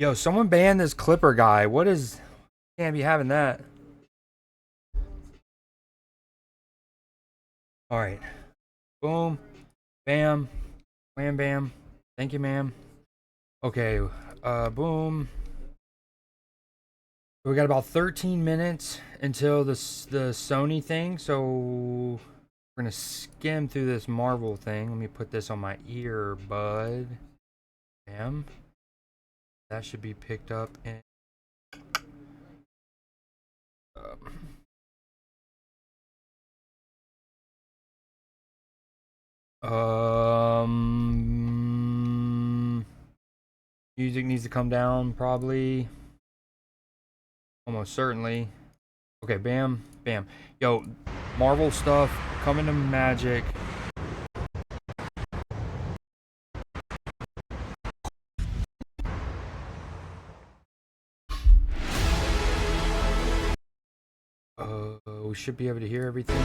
Yo, someone banned this Clipper guy. What is... Can't be having that. Alright. Boom. Bam. Wham bam. Thank you, ma'am. Okay. Boom. We got about 13 minutes until the Sony thing, so we're gonna skim through this Marvel thing. Let me put this on my ear, bud. Bam. That should be picked up in. Music needs to come down, probably. Almost certainly. Okay, bam, bam. Yo, Marvel stuff coming to Magic. We should be able to hear everything.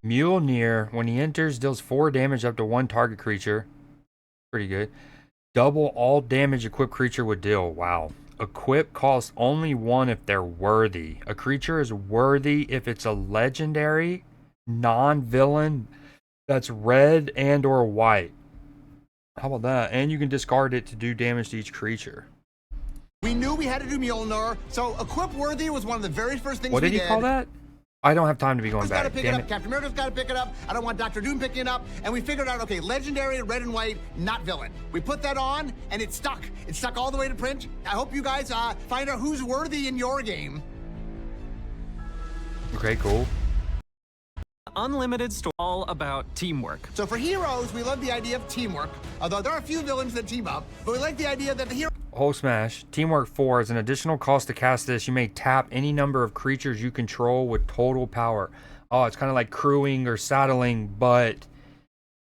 Mjolnir, when he enters, deals 4 damage up to 1 target creature. Pretty good. Double all damage equipped creature would deal. Wow. Equip costs only 1 if they're worthy. A creature is worthy if it's a legendary, non-villain that's red and or white. How about that? And you can discard it to do damage to each creature. We knew we had to do Mjolnir, so equip worthy was one of the very first things we did. What did he call that? I don't have time to be going back. Pick it up. Captain America's got to pick it up. I don't want Dr. Doom picking it up. And we figured out, okay, legendary, red and white, not villain. We put that on, and it stuck. It stuck all the way to print. I hope you guys find out who's worthy in your game. Okay, cool. Unlimited story all about teamwork. So for heroes, we love the idea of teamwork. Although there are a few villains that team up, but we like the idea that the hero... Whole smash. Teamwork 4 is an additional cost to cast this. You may tap any number of creatures you control with total power. Oh, it's kind of like crewing or saddling, but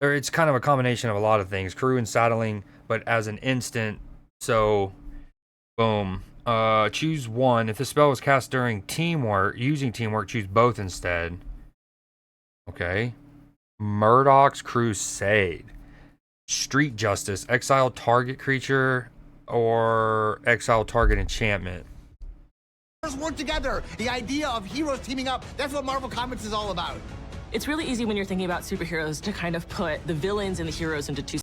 it's kind of a combination of a lot of things. Crew and saddling, but as an instant. So, boom. Choose one. If the spell was cast during teamwork, using teamwork, choose both instead. Okay. Murdoch's Crusade. Street Justice. Exile target creature or exile target enchantment. Work together. The idea of heroes teaming up, that's what Marvel Comics is all about. It's really easy when you're thinking about superheroes to kind of put the villains and the heroes into two.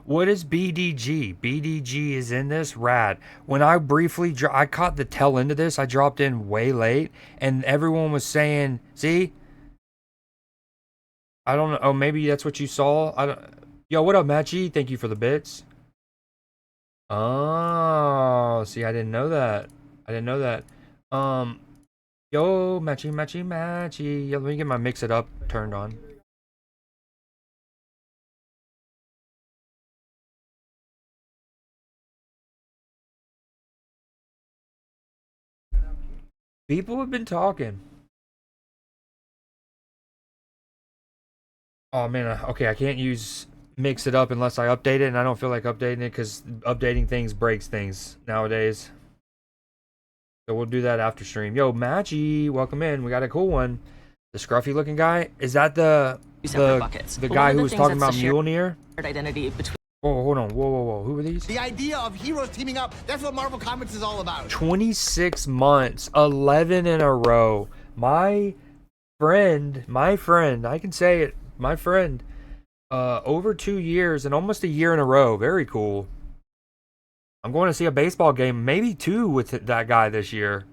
What is BDG? BDG is in this? Rad. When I briefly, I caught the tail end of this. I dropped in way late, and everyone was saying, see? I don't know. Oh, maybe that's what you saw. I don't. Yo, what up, Matchy? Thank you for the bits. Oh, see, I didn't know that. I didn't know that. Yo, Matchy, Matchy, Matchy. Yeah, let me get my mix it up turned on. People have been talking. Oh man, okay, I can't use mix it up unless I update it, and I don't feel like updating it because updating things breaks things nowadays. So we'll do that after stream. Yo, Matchy, welcome in. We got a cool one. The scruffy looking guy. Is that the guy who was talking about Mjolnir? Identity between. Oh, hold on. Whoa, whoa, whoa. Who are these? The idea of heroes teaming up, that's what Marvel Comics is all about. 26 months, 11 in a row. My friend, I can say it, my friend, over 2 years and almost a year in a row. Very cool. I'm going to see a baseball game, maybe 2 with that guy this year.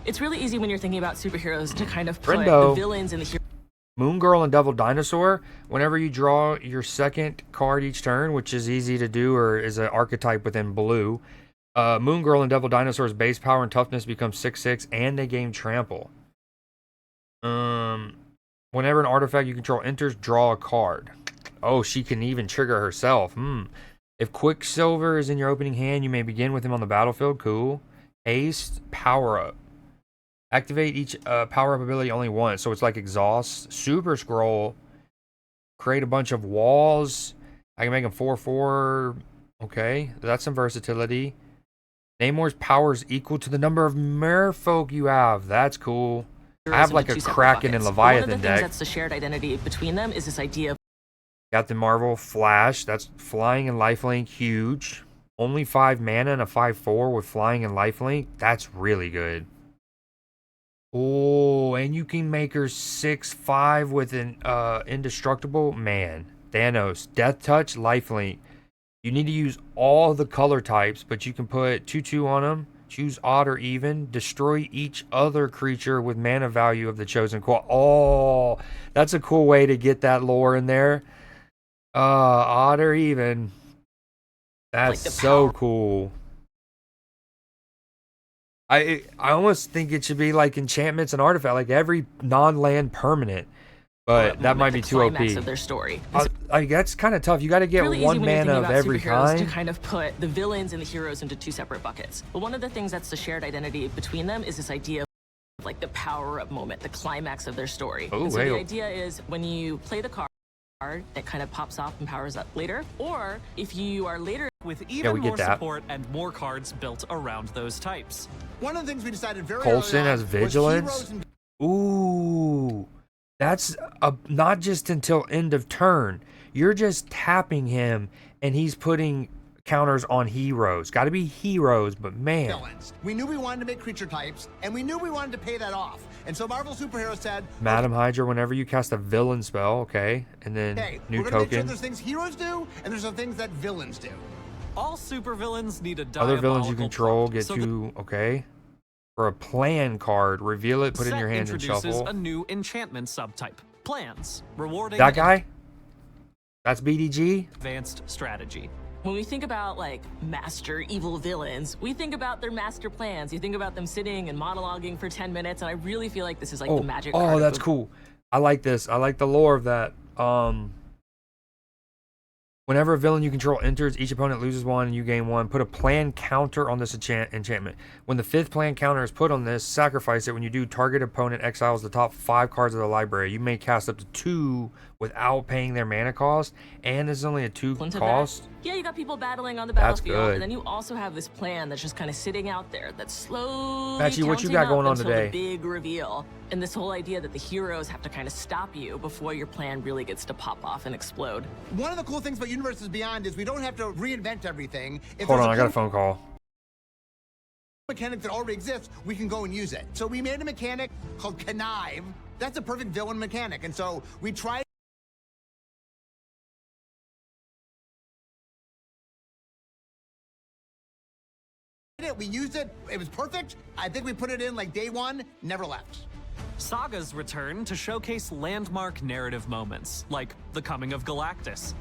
It's really easy when you're thinking about superheroes to kind of put Friendo. the villains and the heroes. Moon Girl and Devil Dinosaur, whenever you draw your second card each turn, which is easy to do or is an archetype within blue, Moon Girl and Devil Dinosaur's base power and toughness becomes 6/6 and they gain trample. Whenever an artifact you control enters, draw a card. Oh, she can even trigger herself. If Quicksilver is in your opening hand, you may begin with him on the battlefield. Cool. Haste, power up. Activate each power-up ability only once, so it's like exhaust. Super Scroll. Create a bunch of walls. I can make them 4/4. Okay, that's some versatility. Namor's power is equal to the number of merfolk you have. That's cool. I have like a Kraken and Leviathan deck. One of the things that's the shared identity between them is this idea of Captain Marvel, Flash. That's flying and lifelink, huge. Only 5 mana and a 5/4 with flying and lifelink. That's really good. Oh, and you can make her 6/5 with an indestructible. Man, Thanos, Death Touch, lifelink. You need to use all the color types, but you can put 2/2 on them. Choose odd or even. Destroy each other creature with mana value of the chosen qual. Oh, that's a cool way to get that lore in there. Odd or even. That's Like so cool. I almost think it should be like enchantments and artifact, like every non-land permanent. But that might be too OP. Of their story. That's kind of tough. You got to get really one easy when you're mana thinking of about every superheroes kind. to kind of put the villains and the heroes into 2 separate buckets. But one of the things that's the shared identity between them is this idea of like the power up moment, the climax of their story. Oh, and so the idea is when you play the card, it kind of pops off and powers up later. Or if you are later with even we more get that. support and more cards built around those types. One of the things we decided very Coulson early on has was vigilance. heroes and Ooh, that's not just until end of turn. You're just tapping him, and he's putting counters on heroes. Got to be heroes, but man. villains. We knew we wanted to make creature types, and we knew we wanted to pay that off. And so Marvel Superheroes said, Madam Hydra, whenever you cast a villain spell, okay, and then "Hey, new we're gonna make sure token. there's things heroes do, and there's some things that villains do." All supervillains need a Other villains you diabolical control plot, get so to, okay. For a plan card, reveal it, put it in your hands, and introduces shuffle. a new enchantment subtype, plans, rewarding That guy? That's BDG? advanced strategy. when we think about like master evil villains, we think about their master plans. You think about them sitting and monologuing for 10 minutes, and I really feel like this is like the magic card Oh, of that's the- cool. I like this. I like the lore of that. Whenever a villain you control enters, each opponent loses 1 and you gain 1. Put a plan counter on this enchantment. When the 5th plan counter is put on this, sacrifice it. When you do, target opponent exiles the top 5 cards of the library. You may cast up to 2 without paying their mana cost, and this is only a 2 into cost. that. Yeah, you got people battling on the That's battlefield, good. and then you also have this plan that's just kind of sitting out there that's slowly Matchy, what you counting got up going on until today? the big reveal. And this whole idea that the heroes have to kind of stop you before your plan really gets to pop off and explode. One of the cool things about Universes Beyond is we don't have to reinvent everything. If Hold there's on, I got a cool phone call. mechanic that already exists, we can go and use it. So we made a mechanic called Connive. That's a perfect villain mechanic. And so we tried it, we used it, it was perfect. I think we put it in like day 1, never left. Sagas return to showcase landmark narrative moments, like the coming of Galactus.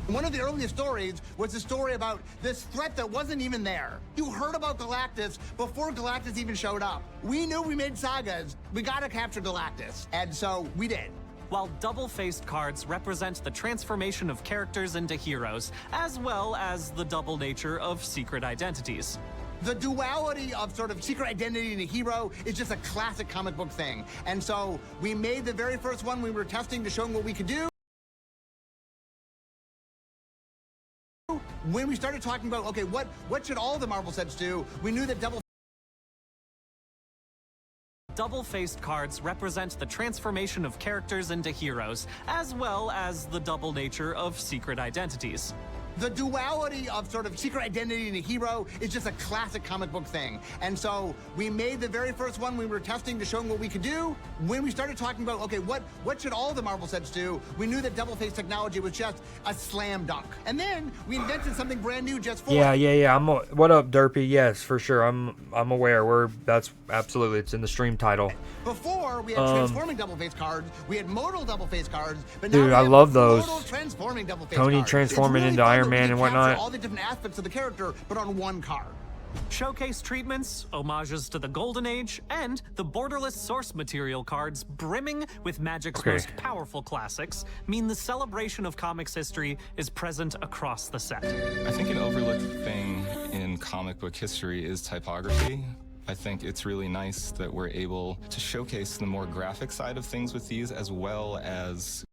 One of the earliest stories was a story about this threat that wasn't even there. You heard about Galactus before Galactus even showed up. We knew we made sagas. We gotta capture Galactus. And so we did. While double-faced cards represent the transformation of characters into heroes, as well as the double nature of secret identities. The duality of sort of secret identity and a hero is just a classic comic book thing. And so we made the very first one we were testing to show them what we could do. When we started talking about, okay, what should all the Marvel sets do? We knew that Double-faced cards represent the transformation of characters into heroes, as well as the double nature of secret identities. the duality of sort of secret identity and a hero is just a classic comic book thing. And so we made the very first one we were testing to show them what we could do. When we started talking about, okay, what should all the Marvel sets do? We knew that double face technology was just a slam dunk. And then we invented something brand new just for Yeah. What up, Derpy? Yes, for sure. I'm aware. That's absolutely. It's in the stream title. Before, we had transforming double face cards, we had modal double face cards, but now Dude, we I have love those. modal transforming double face Tony cards. transforming It's into fun Iron that we Man can and capture whatnot. all the different aspects of the character, but on one card. Showcase treatments, homages to the Golden Age, and the borderless source material cards brimming with Magic's Okay. most powerful classics mean the celebration of comics history is present across the set. I think an overlooked thing in comic book history is typography. I think it's really nice that we're able to showcase the more graphic side of things with these, as well as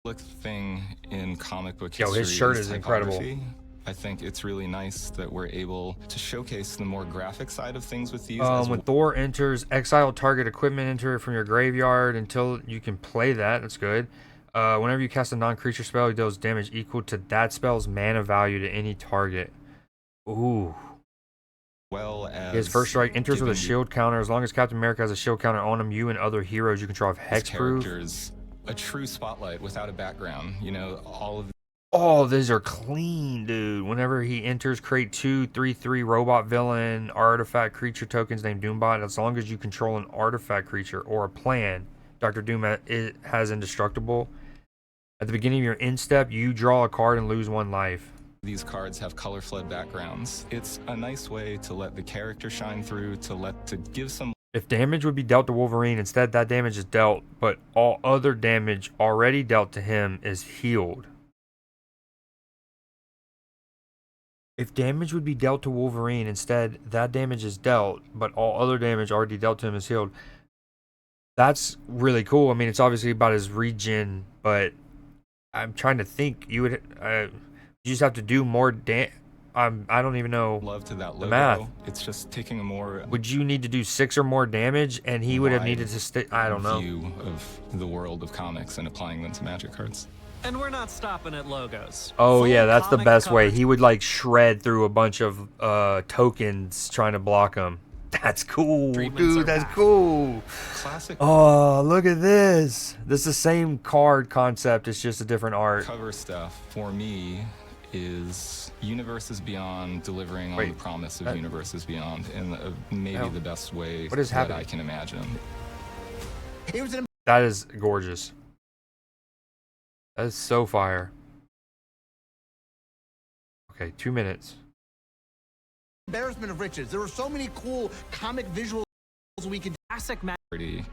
overlooked thing in comic book Yo, history his shirt is is incredible. typography. I think it's really nice that we're able to showcase the more graphic side of things with these. When Thor enters, exile target equipment enter from your graveyard until you can play that. That's good. Whenever you cast a non-creature spell, it deals damage equal to that spell's mana value to any target. Ooh. Well as his first strike enters with a shield counter. As long as Captain America has a shield counter on him, you and other heroes you control have hexproof. Characters a true spotlight without a background. You know, all of. Oh, these are clean, dude. Whenever he enters, create 2/3/3 robot villain artifact creature tokens named Doombot. As long as you control an artifact creature or a plan, Dr. Doom has indestructible. At the beginning of your end step, you draw a card and lose 1 life. These cards have color flood backgrounds. It's a nice way to let the character shine through, to give some. If damage would be dealt to Wolverine, instead that damage is dealt, but all other damage already dealt to him is healed. If damage would be dealt to Wolverine, instead that damage is dealt, but all other damage already dealt to him is healed. That's really cool. I mean, it's obviously about his regen, but I'm trying to think. You would you just have to do more I don't even know love to that logo. The math. It's just taking a more. Would you need to do 6 or more damage, and he would have needed to stay? I don't know. View of the world of comics and applying them to Magic cards. And we're not stopping at logos. Oh Full yeah, that's the comic best way. covers. He would like shred through a bunch of tokens trying to block him. That's cool, Treatments are dude. That's back. cool. Classic Oh, look at this. This is the same card concept. It's just a different art. cover stuff for me is Universes Beyond, delivering on the promise of Universes Beyond in maybe the best way What is that happening? I can imagine. It was an That is gorgeous. That is so fire. Okay, 2 minutes. embarrassment of riches. There were so many cool comic visuals we could Classic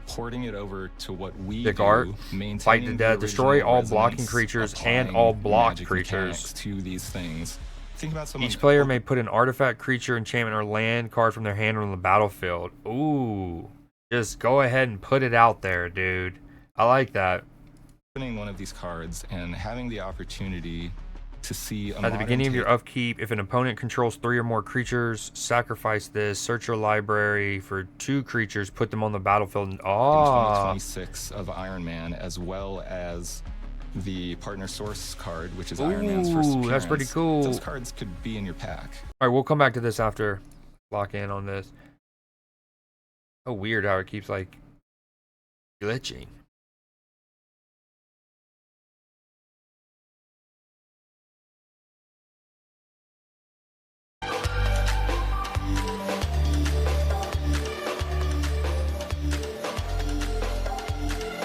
Porting it over to what we Big do, art, maintaining fight to the death, destroy original all blocking resonance, creatures and applying all blocked magic creatures. mechanics to these things. Think about someone. Each player may put an artifact, creature, enchantment, or land card from their hand on the battlefield. Ooh. Just go ahead and put it out there, dude. I like that. Opening one of these cards and having the opportunity to see At the beginning of your upkeep, if an opponent controls 3 or more creatures, sacrifice this, search your library for 2 creatures, put them on the battlefield. And, 2026 of Iron Man, as well as the partner source card, which is Iron Man's first appearance. That's pretty cool. Those cards could be in your pack. All right, we'll come back to this after. Lock in on this. So weird how it keeps like glitching.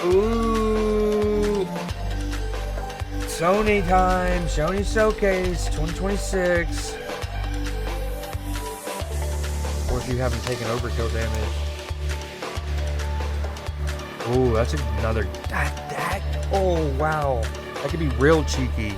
Ooh. Sony time. Sony Showcase 2026. Or if you haven't taken overkill damage. Ooh, that's another. That. Oh, wow. That could be real cheeky.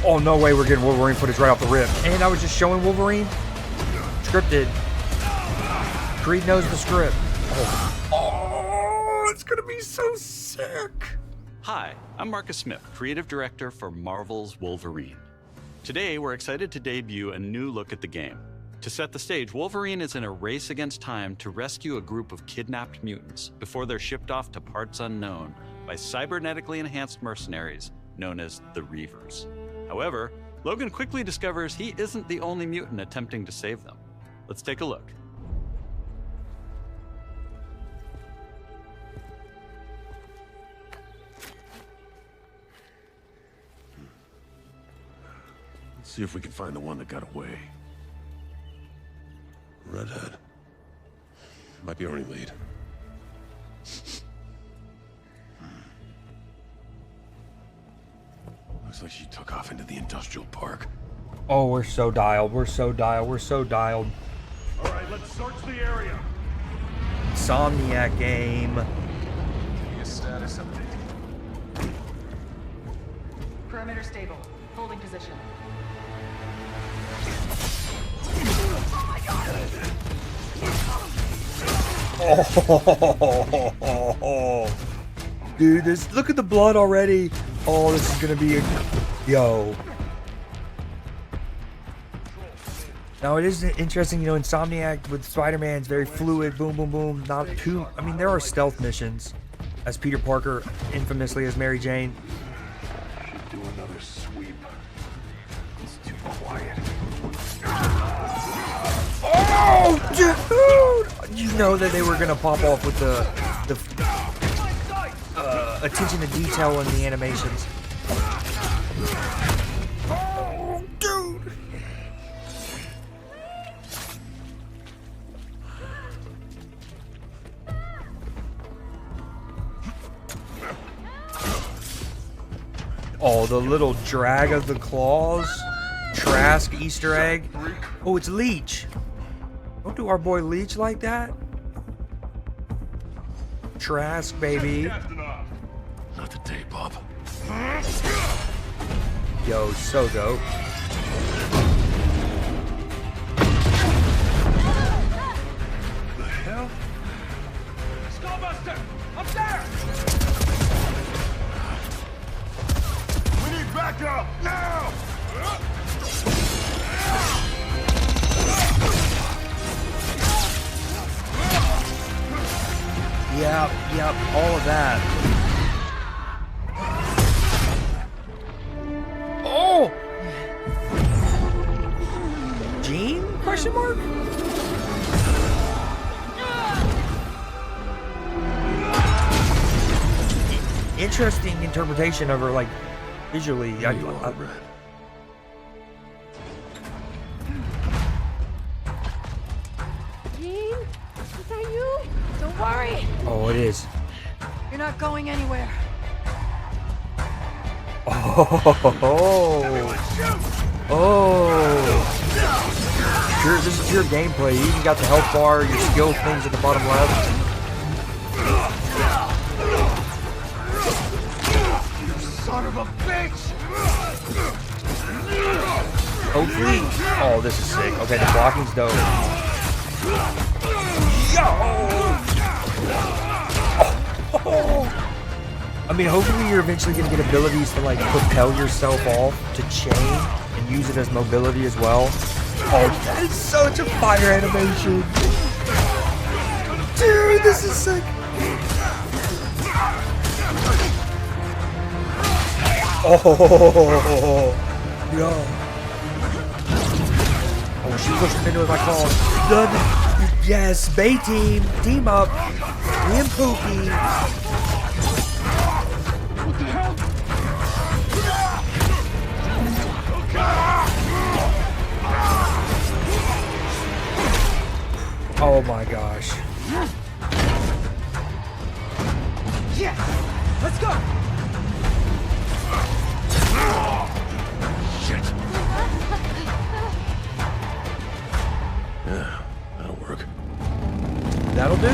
Oh, no way we're getting Wolverine footage right off the rip. And I was just showing Wolverine. Scripted. Creed knows the script. Oh, it's gonna be so sick. Hi, I'm Marcus Smith, Creative Director for Marvel's Wolverine. Today, we're excited to debut a new look at the game. To set the stage, Wolverine is in a race against time to rescue a group of kidnapped mutants before they're shipped off to parts unknown by cybernetically enhanced mercenaries known as the Reavers. However, Logan quickly discovers he isn't the only mutant attempting to save them. Let's take a look. Let's see if we can find the one that got away. Redhead. Might be our only lead. Looks Looks like she took off into the industrial park. Oh, we're so dialed. We're so dialed. We're so dialed. All right, let's search the area. Insomniac game. Give a status update. Perimeter stable. Holding position. Oh, dude, look at the blood already. Oh, this is gonna be a yo. Now it is interesting, you know, Insomniac with Spider-Man is very fluid, boom, boom, boom. Not too. I mean, there are stealth missions, as Peter Parker infamously as Mary Jane. Should do another sweep. It's too quiet. Oh, dude! You know that they were gonna pop off with the attention to detail in the animations. Oh, dude! Oh, the little drag of the claws. Trask Easter egg. Oh, it's Leech. Don't do our boy Leech like that. Trask, baby. Not today, Bob. Yo, so dope. The hell? Skullbuster! Up there! We need backup now! Yep, all of that. Oh! Jean? Question mark? Interesting interpretation of her, like, visually. There you are, Red. Jean? Is that you? Don't worry. Oh, it is. You're not going anywhere. Oh. This is pure gameplay. You even got the health bar, your skill things at the bottom left. Son of a bitch! Hopefully. Oh, this is sick. Okay, the blocking's dope. Yo! Oh. I mean, hopefully you're eventually gonna get abilities to like propel yourself off to chain and use it as mobility as well. Oh, that is such a fire animation. Dude, this is sick. Oh, yo. Oh, she pushed him into it like all. Yes, Bay team, team up. Me and Pookie. Oh my gosh. Yeah! Let's go! Shit. Yeah, that'll work. That'll do.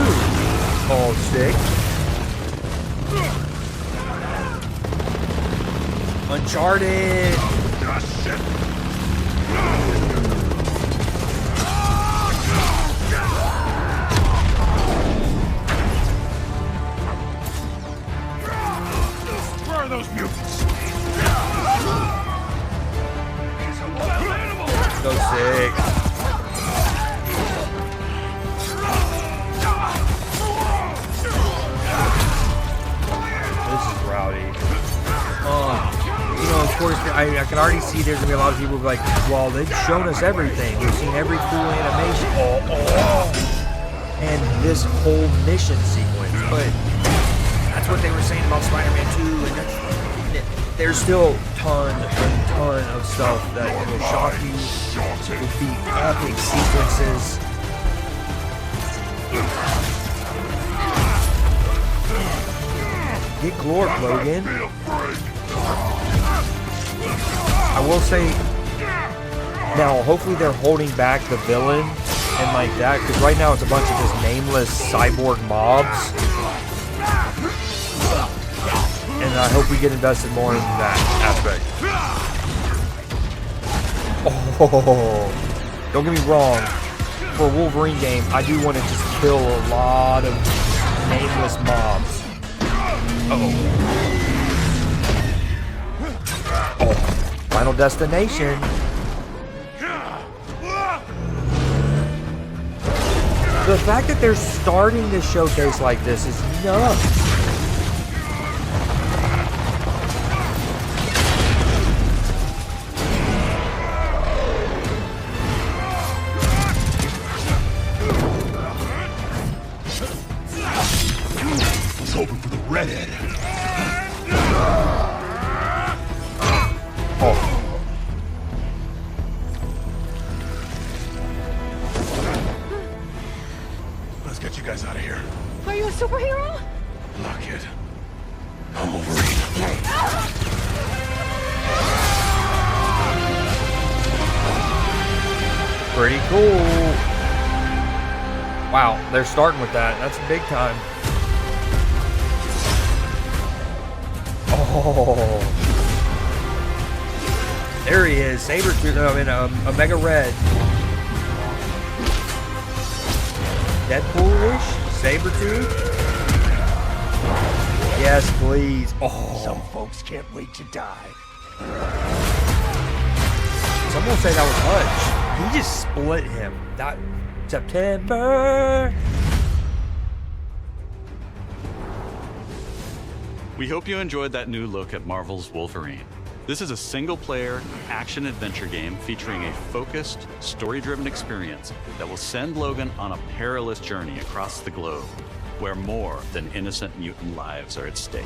Oh, sick. Uncharted. Ah, shit! Where are those mutants? So sick. This is rowdy. You know, of course, I can already see there's gonna be a lot of people like, well, they've shown us everything. We've seen every cool animation. And this whole mission sequence. But that's what they were saying about Spider-Man 2. And there's still a ton of stuff that will shock you. Will be epic sequences. Get Glorp, Logan. I will say, now hopefully they're holding back the villain and like that, because right now it's a bunch of just nameless cyborg mobs. And I hope we get invested more in that aspect. Oh, don't get me wrong. For a Wolverine game, I do want to just kill a lot of nameless mobs. Uh-oh. Oh, Final Destination. The fact that they're starting this showcase like this is nuts. He's hoping for the redhead. Oh. Let's get you guys out of here. Are you a superhero? Lock it. I'm Wolverine. Pretty cool. Wow, they're starting with that. That's big time. Oh. There he is. Sabretooth. I mean, Omega Red. Deadpool-ish? Sabretooth? Yes, please. Oh. Some folks can't wait to die. Someone say that was Hutch. He just split him. That September. We hope you enjoyed that new look at Marvel's Wolverine. This is a single-player, action-adventure game featuring a focused, story-driven experience that will send Logan on a perilous journey across the globe, where more than innocent mutant lives are at stake.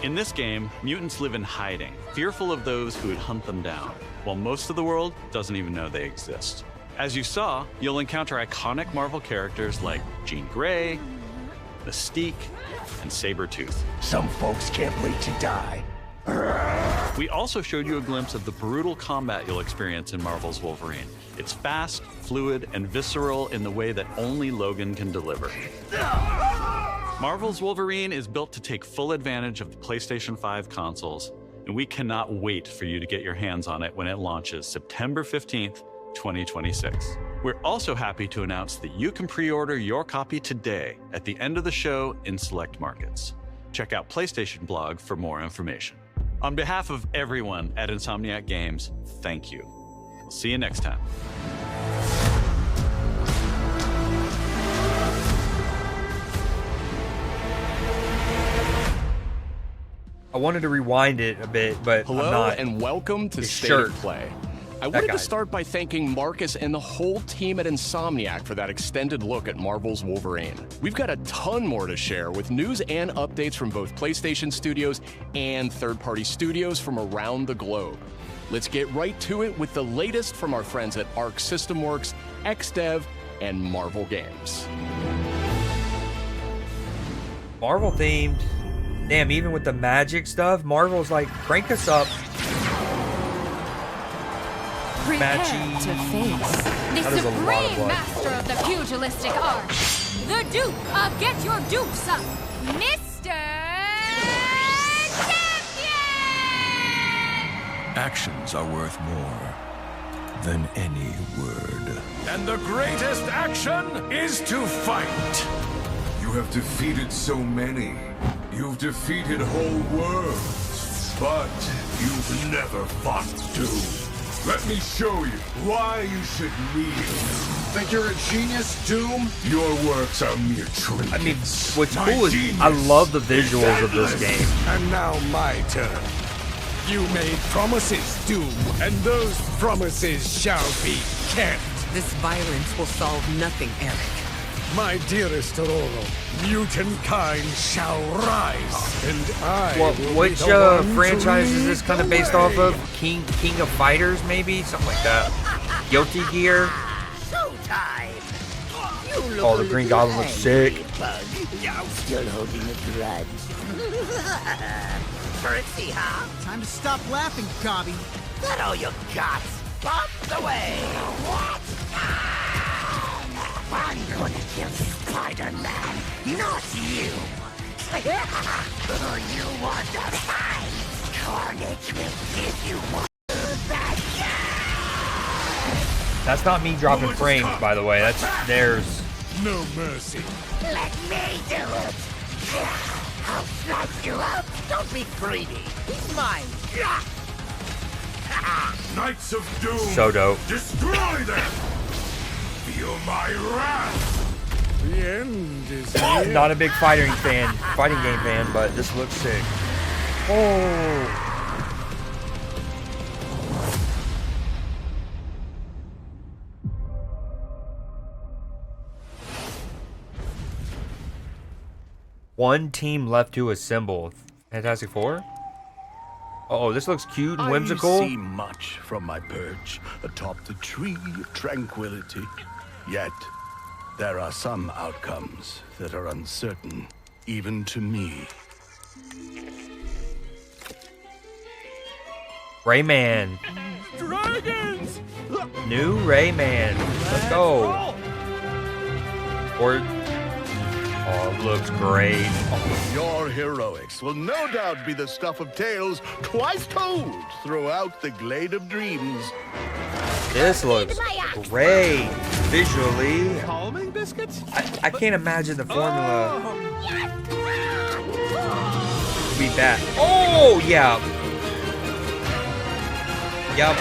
In this game, mutants live in hiding, fearful of those who would hunt them down, while most of the world doesn't even know they exist. As you saw, you'll encounter iconic Marvel characters like Jean Grey, Mystique, and Sabretooth. Some folks can't wait to die. We also showed you a glimpse of the brutal combat you'll experience in Marvel's Wolverine. It's fast, fluid, and visceral in the way that only Logan can deliver. Marvel's Wolverine is built to take full advantage of the PlayStation 5 consoles, and we cannot wait for you to get your hands on it when it launches September 15th, 2026. We're also happy to announce that you can pre-order your copy today at the end of the show in select markets. Check out PlayStation Blog for more information. On behalf of everyone at Insomniac Games, thank you. We'll see you next time. I wanted to rewind it a bit, but Hello I'm not. and welcome to His State shirt. of Play. I wanted guy. to start by thanking Marcus and the whole team at Insomniac for that extended look at Marvel's Wolverine. We've got a ton more to share with news and updates from both PlayStation studios and third-party studios from around the globe. Let's get right to it with the latest from our friends at Arc System Works, XDev, and Marvel Games. Marvel themed. Damn, even with the magic stuff, Marvel's like, crank us up. Prepare Matchy. to face the That is a lot of supreme blood. master of the pugilistic art, the Duke of Get Your Dukes Up, Mr. Champion! Actions are worth more than any word. And the greatest action is to fight. You have defeated so many. You've defeated whole worlds. But you've never fought Doom. Let me show you why you should kneel. Think you're a genius, Doom? Your works are mere trinkets. I mean, what's cool is I love the visuals of this game. And now my turn. You made promises, Doom, and those promises shall be kept. This violence will solve nothing, Eric. My dearest Aurora, mutant kind shall rise, and I will be Which the one to franchise is lead this kind of the based off way. of? King of Fighters, maybe? Something like that. Guilty Gear. Showtime! You Oh, the Green Goblin looks sick. Bug. I'm still holding a grudge. currency, huh? Time to stop laughing, Gobby. That all you got? Bump away! What? I'm gonna kill Spider-Man, not you! You want to fight? Carnage will give you one back. That's not me dropping frames, by the way. That's theirs. No mercy. Let me do it! I'll slice you up! Don't be greedy! He's mine! Knights of Doom. So dope. Destroy them. Feel my wrath. The end is here. Not a big fighting game fan, but this looks sick. Oh. One team left to assemble. Fantastic Four? Oh, this looks cute and whimsical. I see much from my perch atop the tree of tranquility. Yet, there are some outcomes that are uncertain, even to me. Rayman. Dragons! New Rayman. Let's go. Or... Oh, it looks great. Oh. Your heroics will no doubt be the stuff of tales twice told throughout the Glade of Dreams. This looks great visually. Calming biscuits? I can't imagine the formula be bad. Oh, yeah. Yep.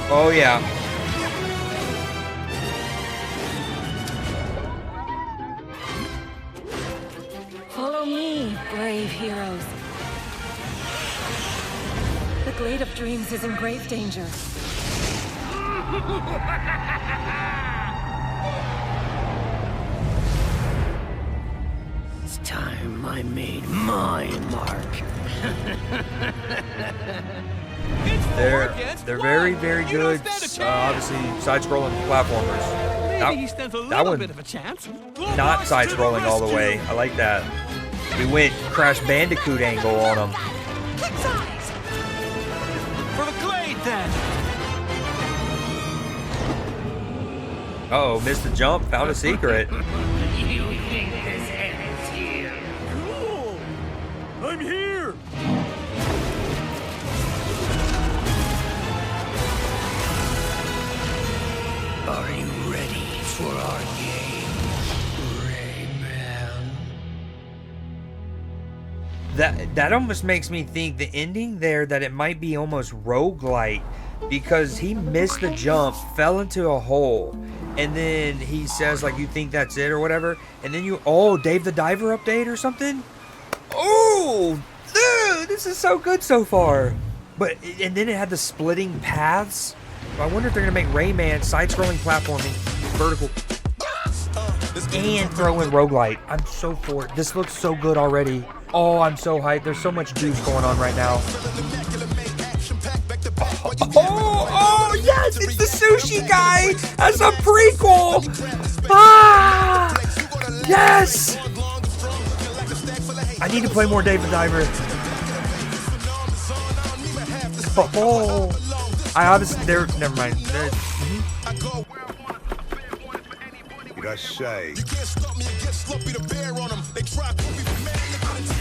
Oh, yeah. Follow me, brave heroes. The Glade of Dreams is in grave danger. It's time I made my mark. They're very, very good. Obviously, side-scrolling platformers. That one, not side-scrolling all the way. I like that. We went Crash Bandicoot angle on them. For the Glade, then. Uh-oh, missed the jump. Found a secret. You think this ends here? Cool! I'm here! Are you ready for our game, Rayman? That almost makes me think the ending there that it might be almost roguelite, because he missed the jump, fell into a hole, and then he says like, you think that's it or whatever, and then Dave the Diver update or something. Oh, dude, this is so good so far. But and then it had the splitting paths. I wonder if they're gonna make Rayman side-scrolling platforming, vertical, and throw in roguelite. I'm so for it. This looks so good already. Oh, I'm so hyped. There's so much juice going on right now. Oh, yes, it's the sushi guy as a prequel. Ah, yes. I need to play more Dave the Diver. Oh, I obviously, never mind.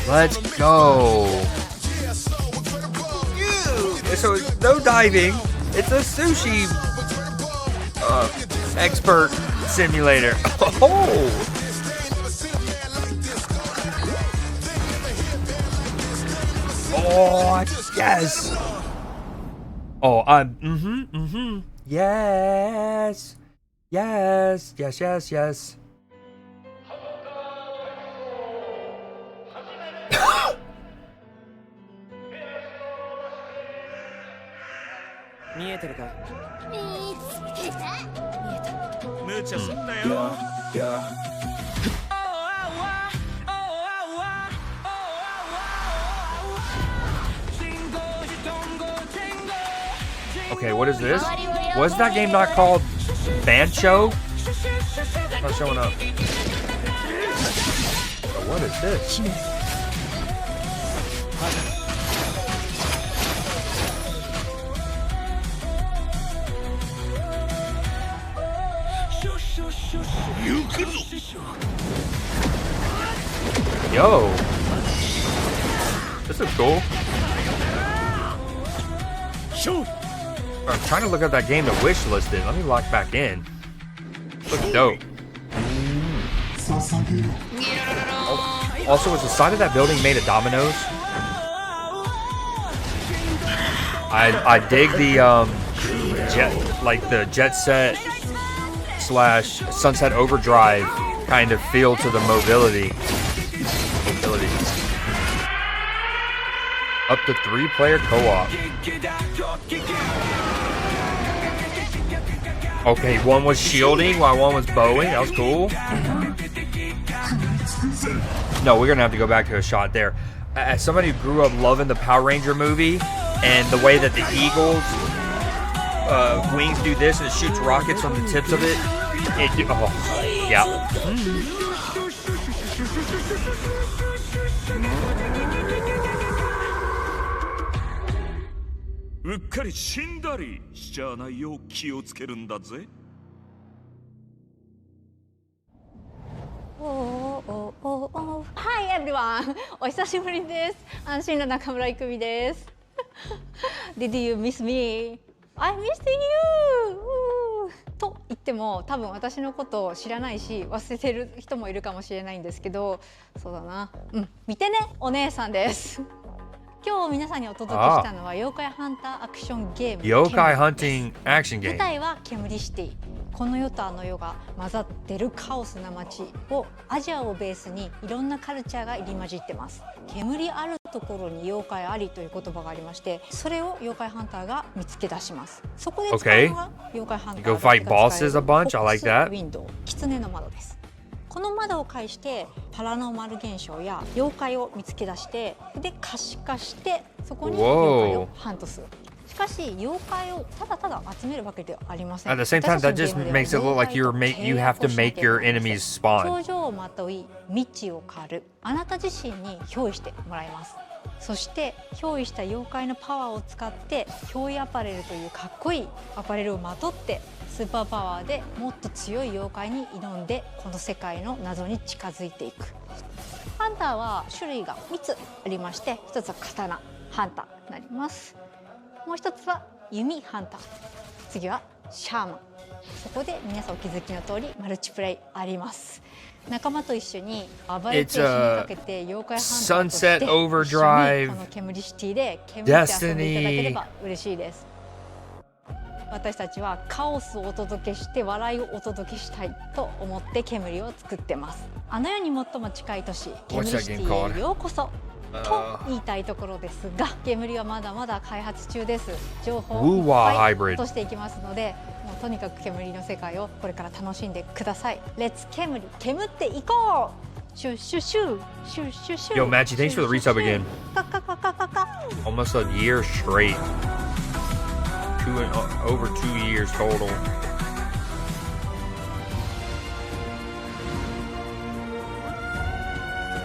Let's go. So no diving. It's a sushi expert simulator. Oh. Oh, yes. Oh, yes. Yes, yes, yes, yes. Okay, what is this? Was that game not called Bancho? Not showing up. what is this? Yo, this is cool. I'm trying to look up that game to wish listed. Let me lock back in. Looks dope. Also, was the side of that building made of dominoes? I dig the Jet Set / Sunset Overdrive kind of feel to the mobility. Up to 3-player co-op. Okay, one was shielding while one was bowing. That was cool. No, we're gonna have to go back to a shot there. As somebody who grew up loving the Power Ranger movie and the way that the Eagles wings do this and it shoots rockets from the tips of it, yeah. Hi everyone! お久しぶりです。安心の中村いくみです。Did you miss me? I missed you! と言っても多分私のことを知らないし忘れてる人もいるかもしれないんですけど、そうだな。見てね、お姉さんです。今日皆さんにお届けしたのは妖怪ハンターアクションゲーム。妖怪ハンティングアクションゲーム。舞台は煙シティ。この世とあの世が混ざってるカオスな街をアジアをベースにいろんなカルチャーが入り混じってます。煙あるところに妖怪ありという言葉がありまして、それを妖怪ハンターが見つけ出します。そこで使うのが妖怪ハンターが使えるフォックスウィンドウ、狐の窓です。この窓を介してパラノーマル現象や妖怪を見つけ出して、で可視化してそこに妖怪をハントする。しかし妖怪をただただ集めるわけではありません。At the same time, that just makes it look like you have to make your enemies spawn. 表情をまとい未知を狩る。あなた自身に憑依してもらいます。そして憑依した妖怪のパワーを使って憑依アパレルというかっこいいアパレルをまとってスーパーパワーでもっと強い妖怪に挑んでこの世界の謎に近づいていく。ハンターは種類が3つありまして、1つは刀ハンターになります。もう1つは弓ハンター、次はシャーマン。そこで皆さんお気づきの通りマルチプレイあります。仲間と一緒に暴れて死にかけて妖怪ハンターとして一緒にこの煙シティで煙って遊んでいただければ嬉しいです。私たちはカオスをお届けして笑いをお届けしたいと思って煙を作ってます。あの世に最も近い都市煙シティへようこそと言いたいところですが、煙はまだまだ開発中です。情報をいっぱい落としていきますので、もうとにかく煙の世界をこれから楽しんでください。レッツ煙、煙っていこう。シュシュシュシュシュシュ。Yo, Matchy, thanks for the resub again. Almost a year straight. Over 2 years total.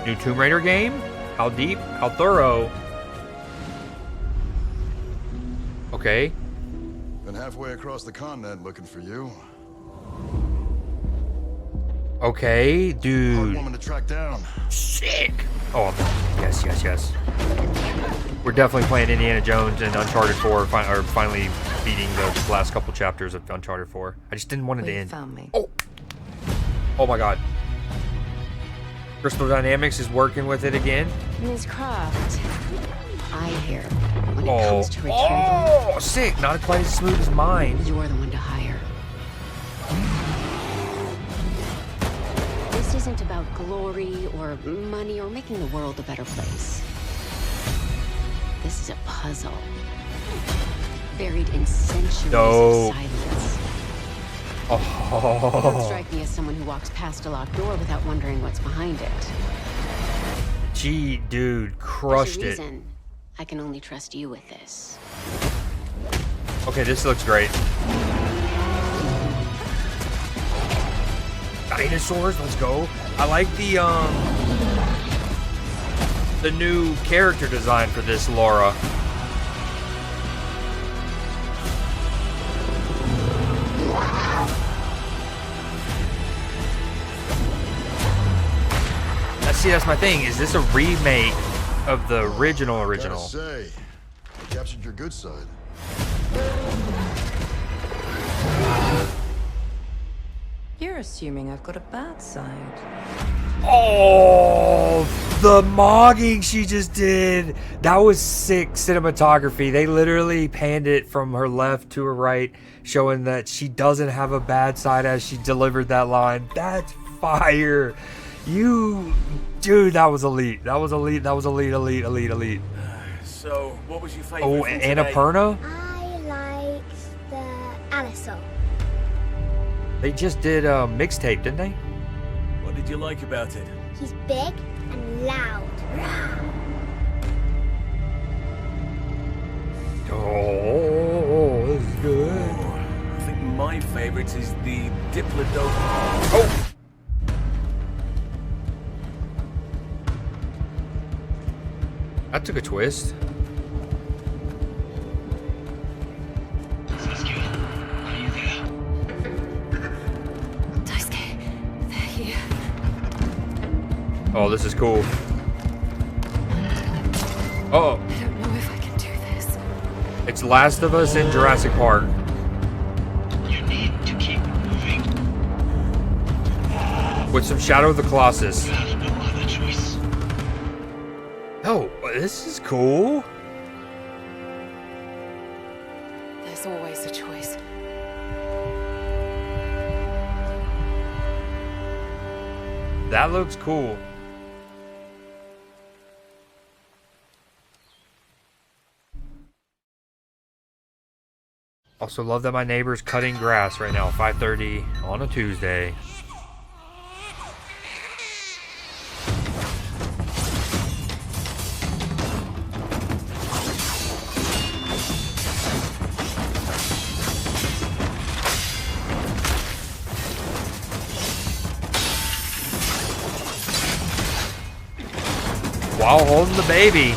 New Tomb Raider game? How deep? How thorough? Okay. Been halfway across the continent looking for you. Okay, dude. Hard woman to track down. Sick. Oh, yes, yes, yes. We're definitely playing Indiana Jones and Uncharted 4, finally beating the last couple chapters of Uncharted 4. I just didn't want it to end. Oh my god. Crystal Dynamics is working with it again. Ms. Croft, I hear when it comes to retrieving... sick. Not quite as smooth as mine. You're the one to hire. This isn't about glory or money or making the world a better place. This is a puzzle. Buried in centuries of silence. You don't strike me as someone who walks past a locked door without wondering what's behind it. Gee, dude, crushed it. I can only trust you with this. Okay, this looks great. Dinosaurs, let's go. I like the the new character design for this Laura. See, that's my thing. Is this a remake of the original? Gotta say, you captured your good side. You're assuming I've got a bad side. Oh, the mogging she just did. That was sick cinematography. They literally panned it from her left to her right, showing that she doesn't have a bad side as she delivered that line. That's fire. Dude, that was elite. That was elite. That was elite. So, what was your favorite? Oh, Annapurna? I liked the Alisol. They just did a mixtape, didn't they? What did you like about it? He's big and loud. Oh, this is good. I think my favorite is the Diplodocus. Oh! That took a twist. Daisuke, they're here. Oh, this is cool. Oh. I don't know if I can do this. It's Last of Us in Jurassic Park. You need to keep moving. With some Shadow of the Colossus. You have no other choice. Oh, this is cool. There's always a choice. That looks cool. Also love that my neighbor's cutting grass right now, 5:30 on a Tuesday. While holding the baby.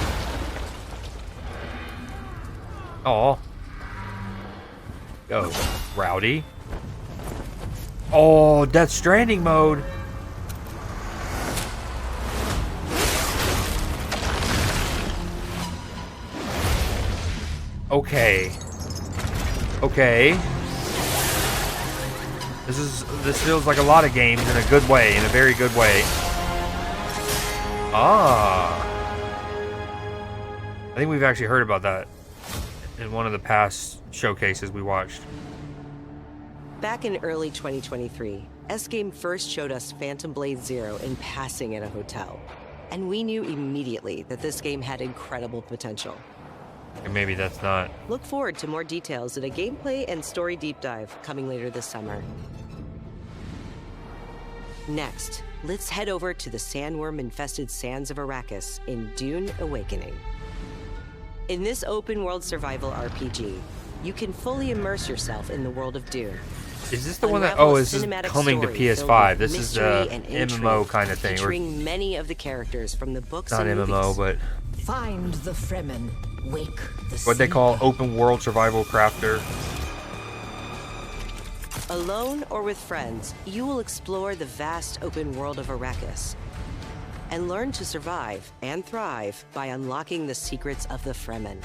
Oh. Go, Rowdy. Oh, Death Stranding mode. Okay. Okay. This feels like a lot of games in a good way, in a very good way. Ah. I think we've actually heard about that in one of the past showcases we watched. Back in early 2023, S-Game first showed us Phantom Blade Zero in passing at a hotel. And we knew immediately that this game had incredible potential. And maybe that's not. Look forward to more details in a gameplay and story deep dive coming later this summer. Next, let's head over to the sandworm-infested sands of Arrakis in Dune Awakening. In this open-world survival RPG, you can fully immerse yourself in the world of Dune. Is this the one that? Oh, this is coming to PS5. This is a MMO kind of thing. Featuring many of the characters from the books not and MMO, movies. but Find the Fremen. Wake the what they call open world survival crafter. Alone or with friends, you will explore the vast open world of Arrakis and learn to survive and thrive by unlocking the secrets of the Fremen.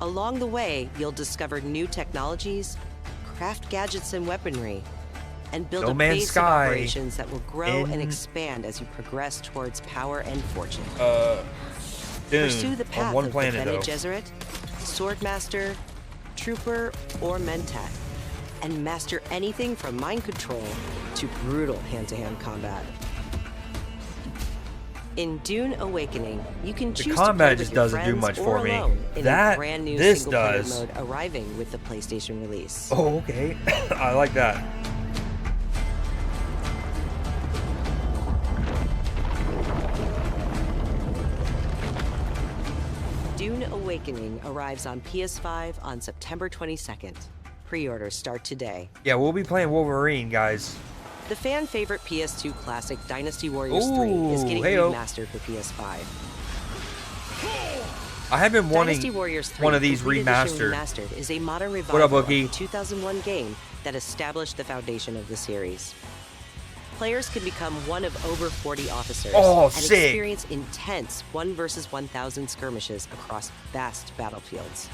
Along the way, you'll discover new technologies, craft gadgets and weaponry, and build No a Man's base Sky of operations that will grow and in- expand as you progress towards power and fortune. Pursue the on path one of planet the Bene though. Gesserit, Swordmaster, Trooper, or Mentat, and master anything from mind control to brutal hand-to-hand combat. In Dune Awakening, you can The choose combat to play just with your doesn't do friends much or for me. alone in That- a brand new this single-player does. mode arriving with the PlayStation release. Oh, okay. I like that. Dune Awakening arrives on PS5 on September 22nd. Pre-orders start today. Yeah, we'll be playing Wolverine, guys. The fan favorite PS2 classic Dynasty Warriors 3 is getting remastered for PS5. I have been wanting Dynasty Warriors 3 one of these remastered. Is a modern revival What up, of the Bookie? 2001 game that established the foundation of the series. Players can become one of over 40 officers and experience intense 1 versus 1,000 skirmishes across vast battlefields.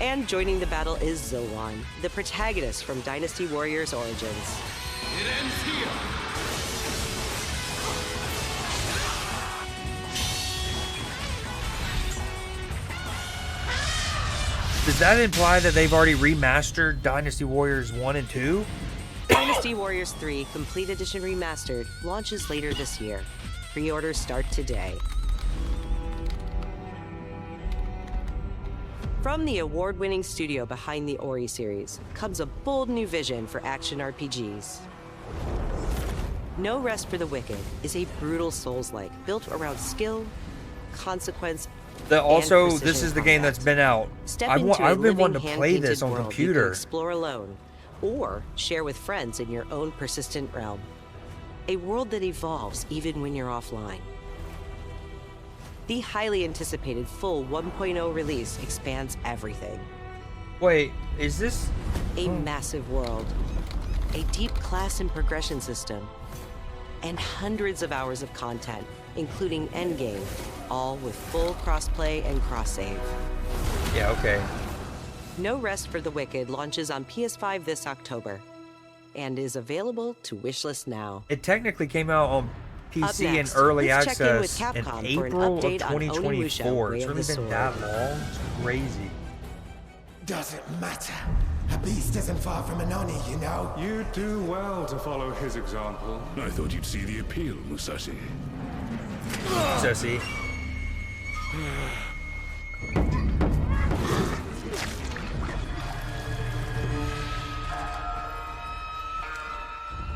And joining the battle is Zoan, the protagonist from Dynasty Warriors Origins. It ends here. Does that imply that they've already remastered Dynasty Warriors 1 and 2? Dynasty Warriors 3 Complete Edition Remastered launches later this year. Pre-orders start today. From the award-winning studio behind the Ori series comes a bold new vision for action RPGs. No Rest for the Wicked is a brutal Souls-like built around skill, consequence, Also, this is the game that's been out. I've been wanting to play hand-painted this on world computer. You can explore alone, or share with friends in your own persistent realm. A world that evolves even when you're offline. The highly anticipated full 1.0 release expands everything. Wait, is this a massive world, a deep class and progression system, and hundreds of hours of content, including endgame, all with full crossplay and cross-save. Yeah, okay. No Rest for the Wicked launches on PS5 this October and is available to wishlist now. It technically came out on PC in next, early let's check in with access in Capcom for an April of update on 2024. Onimusha, It's Way of really the been that Sword. long. It's crazy. Doesn't matter. A beast isn't far from an Oni, you know. You'd do well to follow his example. I thought you'd see the appeal, Musashi. Sussy.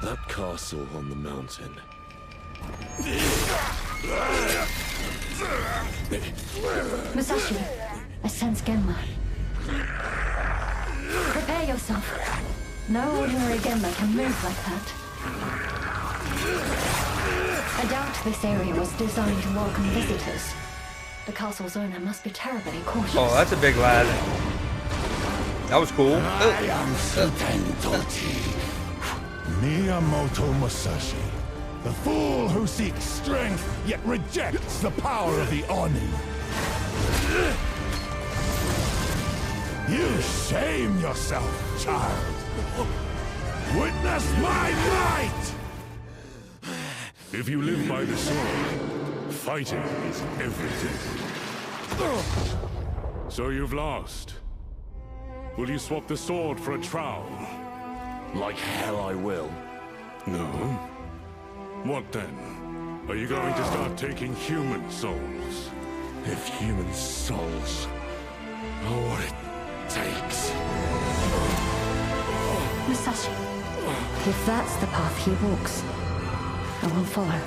That castle on the mountain. Musashi, I sense Genma. Prepare yourself. No ordinary Genma can move like that. I doubt this area was designed to welcome visitors. The castle's owner must be terribly cautious. Oh, that's a big lad. That was cool. I am Suten Tochi. Miyamoto Musashi. The fool who seeks strength, yet rejects the power of the Oni. You shame yourself, child. Witness my might! If you live by the sword, fighting is everything. So you've lost. Will you swap the sword for a trowel? Like hell I will. No? What then? Are you going to start taking human souls? If human souls are what it takes. Musashi, if that's the path he walks, I will follow.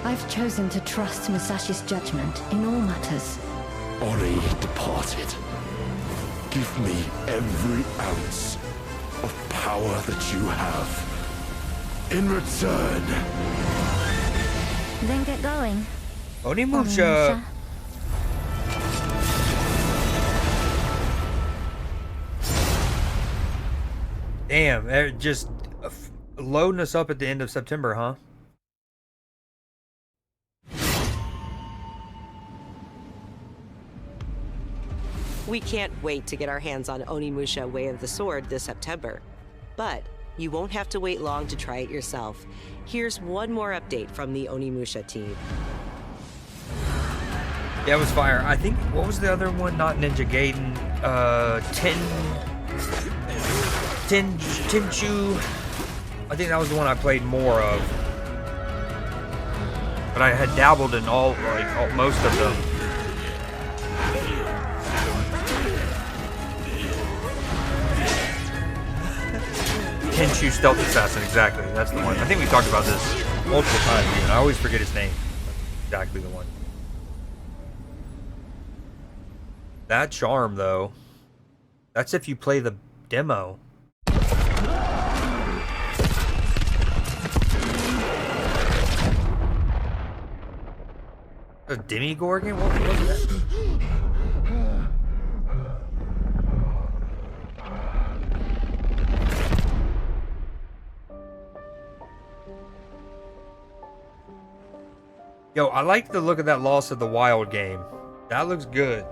I've chosen to trust Musashi's judgment in all matters. Ori departed. Give me every ounce of power that you have. In return. Then get going. Onimusha. Damn, they're just loading us up at the end of September, huh? We can't wait to get our hands on Onimusha Way of the Sword this September. But you won't have to wait long to try it yourself. Here's one more update from the Onimusha team. Yeah, it was fire. I think, what was the other one? Not Ninja Gaiden. Tenchu. I think that was the one I played more of. But I had dabbled in most of them. Tenchu Stealth Assassin, exactly. That's the one. I think we talked about this multiple times, and I always forget his name. That's exactly the one. That charm, though, that's if you play the demo. A Demigorgon? What was that? Yo, I like the look of that Lost of the Wild game. That looks good.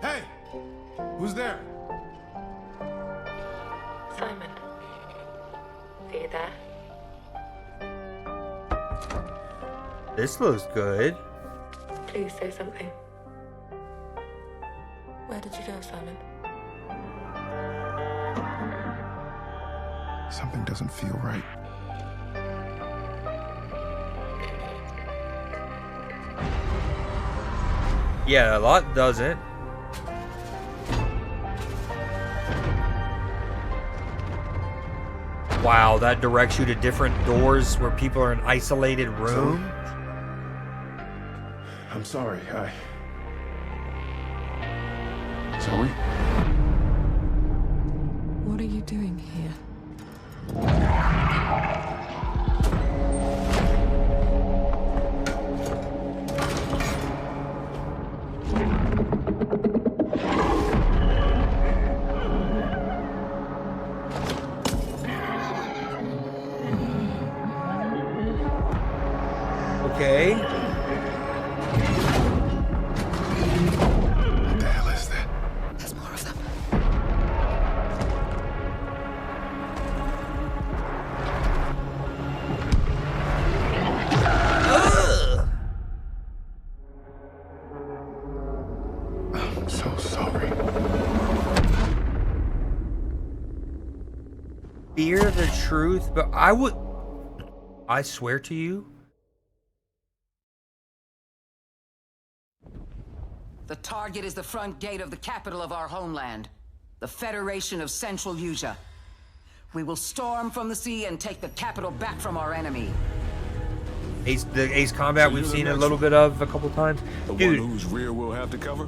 Hey! Who's there? Simon. Are you there? This looks good. Please say something. Where did you go, Simon? Something doesn't feel right. Yeah, a lot doesn't. Wow, that directs you to different doors where people are in isolated rooms. I'm sorry, Zoe? What are you doing here? Okay. What the hell is that? There's more of them. I'm so sorry. Fear the truth, but I swear to you. The target is the front gate of the capital of our homeland, the Federation of Central Usia. We will storm from the sea and take the capital back from our enemy. The Ace Combat we've seen a little bit of a couple times. Dude, whose rear we'll have to cover?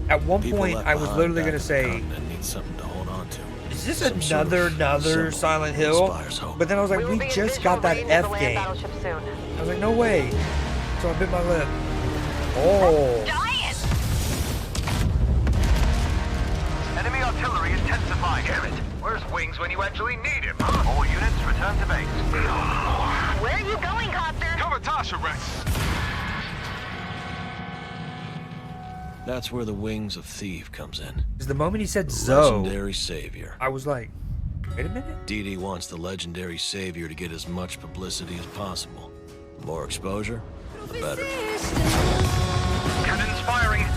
At one point I was literally gonna say, need something to hold on to. is this another Silent Hill? But then I was like, we just got that F game. I was like, no way. So I bit my lip. Oh. Enemy artillery intensifying. Damn it. Where's Wings when you actually need him, huh? All units return to base. Where are you going, Copter? Cover Tasha, Rex. That's where the Wings of Thief comes in. Is the moment he said The Zoe, legendary savior. I was like, wait a minute. Dee wants the legendary savior to get as much publicity as possible. The more exposure, the better. Cannons firing.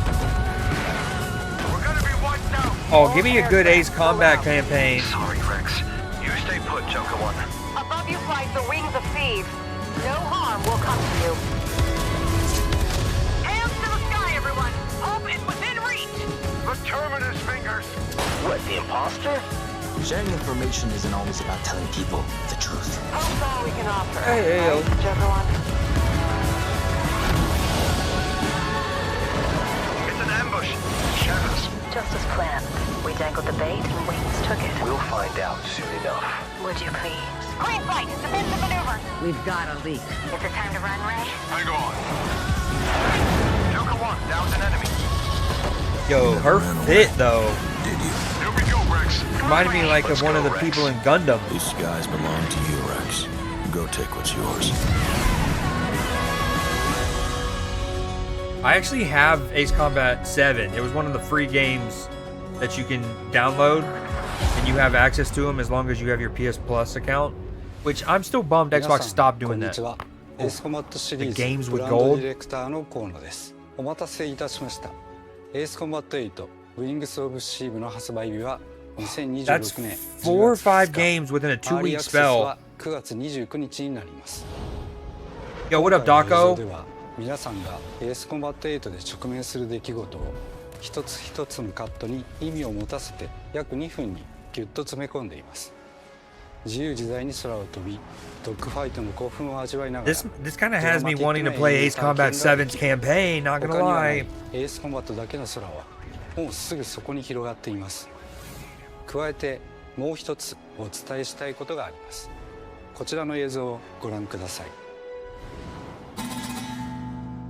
We're gonna be wiped out. Oh, give me a good Ace Combat campaign. Sorry, Rex. You stay put, Joker One. Above you flies the Wings of Thieves. No harm will come to you. Hands to the sky, everyone. Hope is within reach. The Terminus fingers. What, the imposter? Sharing information isn't always about telling people the truth. Hope's all we can offer. Hey, right, Joker One? It's an ambush. Shadows. Just as planned. We dangled the bait and Wings took it. We'll find out soon enough. Would you please? Green fight. Defensive maneuver. We've got a leak. Is it time to run, Ray? Hang on. Joker One, down's an enemy. Yo, her fit though. Here we go, Rex. Reminded me like of one of the people in Gundam. These skies belong to you, Rex. Go take what's yours. I actually have Ace Combat 7. It was one of the free games that you can download, and you have access to them as long as you have your PS Plus account, which I'm still bummed Xbox stopped doing that. The games with gold. That's 4 or 5 games within a 2-week spell. Yo, what up, Daco? 皆さんがエースコンバット8で直面する出来事を一つ一つのカットに意味を持たせて約2分にギュッと詰め込んでいます。自由自在に空を飛び、ドッグファイトの興奮を味わいながら。This kind of has me wanting to play Ace Combat 7's campaign, not gonna lie. エースコンバットだけの空はもうすぐそこに広がっています。加えてもう一つお伝えしたいことがあります。こちらの映像をご覧ください。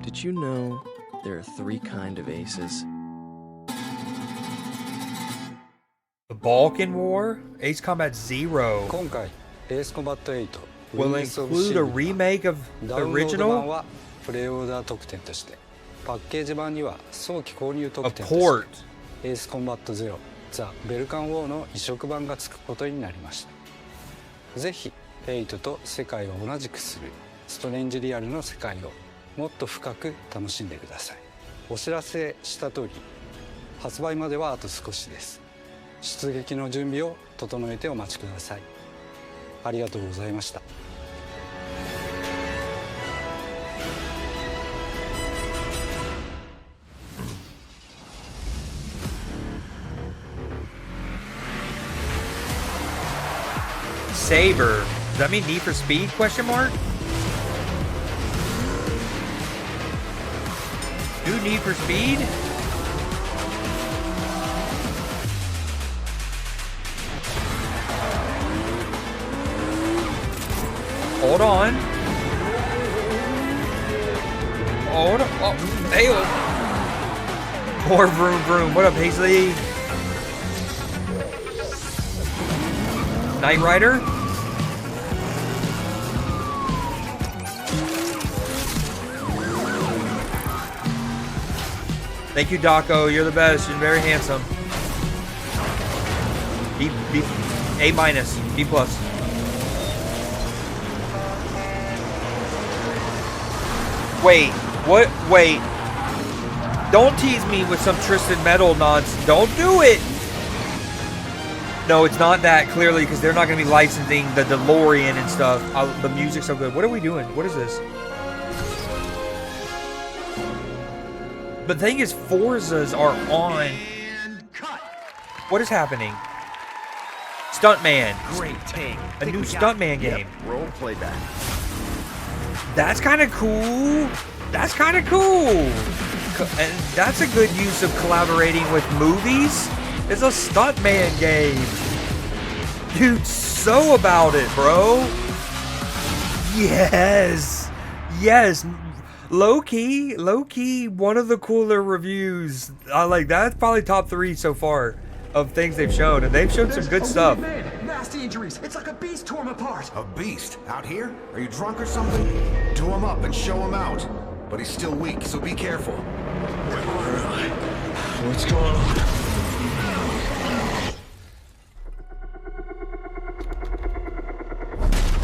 Did you know there are 3 kinds of aces? The Balkan War? Ace Combat Zero. 今回エースコンバット8 Will include a remake of the ダウンロード版 original? はプレイオーダー特典として、パッケージ版には早期購入特 A 典として port. エースコンバットゼロザ・ベルカンウォーの移植版がつくことになりました。ぜひ8と世界を同じくするストレンジリアルの世界をもっと深く楽しんでください。お知らせした通り発売まではあと少しです。出撃の準備を整えてお待ちください。ありがとうございました。Saber. Does that mean Need for Speed? Question mark? New Need for Speed? Hold on. Hold on. Oh, hey. More vroom vroom. What up, Paisley? Knight Rider? Thank you, Daco. You're the best. You're very handsome. B, A minus, B plus. Wait, what? Wait. Don't tease me with some Tristan Metal nonsense. Don't do it. No, it's not that clearly because they're not going to be licensing the DeLorean and stuff. The music's so good. What are we doing? What is this? The thing is, Forzas are on. What is happening? Stuntman. Great take. A new Stuntman game. Roll playback. That's kind of cool. That's kind of cool. And that's a good use of collaborating with movies. It's a Stuntman game. Dude, so about it, bro. Yes. Yes. Low key, one of the cooler reviews. I like that's probably top 3 so far of things they've shown, and they've shown some good stuff. Nasty injuries. It's like a beast tore him apart. A beast? Out here? Are you drunk or something? Do him up and show him out. But he's still weak, so be careful. What's going on?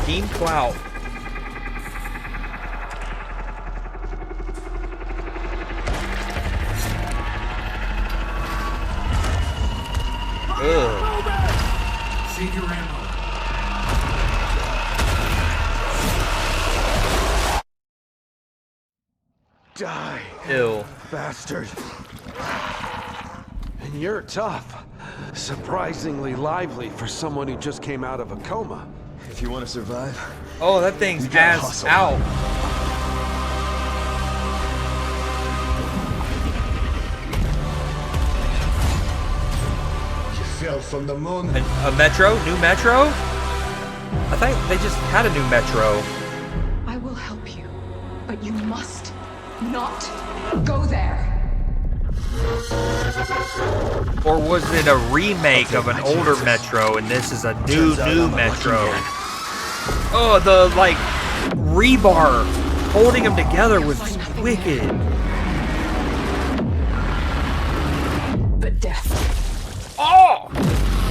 Team Clout. Ugh. Save your ammo. Die. Ew. Bastard. And you're tough. Surprisingly lively for someone who just came out of a coma. If you want to survive. Oh, that thing's ass out. You fell from the moon. A Metro? New Metro? I think they just had a new Metro. I will help you, but you must not go there. Or was it a remake of an older Metro and this is a new Metro? Oh, the like rebar holding them together was wicked. But death. Oh!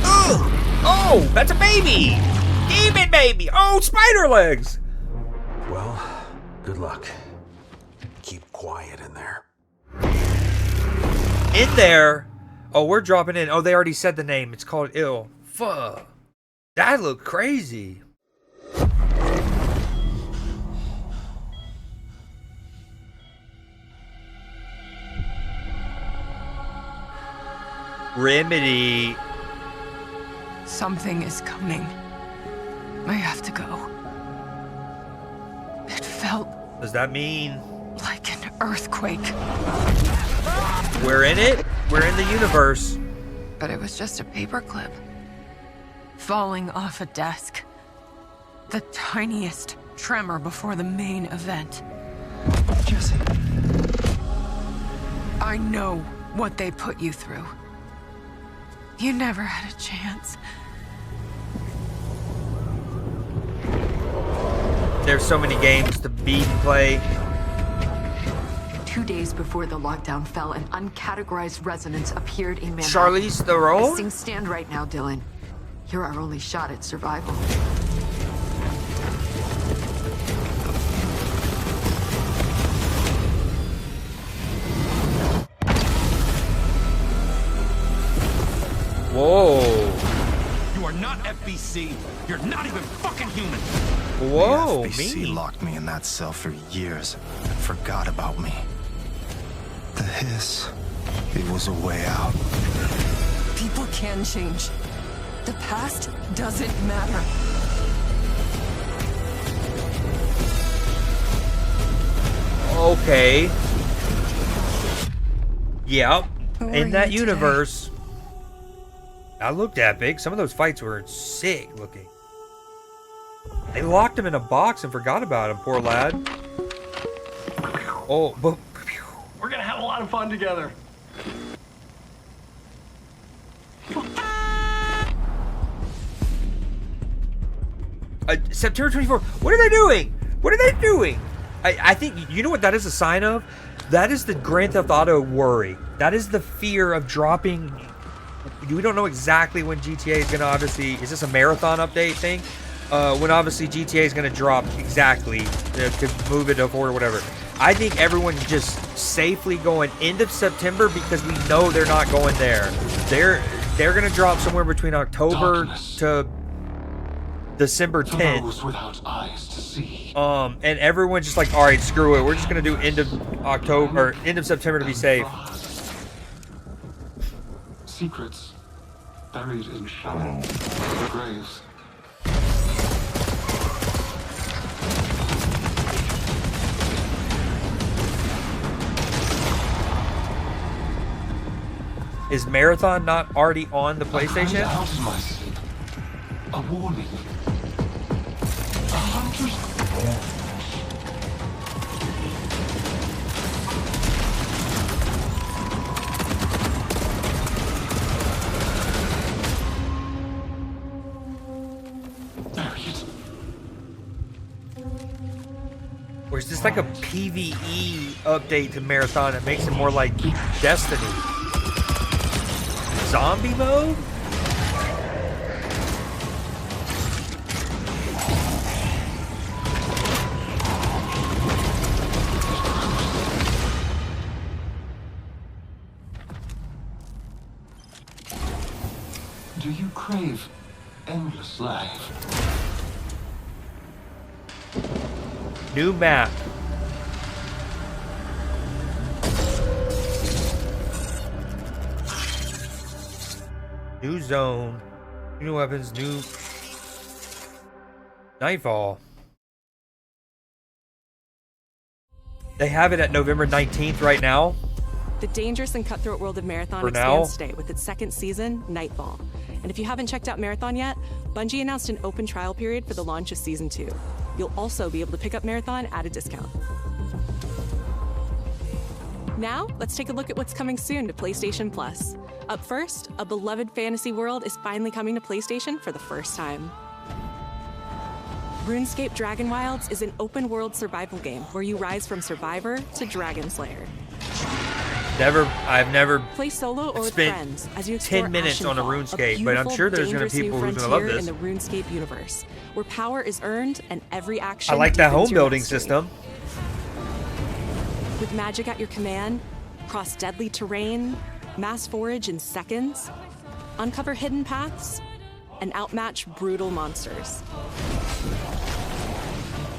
Ugh! Oh, that's a baby! Demon baby! Oh, spider legs! Well, good luck. Keep quiet in there. In there? Oh, we're dropping in. Oh, they already said the name. It's called Ill. Fuck. That looked crazy. Remedy. Something is coming. I have to go. It felt Does that mean like an earthquake. we're in it? We're in the universe. But it was just a paperclip. Falling off a desk. The tiniest tremor before the main event. Jesse. I know what they put you through. You never had a chance. There's so many games to beat and play. 2 days before the lockdown fell, an uncategorized resonance appeared in Manhattan. Charlize Theron? As things stand right now, Dylan, you're our only shot at survival. Whoa. You are not FBC. You're not even fucking human. Whoa, the FBC locked me in that cell for years and forgot about me. The hiss, it was a way out. People can change. The past doesn't matter. Okay. Yep. In that universe, that looked epic. Some of those fights were sick looking. They locked him in a box and forgot about him, poor lad. Oh, but We're gonna have a lot of fun together. September 24th. What are they doing? What are they doing? I think, you know what that is a sign of? That is the Grand Theft Auto worry. That is the fear of dropping. We don't know exactly when GTA is going to obviously. Is this a marathon update thing? When obviously GTA is going to drop exactly to move it up or whatever. I think everyone's just safely going end of September because we know they're not going there. They're going to drop somewhere between October to December 10th. Without eyes to see. And everyone's just like, all right, screw it. We're just going to do end of October or end of September to be safe. Secrets buried in shallow graves. Is Marathon not already on the PlayStation? Out of my sleep. A warning. A hunter's Or is this like a PvE update to Marathon that makes it more like Destiny? Zombie mode? Do you crave endless life? New map. New zone. New weapons. New Nightfall. They have it at November 19th right now. The dangerous and cutthroat world of Marathon For expands now. today with its second season, Nightfall. And if you haven't checked out Marathon yet, Bungie announced an open trial period for the launch of Season 2. You'll also be able to pick up Marathon at a discount. Now, let's take a look at what's coming soon to PlayStation Plus. Up first, a beloved fantasy world is finally coming to PlayStation for the first time. RuneScape Dragon Wilds is an open-world survival game where you rise from survivor to dragon slayer. I've never Play solo or with spent friends as you explore 10 minutes on a Ashenfall, RuneScape, but I'm sure there's going to be people who's going to love frontier this. in the RuneScape universe, where power is earned and every action I like that deepens home your building mastery. system. With magic at your command, cross deadly terrain, mass forage in seconds, uncover hidden paths, and outmatch brutal monsters.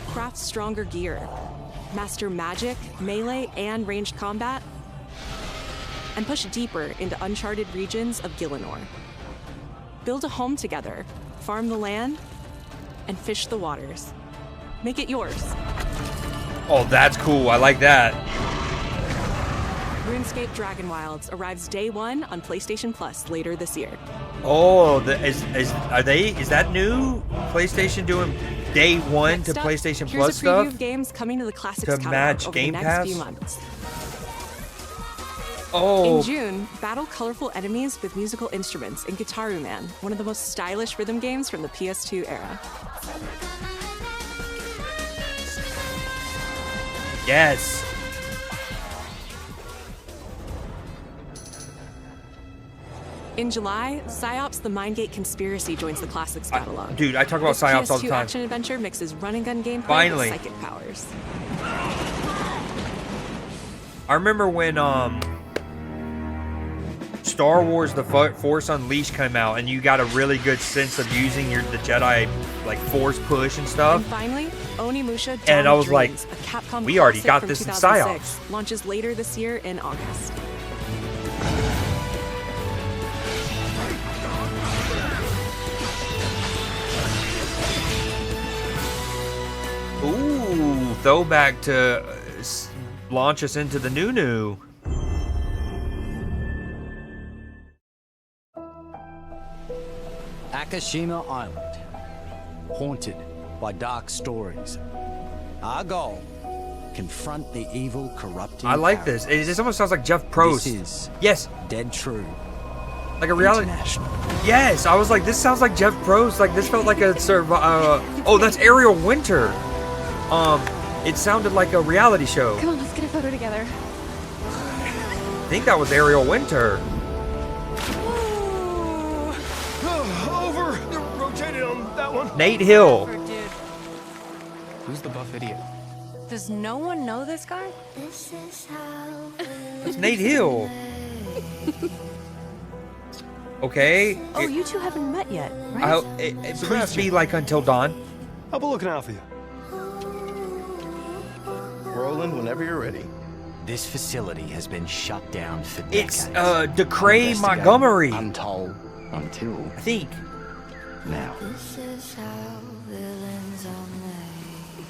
Craft stronger gear, master magic, melee, and ranged combat, and push deeper into uncharted regions of Gielinor. Build a home together, farm the land, and fish the waters. Make it yours. Oh, that's cool. I like that. RuneScape Dragon Wilds arrives day 1 on PlayStation Plus later this year. Oh, is that new? PlayStation doing day one Next to up, PlayStation here's Plus a preview stuff of games coming to the Classics to catalog match over Game the next Pass. few months. Oh, In June, battle colorful enemies with musical instruments in Guitaru Man, one of the most stylish rhythm games from the PS2 era. yes. In July, PsyOps The Mindgate Conspiracy joins the Classics catalog. Dude, I talk about This PsyOps all the PS2 time. action adventure mixes run and gun gameplay Finally. with psychic powers. I remember when Star Wars The Force Unleashed came out and you got a really good sense of using the Jedi like force push and stuff. And finally, Onimusha Dawn And I was of like, Dreams, a Capcom we already classic got from this in 2006, PsyOps. launches later this year in August. Ooh, throwback to launch us into the new. Akashima Island, haunted by dark stories. Our goal, confront the evil, corrupting I like this. This almost sounds like Jeff Probst. This is yes. Dead True. Like a reality. Yes, I was like, this sounds like Jeff Probst. Like this felt like a oh, that's Ariel Winter. It sounded like a reality show. Come on, let's get a photo together. I think that was Ariel Winter. Over! Rotate it on that one. Nate Hill. Who's the buff idiot? Does no one know this guy? This is how It's Nate Hill. Okay. Oh, you two haven't met yet, right? Please be like Until Dawn. I'll be looking out for you. Roland, whenever you're ready. This facility has been shut down for decades. It's DeCray Montgomery. Untold until I think. Now. This is how villains are made.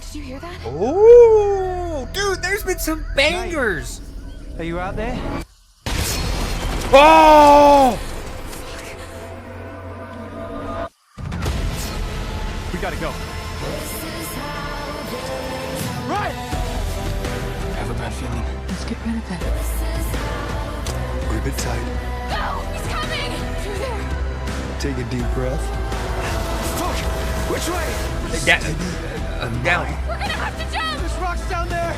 Did you hear that? Ooh, dude, there's been some bangers. Are you out there? Oh! We gotta go. Right! I have a bad feeling. Let's get rid of it. Grip it tight. No! He's coming! Through there! Take a deep breath. Fuck! Which way? Down. We're gonna have to jump! There's rocks down there!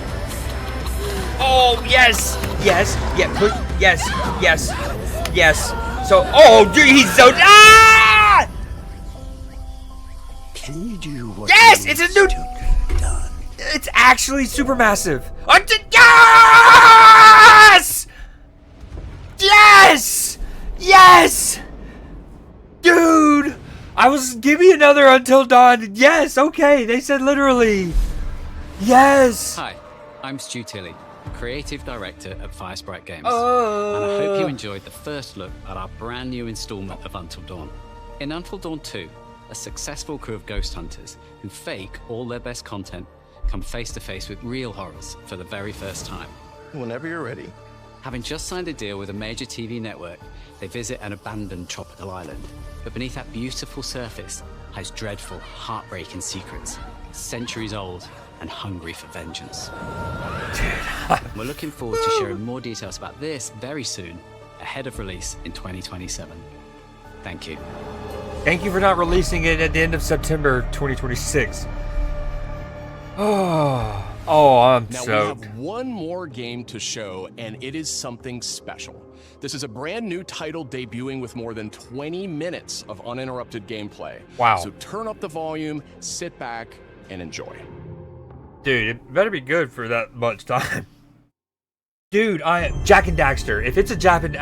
Oh, yes. Yes. Yeah, push. Yes. Yes. Yes. So, oh, dude, he's so. Ah! Can you do what Yes! you It's a new. done? It's actually supermassive. Yes! Yes! Yes! Dude! Give me another Until Dawn. Yes, okay. They said literally. Yes! Hi, I'm Stu Tilley, Creative Director at Firesprite Games. Oh. And I hope you enjoyed the first look at our brand new installment of Until Dawn. In Until Dawn 2, a successful crew of ghost hunters who fake all their best content come face to face with real horrors for the very first time. Whenever you're ready. Having just signed a deal with a major TV network, they visit an abandoned tropical island. But beneath that beautiful surface hides dreadful, heartbreaking secrets, centuries old and hungry for vengeance. We're looking forward to sharing more details about this very soon, ahead of release in 2027. Thank you. Thank you for not releasing it at the end of September 2026. I'm now soaked. we have one more game to show, and it is something special. This is a brand new title debuting with more than 20 minutes of uninterrupted gameplay. Wow. So turn up the volume, sit back, and enjoy. Dude, it better be good for that much time. Dude, Jack and Daxter. If it's a Japan,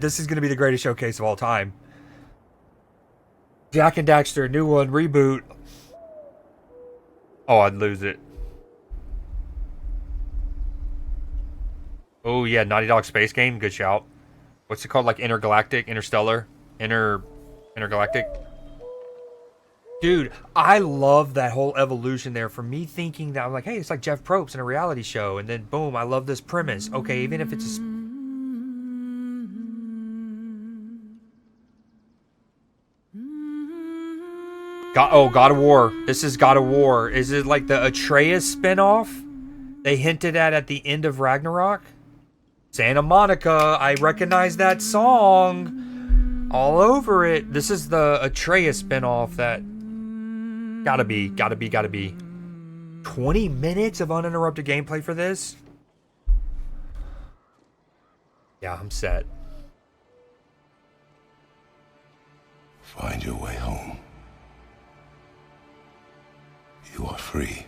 this is gonna be the greatest showcase of all time. Jack and Daxter, new one, reboot. Oh, I'd lose it. Oh yeah, Naughty Dog space game, good shout. What's it called? Like Interstellar, Intergalactic. Dude, I love that whole evolution there. For me thinking that I'm like, hey, it's like Jeff Probst in a reality show, and then boom, I love this premise. Okay, even if it's a God of War. This is God of War. Is it like the Atreus spinoff they hinted at the end of Ragnarok? Santa Monica. I recognize that song all over it. This is the Atreus spinoff that gotta be. 20 minutes of uninterrupted gameplay for this? Yeah, I'm set. Find your way home. You are free.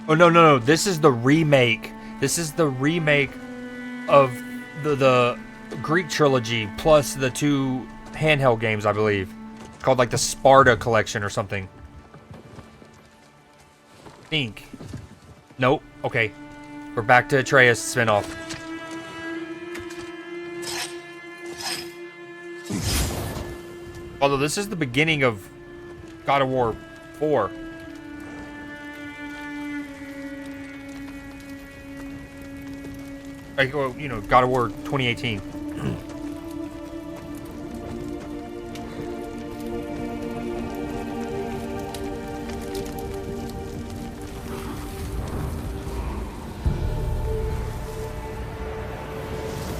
Oh, no. This is the remake. This is the remake of the Greek trilogy plus the 2 handheld games, I believe. It's called like the Sparta collection or something. Think. Nope. Okay. We're back to Atreus spinoff. Although this is the beginning of God of War 4. Like, well, you know, God of War 2018.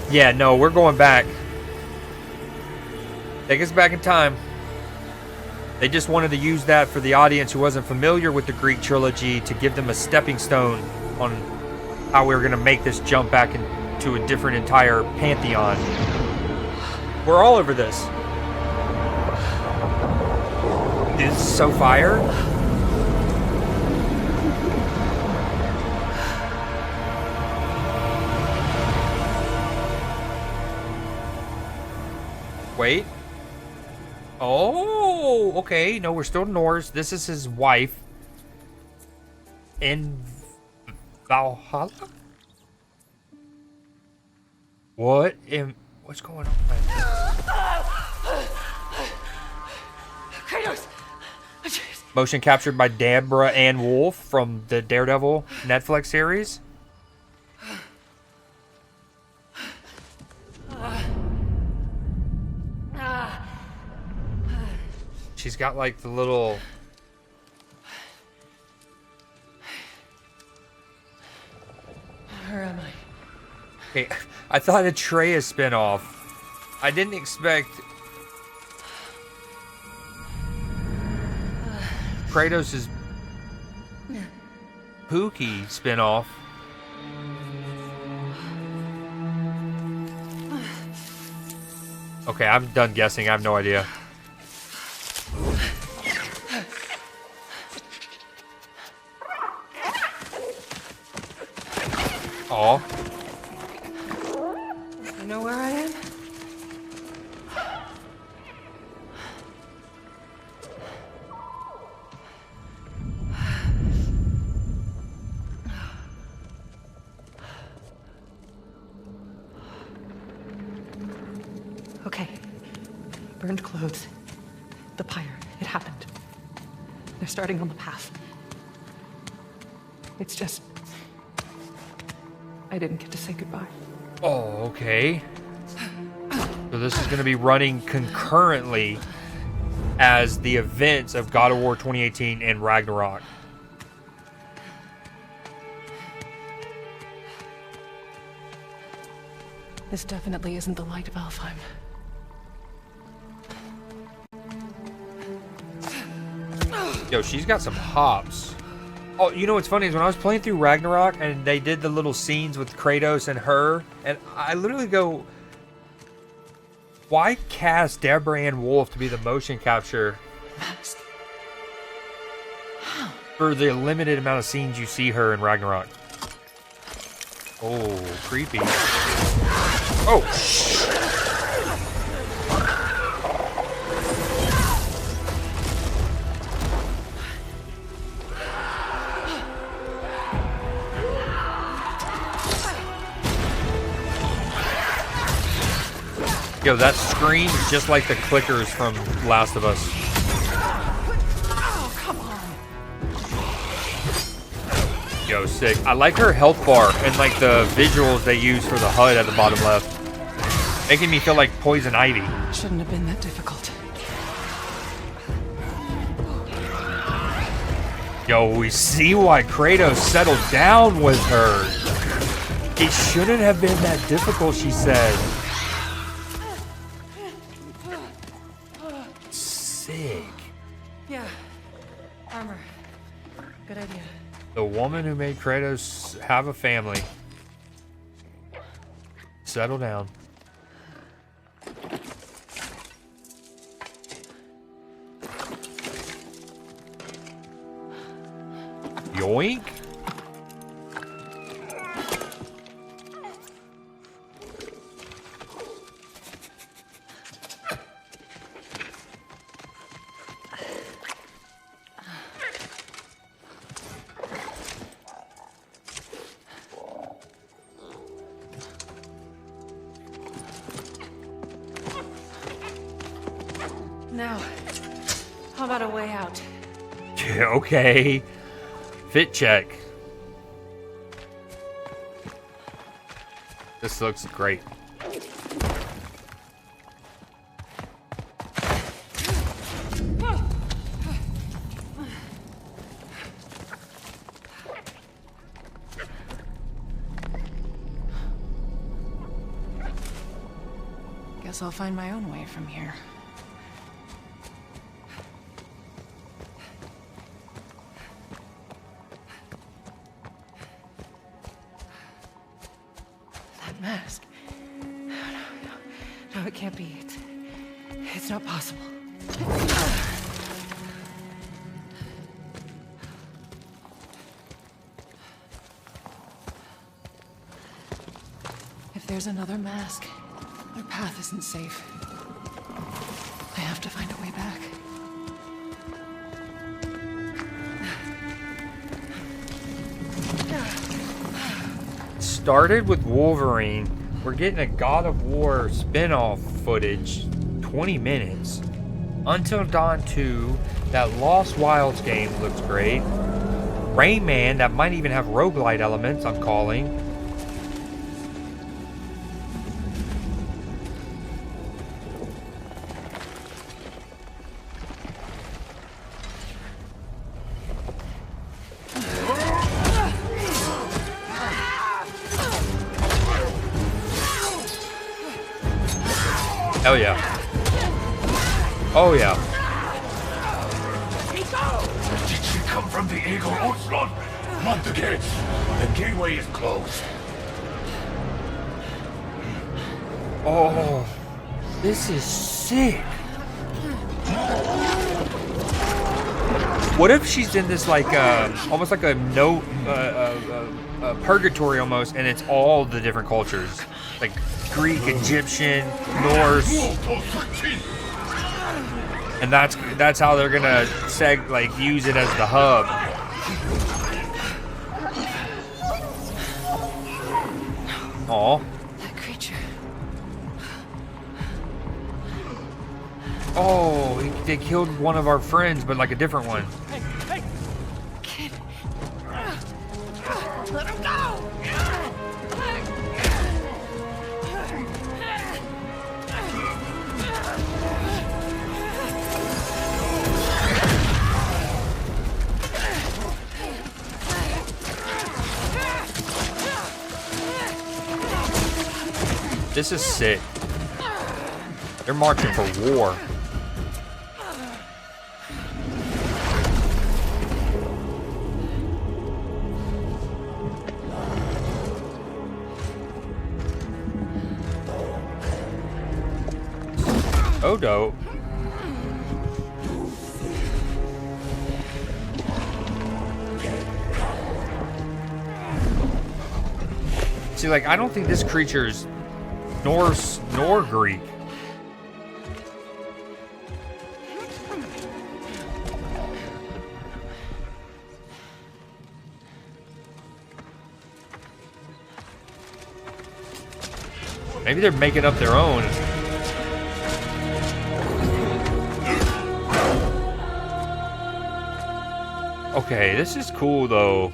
Yeah, no, we're going back. Take us back in time. They just wanted to use that for the audience who wasn't familiar with the Greek trilogy to give them a stepping stone on how we were going to make this jump back into a different entire pantheon. We're all over this. Dude, this is so fire. Wait. Oh, okay. No, we're still Norse. This is his wife. In Valhalla? What's going on? Kratos! Motion captured by Deborah Ann Wolf from the Daredevil Netflix series. She's got like the little... Where am I? Okay, I thought Atreus spinoff. I didn't expect Kratos' Pookie spinoff. Okay, I'm done guessing. I have no idea. Aw. You know where I am? Okay. Burned clothes. The pyre. It happened. They're starting on the path. It's just... I didn't get to say goodbye. Oh, okay. So this is going to be running concurrently as the events of God of War 2018 and Ragnarok. This definitely isn't the light of Alfheim. Yo, she's got some hops. Oh, you know what's funny is when I was playing through Ragnarok and they did the little scenes with Kratos and her, and I literally go, why cast Deborah Ann Wolf to be the motion capture for the limited amount of scenes you see her in Ragnarok? Oh, creepy. Oh, yo, that scream is just like the clickers from Last of Us. Oh, come on. Yo, sick. I like her health bar and like the visuals they use for the HUD at the bottom left. Making me feel like Poison Ivy. Shouldn't have been that difficult. Yo, we see why Kratos settled down with her. It shouldn't have been that difficult, she said. Sick. Yeah. Armor. Good idea. The woman who made Kratos have a family. Settle down. Yoink. Now, how about a way out? Okay. Fit check. This looks great. Guess I'll find my own way from here. Mask. No, it can't be. It's not possible. If there's another mask, our path isn't safe. I have to find a way back. Started with Wolverine. We're getting a God of War spin-off footage, 20 minutes. Until Dawn 2, that Lost Wilds game looks great. Rayman, that might even have roguelite elements, I'm calling. Oh yeah. Oh yeah. Did she come from the Eagle Onslaught? Not the gates. The gateway is closed. Oh, this is sick. What if she's in this like almost like a purgatory almost, and it's all the different cultures, like Greek, Egyptian, Norse, and that's how they're gonna use it as the hub. Aw. That creature. Oh, they killed one of our friends, but like a different one. Hey, kid. Let him go. This is sick. They're marching for war. Oh, dope. See, like, I don't think this creature's Norse nor Greek. Maybe they're making up their own. Okay, this is cool though.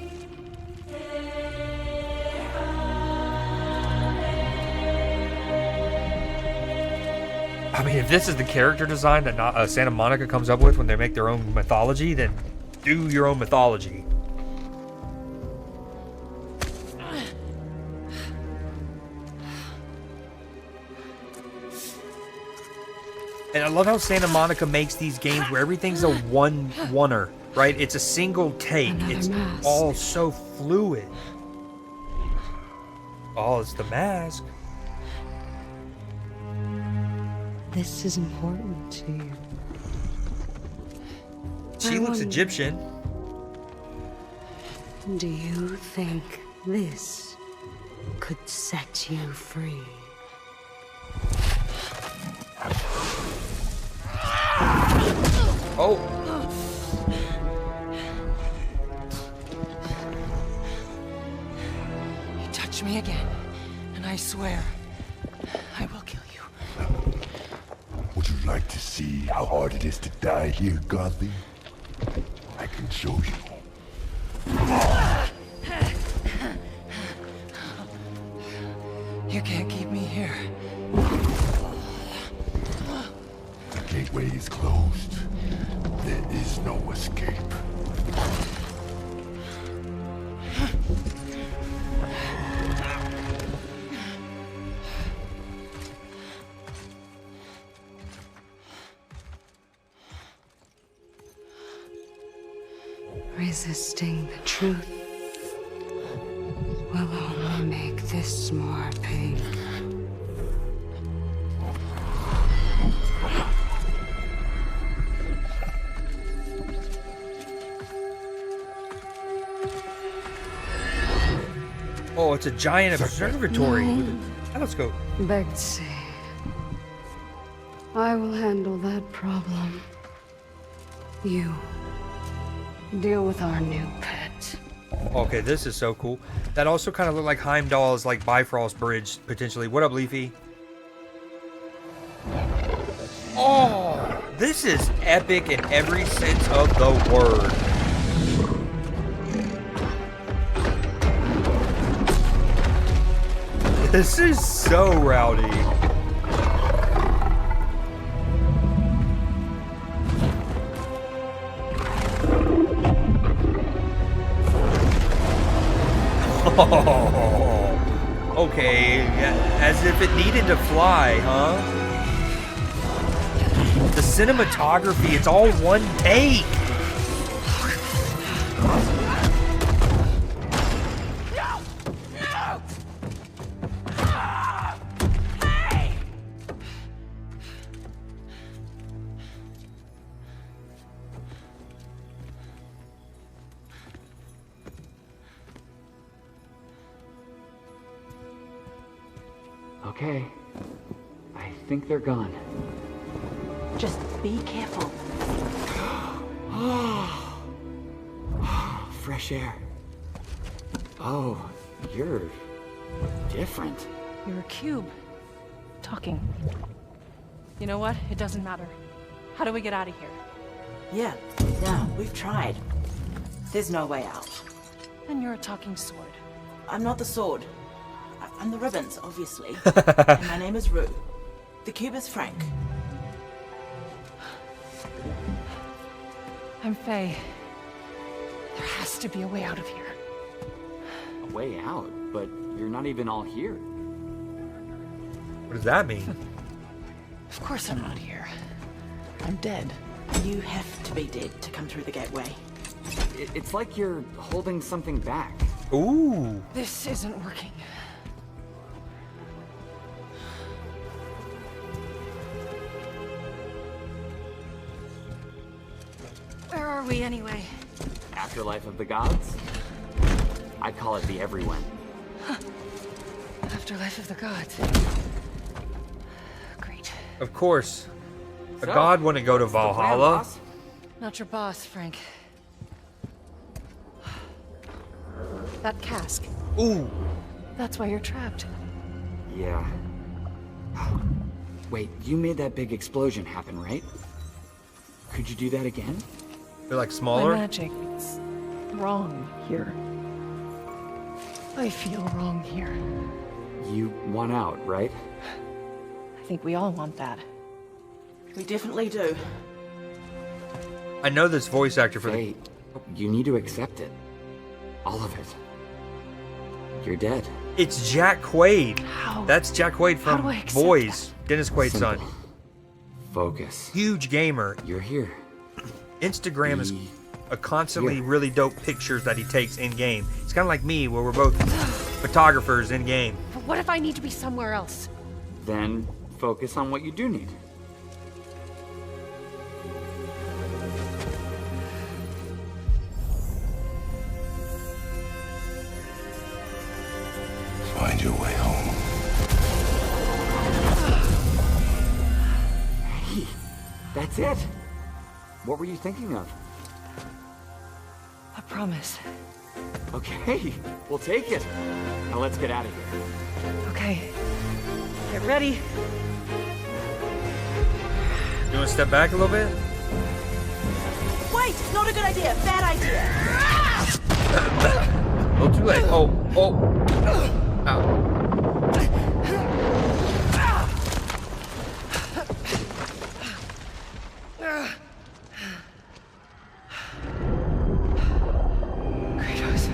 I mean, if this is the character design that Santa Monica comes up with when they make their own mythology, then do your own mythology. And I love how Santa Monica makes these games where everything's a one-er, right? It's a single take. It's all so fluid. Oh, it's the mask. This is important to you. She looks Egyptian. Do you think this could set you free? Oh. You touch me again, and I swear, I will kill you. Would you like to see how hard it is to die here, Godly? I can show you. You can't keep me here. The gateway is closed. There is no escape. Resisting the truth will only make this more painful. Oh, it's a giant observatory with a telescope. Betsy, I will handle that problem. You deal with our new pet. Okay, this is so cool. That also kind of looked like Heimdall's like Bifrost Bridge, potentially. What up, Leafy? Oh, this is epic in every sense of the word. This is so rowdy. Oh, okay, as if it needed to fly, huh? The cinematography, it's all one take. Okay. I think they're gone. Just be careful. Fresh air. Oh, you're different. You're a cube. Talking. You know what? It doesn't matter. How do we get out of here? Yeah, we've tried. There's no way out. And you're a talking sword. I'm not the sword. I'm the ribbons, obviously. And my name is Rue. The cube is Frank. I'm Faye. There has to be a way out of here. A way out? But you're not even all here. What does that mean? Of course I'm not here. I'm dead. You have to be dead to come through the gateway. It's like you're holding something back. Ooh. This isn't working. Where are we anyway? Afterlife of the gods? I call it the everyone. Afterlife of the gods. Great. Of course. A So, god wouldn't go to what's the plan, Valhalla. boss? Not your boss, Frank. That cask. Ooh. That's why you're trapped. Yeah. Wait, you made that big explosion happen, right? Could you do that again? They're like smaller? My magic's wrong here. I feel wrong here. You want out, right? I think we all want that. We definitely do. I know this voice actor for Hey, you need to accept it. All of it. You're dead. It's Jack Quaid. How? That's Jack Quaid How from do I accept Boys. Dennis Quaid's son. Simple. Focus. Huge gamer. You're here. Instagram is a constantly really dope pictures that he takes in game. It's kind of like me, where we're both photographers in game. But what if I need to be somewhere else? Then focus on what you do need. Find your way home. Hey, that's it. What were you thinking of? A promise. Okay, we'll take it. Now let's get out of here. Okay. Get ready. You want to step back a little bit? Wait, not a good idea. Bad idea. Oh, too late. Oh. Ow. Kratos.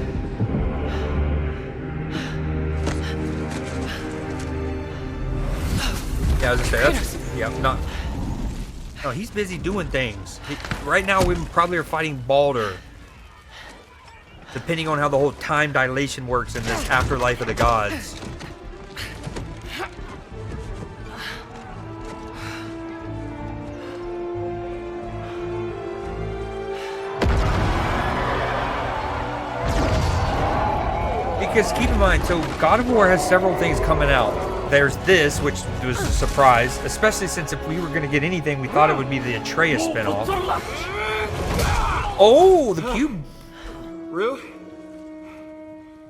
Yeah, I was gonna say that's not. No, he's busy doing things. Right now, we probably are fighting Baldur. Depending on how the whole time dilation works in this afterlife of the gods. Because keep in mind, so God of War has several things coming out. There's this, which was a surprise, especially since if we were going to get anything, we thought it would be the Atreus spinoff. Oh, the cube. Rue?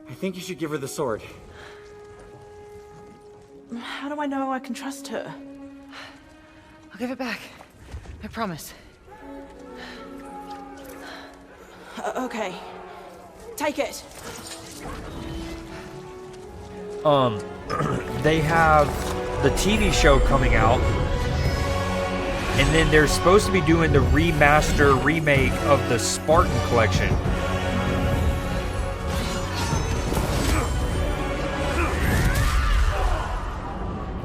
I think you should give her the sword. How do I know I can trust her? I'll give it back. I promise. Okay. Take it. They have the TV show coming out, and then they're supposed to be doing the remake of the Spartan collection.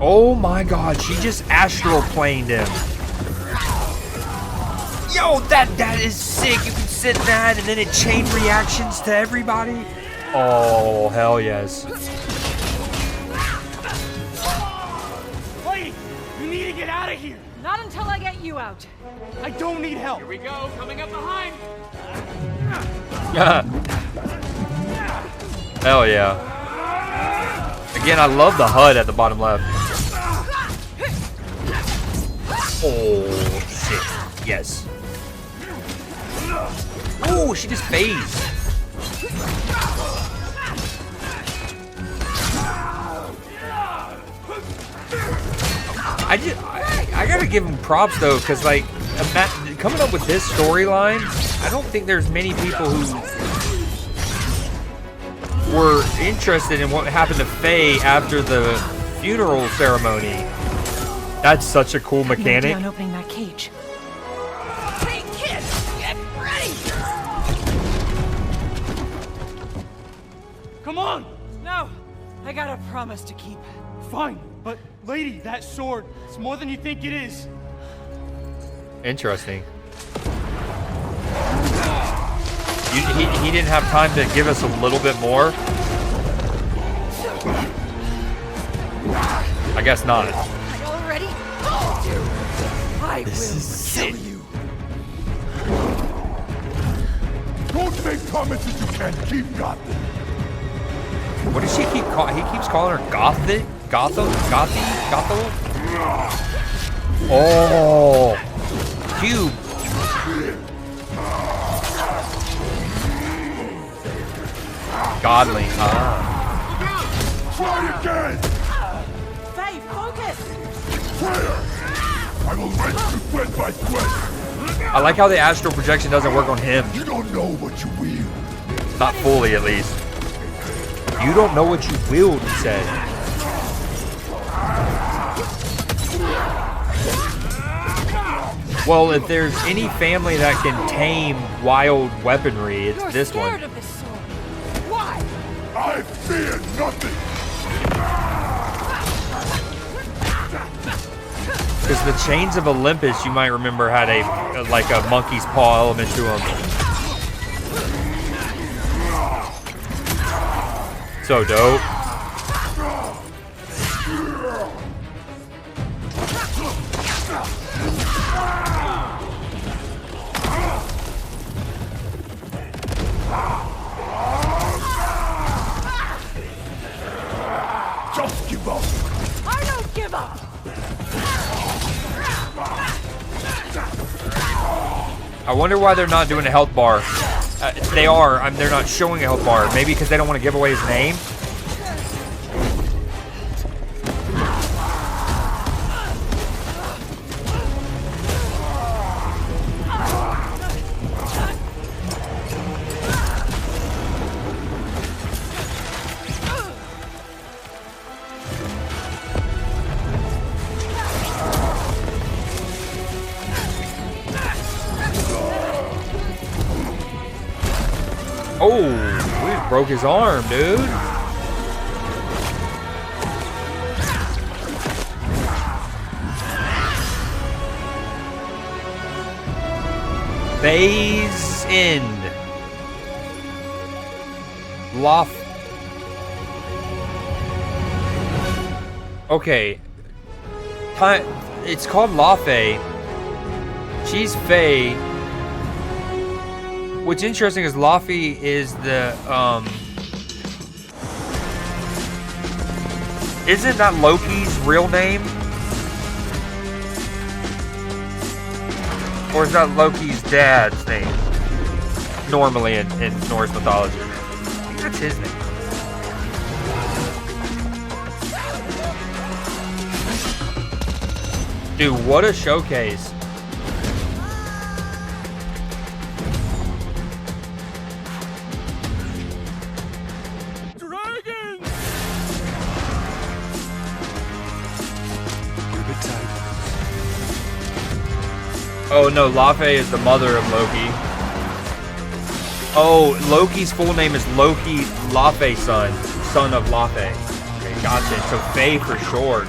Oh my god, she just astral planed him. Yo, that is sick. You can sit that and then it chain reactions to everybody. Oh, hell yes. Wait! You need to get out of here! Not until I get you out. I don't need help! Here we go, coming up behind. Hell yeah. Again, I love the HUD at the bottom left. Oh, shit. Yes. Oh, she just phased. I gotta give him props though, because like coming up with this storyline, I don't think there's many people who were interested in what happened to Faye after the funeral ceremony. That's such a cool mechanic. I'm opening that cage. Hey, kid! Get ready! Come on! No! I got a promise to keep. Fine, but lady, that sword, it's more than you think it is. Interesting. He didn't have time to give us a little bit more? I guess not. I already told you. I This will is kill you. Don't make promises you can't keep, Gotham. What does she keep calling? He keeps calling her Gothic? Gotham? Gothy? Gotham? Oh. Cube. Godling. Try again! Faye, focus! Where? I will wrench you sweat by sweat. I like how the astral projection doesn't work on him. You don't know what you wield. Not fully, at least. You don't know what you wield, he said. Well, if there's any family that can tame wild weaponry, it's this one. Of this sword. Why? I fear nothing. Because the Chains of Olympus, you might remember, had a like a monkey's paw element to them. So dope. Just give up. I don't give up. I wonder why they're not doing a health bar. They are. They're not showing a health bar. Maybe because they don't want to give away his name. Oh, we just broke his arm, dude. Phase End. Okay. It's called Lafe. She's Faye. What's interesting is Laffy is the, isn't that Loki's real name? Or is that Loki's dad's name? Normally in Norse mythology. I think that's his name. Dude, what a showcase. Oh no, Lafe is the mother of Loki. Oh, Loki's full name is Loki Lafe son of Lafe. Okay, gotcha. So Faye for short.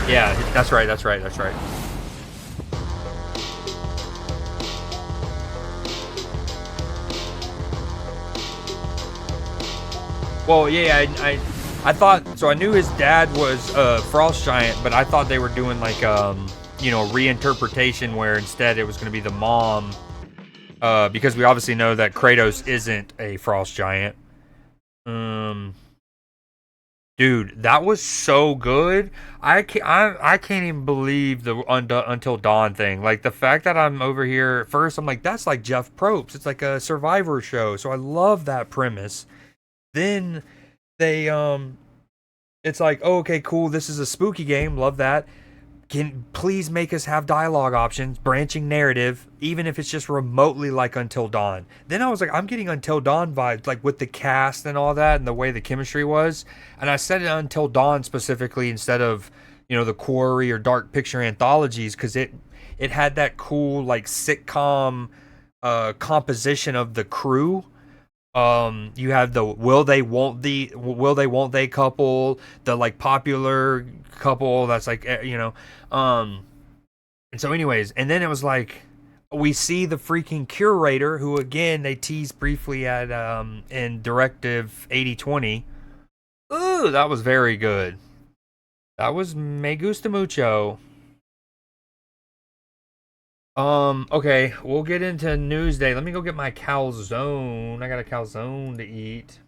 Yeah, that's right. Well, yeah, I thought, so I knew his dad was a frost giant, but I thought they were doing like you know, reinterpretation where instead it was going to be the mom, because we obviously know that Kratos isn't a frost giant. Dude, that was so good. I can't even believe the Until Dawn thing. Like the fact that I'm over here at first, I'm like, that's like Jeff Probst. It's like a Survivor show. So I love that premise. Then they it's like, oh, okay, cool. This is a spooky game. Love that. Can please make us have dialogue options, branching narrative, even if it's just remotely like Until Dawn. Then I was like, I'm getting Until Dawn vibes, like with the cast and all that and the way the chemistry was. And I said it Until Dawn specifically instead of, you know, the Quarry or Dark Picture anthologies, because it had that cool like sitcom composition of the crew. You have the will they won't they couple, the like popular couple that's like, you know, and so anyways, and then it was like we see the freaking curator, who again they teased briefly at in Directive 8020. Ooh, that was very good. That was me gusta mucho. Okay, we'll get into Newsday. Let me go get my calzone. I got a calzone to eat.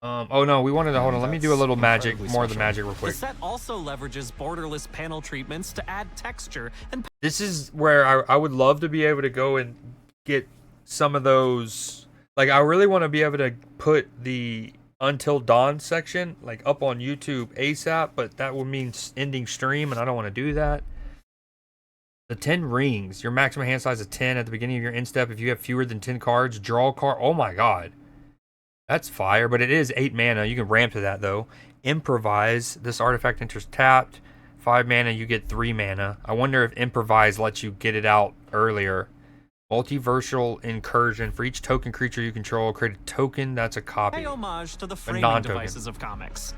Oh no, we wanted to, hold on, let me do a little magic, more of the magic real quick. The set also leverages borderless panel treatments to add texture and... This is where I would love to be able to go and get some of those, like I really want to be able to put the Until Dawn section like up on YouTube ASAP, but that would mean ending stream and I don't want to do that. The 10 rings. Your maximum hand size is 10 at the beginning of your end step. If you have fewer than 10 cards, draw a card. Oh my god. That's fire, but it is 8 mana. You can ramp to that though. Improvise. This artifact enters tapped. 5 mana, you get 3 mana. I wonder if Improvise lets you get it out earlier. Multiversal Incursion. For each token creature you control, create a token that's a copy. Pay homage to the A framing non-token. devices of comics.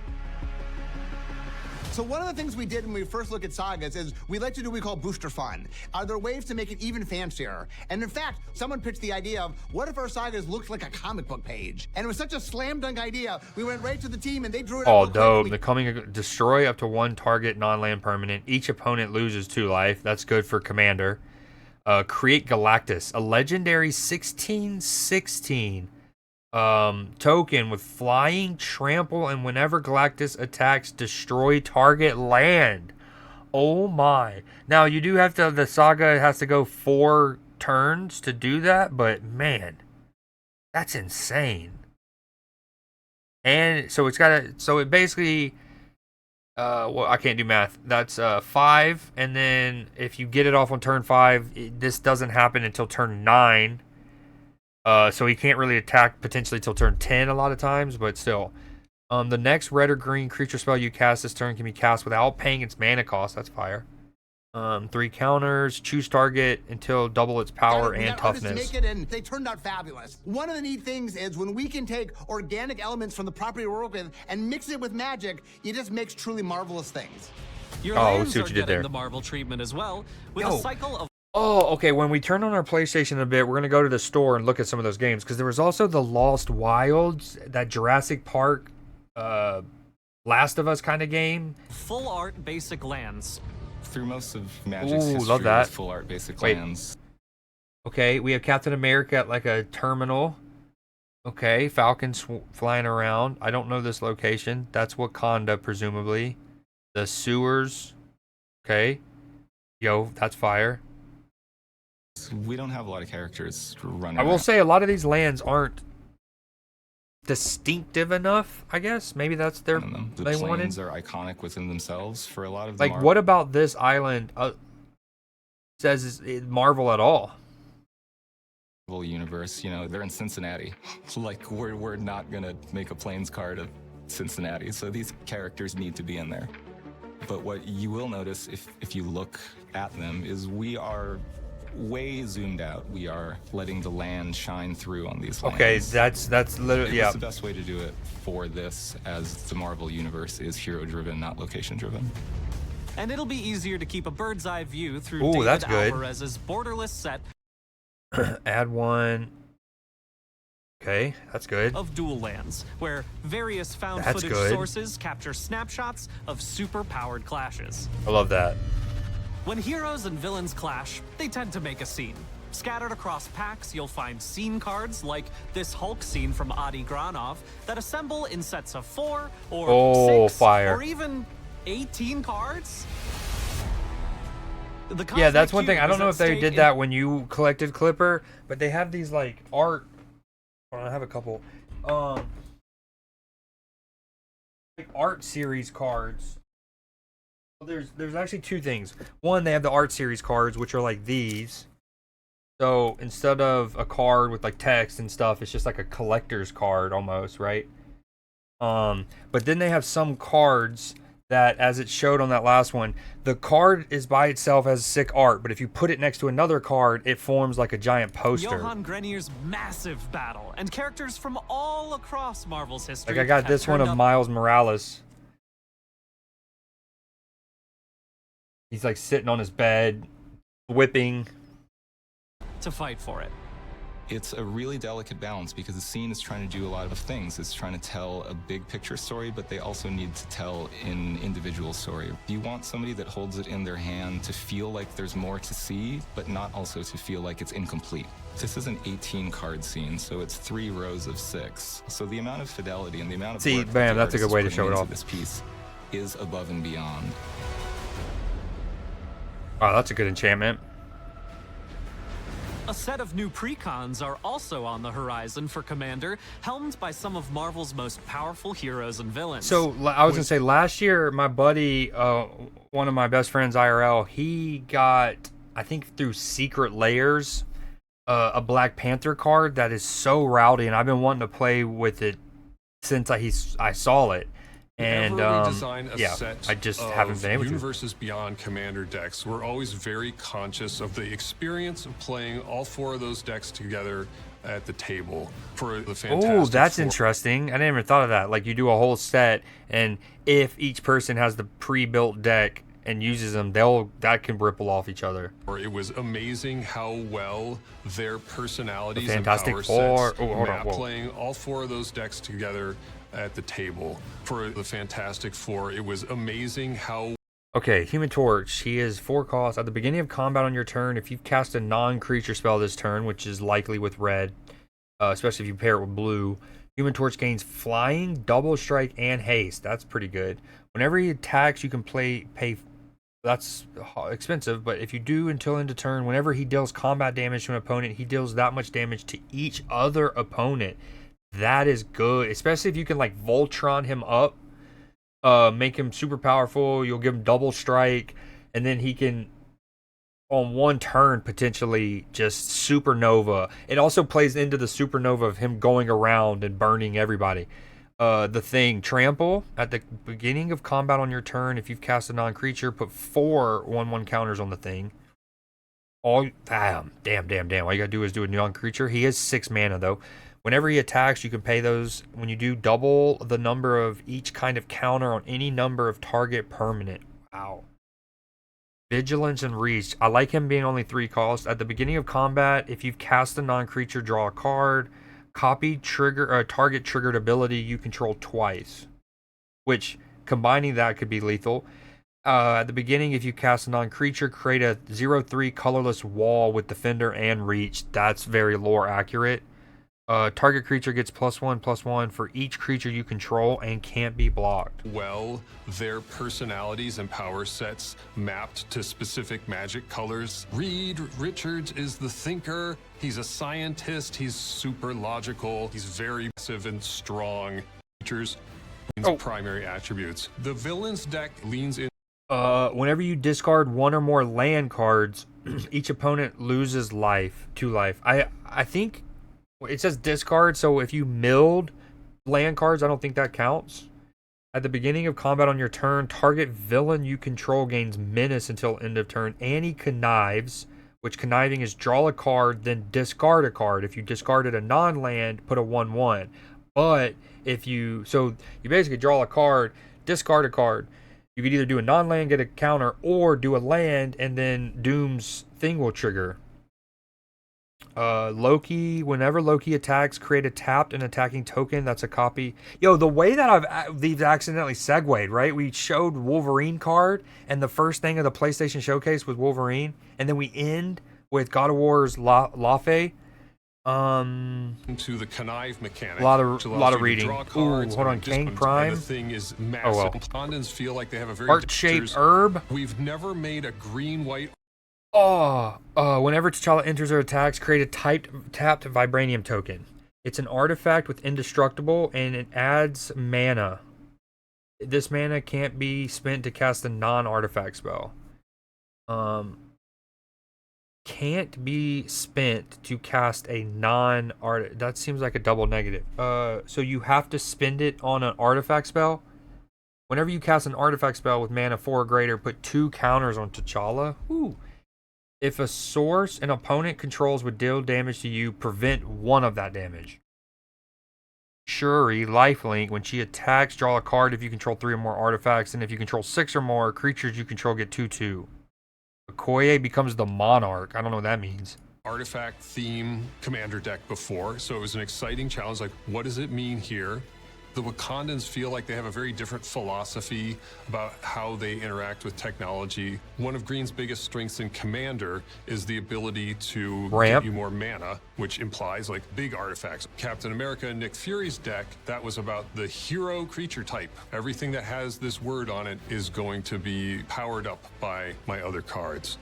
So one of the things we did when we first look at sagas is we like to do what we call booster fun. Are there ways to make it even fancier? And in fact, someone pitched the idea of, what if our sagas looked like a comic book page? And it was such a slam dunk idea, we went right to the team and they drew it Oh, up. dope. The coming destroy up to 1 target non-land permanent. Each opponent loses 2 life. That's good for Commander. Create Galactus, a legendary 16/16 token with flying, trample, and whenever Galactus attacks, destroy target land. Oh my. Now you do have to, the saga has to go 4 turns to do that, but man, that's insane. And so it's so it basically, well, I can't do math. That's 5, and then if you get it off on turn 5, this doesn't happen until turn 9. So he can't really attack potentially till turn 10 a lot of times, but still. The next red or green creature spell you cast this turn can be cast without paying its mana cost. That's fire. 3 counters, choose target until double its power and toughness. To make it, and they turned out fabulous. One of the neat things is when we can take organic elements from the property we work with and mix it with magic, it just makes truly marvelous things. Your lands are getting the Marvel treatment as well, with a cycle of. Oh, okay. When we turn on our PlayStation a bit, we're going to go to the store and look at some of those games. Because there was also the Lost Wilds, that Jurassic Park, Last of Us kind of game. Full art basic lands. Through most of Magic's history, love that. full art basic lands. Okay, we have Captain America at like a terminal. Okay, Falcons flying around. I don't know this location. That's Wakanda, presumably. The sewers. Okay. Yo, that's fire. We don't have a lot of characters running. I will say a lot of these lands aren't distinctive enough, I guess. Maybe that's their The they wanted. planes are iconic within themselves for a lot of them. Like, what about this island says it's Marvel at all? Universe, you know, they're in Cincinnati. Like, we're not gonna make a planes card of Cincinnati, so these characters need to be in there. But what you will notice if you look at them is we are way zoomed out. We are letting the land shine through on these lands. Okay, that's literally, yeah. The best way to do it for this, as the Marvel universe is hero-driven, not location-driven. And it'll be easier to keep a bird's eye view through Ooh, David that's good. Alvarez's borderless set Add 1. Okay, that's good. of dual lands, where various found That's footage good. sources capture snapshots of super-powered clashes. I love that. When heroes and villains clash, they tend to make a scene. Scattered across packs, you'll find scene cards like this Hulk scene from Adi Granov that assemble in sets of 4 or 6 fire. or even 18 cards. The Yeah, that's cosmic one thing. I cube don't is know at if they stake did in- that when you collected Clipper, but they have these like art. Hold on, I have a couple. Like art series cards. Well, there's actually 2 things. One, they have the art series cards, which are like these. So instead of a card with like text and stuff, it's just like a collector's card almost, right? But then they have some cards that, as it showed on that last one, the card is by itself as sick art, but if you put it next to another card, it forms like a giant poster. Johan Grenier's massive battle, and characters from all across Marvel's history. Like I got have this one turned of up Miles Morales. He's like sitting on his bed, whipping. to fight for it. It's a really delicate balance because the scene is trying to do a lot of things. It's trying to tell a big picture story, but they also need to tell an individual story. You want somebody that holds it in their hand to feel like there's more to see, but not also to feel like it's incomplete. This is an 18 card scene, so it's 3 rows of 6. So the amount of fidelity and the amount of work that bam, the that's a good artist way to is show it putting off. into this piece is above and beyond. Wow, that's a good enchantment. A set of new precons are also on the horizon for Commander, helmed by some of Marvel's most powerful heroes and villains. So I was gonna say, last year my buddy, one of my best friends IRL, he got, I think through Secret Layers, a Black Panther card that is so rowdy, and I've been wanting to play with it since I saw it. And Whenever we design a yeah, set I just of haven't been able to. Universes Beyond Commander decks, we're always very conscious of the experience of playing all 4 of those decks together at the table for the Fantastic Oh, that's Four. interesting. I never even thought of that. Like, you do a whole set, and if each person has the pre-built deck and uses them, that can ripple off each other. It was amazing how well their personalities The and Fantastic power Four. sets Oh, hold on, map whoa. playing all 4 of those decks together at the table for the Fantastic Four. It was amazing how. Okay, Human Torch. He is 4 cost. At the beginning of combat on your turn, if you've cast a non-creature spell this turn, which is likely with red, especially if you pair it with blue, Human Torch gains flying, double strike, and haste. That's pretty good. Whenever he attacks, you can pay. That's expensive, but if you do until end of turn, whenever he deals combat damage to an opponent, he deals that much damage to each other opponent. That is good, especially if you can like Voltron him up, make him super powerful. You'll give him double strike, and then he can, on one turn, potentially just supernova. It also plays into the supernova of him going around and burning everybody. The Thing, trample. At the beginning of combat on your turn, if you've cast a non-creature, put 4 1/1 counters on the Thing. Damn. All you gotta do is do a non-creature. He is 6 mana though. Whenever he attacks, you can pay those. When you do, double the number of each kind of counter on any number of target permanent. Wow. Vigilance and Reach. I like him being only 3 cost. At the beginning of combat, if you've cast a non-creature, draw a card. Copy target triggered ability you control twice. Which, combining that, could be lethal. At the beginning, if you cast a non-creature, create a 0/3 colorless wall with Defender and Reach. That's very lore accurate. Target creature gets +1/+1 for each creature you control and can't be blocked. Well, their personalities and power sets mapped to specific magic colors. Reed Richards is the thinker. He's a scientist. He's super logical. He's very massive and strong. Features, primary attributes. The villain's deck leans in. Whenever you discard 1 or more land cards, each opponent loses 2 life. I think it says discard, so if you milled land cards, I don't think that counts. At the beginning of combat on your turn, target villain you control gains menace until end of turn, and he connives, which conniving is draw a card, then discard a card. If you discarded a non-land, put a 1/1. But if you basically draw a card, discard a card. You could either do a non-land, get a counter, or do a land, and then Doom's thing will trigger. Loki, whenever Loki attacks, create a tapped and attacking token that's a copy. Yo, the way that these accidentally segued, right? We showed Wolverine card, and the first thing of the PlayStation Showcase was Wolverine, and then we end with God of War's Lafe. To the connive mechanic. A lot of reading. Ooh, hold on, King Prime. And the thing is massive. Condons feel like they have a very heart-shaped herb. We've never made a green-white. Whenever T'Challa enters or attacks, create a tapped Vibranium token. It's an artifact with indestructible, and it adds mana. This mana can't be spent to cast a non-artifact spell. Can't be spent to cast a non-art. That seems like a double negative. So you have to spend it on an artifact spell. Whenever you cast an artifact spell with mana 4 or greater, put 2 counters on T'Challa. Ooh. If a source an opponent controls would deal damage to you, prevent 1 of that damage. Shuri, lifelink, when she attacks, draw a card if you control 3 or more artifacts, and if you control 6 or more creatures you control get 2/2. Okoye becomes the Monarch. I don't know what that means. Artifact theme commander deck before, so it was an exciting challenge. Like, what does it mean here? The Wakandans feel like they have a very different philosophy about how they interact with technology. One of Green's biggest strengths in Commander is the ability to ramp get you more mana, which implies like big artifacts. Captain America and Nick Fury's deck, that was about the hero creature type. Everything that has this word on it is going to be powered up by my other cards.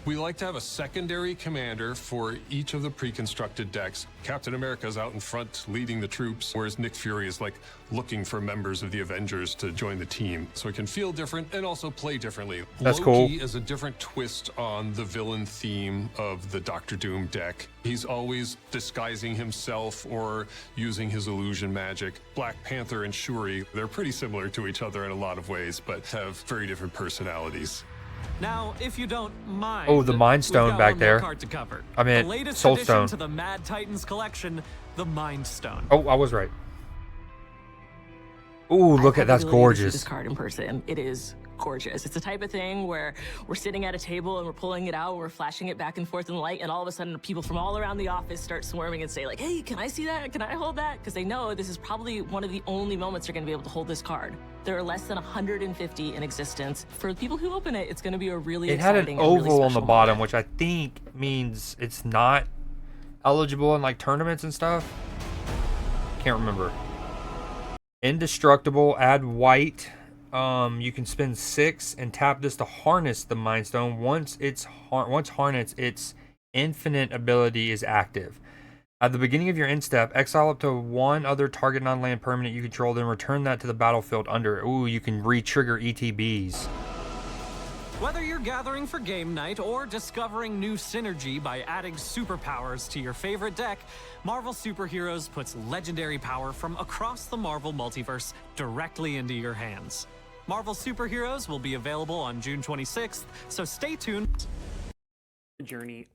We like to have a secondary commander for each of the pre-constructed decks. Captain America's out in front leading the troops, whereas Nick Fury is like looking for members of the Avengers to join the team. So it can feel different and also play differently. That's Loki cool. is a different twist on the villain theme of the Doctor Doom deck. He's always disguising himself or using his illusion magic. Black Panther and Shuri, they're pretty similar to each other in a lot of ways, but have very different personalities. Now, if you don't mind, Oh, the Mind we've Stone got back one more there. card to cover. I meant the latest Soul addition Stone. to the Mad Titans collection, the Mind Stone. Oh, I was right. Ooh, look at that's This gorgeous. card in person, it is gorgeous. It's the type of thing where we're sitting at a table and we're pulling it out, we're flashing it back and forth in the light, and all of a sudden people from all around the office start swarming and say like, "Hey, can I see that? Can I hold that?" Because they know this is probably one of the only moments they're going to be able to hold this card. There are less than 150 in existence. For the people who open it, it's going to be a really It had an exciting and really oval on the special bottom, moment. which I think means it's not eligible in like tournaments and stuff. Can't remember. Indestructible, add white. You can spend 6 and tap this to harness the Mind Stone. Once harnessed, its infinite ability is active. At the beginning of your end step, exile up to one other target non-land permanent you control, then return that to the battlefield under it. Ooh, you can re-trigger ETBs. Whether you're gathering for game night or discovering new synergy by adding superpowers to your favorite deck, Marvel Superheroes puts legendary power from across the Marvel multiverse directly into your hands. Marvel Superheroes will be available on June 26th, so stay tuned. Journey.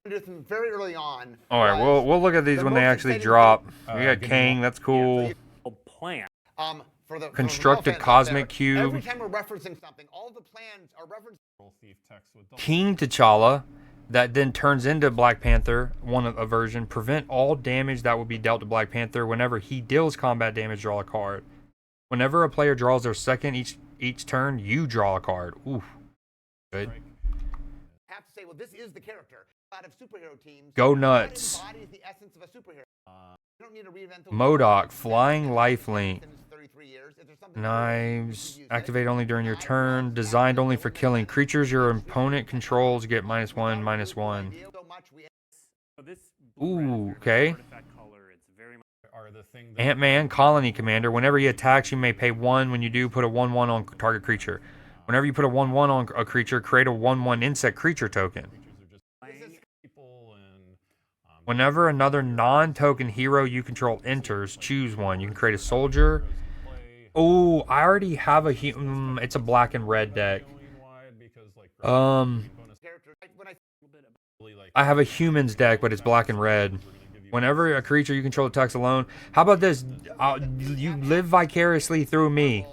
Very early on. All right, we'll look at these when they actually drop. We got Kang, that's cool. Plan. For the Constructed fans out Cosmic there, Cube. Every time we're referencing something, all the plans are referenced. King T'Challa, that then turns into Black Panther, a version. Prevent all damage that would be dealt to Black Panther. Whenever he deals combat damage, draw a card. Whenever a player draws their second each turn, you draw a card. Ooh, good. I have to say, well, this is the character. Out of superhero teams, Go nuts. what embodies the essence of a superhero? You don't need to reinvent the MODOK, Flying Lifelink. Knives, activate only during your turn. Designed only for killing. Creatures your opponent controls get -1/-1. Ooh, okay. Ant-Man, Colony Commander. Whenever he attacks, you may pay 1. When you do, put a 1/1 on target creature. Whenever you put a 1/1 on a creature, create a 1/1 insect creature token. Whenever another non-token hero you control enters, choose one. You can create a soldier. Oh, I already have a it's a black and red deck. I have a humans deck, but it's black and red. Whenever a creature you control attacks alone, how about this? You live vicariously through me.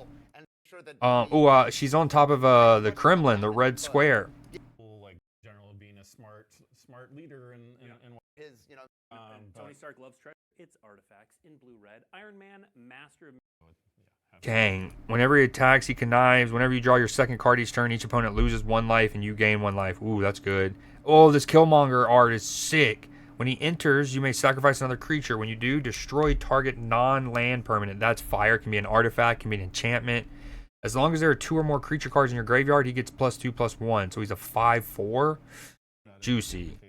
She's on top of the Kremlin, the red square. Like General being a smart leader and his, Tony Stark loves treasure. It's artifacts in blue-red. Iron Man, master of. Dang. Whenever he attacks, he connives. Whenever you draw your second card each turn, each opponent loses 1 life and you gain 1 life. Ooh, that's good. Oh, this Killmonger art is sick. When he enters, you may sacrifice another creature. When you do, destroy target non-land permanent. That's fire. Can be an artifact, can be an enchantment. As long as there are 2 or more creature cards in your graveyard, he gets +2/+1. So he's a 5/4. Juicy.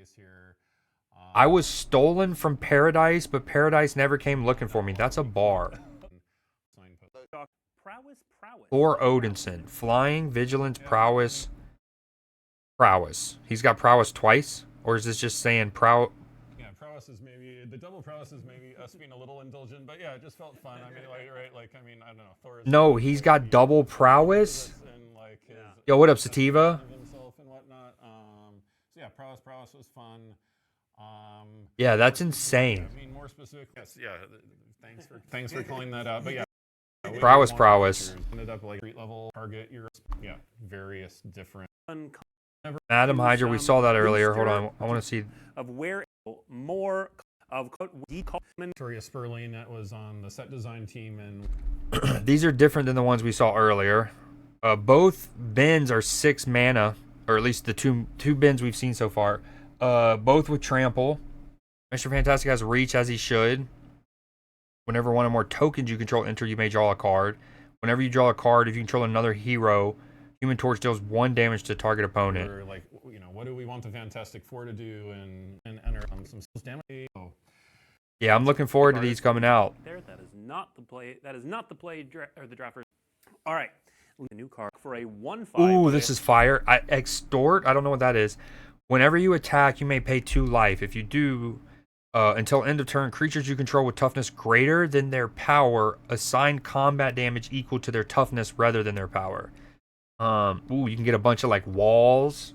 I was stolen from Paradise, but Paradise never came looking for me. That's a bar. Thor Odinson. Flying, Vigilance, Prowess. Prowess. He's got Prowess twice? Or is this just saying Yeah, prowess is maybe, the double prowess is maybe us being a little indulgent, but yeah, it just felt fun. I mean, like, right, like, I mean, I don't know, Thor is... No, he's got double Prowess? Yo, what up, Sativa? Himself and whatnot. So yeah, prowess was fun. Yeah, that's insane. I mean, more specific. Yes, yeah. Thanks for calling that out. But yeah, Prowess. Ended up like street level target. Various different. Adam Hydra, we saw that earlier. Hold on, I want to see. Of where more of Victoria Sperling that was on the set design team, and these are different than the ones we saw earlier. Both bins are 6 mana, or at least the two bins we've seen so far. Both with trample. Mr. Fantastic has reach as he should. Whenever one or more tokens you control enter, you may draw a card. Whenever you draw a card, if you control another hero, Human Torch deals 1 damage to target opponent. Or like, you know, what do we want the Fantastic Four to do and enter some damage? Oh. Yeah, I'm looking forward to these coming out. There, that is not the play. That is not the play or the draft. All right, a new card for a 1/5. Ooh, this is fire. Extort. I don't know what that is. Whenever you attack, you may pay 2 life. If you do, until end of turn, creatures you control with toughness greater than their power assign combat damage equal to their toughness rather than their power. Ooh, you can get a bunch of like walls,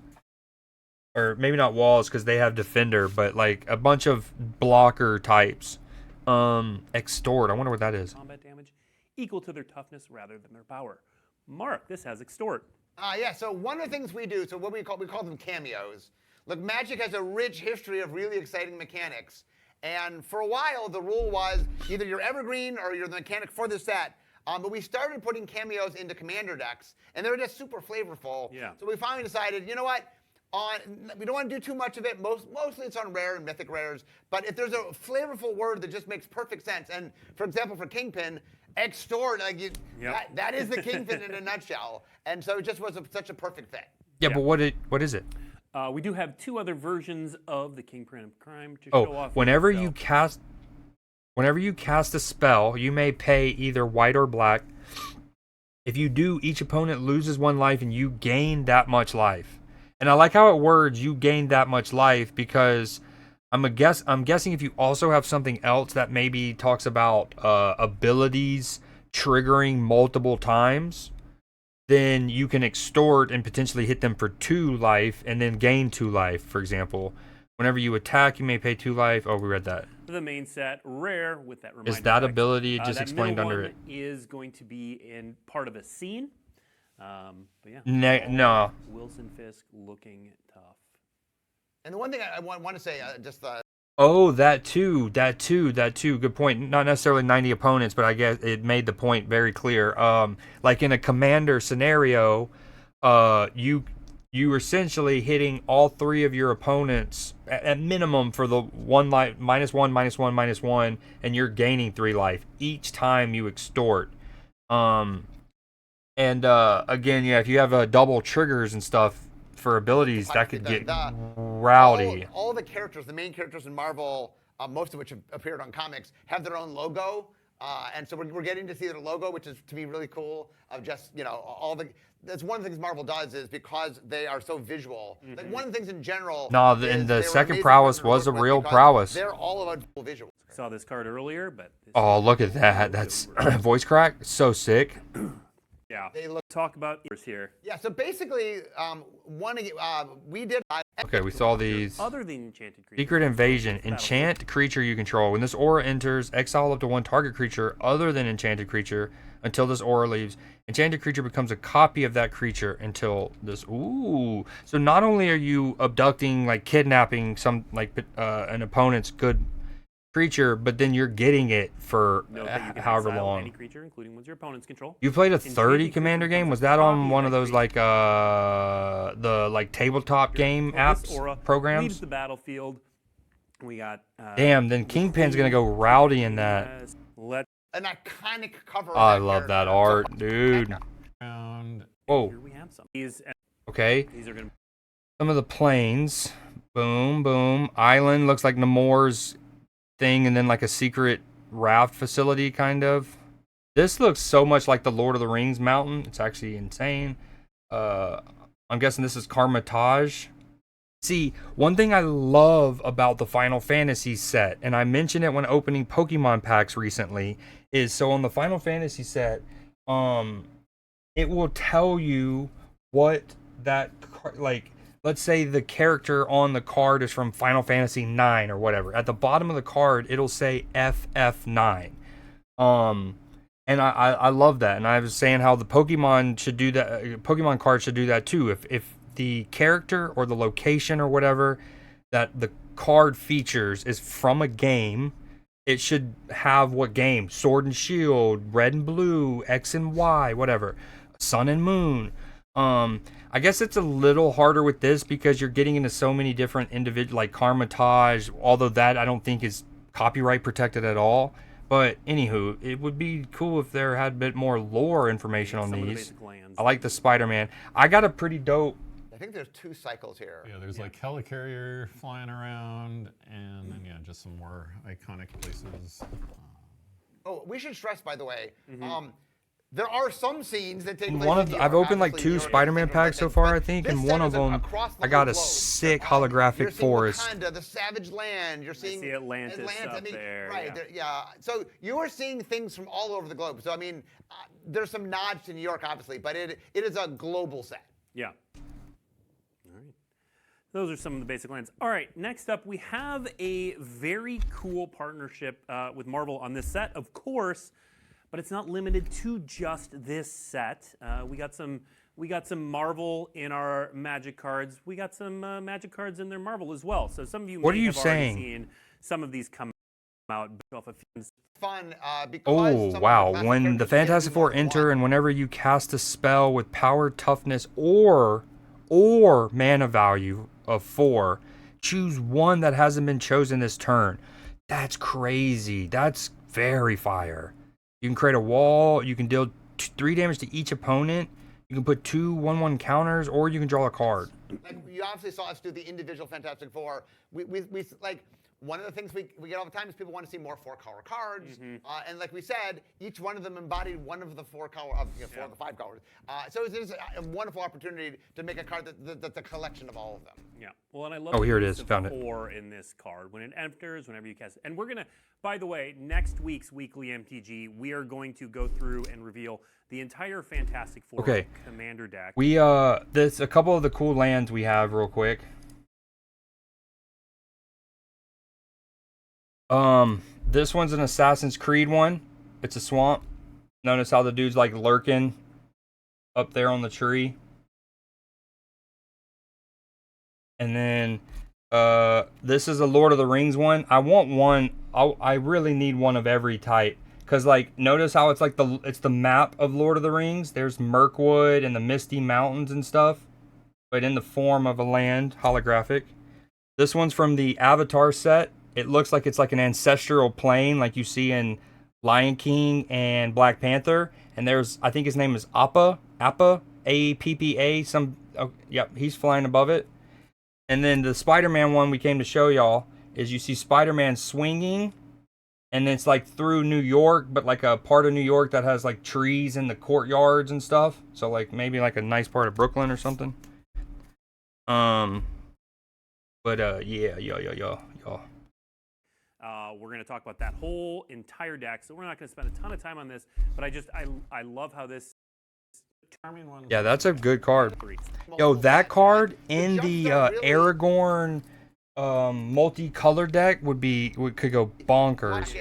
or maybe not walls because they have defender, but like a bunch of blocker types. Extort. I wonder what that is. Combat damage equal to their toughness rather than their power. Mark, this has extort. Yeah, so one of the things we do, so what we call them cameos. Look, Magic has a rich history of really exciting mechanics. And for a while, the rule was either you're evergreen or you're the mechanic for the set. But we started putting cameos into commander decks, and they were just super flavorful. Yeah. So we finally decided, you know what? We don't want to do too much of it. Mostly it's on rare and mythic rares. But if there's a flavorful word that just makes perfect sense, and for example, for Kingpin, extort, like that is the Kingpin in a nutshell. And so it just was such a perfect fit. Yeah, but what is it? We do have 2 other versions of the Kingpin of Crime to show off. Whenever you cast a spell, you may pay either white or black. If you do, each opponent loses 1 life and you gain that much life. And I like how it words you gain that much life because I'm guessing if you also have something else that maybe talks about abilities triggering multiple times, then you can extort and potentially hit them for 2 life and then gain 2 life, for example. Whenever you attack, you may pay 2 life. Oh, we read that. The main set, rare with that reminder. Is that effect. ability just that explained middle under one it? Is going to be in part of a scene. But yeah. No. Wilson Fisk looking tough. And the one thing I want to say, Oh, that too. Good point. Not necessarily 90 opponents, but I guess it made the point very clear. Like in a commander scenario, you essentially hitting all 3 of your opponents at minimum for the 1 life, -1, -1, -1, and you're gaining 3 life each time you extort. And again, yeah, if you have double triggers and stuff for abilities, that could get rowdy. All the characters, the main characters in Marvel, most of which have appeared on comics, have their own logo. And so we're getting to see their logo, which is to be really cool. Of just, you know, that's one of the things Marvel does is because they are so visual. Like one of the things in general. No, and the second prowess was a real prowess. They're all about visual. Saw this card earlier, but. Oh, look at that. That's voice crack. So sick. Yeah. Talk about here. Yeah. So basically, we did. Okay, we saw these. Other than enchanted creature. Secret Invasion. Enchant creature you control. When this aura enters, exile up to 1 target creature other than enchanted creature until this aura leaves. Enchanted creature becomes a copy of that creature until this. Ooh. So not only are you abducting, like kidnapping some, like an opponent's good creature, but then you're getting it for however long. Any creature, including ones your opponents control. You played a 30 commander game? Was that on one of those like the like tabletop game apps programs? Leaves the battlefield. We got damn, then Kingpin's gonna go rowdy in that. An iconic cover. I love that art, dude. Whoa. Here we have some. Okay. These are gonna. Some of the planes. Boom, boom. Island looks like Namor's thing, and then like a secret raft facility, kind of. This looks so much like the Lord of the Rings mountain. It's actually insane. I'm guessing this is Carmitage. See, one thing I love about the Final Fantasy set, and I mentioned it when opening Pokemon packs recently, is so on the Final Fantasy set, it will tell you what that, like, let's say the character on the card is from Final Fantasy 9 or whatever. At the bottom of the card, it'll say FF9. And I love that. And I was saying how the Pokemon should do that. Pokemon cards should do that too. If the character or the location or whatever that the card features is from a game, it should have what game? Sword and Shield, Red and Blue, X and Y, whatever. Sun and Moon. I guess it's a little harder with this because you're getting into so many different individual, like Carmitage, although that I don't think is copyright protected at all. But anywho, it would be cool if there had a bit more lore information on Some of the these. basic lands. I like the Spider-Man. I got a pretty dope. I think there's 2 cycles here. Yeah, there's like helicarrier flying around, and then yeah, just some more iconic places. Oh, we should stress, by the way, there are some scenes that take place. One in of New I've York, opened like obviously, 2 New York is Spider-Man central packs so things, far, but I think, this and set one is of them across the I got whole a globe. sick You're holographic seeing forest. Wakanda, the Savage Land. You're seeing see Atlantis up I mean, there, right? yeah. Yeah. So you are seeing things from all over the globe. So I mean, there's some nods to New York, obviously, but it is a global set. Yeah. All right. Those are some of the basic lands. All right, next up, we have a very cool partnership with Marvel on this set, of course, but it's not limited to just this set. We got some Marvel in our Magic cards. We got some Magic cards in their Marvel as well. So some of you What may are you have already saying? seen some of these come out off of Fun because Oh, some of wow. classic When the characters can Fantastic be Four more than enter one. and whenever you cast a spell with power, toughness, or mana value of 4, choose one that hasn't been chosen this turn. That's crazy. That's very fire. You can create a wall. You can deal 3 damage to each opponent. You can put 2 1/1 counters, or you can draw a card. Like, you obviously saw us do the individual Fantastic Four. We like one of the things we get all the time is people want to see more 4-color cards, and like we said, each one of them embodied one of the 4 color of 4 of the 5 colors. So it's a wonderful opportunity to make a card that's a collection of all of them. Yeah. Well, and I love Oh, the here it use is. of Found it. 4 in this card. When it enters, whenever you cast it. And we're going to, by the way, next week's weekly MTG, we are going to go through and reveal the entire Fantastic Four Okay. Commander deck. We there's a couple of the cool lands we have real quick. This one's an Assassin's Creed one. It's a swamp. Notice how the dude's like lurking up there on the tree. And then this is a Lord of the Rings one. I want one. I really need one of every type. Cause like notice how it's like it's the map of Lord of the Rings. There's Mirkwood and the Misty Mountains and stuff, but in the form of a land, holographic. This one's from the Avatar set. It looks like it's like an ancestral plane, like you see in Lion King and Black Panther. And there's, I think his name is Appa, A-P-P-A. Yep, he's flying above it. And then the Spider-Man one we came to show y'all is you see Spider-Man swinging. And it's like through New York, but like a part of New York that has like trees in the courtyards and stuff. So like maybe like a nice part of Brooklyn or something. Yeah. We're going to talk about that whole entire deck, so we're not going to spend a ton of time on this, but I love how this charming one. Yeah, that's a good card. Yo, that card in the Aragorn multicolor deck could go bonkers.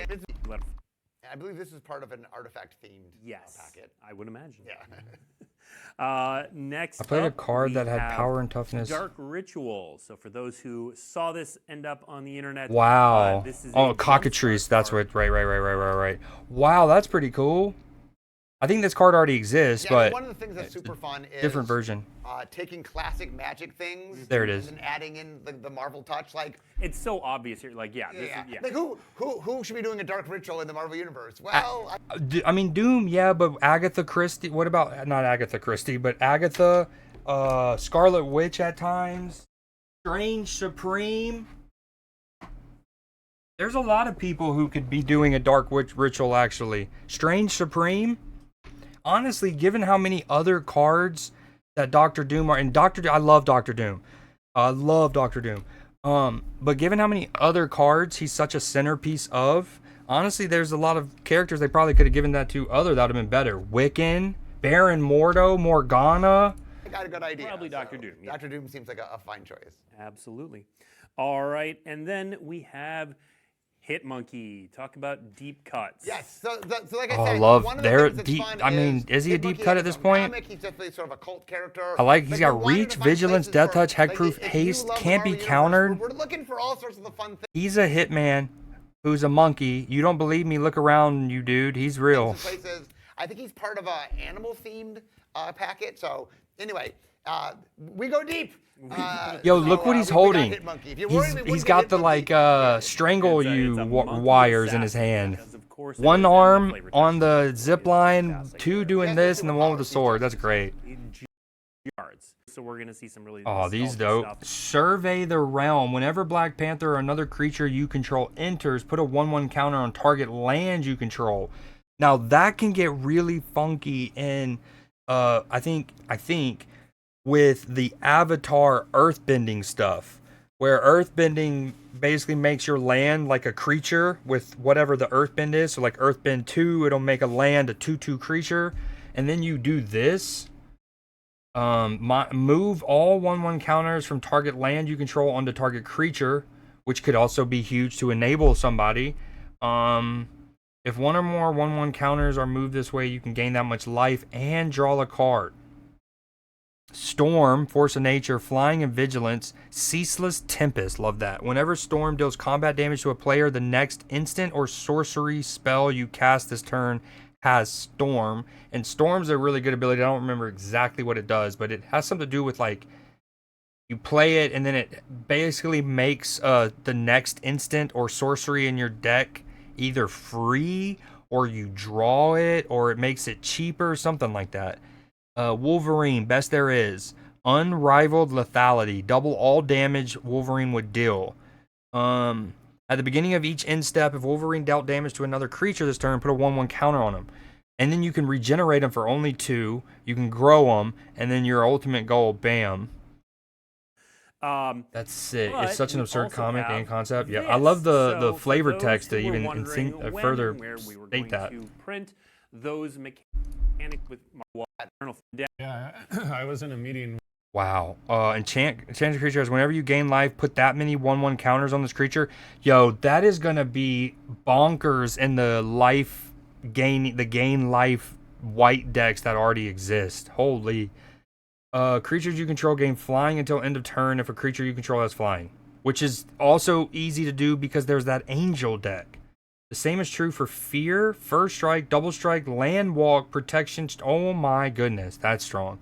I believe this is part of an artifact themed packet. I would imagine. Yeah. Next I played a up, card we that had have power and toughness. Dark Ritual. So for those who saw this end up on the internet, Wow. this is Oh, a cockatrice. That's what. Right. Wow, that's pretty cool. I think this card already exists, Yeah, but one of the things that's super fun is different version. Taking classic Magic things. There it is. And adding in the Marvel touch, like it's so obvious here. Like, yeah. Like who should be doing a Dark Ritual in the Marvel universe? Well, I mean, Doom, yeah, but Agatha Christie. What about not Agatha Christie, but Agatha, Scarlet Witch at times, Strange Supreme. There's a lot of people who could be doing a Dark Witch ritual. Actually, Strange Supreme. Honestly, given how many other cards that Doctor Doom are, and I love Doctor Doom. I love Doctor Doom. But given how many other cards he's such a centerpiece of, honestly, there's a lot of characters they probably could have given that to other that would have been better. Wiccan, Baron Mordo, Morgana. I got a good idea. Probably Doctor Doom. Yeah. Doctor Doom seems like a fine choice. Absolutely. All right, and then we have Hitmonkey. Talk about deep cuts. Yes. So like I Oh, I said, love one of the their things that's deep. fun I mean, is he a deep Hitmonkey cut has at this some point? comic, he's definitely sort of a cult character. I like. He's Like, got we wanted reach, to find vigilance, places death for- touch, like, hexproof, if you haste, love the can't be Marvel universe, countered. We're looking for all sorts of the fun things. He's a hitman who's a monkey. You don't believe me? Look around, you dude. He's real. Places. I think he's part of a animal-themed packet. So anyway, we go deep. Yo, look what he's we got holding. Hitmonkey. If you're worried we He's wouldn't got get the Hitmonkey, like strangle It's a you monkey wires in his assassin, hand. because of course, it One is, and the arm flavor on text the is zip line, fantastic. 2 doing this, and the one with the sword. That's great. Yards. So we're gonna see some really Oh, these nostalgic dope. stuff. Survey the realm. Whenever Black Panther or another creature you control enters, put a 1/1 counter on target land you control. Now that can get really funky in I think with the Avatar earthbending stuff, where earthbending basically makes your land like a creature with whatever the earthbend is. So like earthbend 2, it'll make a land a 2/2 creature, and then you do this. Move all 1/1 counters from target land you control onto target creature, which could also be huge to enable somebody. If one or more 1/1 counters are moved this way, you can gain that much life and draw a card. Storm, Force of Nature, Flying and Vigilance, Ceaseless Tempest. Love that. Whenever Storm deals combat damage to a player, the next instant or sorcery spell you cast this turn has Storm. And Storm's a really good ability. I don't remember exactly what it does, but it has something to do with like you play it and then it basically makes the next instant or sorcery in your deck either free or you draw it or it makes it cheaper, something like that. Wolverine, best there is. Unrivaled lethality. Double all damage Wolverine would deal. At the beginning of each end step, if Wolverine dealt damage to another creature this turn, put a 1/1 counter on him. And then you can regenerate them for only 2. You can grow them, and then your ultimate goal, bam. That's sick. It's such an absurd comic and concept. Yeah, I love the flavor text to even further state that. To print those mechanics with Yeah, I was in a meeting. Wow. Enchanted creatures, whenever you gain life, put that many 1/1 counters on this creature. Yo, that is gonna be bonkers in the gain life white decks that already exist. Holy. Creatures you control gain flying until end of turn if a creature you control has flying, which is also easy to do because there's that angel deck. The same is true for Fear, First Strike, Double Strike, Land Walk, Protection. Oh my goodness, that's strong.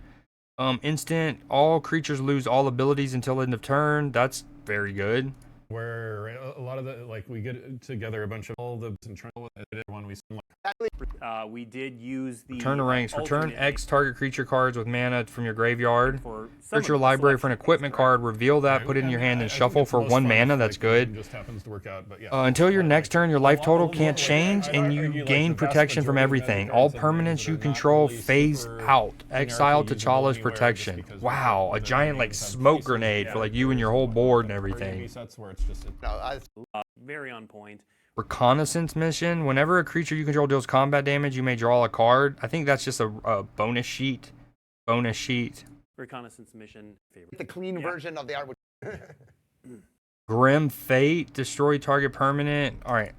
Instant, all creatures lose all abilities until end of turn. That's very good. Where a lot of the, like, we get together a bunch of all the one we we did use the Return to ranks. Return alternate X target creature cards with mana from your graveyard. for Search your library for an equipment card. Reveal that. Put it in your hand and shuffle for 1 mana. That's good. just happens to work out, but yeah. Until your next turn, your life total can't change, and you gain protection from everything. All permanents you control phase out. Exile T'Challa's protection. Wow, a giant like smoke grenade for like you and your whole board and everything. very on point. Reconnaissance mission. Whenever a creature you control deals combat damage, you may draw a card. I think that's just a bonus sheet. Bonus sheet. Reconnaissance mission favorite. The clean version of the art. Grim Fate. Destroy target permanent. All right.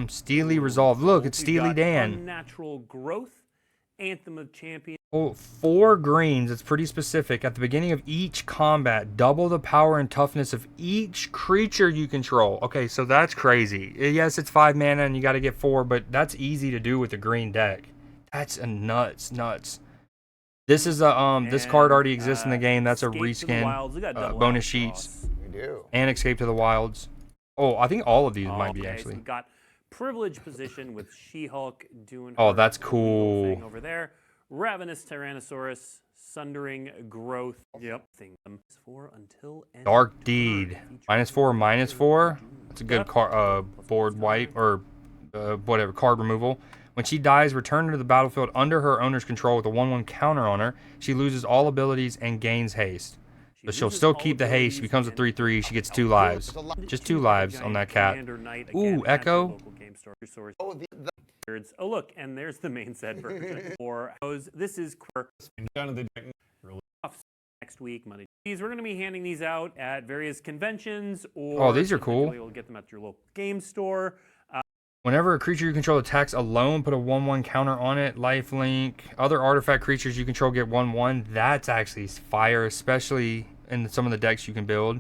Steely Resolve. Look, it's Steely Dan. Unnatural Growth. Anthem of Champions. Oh, 4 greens. It's pretty specific. At the beginning of each combat, double the power and toughness of each creature you control. Okay, so that's crazy. Yes, it's 5 mana and you got to get 4, but that's easy to do with a green deck. That's a nuts. This is a this card already exists in the game. That's a reskin. Bonus sheets. We do. And Escape to the Wilds. Oh, I think all of these might be actually. So we got Privileged Position with She-Hulk doing. Oh, her that's thing cool. over there. Ravenous Tyrannosaurus, Sundering Growth. Yep. Thing. 4 until end. Dark Deed. -4/-4. That's a good board wipe or whatever card removal. When she dies, return her to the battlefield under her owner's control with a 1/1 counter on her. She loses all abilities and gains haste. But she'll still keep the haste. She becomes a 3/3. She gets 2 lives. Just 2 lives on that cat. Ooh, Echo. Oh look, and there's the main set version. This is next week, Monday. We're going to be handing these out at various conventions, or oh, these are cool. We'll get them at your local game store. Whenever a creature you control attacks alone, put a 1/1 counter on it. Lifelink. Other artifact creatures you control get 1/1. That's actually fire, especially in some of the decks you can build.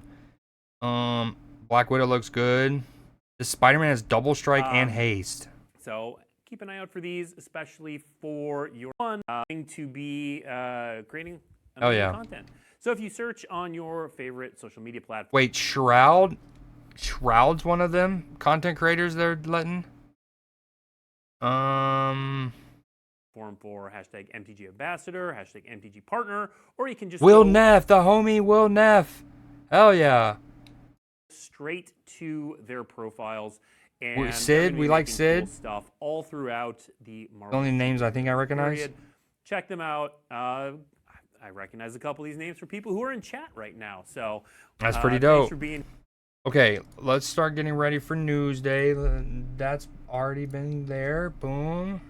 Black Widow looks good. This Spider-Man has double strike and haste. So keep an eye out for these, especially for your one going to be creating content. So if you search on your favorite social media platform. Wait, Shroud's one of them content creators they're letting? Form for hashtag MTG Ambassador, hashtag MTG Partner, or you can just Will go Neff, the homie Will Neff. Hell yeah. straight to their profiles. And they're Sid, gonna be we like making Sid. cool stuff all throughout the Marvel. The only names I think I recognize. period. Check them out. I recognize a couple of these names for people who are in chat right now. So That's pretty Thanks dope. for being. Okay, let's start getting ready for Newsday. That's already been there. Boom.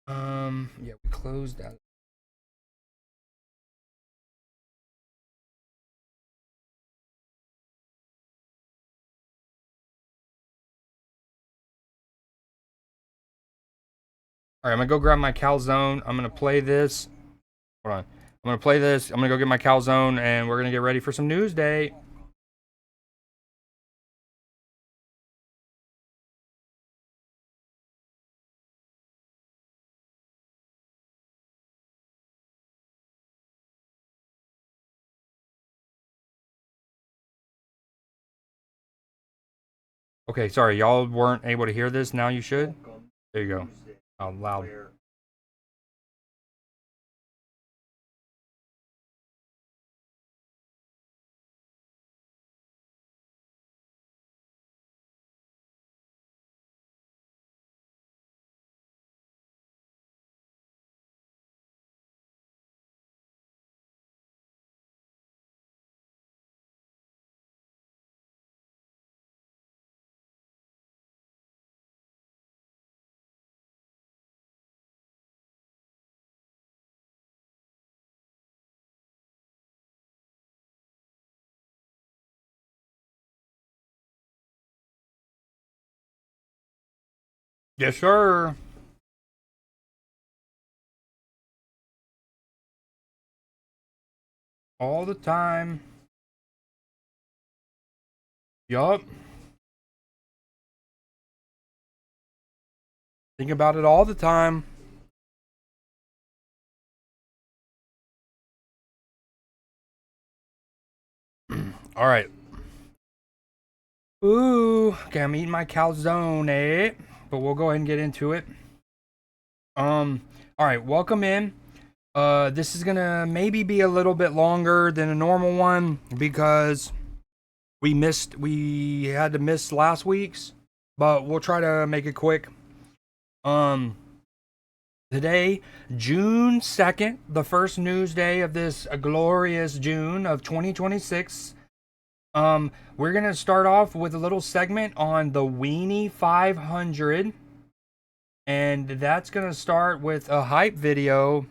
Yeah, we closed that. All right, I'm gonna go grab my calzone. I'm gonna play this. Hold on. I'm gonna play this. I'm gonna go get my calzone, and we're gonna get ready for some Newsday. Okay, sorry, y'all weren't able to hear this. Now you should. There you go. Oh, loud. Yes, sir. All the time. Yup. Think about it all the time. All right. Ooh. Okay, I'm eating my calzone, but we'll go ahead and get into it. All right, welcome in. This is gonna maybe be a little bit longer than a normal one because we had to miss last week's, but we'll try to make it quick. Today, June 2nd, the first news day of this glorious June of 2026. We're gonna start off with a little segment on the Weenie 500, and that's gonna start with a hype video.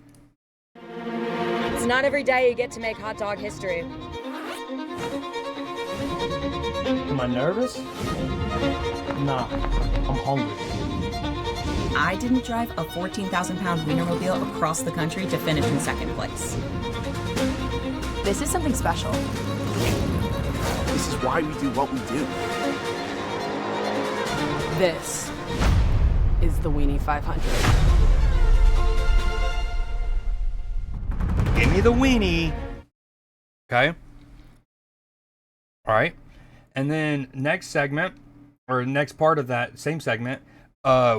It's not every day you get to make hot dog history. Am I nervous? Nah, I'm hungry. I didn't drive a 14,000-pound Wienermobile across the country to finish in second place. This is something special. This is why we do what we do. This is the Weenie 500. Give me the weenie. Okay. All right. And then next segment, or next part of that same segment,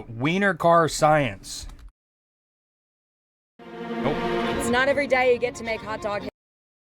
wiener car science. Nope. It's not every day you get to make hot dog history.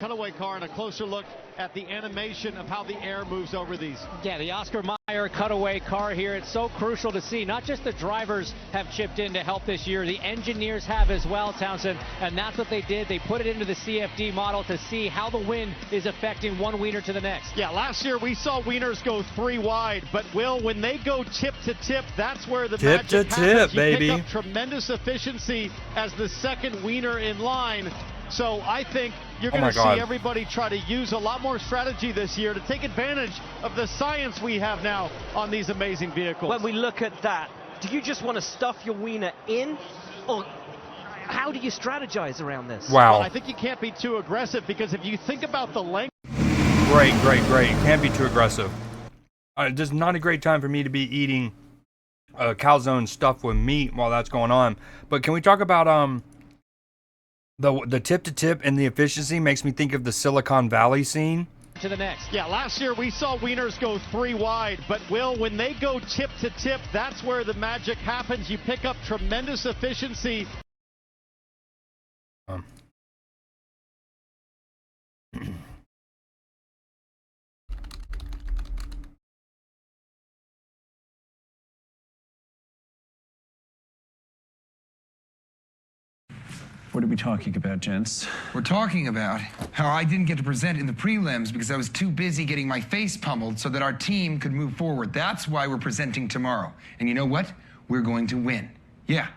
Cutaway car and a closer look at the animation of how the air moves over these. Yeah, the Oscar Mayer cutaway car here. It's so crucial to see. Not just the drivers have chipped in to help this year, the engineers have as well, Townsend, and that's what they did. They put it into the CFD model to see how the wind is affecting one wiener to the next. Yeah, last year we saw wieners go 3 wide, but Will, when they go tip to tip, that's where the tip magic to happens. tip, baby. You pick up tremendous efficiency as the second wiener in line. So I think you're going to see everybody try to use a lot more strategy this year to take advantage of the science we have now on these amazing vehicles. When we look at that, do you just want to stuff your wiener in, or how do you strategize around this? Wow. Well, I think you can't be too aggressive, because if you think about the length. Great. Can't be too aggressive. This is not a great time for me to be eating calzone stuffed with meat while that's going on. But can we talk about the tip to tip and the efficiency makes me think of the Silicon Valley scene. To the next. Yeah, last year we saw wieners go 3 wide, but when they go tip to tip, that's where the magic happens. You pick up tremendous efficiency. What are we talking about, gents? We're talking about how I didn't get to present in the prelims because I was too busy getting my face pummeled so that our team could move forward. That's why we're presenting tomorrow. And you know what? We're going to win. Yeah.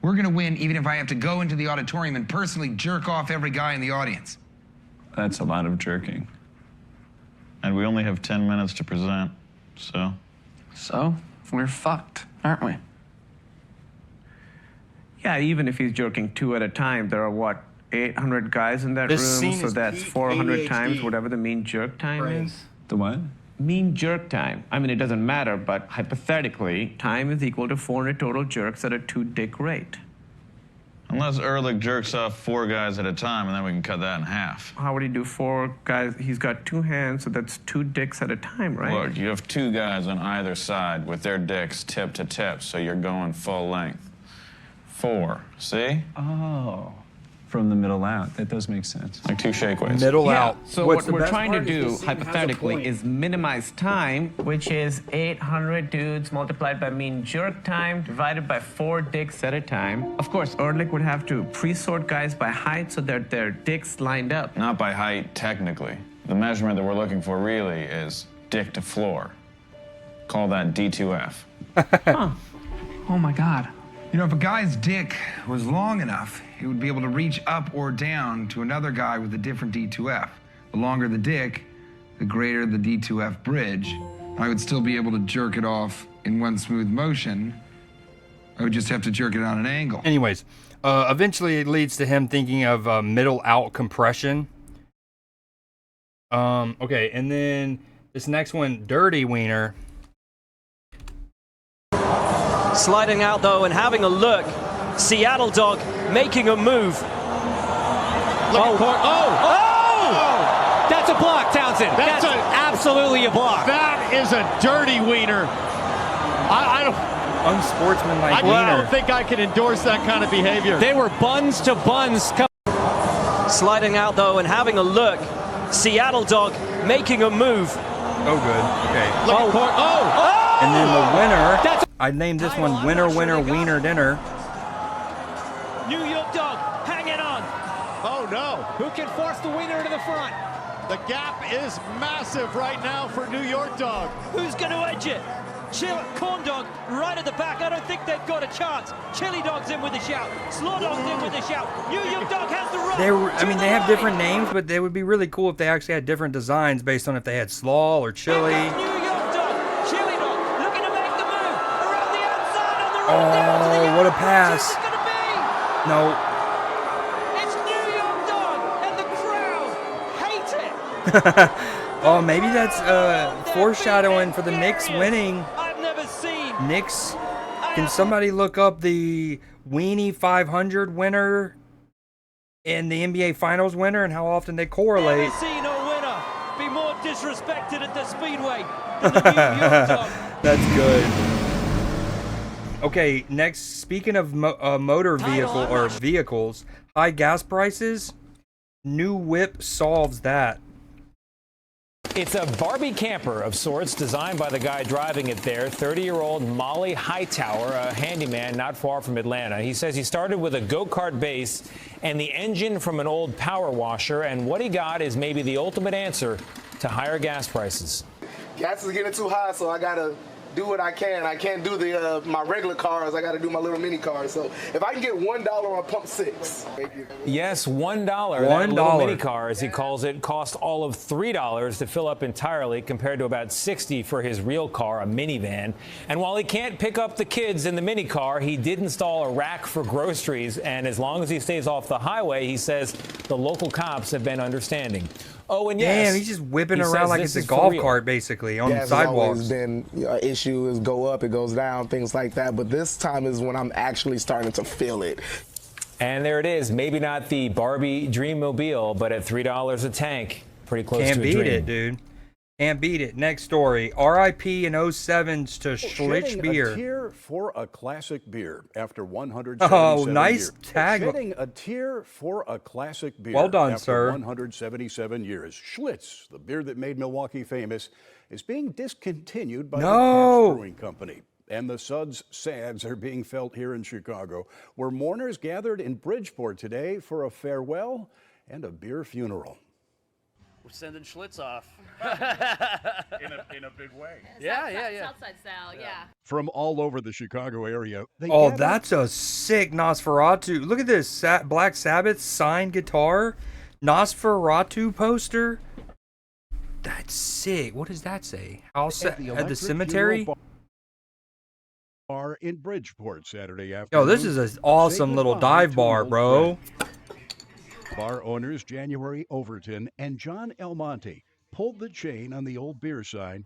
We're going to win even if I have to go into the auditorium and personally jerk off every guy in the audience. That's a lot of jerking. And we only have 10 minutes to present, so? So? We're fucked, aren't we? Yeah, even if he's jerking 2 at a time, there are, what, 800 guys in that room? So that's 400 times whatever the mean jerk time is. The what? Mean jerk time. I mean, it doesn't matter, but hypothetically, time is equal to 400 total jerks at a 2-dick rate. Unless Ehrlich jerks off 4 guys at a time, and then we can cut that in half. How would he do 4 guys? He's got 2 hands, so that's 2 dicks at a time, right? Look, you have 2 guys on either side with their dicks tip to tip, so you're going full length. 4, see? Oh, from the middle out. That does make sense. Like 2 shakeways. Middle out. So what we're trying to do, hypothetically, is minimize time, which is 800 dudes multiplied by mean jerk time divided by 4 dicks at a time. Of course, Ehrlich would have to pre-sort guys by height so that their dicks lined up. Not by height, technically. The measurement that we're looking for really is dick to floor. Call that D2F. Huh. Oh my God. You know, if a guy's dick was long enough, he would be able to reach up or down to another guy with a different D2F. The longer the dick, the greater the D2F bridge. I would still be able to jerk it off in one smooth motion. I would just have to jerk it on an angle. Anyways, eventually it leads to him thinking of middle out compression. Okay, and then this next one, dirty wiener. Sliding out though and having a look. Seattle Dog making a move. That's a block, Townsend. That's absolutely a block. That is a dirty wiener. I don't. Unsportsmanlike wiener. I don't wiener. think I can endorse that kind of behavior. They were buns to buns. Sliding out though and having a look. Seattle Dog making a move. Oh, good. Okay. And then the winner, I named this one Winner, Winner, Wiener Dinner. New York Dog hanging on. Oh, no. Who can force the wiener to the front? The gap is massive right now for New York Dog. Who's going to edge it? Corn Dog right at the back. I don't think they've got a chance. Chili Dog's in with a shout. Slaw Dog's in with a shout. New York Dog has the run. They have different names, but they would be really cool if they actually had different designs based on if they had slaw or chili. Oh, what a pass. No. It's New York Dog, and the crowd hate it. Oh, maybe that's foreshadowing for the Knicks winning. I've never seen. Knicks, can somebody look up the Weenie 500 winner and the NBA Finals winner and how often they correlate? Never seen a winner be more disrespected at the Speedway than the New York Dog. That's good. Okay, next, speaking of motor vehicle or vehicles, high gas prices, new whip solves that. It's a Barbie camper of sorts, designed by the guy driving it there, 30-year-old Molly Hightower, a handyman not far from Atlanta. He says he started with a go-kart base and the engine from an old power washer, and what he got is maybe the ultimate answer to higher gas prices. Gas is getting too high, so I gotta do what I can. I can't do the my regular cars. I got to do my little mini cars. So if I can get $1 on pump 6. Yes, $1. That little mini car, as he calls it, cost all of $3 to fill up entirely, compared to about $60 for his real car, a minivan. And while he can't pick up the kids in the mini car, he did install a rack for groceries. And as long as he stays off the highway, he says the local cops have been understanding. Oh, and yes, damn, he's just whipping around like it's a golf cart, basically, on the sidewalks. Has always been an issue. Is go up, it goes down, things like that. But this time is when I'm actually starting to feel it. And there it is. Maybe not the Barbie Dreammobile, but at $3 a tank, pretty close Can't to a beat dream. it, dude. Can't beat it. Next story. RIP in 07s to Schlitz Shedding beer. a tear for a classic beer after 177 Oh, nice years. tag. Shedding a tear for a classic beer Well done, after sir. 177 years. Schlitz, the beer that made Milwaukee famous, is being discontinued by the No. Pabst Brewing Company. And the Suds' sads are being felt here in Chicago, where mourners gathered in Bridgeport today for a farewell and a beer funeral. We're sending Schlitz off. in a big way. Yeah. Southside style, yeah. From all over the Chicago area, they Oh, gathered- that's a sick Nosferatu. Look at this Black Sabbath signed guitar. Nosferatu poster. That's sick. What does that say? House at the Electric cemetery? Funeral Bar in Bridgeport Saturday afternoon. Yo, this is an awesome Say little goodbye dive to bar, an old bro. friend. Bar owners January Overton and John Elmonte pulled the chain on the old beer sign,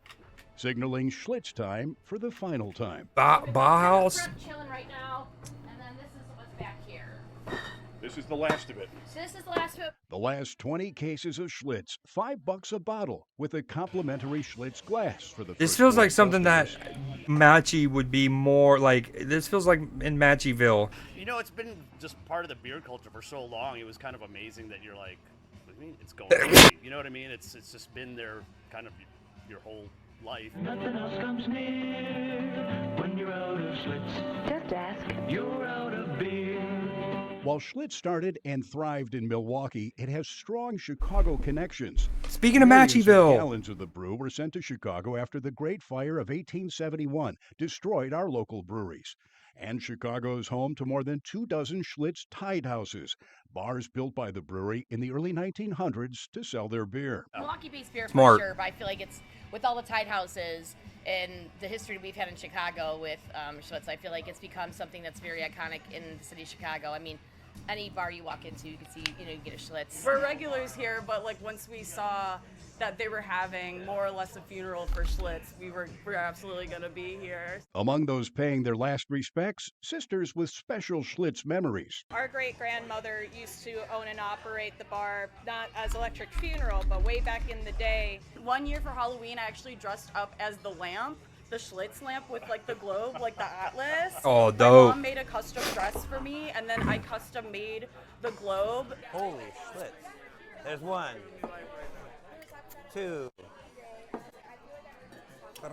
signaling Schlitz time for the final time. Bauhaus. Chilling right now, and then this is what's back here. This is the last of it. So this is the last one. The last 20 cases of Schlitz, $5 a bottle, with a complimentary Schlitz glass for the This first feels like 20 something that customers. Matchy would be more like. This feels like in Matchyville. You know, it's been just part of the beer culture for so long. It was kind of amazing that you're like, what do you mean? It's going away. You know what I mean? It's just been there kind of your whole life. Nothing else comes near when you're out of Schlitz. Just ask. You're out of beer. While Schlitz started and thrived in Milwaukee, it has strong Chicago connections. Speaking of Millions Matchyville. Gallons of the brew were sent to Chicago after the Great Fire of 1871 destroyed our local breweries. And Chicago's home to more than 24 Schlitz Tide Houses, bars built by the brewery in the early 1900s to sell their beer. Milwaukee-based beer Smart. for sure, but I feel like it's with all the Tide Houses and the history we've had in Chicago with Schlitz. I feel like it's become something that's very iconic in the city of Chicago. I mean, any bar you walk into, you can see, you get a Schlitz. We're regulars here, but like once we saw that they were having more or less a funeral for Schlitz, we're absolutely gonna be here. Among those paying their last respects, sisters with special Schlitz memories. Our great-grandmother used to own and operate the bar, not as Electric Funeral, but way back in the day. One year for Halloween, I actually dressed up as the lamp, the Schlitz lamp with like the globe, like the atlas. Oh, My dope. mom made a custom dress for me, and then I custom made the globe. Holy Schlitz. There's 1, 2,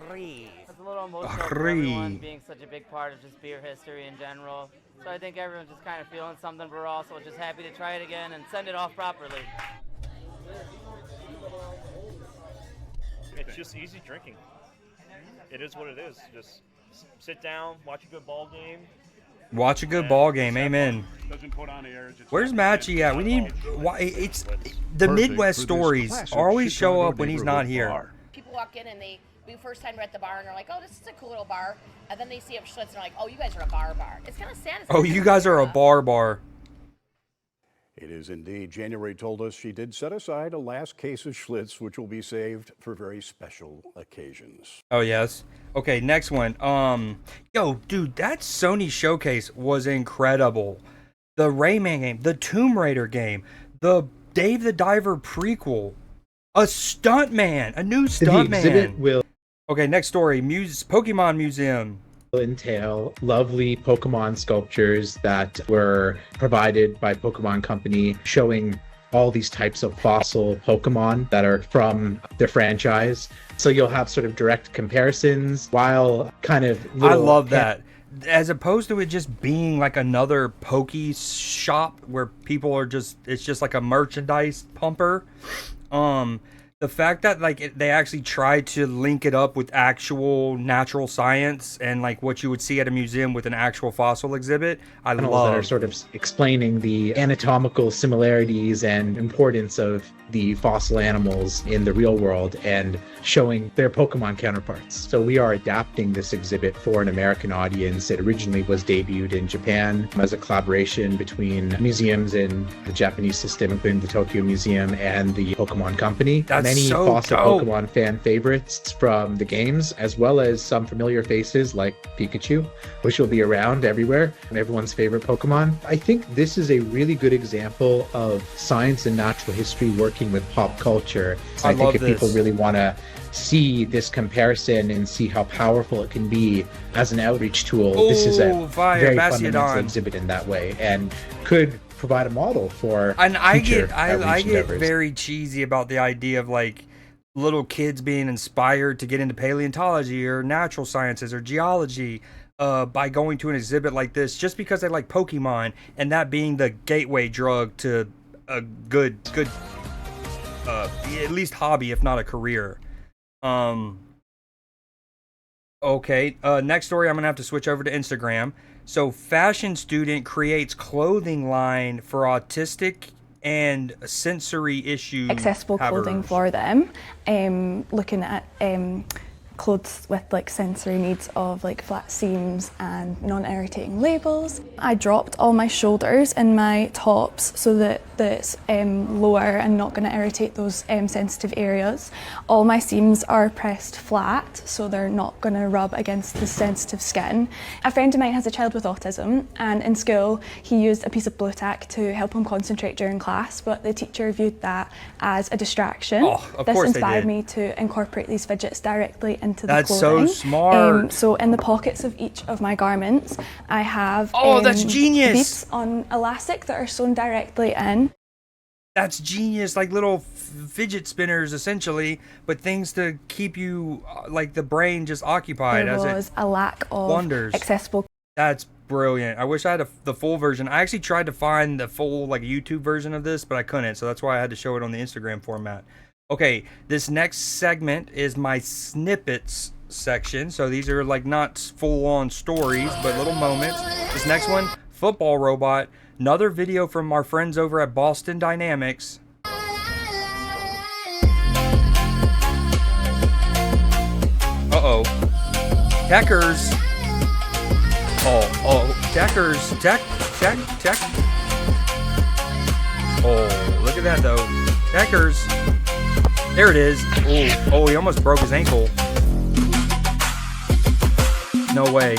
3. It's a little emotional for Three. everyone being such a big part of just beer history in general. So I think everyone's just kind of feeling something, but we're also just happy to try it again and send it off properly. It's just easy drinking. It is what it is. Just sit down, watch a good ball game. Watch a good ball game. Amen. Doesn't put on the air. Just Where's Matchy at? We need. Why? It's the Perfect Midwest for this stories classic always show Chicago up when he's not neighborhood here. bar. People walk in and we first time we're at the bar and they're like, oh, this is a cool little bar. And then they see a Schlitz and they're like, oh, you guys are a bar. It's kind of sad. It's Oh, you guys are a bar. It is indeed. January told us she did set aside a last case of Schlitz, which will be saved for very special occasions. Oh yes. Okay, next one. Yo, dude, that Sony Showcase was incredible. The Rayman game, the Tomb Raider game, the Dave the Diver prequel, a stuntman, a new The exhibit stuntman. will Okay, next story. Pokemon Museum. entail lovely Pokemon sculptures that were provided by Pokemon Company, showing all these types of fossil Pokemon that are from the franchise. So you'll have sort of direct comparisons while kind of I love that. As opposed to it just being like another Poke shop where people are it's just like a merchandise pumper. The fact that they actually tried to link it up with actual natural science and like what you would see at a museum with an actual fossil exhibit, I panels love. that are sort of explaining the anatomical similarities and importance of the fossil animals in the real world and showing their Pokemon counterparts. So we are adapting this exhibit for an American audience. It originally was debuted in Japan as a collaboration between museums in the Japanese system, including the Tokyo Museum and the Pokemon Company. That's many so fossil dope. Pokemon fan favorites from the games, as well as some familiar faces like Pikachu, which will be around everywhere, and everyone's favorite Pokemon. I think this is a really good example of science and natural history working with pop culture. I think if people really want to see this comparison and see how powerful it can be as an outreach tool, this is a very fundamental exhibit in that way, and could provide a model for I future get endeavors. very cheesy about the idea of like little kids being inspired to get into paleontology or natural sciences or geology by going to an exhibit like this just because they like Pokemon, and that being the gateway drug to a good at least hobby, if not a career. Okay, next story, I'm gonna have to switch over to Instagram. So fashion student creates clothing line for autistic and sensory issue accessible clothing for them, looking at clothes with like sensory needs of like flat seams and non-irritating labels. I dropped all my shoulders in my tops so that it's lower and not going to irritate those sensitive areas. All my seams are pressed flat so they're not going to rub against the sensitive skin. A friend of mine has a child with autism, and in school he used a piece of blue tack to help him concentrate during class, but the teacher viewed that as a distraction. This inspired me to incorporate these fidgets directly into the clothing. That's so smart. So in the pockets of each of my garments I have that's genius. beads on elastic that are sewn directly in. That's genius, like little fidget spinners essentially, but things to keep you like the brain just occupied. There was a lack of accessible. That's brilliant. I wish I had the full version. I actually tried to find the full like YouTube version of this, but I couldn't, so that's why I had to show it on the Instagram format. Okay, this next segment is my snippets section. So these are like not full-on stories, but little moments. This next one, football robot. Another video from our friends over at Boston Dynamics. Uh-oh. Techers. Techers. Tech. Oh, look at that though. Techers. There it is. Oh, he almost broke his ankle. No way.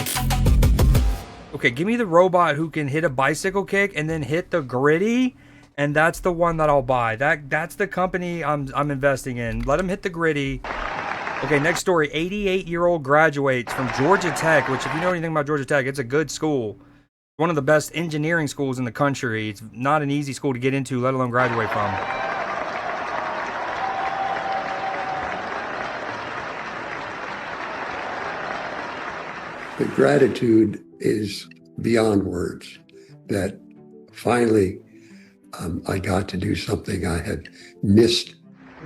Okay, give me the robot who can hit a bicycle kick and then hit the gritty, and that's the one that I'll buy. That's the company I'm investing in. Let him hit the gritty. Okay, next story. 88-year-old graduates from Georgia Tech, which if you know anything about Georgia Tech, it's a good school. One of the best engineering schools in the country. It's not an easy school to get into, let alone graduate from. The gratitude is beyond words that finally I got to do something I had missed.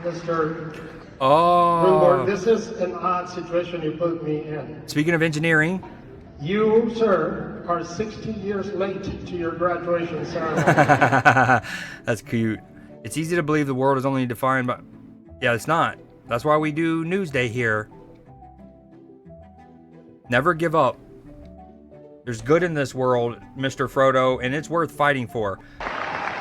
Mr. Greenberg, this is an odd situation you put me in. Speaking of engineering. You, sir, are 60 years late to your graduation ceremony. That's cute. It's easy to believe the world is only defined by... Yeah, it's not. That's why we do Newsday here. Never give up. There's good in this world, Mr. Frodo, and it's worth fighting for.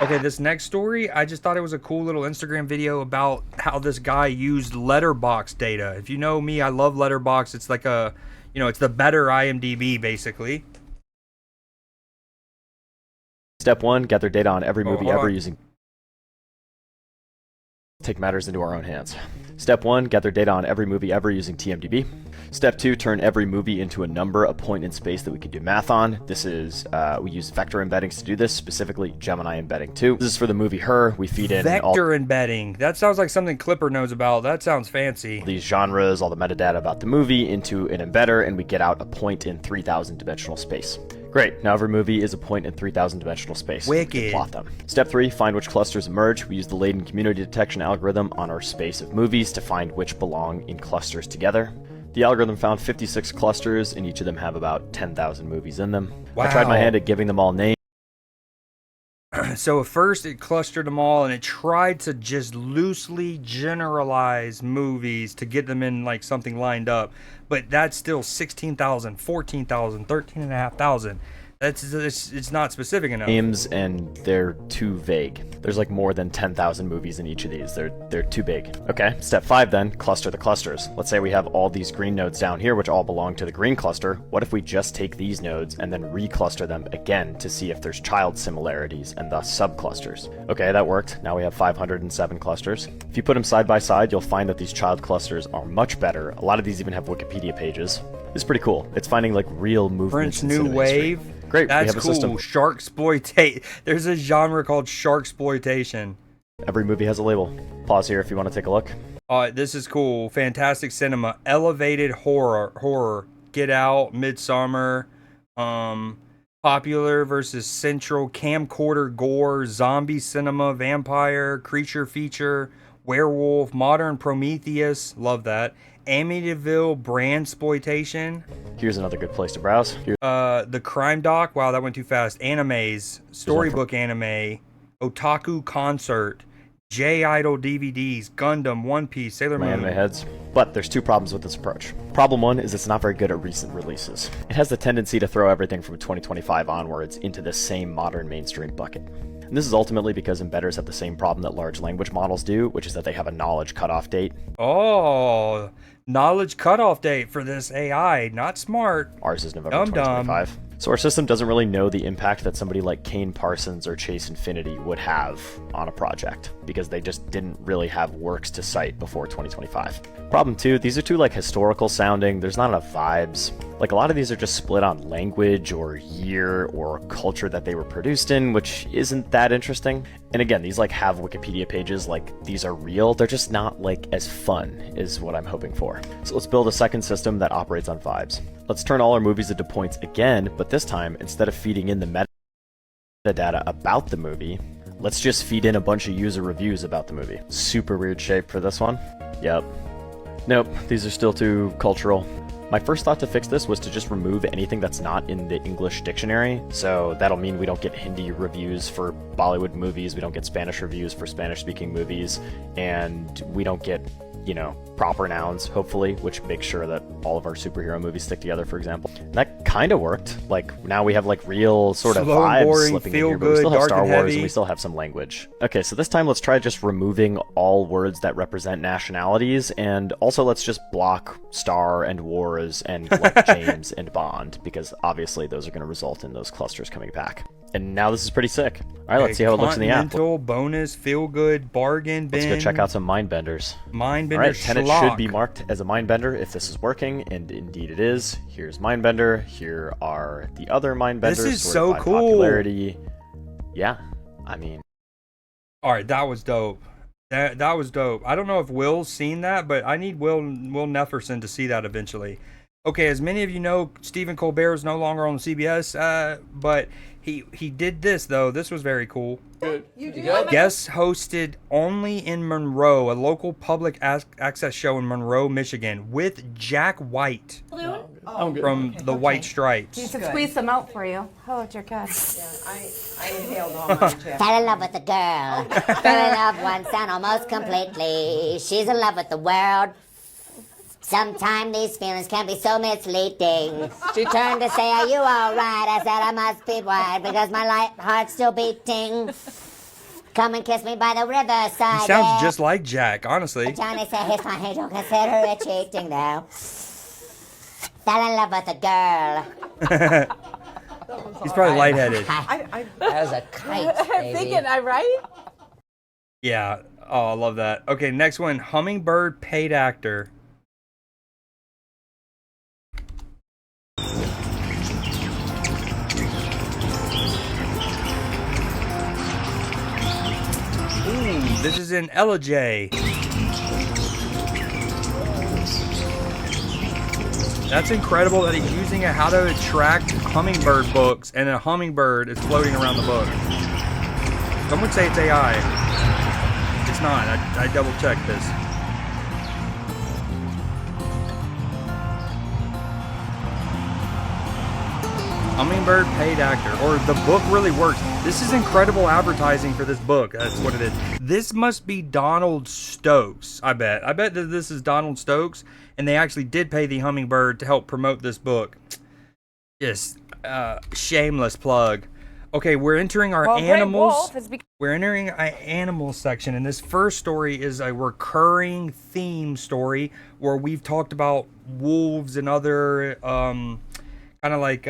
Okay, this next story, I just thought it was a cool little Instagram video about how this guy used letterbox data. If you know me, I love letterbox. It's like a, you know, it's the better IMDb, basically. Step 1, gather data on every movie ever using... Take matters into our own hands. Step 1, gather data on every movie ever using TMDB. Step 2, turn every movie into a number, a point in space that we can do math on. This is, we use vector embeddings to do this, specifically Gemini embedding 2. This is for the movie Her. We feed in vector embedding. That sounds like something Clipper knows about. That sounds fancy. These genres, all the metadata about the movie into an embedder, and we get out a point in 3,000 dimensional space. Great, now every movie is a point in 3,000 dimensional space. Wicked. Plot them. Step 3, find which clusters emerge. We use the latent community detection algorithm on our space of movies to find which belong in clusters together. The algorithm found 56 clusters, and each of them have about 10,000 movies in them. Wow. I tried my hand at giving them all names. So at first it clustered them all, and it tried to just loosely generalize movies to get them in like something lined up. But that's still 16,000, 14,000, 13,500. It's not specific enough. Names, and they're too vague. There's like more than 10,000 movies in each of these. They're too big. Okay, step 5 then, cluster the clusters. Let's say we have all these green nodes down here, which all belong to the green cluster. What if we just take these nodes and then recluster them again to see if there's child similarities and thus subclusters? Okay, that worked. Now we have 507 clusters. If you put them side by side, you'll find that these child clusters are much better. A lot of these even have Wikipedia pages. It's pretty cool. It's finding like real movements. French New Wave. Great, that's we have a cool. system. Sharksploitation. There's a genre called sharksploitation. Every movie has a label. Pause here if you want to take a look. This is cool. Fantastic cinema. Elevated horror. Get Out. Midsummer. Popular versus Central. Camcorder gore. Zombie cinema. Vampire. Creature feature. Werewolf. Modern Prometheus. Love that. Amityville Brandsploitation. Here's another good place to browse. The Crime Doc. Wow, that went too fast. Animes. Storybook anime. Otaku Concert. J-Idol DVDs. Gundam. One Piece. Sailor Moon. Anime heads. But there's 2 problems with this approach. Problem 1 is it's not very good at recent releases. It has the tendency to throw everything from 2025 onwards into the same modern mainstream bucket. And this is ultimately because embedders have the same problem that large language models do, which is that they have a knowledge cutoff date. Oh, knowledge cutoff date for this AI. Not smart. Ours is November 2025. So our system doesn't really know the impact that somebody like Kane Parsons or Chase Infinity would have on a project, because they just didn't really have works to cite before 2025. Problem 2, these are too like historical sounding. There's not enough vibes. Like a lot of these are just split on language or year or culture that they were produced in, which isn't that interesting. And again, these like have Wikipedia pages, like these are real. They're just not like as fun is what I'm hoping for. So let's build a second system that operates on vibes. Let's turn all our movies into points again, but this time, instead of feeding in the metadata about the movie, let's just feed in a bunch of user reviews about the movie. Super weird shape for this one. Yep. Nope, these are still too cultural. My first thought to fix this was to just remove anything that's not in the English dictionary, so that'll mean we don't get Hindi reviews for Bollywood movies, we don't get Spanish reviews for Spanish-speaking movies, and we don't get, you know, proper nouns, hopefully, which makes sure that all of our superhero movies stick together, for example. And that kind of worked. Like, now we have, like, real sort of slow, vibes boring, slipping feel in here, but we good, still have dark Star and Wars, heavy. and we still have some language. Okay, so this time let's try just removing all words that represent nationalities, and also let's just block Star and Wars and, like, James and Bond, because obviously those are going to result in those clusters coming back. And now this is pretty sick. All right, let's see how it looks in the app. Continental, bonus, feel good, bargain bin. Let's go check out some Mindbenders. Mindbender. All right, Tenet should be marked as a Mindbender if this is working, and indeed it is. Here's Mindbender. Here are the other Mindbenders. This is sorted so by cool. Popularity. Yeah, I mean. All right, that was dope. That was dope. I don't know if Will's seen that, but I need Will Nefferson to see that eventually. Okay, as many of you know, Stephen Colbert is no longer on CBS, but he did this though. This was very cool. Good. Guest hosted Only in Monroe, a local public access show in Monroe, Michigan, with Jack White from the White Stripes. You can squeeze some out for you. Hold your cuss. I inhaled all mine too. Fell in love with a girl. Fell in love once and almost completely. She's in love with the world. Sometimes these feelings can be so misleading. She turned to say, "Are you all right?" I said, "I must be white because my heart's still beating. Come and kiss me by the riverside." He sounds just like Jack, honestly. Johnny said he's fine, don't consider it cheating now. Fell in love with a girl. He's probably lightheaded. As a kite, baby. Thinking, I right? Yeah. Oh, I love that. Okay, next one. Hummingbird paid actor. Ooh, this is in J. That's incredible that he's using how to attract hummingbird books, and a hummingbird is floating around the book. Some would say it's AI. It's not. I double checked this. Hummingbird paid actor, or the book really works. This is incredible advertising for this book. That's what it is. This must be Donald Stokes, I bet. I bet that this is Donald Stokes, and they actually did pay the hummingbird to help promote this book. Yes, Shameless plug. Okay, we're entering our animals. We're entering our animal section, and this first story is a recurring theme story where we've talked about wolves and other kind of like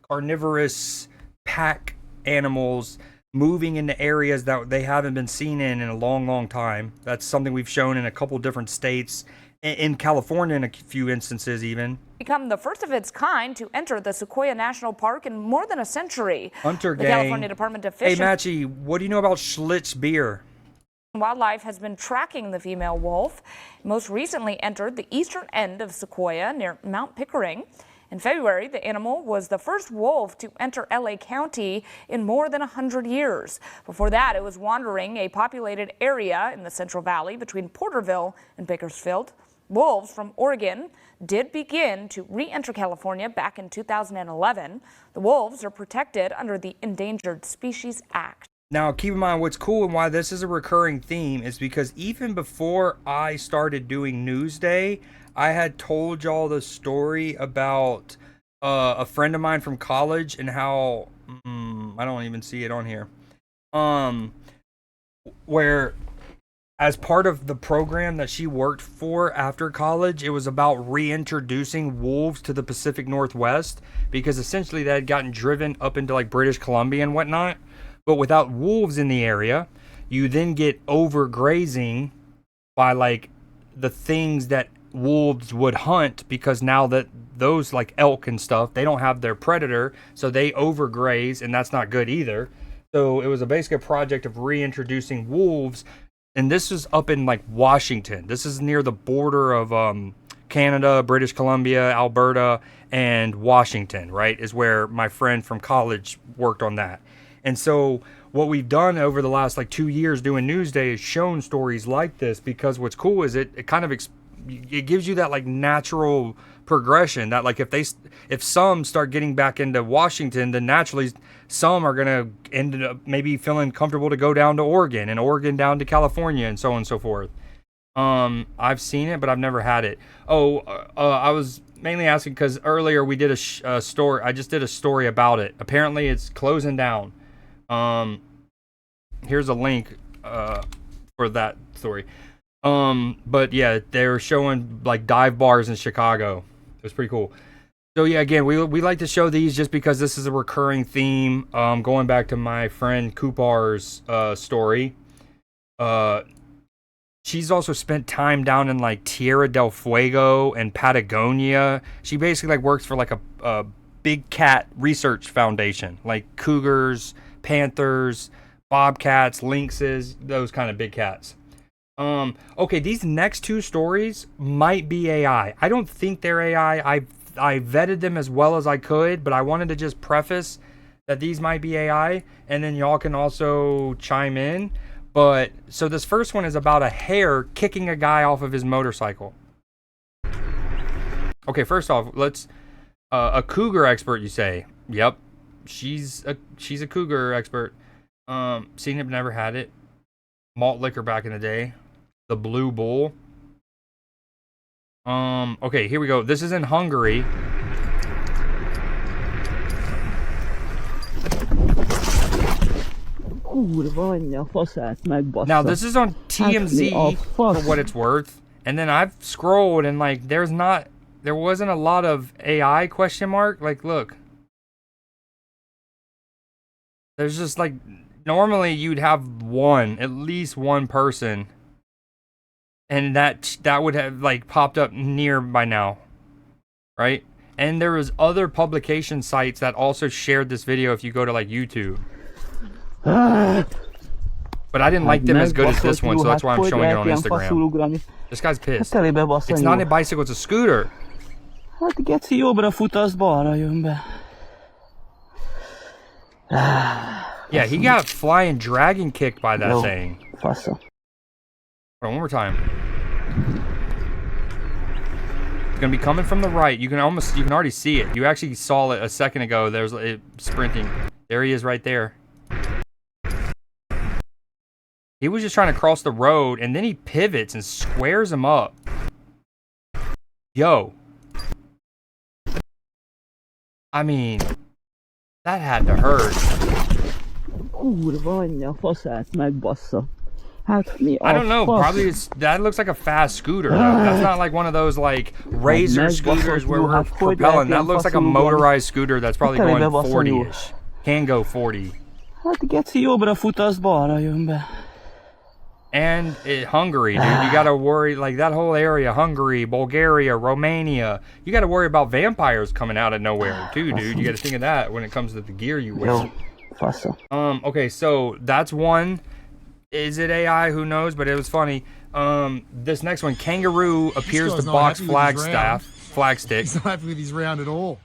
carnivorous pack animals moving into areas that they haven't been seen in a long, long time. That's something we've shown in a couple different states, in California in a few instances even. Become the first of its kind to enter the Sequoia National Park in more than a century. Hunter the gang. California Department of Fish Hey, Matchy, what do you know about Schlitz beer? and Wildlife has been tracking the female wolf. Most recently entered the eastern end of Sequoia near Mount Pickering. In February, the animal was the first wolf to enter LA County in more than 100 years. Before that, it was wandering a populated area in the Central Valley between Porterville and Bakersfield. Wolves from Oregon did begin to re-enter California back in 2011. The wolves are protected under the Endangered Species Act. Now, keep in mind what's cool and why this is a recurring theme is because even before I started doing Newsday, I had told y'all the story about a friend of mine from college and how I don't even see it on here. Where as part of the program that she worked for after college, it was about reintroducing wolves to the Pacific Northwest because essentially they had gotten driven up into like British Columbia and whatnot. But without wolves in the area, you then get overgrazing by like the things that wolves would hunt, because now that those like elk and stuff, they don't have their predator, so they overgraze, and that's not good either. So it was basically a project of reintroducing wolves, and this is up in like Washington. This is near the border of Canada, British Columbia, Alberta, and Washington, right, is where my friend from college worked on that. And so what we've done over the last like 2 years doing Newsday is shown stories like this, because what's cool is it kind of it gives you that like natural progression that like if some start getting back into Washington, then naturally some are gonna end up maybe feeling comfortable to go down to Oregon, and Oregon down to California, and so on and so forth. I've seen it, but I've never had it. I was mainly asking because earlier we did a story. I just did a story about it. Apparently it's closing down. Here's a link for that story. But yeah, they were showing like dive bars in Chicago. It was pretty cool. So yeah, again, we like to show these just because this is a recurring theme. Going back to my friend Coopar's story. She's also spent time down in like Tierra del Fuego and Patagonia. She basically like works for like a big cat research foundation, like cougars, panthers, bobcats, lynxes, those kind of big cats. Okay, these next two stories might be AI. I don't think they're AI. I vetted them as well as I could, but I wanted to just preface that these might be AI, and then y'all can also chime in. But so this first one is about a hare kicking a guy off of his motorcycle. Okay, first off, let's a cougar expert, you say? Yep, she's a cougar expert. Seen it, but never had it. Malt liquor back in the day. The Blue Bull. Okay, here we go. This is in Hungary. Now this is on TMZ for what it's worth. And then I've scrolled and like there wasn't a lot of AI question mark. Like look. There's just like normally you'd have at least one person. And that would have like popped up near by now, right? And there was other publication sites that also shared this video if you go to like YouTube. But I didn't like them as good as this one, so that's why I'm showing it on Instagram. This guy's pissed. It's not a bicycle, it's a scooter. Yeah, he got flying dragon kicked by that thing. Hold on, one more time. It's gonna be coming from the right. You can already see it. You actually saw it a second ago. There's it sprinting. There he is right there. He was just trying to cross the road, and then he pivots and squares him up. Yo. I mean, That had to hurt. Kurva anyja, faszát megbassza. Hát mi I don't know. fasz? Probably that looks like a fast scooter. Though. That's not like one of those like razor scooters where we're propelling. That looks like a motorized scooter that's probably going 40-ish. Can go 40. Hát geci jobbra fut, az balra jön be. And Hungary, dude. You gotta worry, like that whole area, Hungary, Bulgaria, Romania. You gotta worry about vampires coming out of nowhere too, dude. You gotta think of that when it comes to the gear you wear. Okay, so that's one. Is it AI? Who knows? But it was funny. This next one, kangaroo appears to box flag stick. He's not happy with his round at all.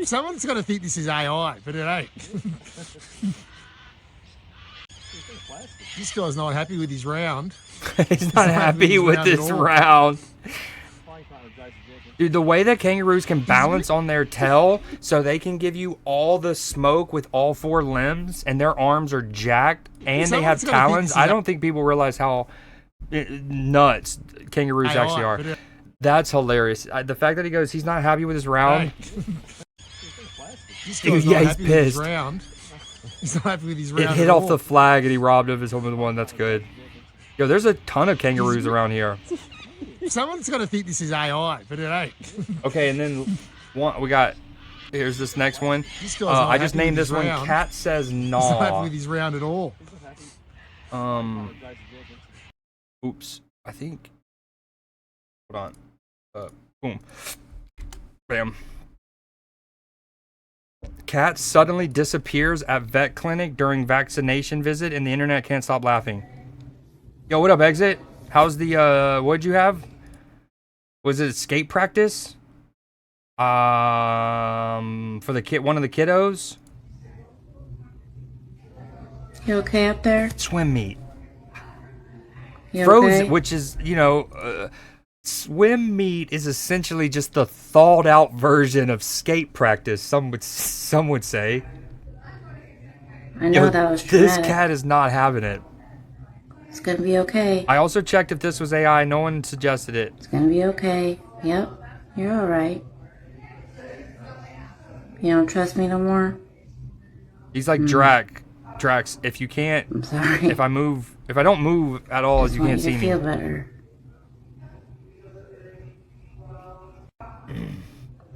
Someone's got to think this is AI, but it ain't. This guy's not happy with his round. He's not happy with this round. Dude, the way that kangaroos can balance on their tail so they can give you all the smoke with all 4 limbs and their arms are jacked and they have talons. I don't think people realize how nuts kangaroos actually are. That's hilarious. The fact that he goes, he's not happy with his round. Dude, yeah, he's pissed. He's not happy with his round. It hit off the flag and he robbed of his home one. That's good. Yo, there's a ton of kangaroos around here. Someone's got to think this is AI, but it ain't. Okay, and then we got. Here's this next one. I just named this one. Cat says no. He's not happy with his round at all. Oops. I think. Hold on. Boom. Bam. Cat suddenly disappears at vet clinic during vaccination visit, and the internet can't stop laughing. Yo, what up, Exit? How's the what'd you have? Was it skate practice? For the kid, one of the kiddos. You okay up there? Swim meet. You Frozen, okay? which is, you know, swim meet is essentially just the thawed out version of skate practice. Some would say. I know that was This traumatic. cat is not having it. It's gonna be okay. I also checked if this was AI. No one suggested it. It's gonna be okay. Yep, you're all right. You don't trust me no more? He's like Drax. If you can't, I'm sorry. If I don't move at all, Just you want can't you see to me. feel better.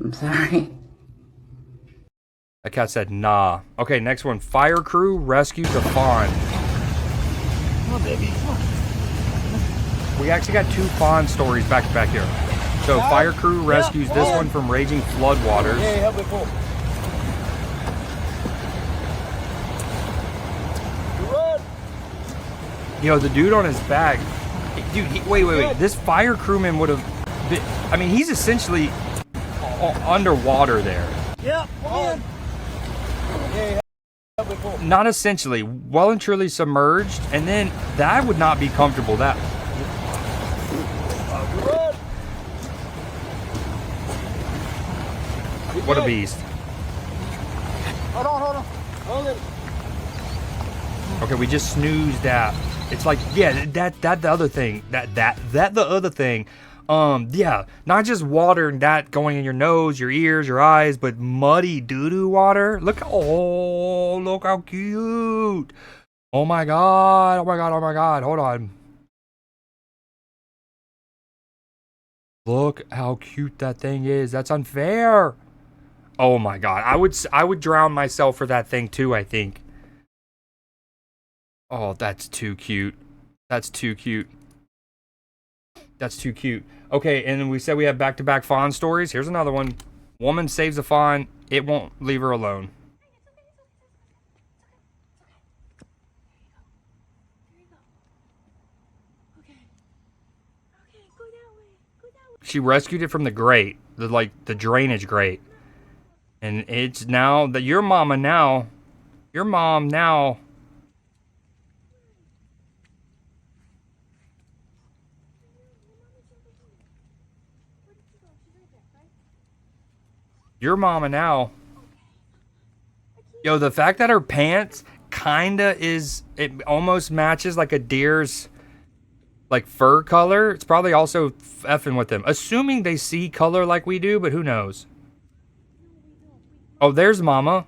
I'm sorry. That cat said nah. Okay, next one. Fire crew rescues a fawn. Oh, baby. We actually got 2 fawn stories back to back here. So fire crew rescues this one from raging floodwaters. help me pull. Yo, the dude on his back. Dude, wait. This fire crewman would have been. I mean, he's essentially underwater there. Yeah, come in. Not essentially, well and truly submerged, and then that would not be comfortable. That. What a beast. Hold on. Hold it. Okay, we just snoozed that. It's like, yeah, that the other thing. That the other thing. Yeah, not just water and that going in your nose, your ears, your eyes, but muddy doo-doo water. Look how cute. Oh my god. Hold on. Look how cute that thing is. That's unfair. Oh my god. I would drown myself for that thing too, I think. Oh, that's too cute. That's too cute. Okay, and we said we have back-to-back fawn stories. Here's another one. Woman saves a fawn. It won't leave her alone. She rescued it from the grate, the drainage grate. And it's now that your mom now. Your mama now. Yo, the fact that her pants kinda is, it almost matches like a deer's like fur color. It's probably also effing with them. Assuming they see color like we do, but who knows? Oh, there's Mama.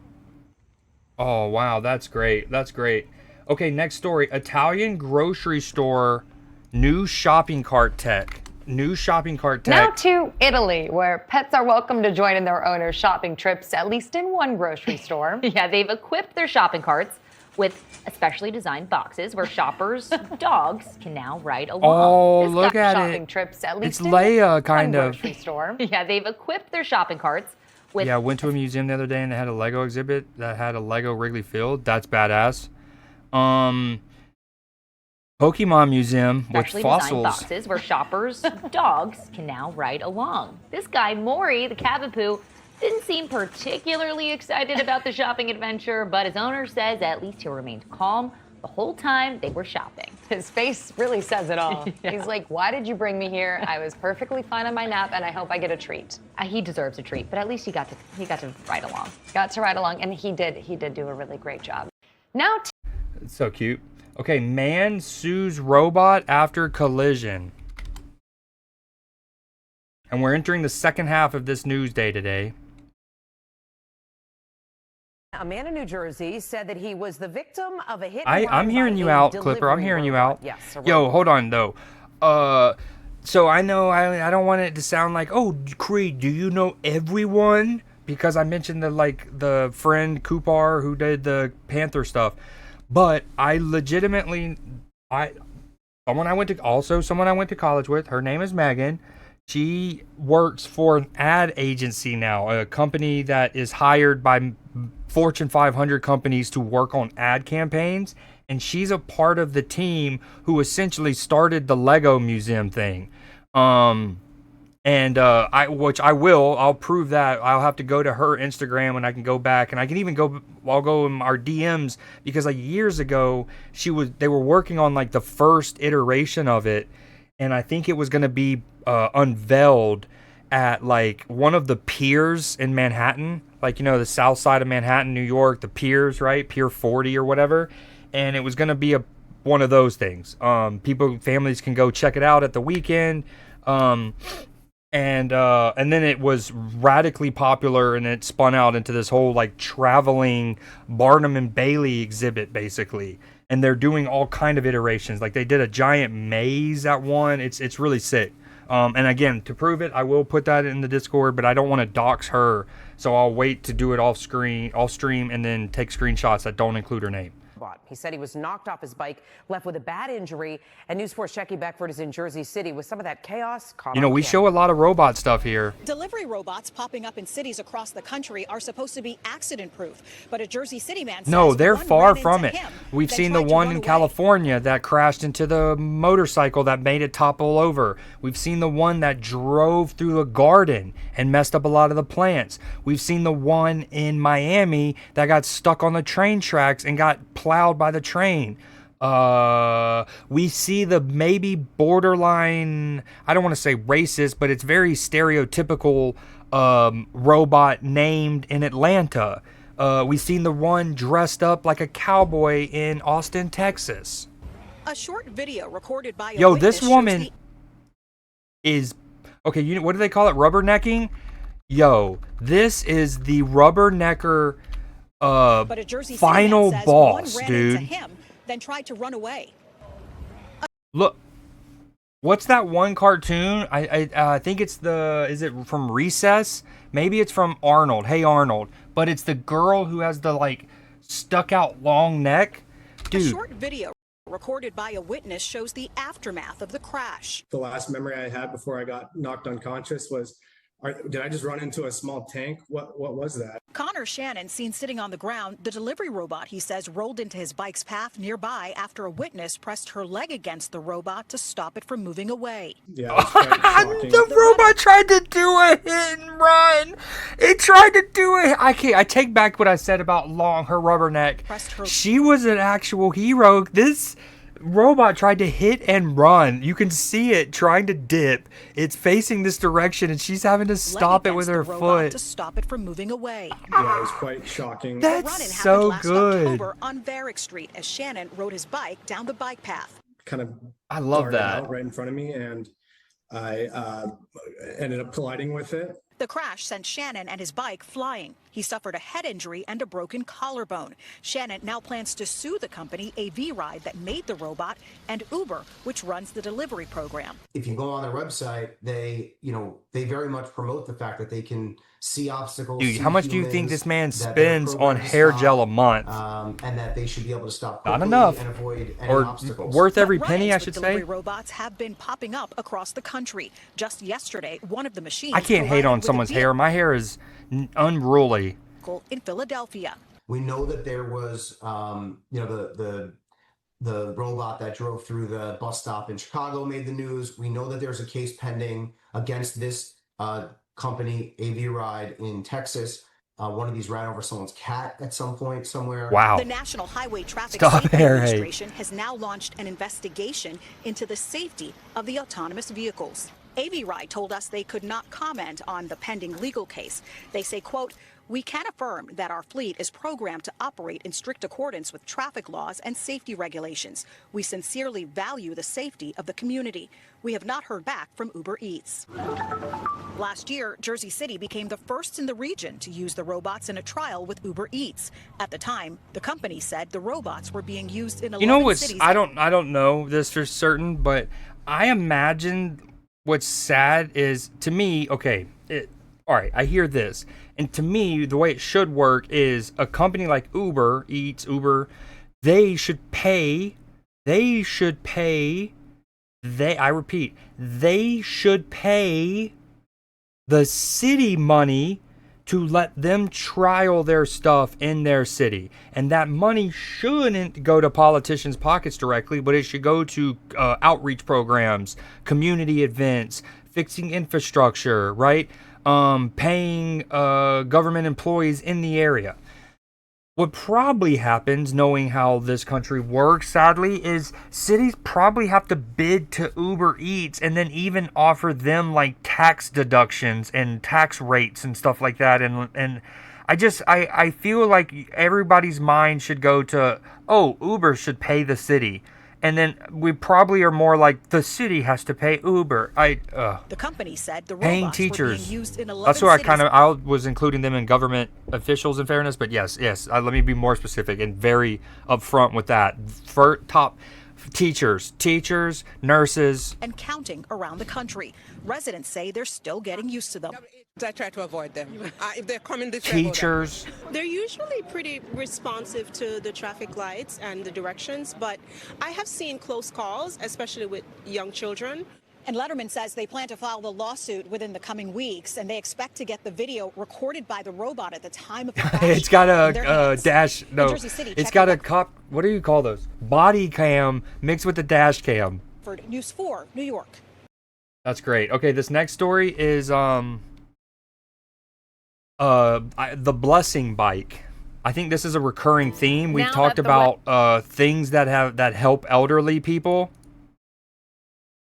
Oh, wow. That's great. That's great. Okay, next story. Italian grocery store, new shopping cart tech. New shopping cart tech. Now to Italy, where pets are welcome to join in their owners' shopping trips, at least in one grocery store. Yeah, they've equipped their shopping carts with especially designed boxes where shoppers' dogs can now ride along. Oh, This look got at shopping it. trips at least It's in Leia, kind one of. grocery store. Yeah, they've equipped their shopping carts with Yeah, I went to a museum the other day and they had a Lego exhibit that had a Lego Wrigley Field. That's badass. Pokemon Museum with specially designed fossils. boxes where shoppers' dogs can now ride along. This guy, Mori, the Cavapoo, didn't seem particularly excited about the shopping adventure, but his owner says at least he remained calm the whole time they were shopping. His face really says it all. Yeah. He's like, why did you bring me here? I was perfectly fine on my nap, and I hope I get a treat. He deserves a treat, but at least he got to ride along. Got to ride along, and he did do a really great job. Now It's so cute. Okay, man sues robot after collision. And we're entering the second half of this news day today. A man in New Jersey said that he was the victim of a hit. I'm hearing you out, Clipper. I'm hearing you out. Yes. Yo, hold on though. So I know I don't want it to sound like, oh, Creed, do you know everyone? Because I mentioned the friend Kupar who did the Panther stuff. But I legitimately, someone I went to college with, her name is Megan. She works for an ad agency now, a company that is hired by Fortune 500 companies to work on ad campaigns. And she's a part of the team who essentially started the Lego Museum thing. I'll prove that. I'll have to go to her Instagram and I can go back and I can even I'll go in our DMs because like years ago they were working on like the first iteration of it, and I think it was going to be unveiled at like one of the piers in Manhattan, like, you know, the south side of Manhattan, New York, the piers, right? Pier 40 or whatever. And it was going to be one of those things. Families can go check it out at the weekend. And then it was radically popular and it spun out into this whole like traveling Barnum and Bailey exhibit basically. And they're doing all kind of iterations. Like they did a giant maze at one. It's really sick. And again, to prove it, I will put that in the Discord, but I don't want to dox her. So I'll wait to do it off stream and then take screenshots that don't include her name. He said he was knocked off his bike, left with a bad injury, and News 4's Jackie Beckford is in Jersey City with some of that chaos. You know, we show a lot of robot stuff here. Delivery robots popping up in cities across the country are supposed to be accident-proof, but a Jersey City man says no, they're one far ran from into it. him, We've then seen the tried to one run in away. California that crashed into the motorcycle that made it topple over. We've seen the one that drove through a garden and messed up a lot of the plants. We've seen the one in Miami that got stuck on the train tracks and got plowed by the train. We see the maybe borderline, I don't want to say racist, but it's very stereotypical robot named in Atlanta. We've seen the one dressed up like a cowboy in Austin, Texas. A short video recorded by a Yo, witness this woman is, okay, what do they call it? Rubbernecking? Yo, this is the rubbernecker but a Jersey City final man says boss, one ran dude. into him, then tried to run away. Look, what's that one cartoon? I think it's is it from Recess? Maybe it's from Arnold. Hey Arnold. But it's the girl who has the like stuck out long neck. A Dude. short video recorded by a witness shows the aftermath of the crash. The last memory I had before I got knocked unconscious was, did I just run into a small tank? What was that? Connor Shannon, seen sitting on the ground, the delivery robot, he says, rolled into his bike's path nearby after a witness pressed her leg against the robot to stop it from moving away. Yeah, it was quite shocking. The robot tried to do a hit and run. It tried to do it. I take back what I said about her rubberneck. She was an actual hero. This robot tried to hit and run. You can see it trying to dip. It's facing this direction and she's having to stop it with her foot to stop it from moving away. Yeah, it was quite shocking. The run-in That's so happened last good. October on Varick Street as Shannon rode his bike down the bike path. kind of I love darted that. out right in front of me, and I ended up colliding with it. The crash sent Shannon and his bike flying. He suffered a head injury and a broken collarbone. Shannon now plans to sue the company AV Ride that made the robot and Uber, which runs the delivery program. If you go on their website, they very much promote the fact that they can see obstacles. Dude, see how much do you think humans, this man that they're spends on programmed to hair stop, gel a month? And that they should be able to stop Not quickly enough. and avoid any Or obstacles. worth every But penny, I run-ins should with say. delivery robots have been popping up across the country. Just yesterday, one of the machines I can't hate collided on with a someone's hair. My hair is unruly. vehicle in Philadelphia. We know that there was, the robot that drove through the bus stop in Chicago made the news. We know that there's a case pending against this company, AV Ride, in Texas. One of these ran over someone's cat at some point somewhere. Wow. The National Highway Traffic Stop Safety hair hate. Administration has now launched an investigation into the safety of the autonomous vehicles. AV Ride told us they could not comment on the pending legal case. They say, quote, "We can affirm that our fleet is programmed to operate in strict accordance with traffic laws and safety regulations. We sincerely value the safety of the community. We have not heard back from Uber Eats." Last year, Jersey City became the first in the region to use the robots in a trial with Uber Eats. At the time, the company said the robots were being used in 11 You know what's cities. I don't know this for certain, but I imagine what's sad is, to me, okay, all right, I hear this, and to me, the way it should work is a company like Uber Eats, they should pay, I repeat, they should pay the city money to let them trial their stuff in their city. And that money shouldn't go to politicians' pockets directly, but it should go to outreach programs, community events, fixing infrastructure, right? Paying government employees in the area. What probably happens, knowing how this country works, sadly, is cities probably have to bid to Uber Eats and then even offer them like tax deductions and tax rates and stuff like that. And I feel like everybody's mind should go to, oh, Uber should pay the city. And then we probably are more like the city has to pay Uber. The company said the paying robots were teachers. being used in 11 That's where cities. I was including them in government officials, in fairness. But yes. Let me be more specific and very upfront with that. For top teachers, nurses, and counting around the country. Residents say they're still getting used to them. I try to avoid them. If they're coming this way, teachers. They're usually pretty responsive to the traffic lights and the directions, but I have seen close calls, especially with young children. And Letterman says they plan to file the lawsuit within the coming weeks, and they expect to get the video recorded by the robot at the time of the crash. It's got in their a hands. dash. No, In Jersey City, it's check got it a cop. What do you call those? Body cam mixed with the dash cam. For News 4, New York. That's great. Okay, this next story is the blessing bike. I think this is a recurring theme. We've Now talked that the about things that help elderly people.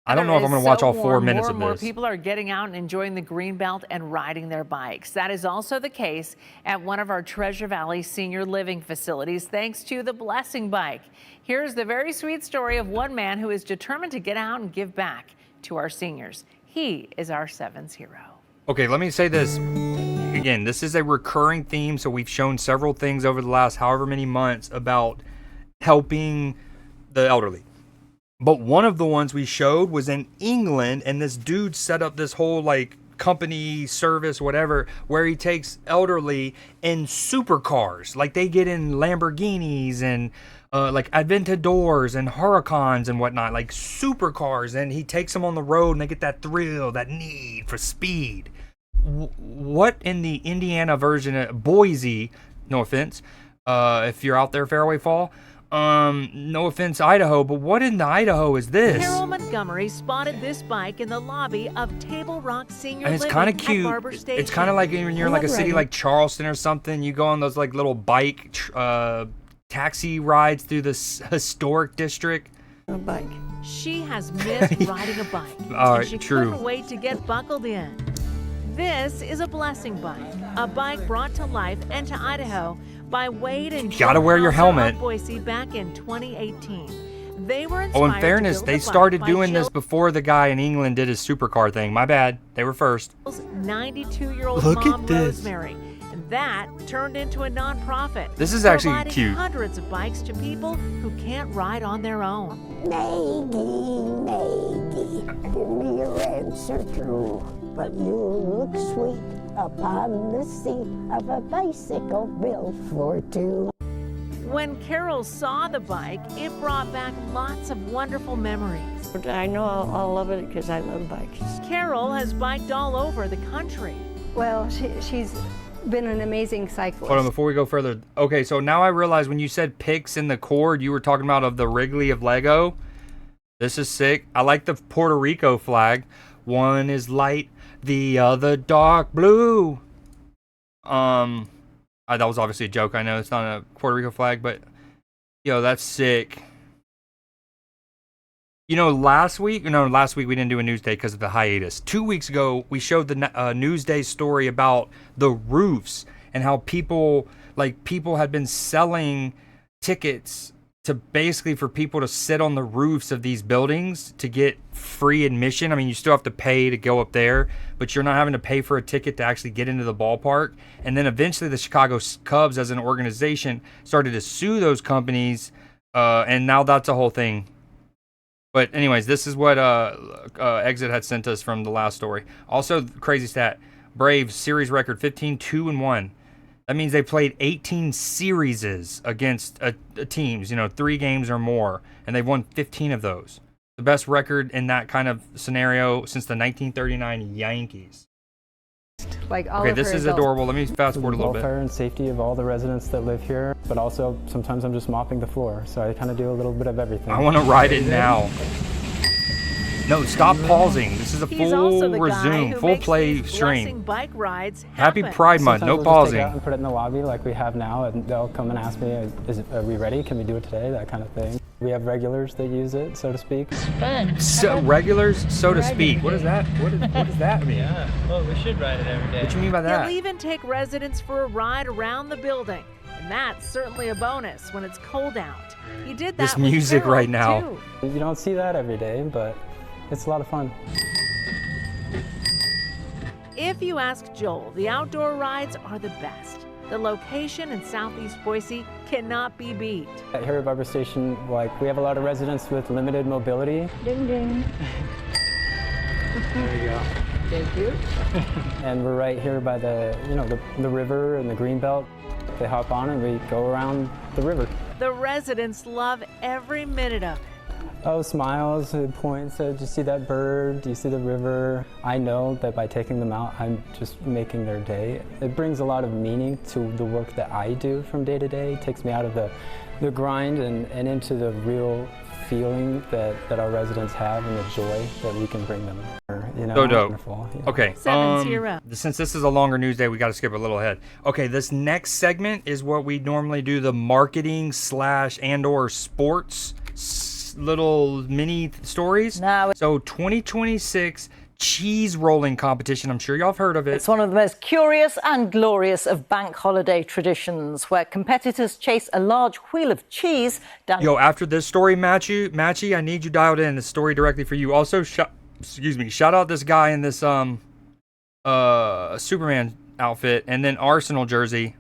I don't know if I'm going to watch all 4 minutes of More this. people are getting out and enjoying the greenbelt and riding their bikes. That is also the case at one of our Treasure Valley senior living facilities, thanks to the Blessing Bike. Here's the very sweet story of one man who is determined to get out and give back to our seniors. He is our Sevens hero. Okay, let me say this. Again, this is a recurring theme, so we've shown several things over the last however many months about helping the elderly. But one of the ones we showed was in England, and this dude set up this whole like company service, whatever, where he takes elderly in supercars. Like they get in Lamborghinis and like Aventadors and Huracans and whatnot, like supercars, and he takes them on the road and they get that thrill, that need for speed. What in the Indiana version of Boise, no offense, if you're out there, Fairway Fall, no offense, Idaho, but what in the Idaho is this? Carol Montgomery spotted this bike in the lobby of Table Rock Senior And it's Living kind of at cute. Barber Station. It's kind of like when you're in like a city like Charleston or something, you go on those like little bike taxi rides through this historic district. A bike. She has missed riding a bike, All right, and she true. couldn't wait to get buckled in. This is a blessing bike, a bike brought to life and to Idaho by Wade and Gotta Joe wear your Hauser of helmet. Boise back in 2018. They were inspired Oh, in to fairness, build they the bike started by doing this Jill's before the guy in England did his supercar thing. My bad. They were first. 92-year-old Look at mom this. Rosemary. And that turned into a nonprofit. This is actually providing cute. hundreds of bikes to people who can't ride on their own. Maggie, give me your answer true, but you look sweet upon the seat of a bicycle built for two. When Carol saw the bike, it brought back lots of wonderful memories. I know I'll love it because I love bikes. Carol has biked all over the country. Well, she's been an amazing cyclist. Hold on, before we go further. Okay, so now I realize when you said picks in the cord, you were talking about of the Wrigley of Lego. This is sick. I like the Puerto Rico flag. One is light, the other dark blue. That was obviously a joke. I know it's not a Puerto Rico flag, but yo, that's sick. You know, last week we didn't do a Newsday because of the hiatus. 2 weeks ago, we showed the Newsday story about the roofs and how people had been selling tickets to basically for people to sit on the roofs of these buildings to get free admission. I mean, you still have to pay to go up there, but you're not having to pay for a ticket to actually get into the ballpark. And then eventually the Chicago Cubs as an organization started to sue those companies, and now that's a whole thing. But anyways, this is what Exit had sent us from the last story. Also, crazy stat, Braves series record 15-2-1. That means they played 18 series against teams, 3 games or more, and they've won 15 of those. The best record in that kind of scenario since the 1939 Yankees. Okay, this is adorable. Let me fast forward a little bit. Welfare and safety of all the residents that live here, but also sometimes I'm just mopping the floor, so I kind of do a little bit of everything. I want to ride it now. No, stop pausing. This is a full resume, full play stream. Bike rides Happy Pride Month, no Sometimes we'll just pausing. take it out and put it in the lobby like we have now, and they'll come and ask me, are we ready? Can we do it today? That kind of thing. We have regulars that use it, so to speak. So, regulars, so to speak. What is that? What does that mean? Yeah, well, we should ride it every day. What do you mean by that? He'll even take residents for a ride around the building, and that's certainly a bonus when it's cold out. He did that This music with Carol, right now. too. You don't see that every day, but it's a lot of fun. If you ask Joel, the outdoor rides are the best. The location in Southeast Boise cannot be beat. At here at Barber Station, we have a lot of residents with limited mobility. Ding ding. There you go. Thank you. And we're right here by the river and the greenbelt. They hop on and we go around the river. The residents love every minute of it. Oh, smiles, points, do you see that bird? Do you see the river? I know that by taking them out, I'm just making their day. It brings a lot of meaning to the work that I do from day to day. It takes me out of the grind and into the real feeling that our residents have and the joy that we can bring them. So dope. Wonderful, yeah. Okay, 7-0. Since this is a longer news day, we got to skip a little ahead. Okay, this next segment is what we normally do, the marketing / and/or sports little mini stories. So 2026 cheese rolling competition. I'm sure y'all have heard of it. It's one of the most curious and glorious of bank holiday traditions where competitors chase a large wheel of cheese down. Yo, after this story, Matchy, I need you dialed in. The story directly for you. Also, shout out this guy in this Superman outfit and then Arsenal jersey.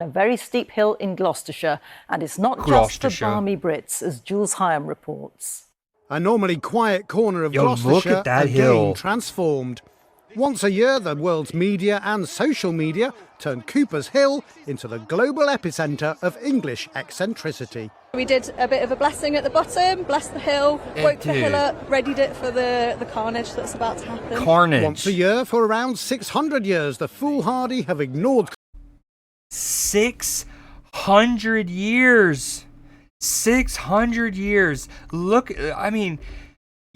A very steep hill in Gloucestershire, and it's not just for balmy Brits, as Jules Hyam reports. A normally quiet corner of Yo, look Gloucestershire at that again hill. transformed. Once a year, the world's media and social media turn Cooper's Hill into the global epicentre of English eccentricity. We did a bit of a blessing at the bottom, blessed the hill, woke the hill up, readied it for the carnage that's about to happen. Carnage. Once a year for around 600 years, the foolhardy have ignored 600 years. 600 years. Look, I mean,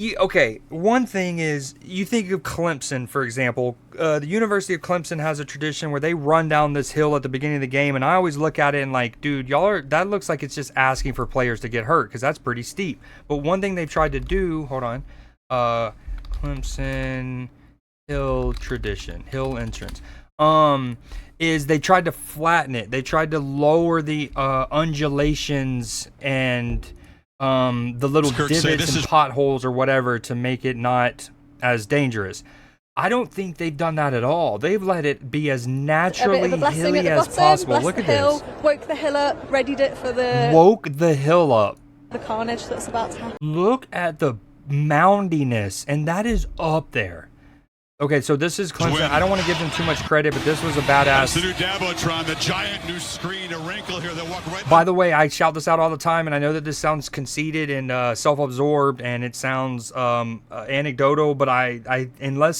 okay, one thing is, you think of Clemson, for example. The University of Clemson has a tradition where they run down this hill at the beginning of the game, and I always look at it and like, dude, that looks like it's just asking for players to get hurt, because that's pretty steep. But one thing they've tried to do, hold on, Clemson hill tradition, hill entrance. Is they tried to flatten it. They tried to lower the undulations and the little divots and potholes or whatever to make it not as dangerous. I don't think they've done that at all. They've let it be as naturally hilly as possible. Look at this. Woke the hill up, readied it for the Woke the hill up. the carnage that's about to happen. Look at the moundiness, and that is up there. Okay, so this is Clemson. I don't want to give them too much credit, but this was a badass. That's the new Dabbletron, the giant new screen, a wrinkle here that walk right. By the way, I shout this out all the time, and I know that this sounds conceited and self-absorbed, and it sounds anecdotal, but until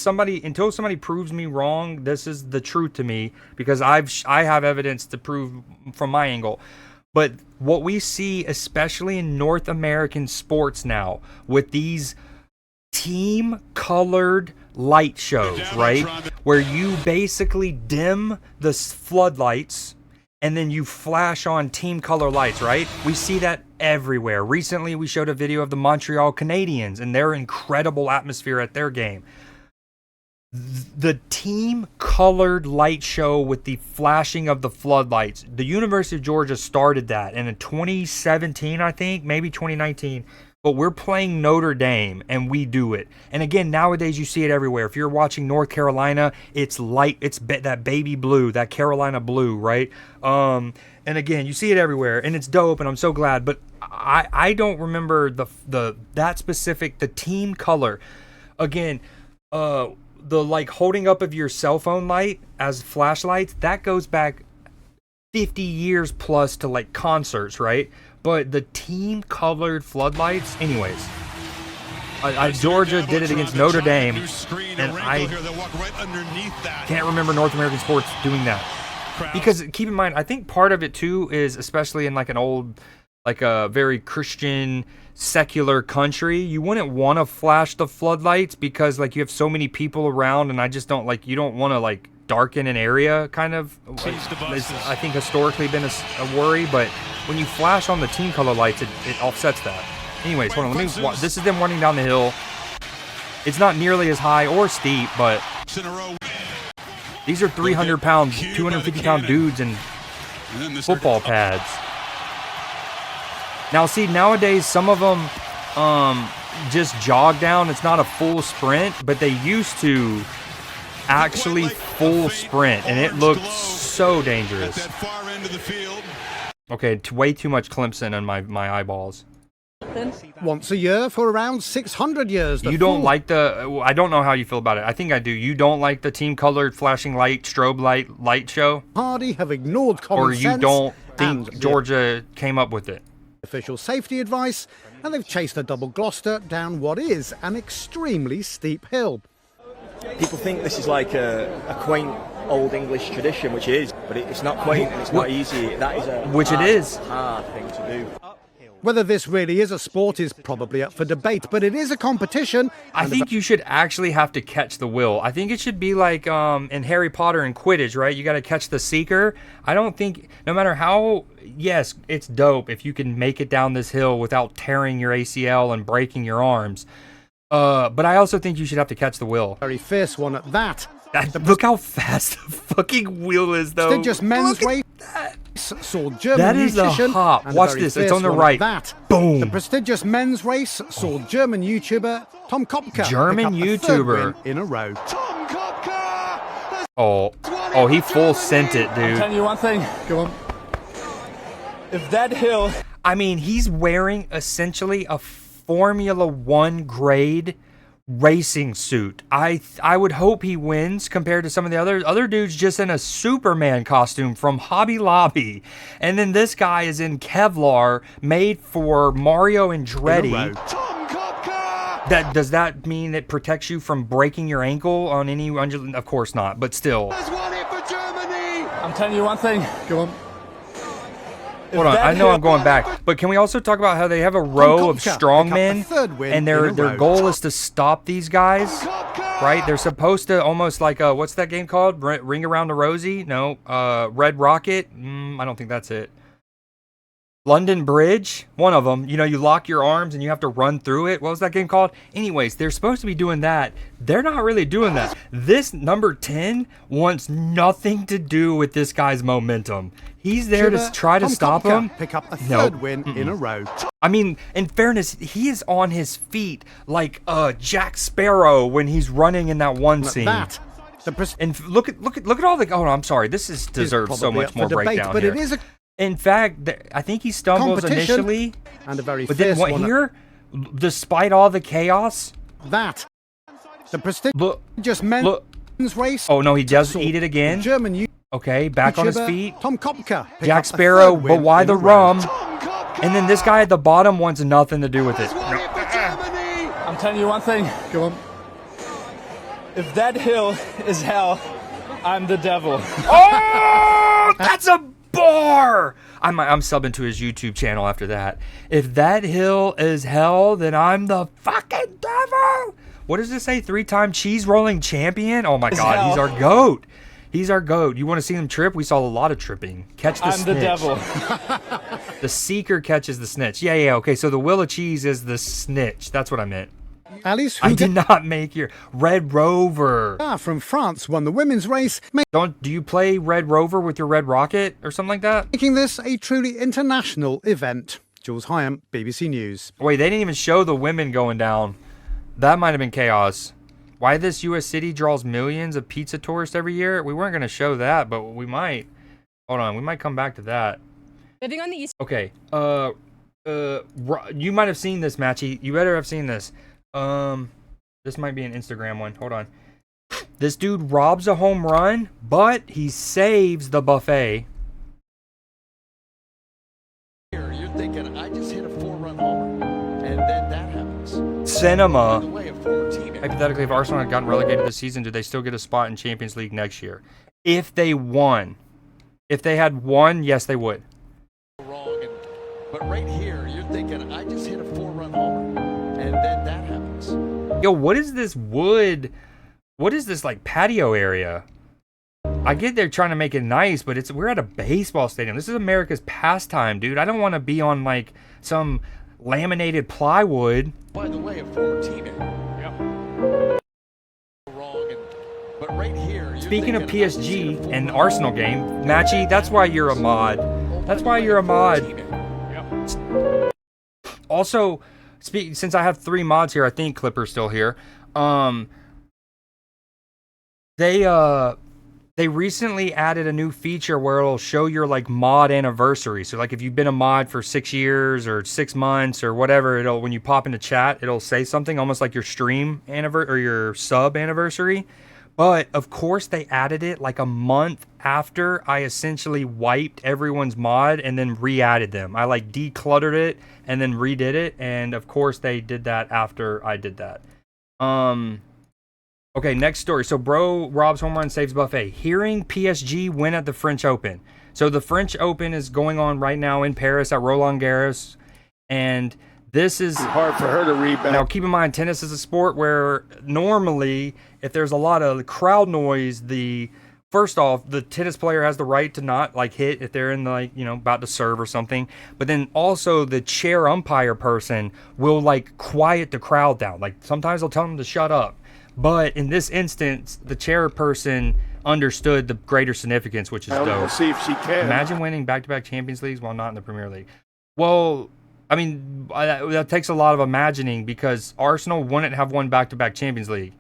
somebody proves me wrong, this is the truth to me, because I have evidence to prove from my angle. But what we see, especially in North American sports now, with these team-colored light shows, right? Where you basically dim the floodlights and then you flash on team color lights, right? We see that everywhere. Recently, we showed a video of the Montreal Canadiens and their incredible atmosphere at their game. The team colored light show with the flashing of the floodlights. The University of Georgia started that, and in 2017, I think, maybe 2019. But we're playing Notre Dame, and we do it. And again, nowadays you see it everywhere. If you're watching North Carolina, it's light. It's that baby blue, that Carolina blue, right? And again, you see it everywhere, and it's dope, and I'm so glad. But I don't remember that specific, the team color. Again, the like holding up of your cell phone light as flashlights, that goes back 50 years plus to like concerts, right? But the team-colored floodlights, anyways. Georgia did it against Notre Dame, and I can't remember North American sports doing that. Because keep in mind, I think part of it too is, especially in like an old, like a very Christian, secular country, you wouldn't want to flash the floodlights because like you have so many people around, and I just don't like, you don't want to like darken an area, kind of. I think historically been a worry, but when you flash on the team color lights, it offsets that. Anyways, hold on, this is them running down the hill. It's not nearly as high or steep, but these are 300-pound, 250-pound dudes in football pads. Now, see, nowadays, some of them just jog down. It's not a full sprint, but they used to actually full sprint, and it looked so dangerous. Okay, way too much Clemson in my eyeballs. Once a year for around 600 years. You don't like the... I don't know how you feel about it. I think I do. You don't like the team-colored flashing light, strobe light show? Party have ignored common sense. Or you don't think Georgia came up with it? Official safety advice, and they've chased a double Gloucester down what is an extremely steep hill. People think this is like a quaint old English tradition, which it is, but it's not quaint and it's not easy. That is a hard thing to do. Whether this really is a sport is probably up for debate, but it is a competition. I think you should actually have to catch the will. I think it should be like in Harry Potter and Quidditch, right? You got to catch the seeker. I don't think, no matter how, yes, it's dope if you can make it down this hill without tearing your ACL and breaking your arms. But I also think you should have to catch the wheel. Very fierce one at that. Look how fast the fucking wheel is, though. Prestigious men's race saw German that is musician. A hop. Watch this. It's on the right. Boom. The prestigious men's race saw German YouTuber Tom Kopka. German YouTuber in a row. Tom Kopka. Oh, he full sent it, dude. I'll tell you one thing. Go on. If that hill. I mean, he's wearing essentially a Formula 1 grade racing suit. I would hope he wins compared to some of the other dudes just in a Superman costume from Hobby Lobby, and then this guy is in Kevlar made for Mario Andretti. Does that mean it protects you from breaking your ankle on any? Of course not, but still. I'm telling you one thing. Go on. Hold on, I know I'm going back, but can we also talk about how they have a row of strongmen, and their goal is to stop these guys, right? They're supposed to almost like what's that game called? Ring Around the Rosie? No, Red Rocket? I don't think that's it. London Bridge, one of them. You know, you lock your arms and you have to run through it. What was that game called? Anyways, they're supposed to be doing that. They're not really doing that. This number 10 wants nothing to do with this guy's momentum. He's there to try to stop him. Pick up a third win in a row. I mean, in fairness, he is on his feet like Jack Sparrow when he's running in that one scene. And look at all the. Oh, no, I'm sorry. This deserves so much more breakdown but here. it is a In fact, I think he stumbles initially, and a very but then what here, despite all the chaos, the prestigious men's race. Oh no, he does eat it again. German okay, back on his feet. Tom Kopka, Jack Sparrow, but why the rum? And then this guy at the bottom wants nothing to do with it. I'm telling you one thing. Go on. If that hill is hell, I'm the devil. Oh, that's a bar! I'm subbing to his YouTube channel after that. If that hill is hell, then I'm the fucking devil. What does it say? 3-time cheese rolling champion? Oh my God, he's our GOAT. He's our GOAT. You want to see him trip? We saw a lot of tripping. Catch the snitch. I'm the devil. The seeker catches the snitch. Yeah. Okay, so the wheel of cheese is the snitch. That's what I meant. Alice, I did not make your Red Rover. From France won the women's race. Do you play Red Rover with your Red Rocket or something like that? Making this a truly international event. Jules Hyam, BBC News. Wait, they didn't even show the women going down. That might have been chaos. Why this U.S. city draws millions of pizza tourists every year? We weren't going to show that, but we might. Hold on, we might come back to that. Living on the east. Okay. You might have seen this, Matchy. You better have seen this. This might be an Instagram one. Hold on. This dude robs a home run, but he saves the buffet. You're thinking, I just hit a 4-run homer, and then that happens. Cinema. Hypothetically, if Arsenal had gotten relegated this season, do they still get a spot in Champions League next year? If they won. If they had won, yes, they would. But right here, you're thinking, I just hit a 4-run homer, and then that happens. Yo, what is this wood? What is this, like, patio area? I get they're trying to make it nice, but we're at a baseball stadium. This is America's pastime, dude. I don't want to be on, like, some laminated plywood. By the way, a former teammate. But right here, speaking of PSG and Arsenal game, Matchy, that's why you're a mod. That's why you're a mod. Also, since I have 3 mods here, I think Clipper's still here. They recently added a new feature where it'll show your like mod anniversary. So like if you've been a mod for 6 years or 6 months or whatever, when you pop into chat, it'll say something almost like your stream anniversary or your sub anniversary. But of course they added it like a month after I essentially wiped everyone's mod and then re-added them. I like decluttered it and then redid it, and of course they did that after I did that. Okay, next story. So bro robs home run, saves buffet. Hearing PSG win at the French Open. So the French Open is going on right now in Paris at Roland Garros, and this is hard for her to rebound. Now keep in mind, tennis is a sport where normally if there's a lot of crowd noise, first off, the tennis player has the right to not like hit if they're in the, like, you know, about to serve or something. But then also the chair umpire person will like quiet the crowd down. Like sometimes they'll tell them to shut up. But in this instance, the chairperson understood the greater significance, which is dope. We'll see if she can. Imagine winning back-to-back Champions Leagues while not in the Premier League. Well, I mean, that takes a lot of imagining because Arsenal wouldn't have won back-to-back Champions League.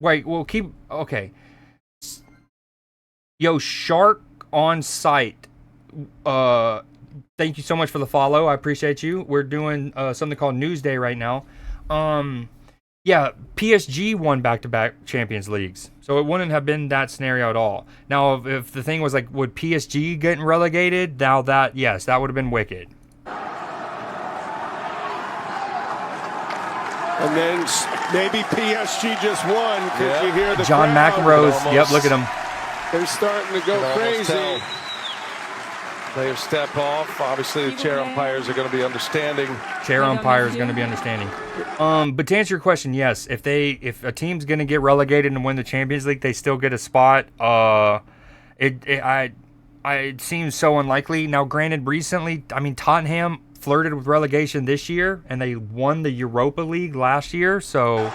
Wait, we'll keep... Okay. Yo, Shark on site. Thank you so much for the follow. I appreciate you. We're doing something called Newsday right now. Yeah, PSG won back-to-back Champions Leagues, so it wouldn't have been that scenario at all. Now, if the thing was like, would PSG getting relegated? Now that, yes, that would have been wicked. And then maybe PSG just won because you hear the John crowd. McEnroe's. Yep, look at him. They're starting to go crazy. Players step off. Obviously, the chair umpires are going to be understanding. Chair umpire is going to be understanding. But to answer your question, yes, if a team's going to get relegated and win the Champions League, they still get a spot. it seems so unlikely. Now, granted, recently, I mean, Tottenham flirted with relegation this year, and they won the Europa League last year, so...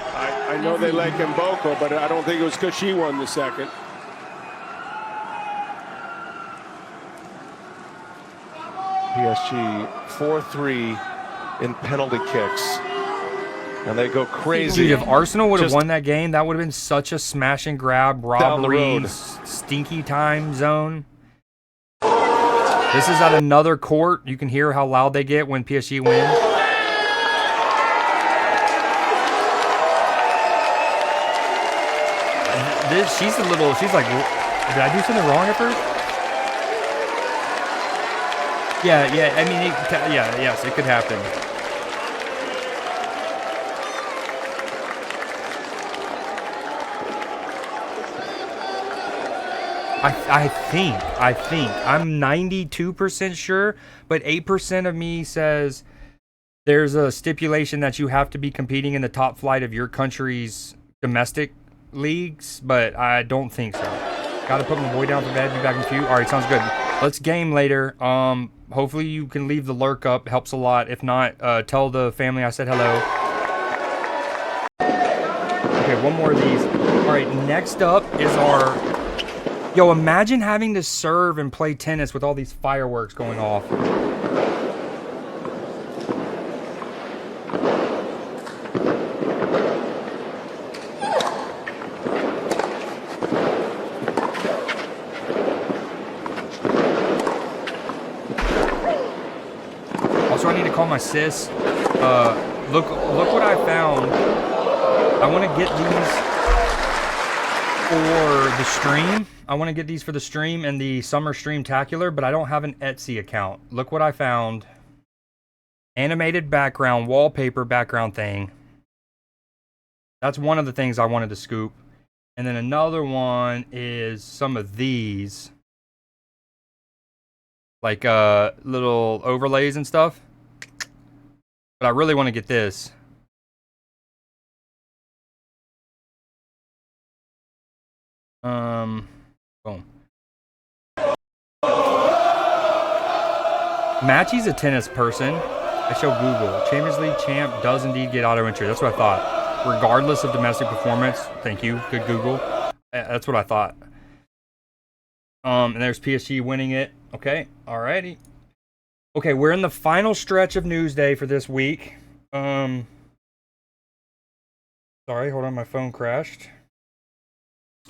I know they like Mboko, but I don't think it was because she won the second. PSG 4-3 in penalty kicks. And they go crazy. Dude, if Arsenal would have won that game, that would have been such a smash and grab, robbery, stinky time zone. This is at another court. You can hear how loud they get when PSG win. She's like, did I do something wrong at first? Yeah, I mean, yes, it could happen. I think. I'm 92% sure, but 8% of me says there's a stipulation that you have to be competing in the top flight of your country's domestic leagues, but I don't think so. Gotta put my boy down for bed, be back in a few. Alright, sounds good. Let's game later. Hopefully you can leave the lurk up. Helps a lot. If not, tell the family I said hello. Okay, one more of these. Alright, next up is our... Yo, imagine having to serve and play tennis with all these fireworks going off. Also, I need to call my sis. Look what I found. I want to get these for the stream. I want to get these for the stream and the Summer Streamtacular, but I don't have an Etsy account. Look what I found. Animated background, wallpaper background thing. That's one of the things I wanted to scoop. And then another one is some of these. Like little overlays and stuff. But I really want to get this. Boom. Matchy's a tennis person. I show Google. Champions League champ does indeed get auto entry. That's what I thought. Regardless of domestic performance. Thank you. Good Google. That's what I thought. And there's PSG winning it. Okay. Alrighty. Okay, we're in the final stretch of Newsday for this week. Sorry, hold on, my phone crashed.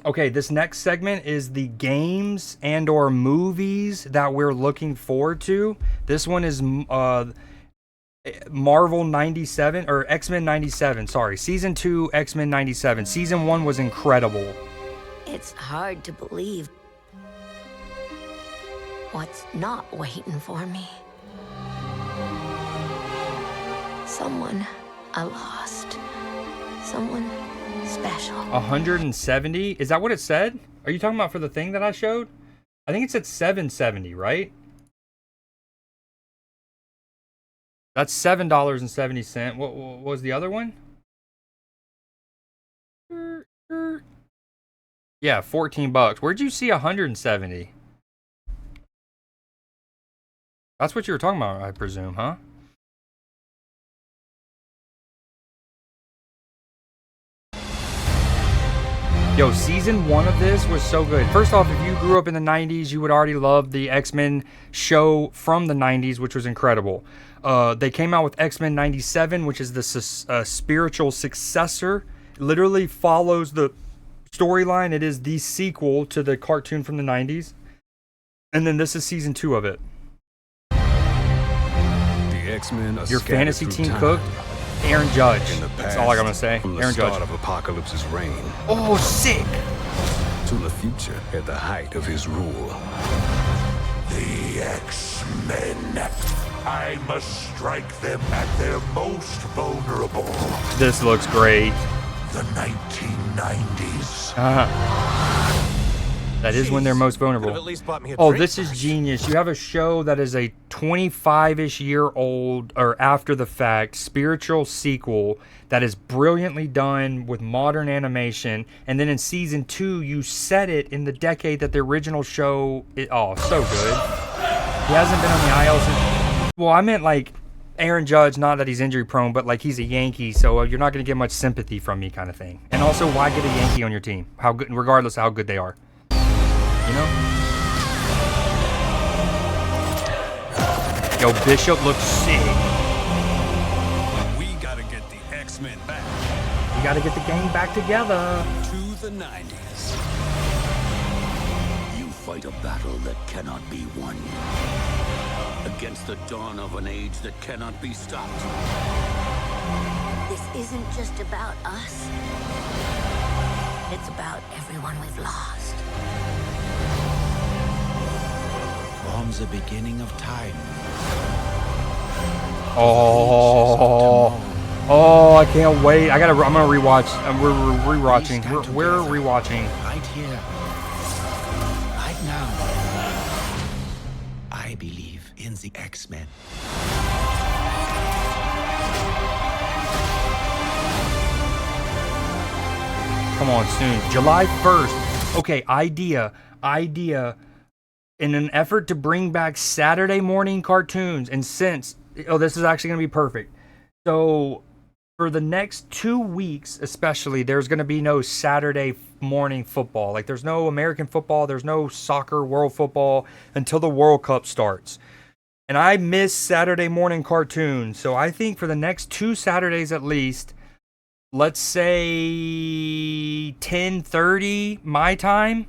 Okay, this next segment is the games and or movies that we're looking forward to. This one is Marvel 97 or X-Men 97, sorry. Season 2 X-Men 97. Season 1 was incredible. It's hard to believe what's not waiting for me. Someone I lost. Someone special. 170? Is that what it said? Are you talking about for the thing that I showed? I think it said 770, right? That's $7.70. What was the other one? Yeah, 14 bucks. Where'd you see 170? That's what you were talking about, I presume, huh? Yo, season 1 of this was so good. First off, if you grew up in the 90s, you would already love the X-Men show from the 90s, which was incredible. They came out with X-Men 97, which is the spiritual successor. It literally follows the storyline. It is the sequel to the cartoon from the 90s. And then this is season 2 of it. The X-Men Your fantasy team cooked? Aaron Judge. That's all I gotta say. Aaron Judge. Of Apocalypse's reign. Oh, sick! To the future at the height of his rule. The X-Men. I must strike them at their most vulnerable. This looks great. The 1990s. That is when they're most vulnerable. Oh, this is genius. You have a show that is a 25-ish year old or after the fact spiritual sequel that is brilliantly done with modern animation, and then in season 2 you set it in the decade that the original show so good. He hasn't been on the IL since, well, I meant like Aaron Judge, not that he's injury prone, but like he's a Yankee, so you're not going to get much sympathy from me kind of thing. And also, why get a Yankee on your team? How good, regardless of how good they are. You know? Yo, Bishop looks sick. We gotta get the X-Men back. We gotta get the gang back together. To the 90s. You fight a battle that cannot be won. Against the dawn of an age that cannot be stopped. This isn't just about us. It's about everyone we've lost. Forms the beginning of time. Oh, I can't wait. I'm gonna rewatch. We're rewatching. We're rewatching. Right here. Right now. I believe in the X-Men. Come on, soon. July 1st. Okay, idea. In an effort to bring back Saturday morning cartoons, and since, this is actually going to be perfect. So, for the next 2 weeks, especially, there's going to be no Saturday morning football. Like, there's no American football, there's no soccer, world football, until the World Cup starts. And I miss Saturday morning cartoons, so I think for the next 2 Saturdays at least, let's say 10:30 my time.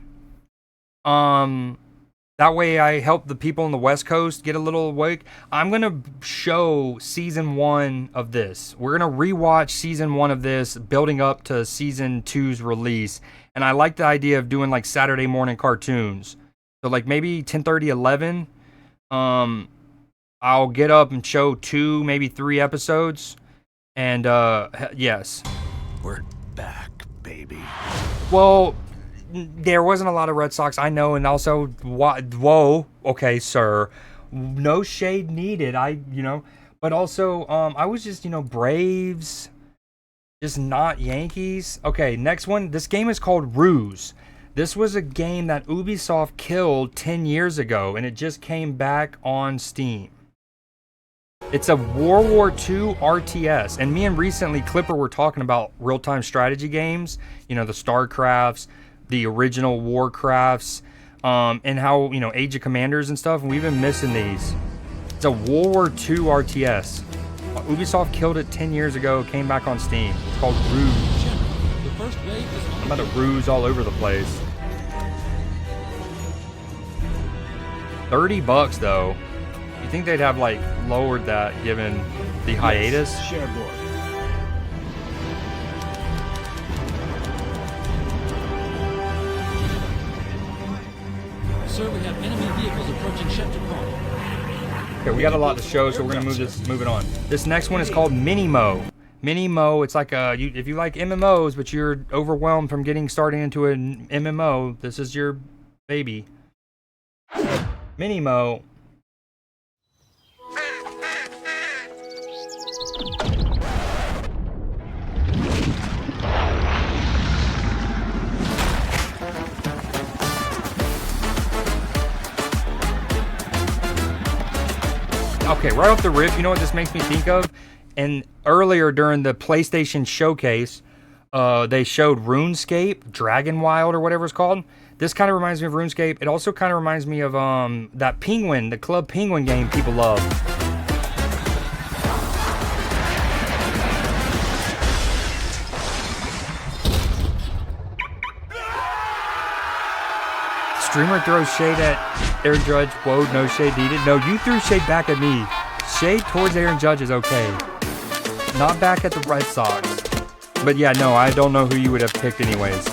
That way I help the people on the West Coast get a little awake. I'm going to show season 1 of this. We're going to rewatch season 1 of this, building up to season 2's release. And I like the idea of doing like Saturday morning cartoons. So like maybe 10:30, 11. I'll get up and show 2, maybe 3 episodes. And yes. We're back, baby. Well, there wasn't a lot of Red Sox, I know, and also, whoa, okay, sir, no shade needed, but also, I was just, Braves, just not Yankees. Okay, next one, this game is called Ruse. This was a game that Ubisoft killed 10 years ago, and it just came back on Steam. It's a World War II RTS, and me and recently Clipper were talking about real-time strategy games, the StarCrafts, the original Warcrafts, and how, Age of Commanders and stuff, and we've been missing these. It's a World War II RTS. Ubisoft killed it 10 years ago, came back on Steam. It's called Ruse. I'm about to ruse all over the place. $30 though. You think they'd have like lowered that given the hiatus? Yes, share board. Sir, we have enemy vehicles approaching Scepter Park. Okay, we got a lot to show, so we're gonna move it on. This next one is called Minimo. Minimo, it's like if you like MMOs, but you're overwhelmed from starting into an MMO, this is your baby. Minimo. Okay, right off the rip, you know what this makes me think of? And earlier during the PlayStation Showcase, they showed RuneScape, Dragon Wild, or whatever it's called. This kind of reminds me of RuneScape. It also kind of reminds me of that Penguin, the Club Penguin game people love. Streamer throws shade at Aaron Judge. Whoa, no shade needed. No, you threw shade back at me. Shade towards Aaron Judge is okay. Not back at the Red Sox. But yeah, no, I don't know who you would have picked anyways.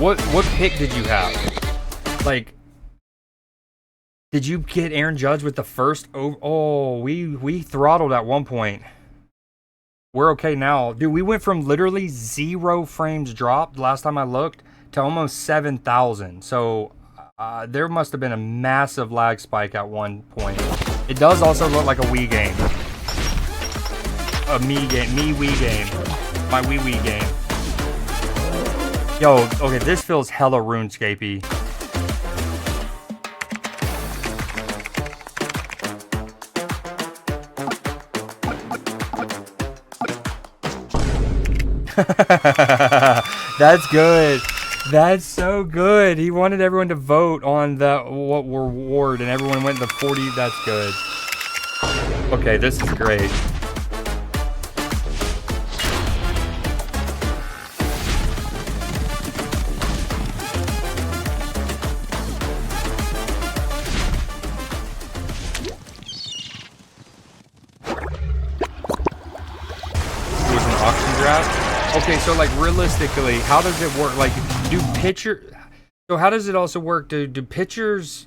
What pick did you have? Like, did you get Aaron Judge with the first? Oh, we throttled at one point. we're okay now. Dude, we went from literally 0 frames dropped last time I looked to almost 7,000. So there must have been a massive lag spike at one point. It does also look like a Wii game. A Wii game. My Wii game. Yo, okay, this feels hella RuneScape-y. That's good. That's so good. He wanted everyone to vote on what reward, and everyone went to 40. That's good. Okay, this is great. Okay, so like realistically, how does it work? Like, so how does it also work? Do pitchers,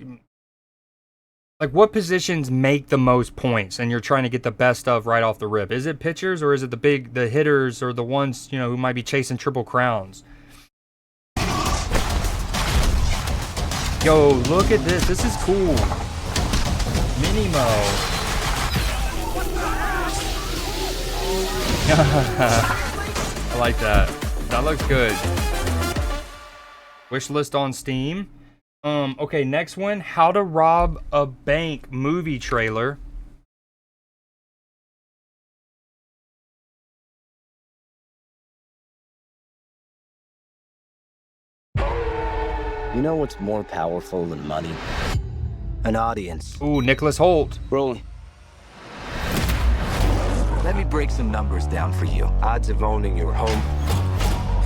like, what positions make the most points and you're trying to get the best of right off the rip? Is it pitchers, or is it the hitters, or the ones, you know, who might be chasing triple crowns? Yo, look at this. This is cool. Minimo. I like that. That looks good. Wish list on Steam. Okay, next one. How to Rob a Bank movie trailer. You know what's more powerful than money? An audience. Ooh, Nicholas Holt. Rolling. Let me break some numbers down for you. Odds of owning your home,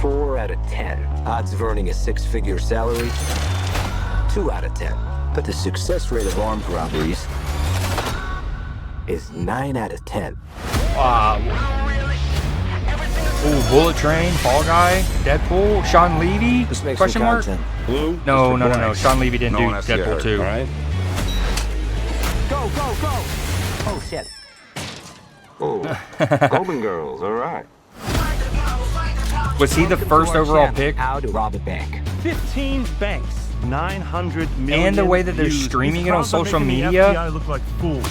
4 out of 10. Odds of earning a 6-figure salary, 2 out of 10. But the success rate of armed robberies is 9 out of 10. Ooh, Bullet Train, Fall Guy, Deadpool, Sean Levy? Question mark? Blue? No. Sean Levy didn't do Deadpool 2. All right. Go! Oh, shit. Oh, Golden Girls, all right. Was he the first overall pick? How to rob a bank. 15 banks, 900 million. And the way that they're streaming it on social media. FBI look like fools.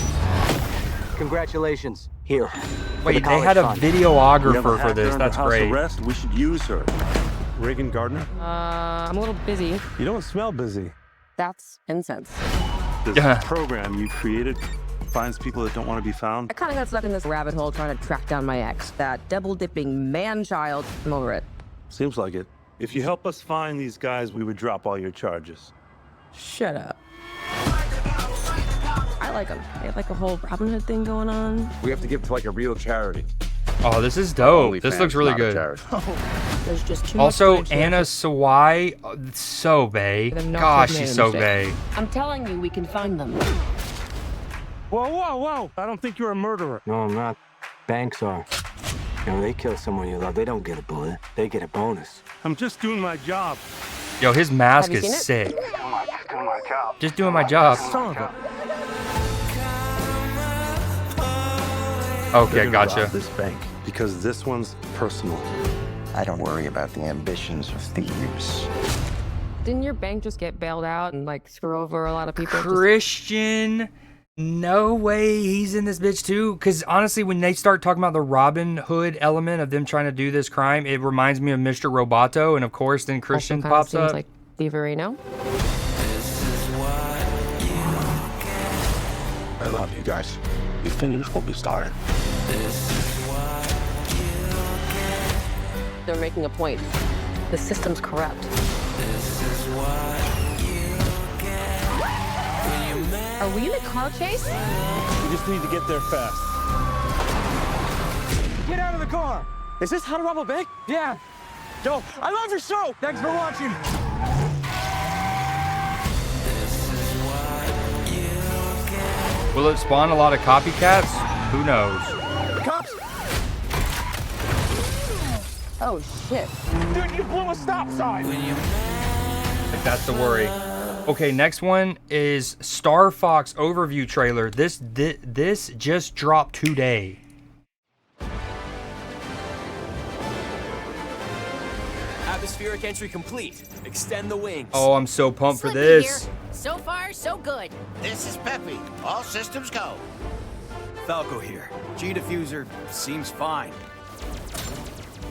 Congratulations. Here. Wait, they had a videographer for this. That's great. Arrest. We should use her. Reagan Gardner? I'm a little busy. You don't smell busy. That's incense. This program you created finds people that don't want to be found. I kind of got stuck in this rabbit hole trying to track down my ex, that double-dipping man-child. I'm over it. Seems like it. If you help us find these guys, we would drop all your charges. Shut up. I like them. They have like a whole Robin Hood thing going on. We have to give to like a real charity. Oh, this is dope. This looks really good. There's just too also, much Anna Sawai, so bae. Gosh, she's so bae. I'm telling you, we can find them. Whoa. I don't think you're a murderer. No, I'm not. Banks are. You know, they kill someone you love, they don't get a bullet. They get a bonus. I'm just doing my job. Yo, his mask is sick. Just doing my job. Okay, gotcha. This bank, because this one's personal. I don't worry about the ambitions of thieves. Didn't your bank just get bailed out and like screw over a lot of people? Christian, no way he's in this bitch too. Because honestly, when they start talking about the Robin Hood element of them trying to do this crime, it reminds me of Mr. Roboto, and of course, then Christian pops up. Like thievery, no? I love you guys. We finished what we started. They're making a point. The system's corrupt. Are we in a car chase? We just need to get there fast. Get out of the car! Is this How to Rob a Bank? Yeah. Yo, I love your show! Thanks for watching! Will it spawn a lot of copycats? Who knows? Cops! Oh, shit. Dude, you blew a stop sign! Like, that's the worry. Okay, next one is Star Fox overview trailer. This just dropped today. Atmospheric entry complete. Extend the wings. Oh, I'm so pumped for Slippy this. here. So far, so good. This is Peppy. All systems go. Falco here. G-diffuser seems fine.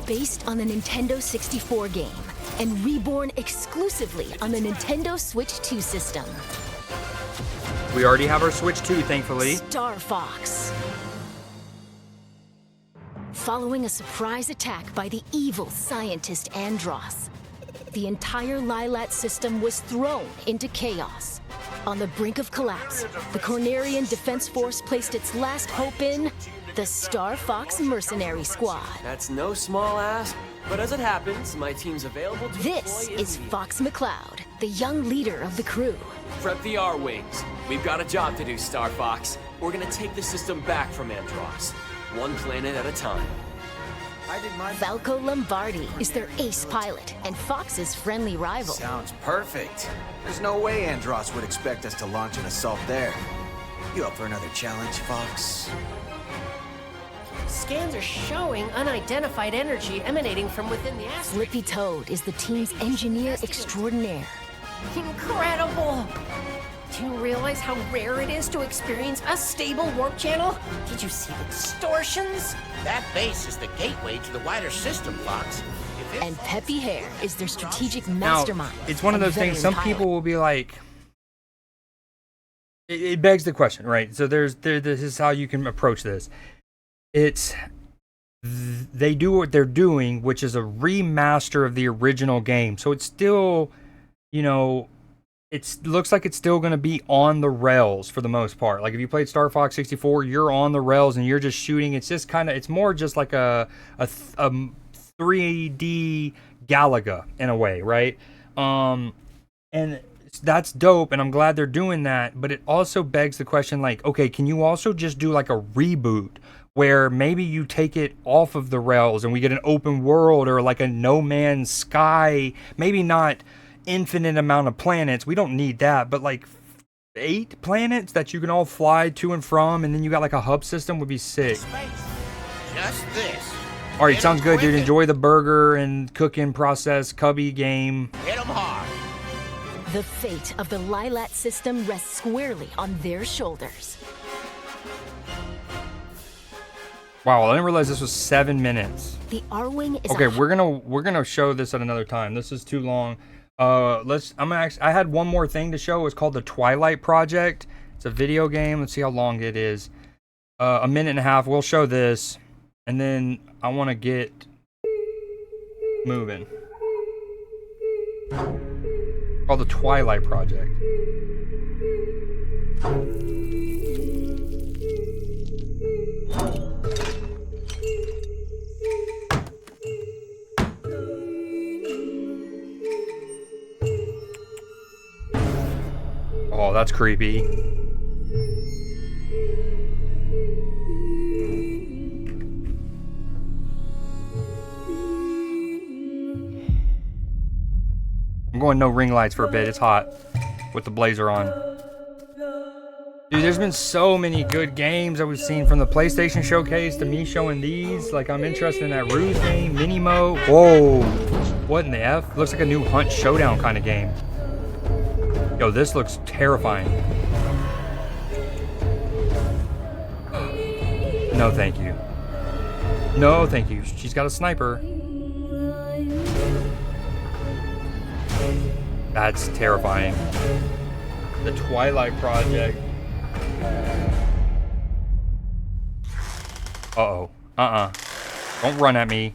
Based on the Nintendo 64 game and reborn exclusively on the Nintendo Switch 2 system. We already have our Switch 2, thankfully. Star Fox. Following a surprise attack by the evil scientist Andross, the entire Lilat system was thrown into chaos. On the brink of collapse, the Cornerian Defense Force placed its last hope in the Star Fox Mercenary Squad. That's no small ask, but as it happens, my team's available to This deploy is in Fox McCloud, the young leader of the crew. Prep the R-Wings. We've got a job to do, Star Fox. We're gonna take the system back from Andross, one planet at a time. Falco Lombardi is their ace pilot and Fox's friendly rival. Sounds perfect. There's no way Andross would expect us to launch an assault there. You up for another challenge, Fox? Scans are showing unidentified energy emanating from within the asteroid. Flippy Toad is the team's engineer extraordinaire. Incredible! Do you realize how rare it is to experience a stable warp channel? Did you see the distortions? That base is the gateway to the wider system, Fox. And Peppy Hare is their strategic Now, mastermind. it's one of those things, some pilot. people will be like, it begs the question, right? So this is how you can approach this. They do what they're doing, which is a remaster of the original game. So it's still, it looks like it's still going to be on the rails for the most part. Like if you played Star Fox 64, you're on the rails and you're just shooting. It's just it's more just like a 3D Galaga in a way, right? And that's dope, and I'm glad they're doing that. But it also begs the question, like, okay, can you also just do like a reboot where maybe you take it off of the rails and we get an open world or like a No Man's Sky, maybe not infinite amount of planets, we don't need that, but like 8 planets that you can all fly to and from, and then you got like a hub system would be sick. Just this. All right, sounds good, dude. Enjoy the burger and cooking process cubby game. Hit 'em hard. The fate of the Lilat system rests squarely on their shoulders. Wow, I didn't realize this was 7 minutes. The R-Wing is Okay, we're gonna show this at another time. This is too long. I had one more thing to show. It's called the Twilight Project. It's a video game. Let's see how long it is. A minute and a half. We'll show this, and then I want to get moving. Called the Twilight Project. Oh, that's creepy. I'm going no ring lights for a bit. It's hot with the blazer on. Dude, there's been so many good games that we've seen from the PlayStation Showcase to me showing these. Like, I'm interested in that Ruse game, Minimo. Whoa. What in the F? Looks like a new Hunt Showdown kind of game. Yo, this looks terrifying. No, thank you. No, thank you. She's got a sniper. That's terrifying. The Twilight Project. Uh-oh. Don't run at me.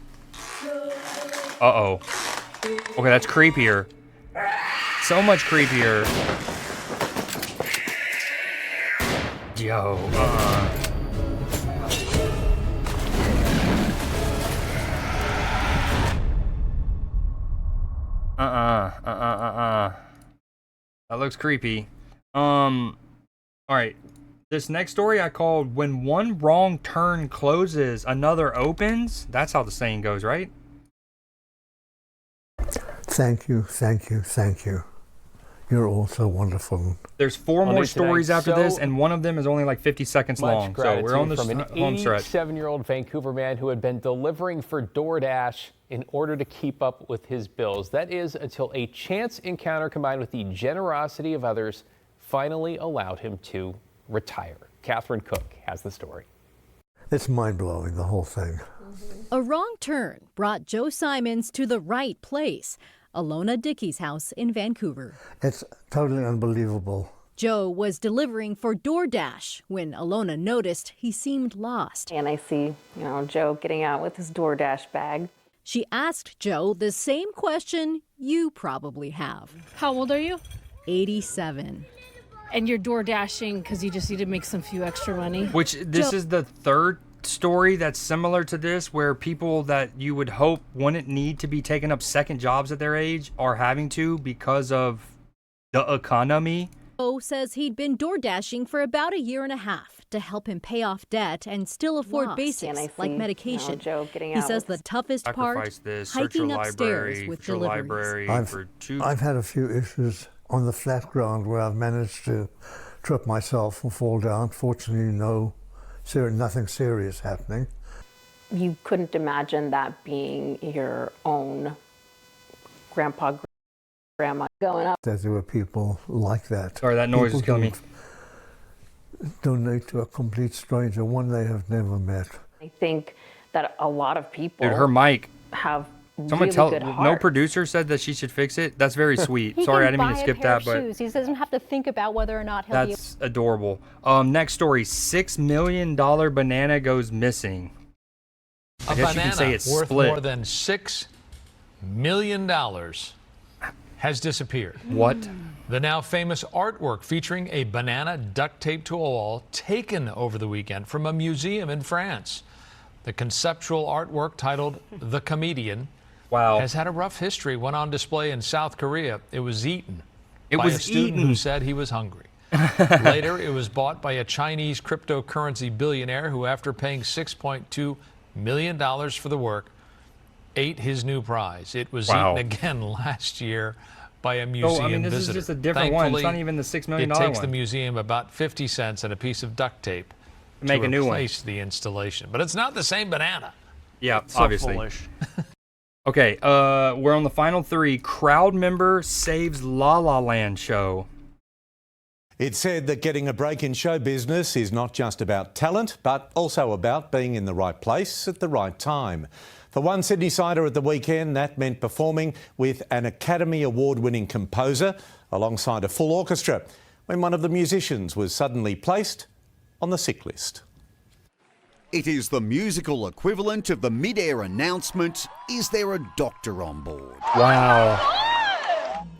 Uh-oh. Okay, that's creepier. So much creepier. Yo, That looks creepy. Alright. This next story I called When One Wrong Turn Closes, Another Opens. That's how the saying goes, right? Thank you, thank you, thank you. You're all so wonderful. There's 4 more stories after this, and one of them is only like 50 seconds long. So we're on this from an home stretch. 87-year-old Vancouver man who had been delivering for DoorDash in order to keep up with his bills. That is until a chance encounter combined with the generosity of others finally allowed him to retire. Catherine Cook has the story. It's mind-blowing, the whole thing. A wrong turn brought Joe Simons to the right place, Alona Dickey's house in Vancouver. It's totally unbelievable. Joe was delivering for DoorDash when Alona noticed he seemed lost. And I see, Joe getting out with his DoorDash bag. She asked Joe the same question you probably have. How old are you? 87. And you're DoorDashing because you just need to make some few extra money? Which this is the third story that's similar to this, where people that you would hope wouldn't need to be taking up second jobs at their age are having to because of the economy. Joe says he'd been DoorDashing for about 1.5 years to help him pay off debt and still afford basics like medication. Joe getting he out says the toughest part, hiking upstairs with deliveries. I've had a few issues on the flat ground where I've managed to trip myself and fall down. Fortunately, nothing serious happening. You couldn't imagine that being your own grandpa, grandma going up. That there were people like that. Sorry, that noise is killing me. Donate to a complete stranger, one they have never met. I think that a lot of people Dude, her mic. have Someone really good hearts. No producer said that she should fix it. That's very sweet. Sorry, I didn't mean to skip that, but shoes. He doesn't have to think about whether or not he'll be. that's adorable. Next story: $6 million banana goes missing. A banana worth more than $6 million has disappeared. What? The now famous artwork featuring a banana duct taped to a wall, taken over the weekend from a museum in France. The conceptual artwork, titled The Comedian, has had a rough history. Went on display in South Korea. It was eaten by a student who said he was hungry. Later, it was bought by a Chinese cryptocurrency billionaire who, after paying $6.2 million for the work, ate his new prize. It was eaten again last year by a museum this visitor. is just a different one. It's not even the $6 million one. It takes the museum about 50 cents and a piece of duct tape make to a new one. replace the installation. But it's not the same banana. Yeah, So obviously. foolish. Okay, we're on the final 3. Crowd member saves La La Land show. It's said that getting a break in show business is not just about talent, but also about being in the right place at the right time. For one Sydney-sider at the weekend, that meant performing with an Academy Award-winning composer alongside a full orchestra when one of the musicians was suddenly placed on the sick list. It is the musical equivalent of the mid-air announcement, "Is there a doctor on board?" Wow.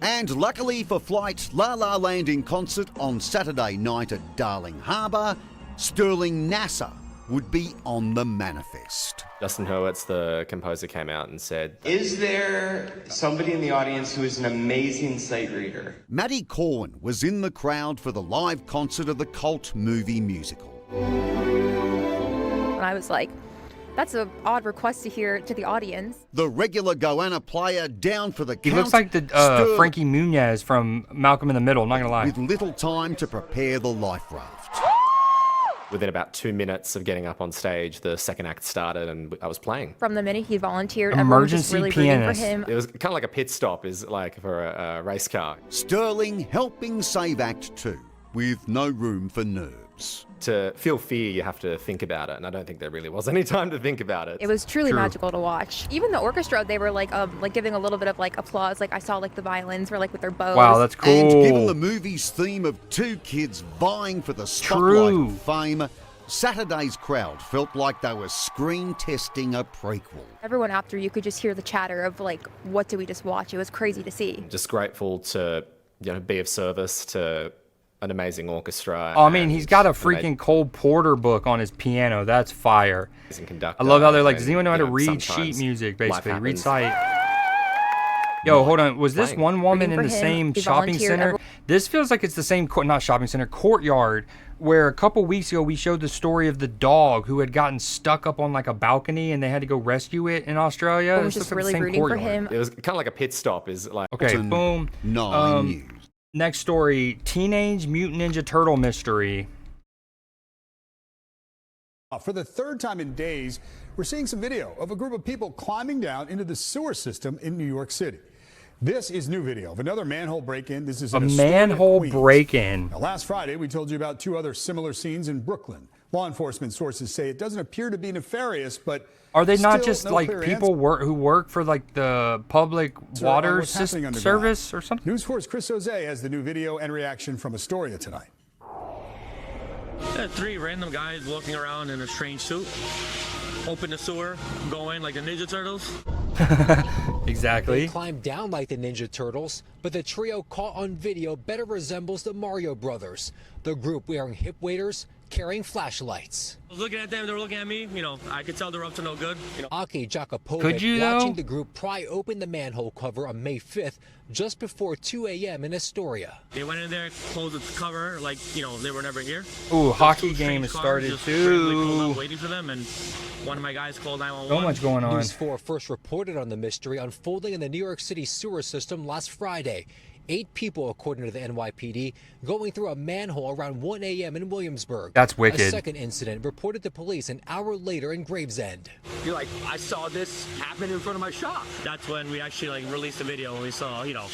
And luckily for Flight's La La Land in concert on Saturday night at Darling Harbour, Sterling Nasser would be on the manifest. Justin Hurwitz, the composer, came out and said, "Is there somebody in the audience who is an amazing sight reader?" Maddie Corwin was in the crowd for the live concert of the cult movie musical. And I was like, that's an odd request to hear to the audience. The regular Goanna player down for the count. He looks like the Frankie Muniz from Malcolm in the Middle, not gonna lie. With little time to prepare the life raft. Within about 2 minutes of getting up on stage, the second act started and I was playing. From the minute he volunteered, everyone was just really rooting for him. It was kind of like a pit stop, is like for a race car. Sterling helping save Act 2 with no room for nerves. To feel fear, you have to think about it, and I don't think there really was any time to think about it. It was truly magical to watch. Even the orchestra, they were like giving a little bit of like applause. Like I saw like the violins were like with their bows. Wow, that's cool. And given the movie's theme of 2 kids vying for the spotlight of fame, Saturday's crowd felt like they were screen testing a prequel. Everyone after, you could just hear the chatter of like, what did we just watch? It was crazy to see. Just grateful to be of service to an amazing orchestra. Oh, I mean, he's got a freaking Cole Porter book on his piano. That's fire. Conductor, I love how they're like, does anyone know how to read sheet music, basically? Read sight. Yo, hold on. Was this one woman in the same shopping center? This feels like it's the same, not shopping center, courtyard, where a couple weeks ago we showed the story of the dog who had gotten stuck up on like a balcony and they had to go rescue it in Australia. I was just really rooting for him. It was kind of like a pit stop, is like. Okay, boom. 9 News. Next story, Teenage Mutant Ninja Turtle mystery. For the third time in days, we're seeing some video of a group of people climbing down into the sewer system in New York City. This is new video of another manhole break-in. This is a manhole break-in. Now, last Friday, we told you about 2 other similar scenes in Brooklyn. Law enforcement sources say it doesn't appear to be nefarious, but are they not just no like people who work for like the public water service or something? News 4's Chris Jose has the new video and reaction from Astoria tonight. 3 random guys walking around in a strange suit. Open the sewer, go in like the Ninja Turtles. Exactly. They climb down like the Ninja Turtles, but the trio caught on video better resembles the Mario Brothers. The group wearing hip waders, carrying flashlights. I was looking at them, they were looking at me. You know, I could tell they're up to no good. Aki Jakopovic Could you, watching the group pry open the manhole cover on May 5th, just before 2 a.m. in Astoria. They went in there, closed the cover, like, you know, they were never here. Ooh, hockey game started too. Waiting for them, and one of my guys called 911. So much going on. News 4 first reported on the mystery unfolding in the New York City sewer system last Friday. 8 people, according to the NYPD, going through a manhole around 1 a.m. in Williamsburg. That's wicked. A second incident reported to police an hour later in Gravesend. You're like, I saw this happen in front of my shop. That's when we actually like released a video and we saw, you know,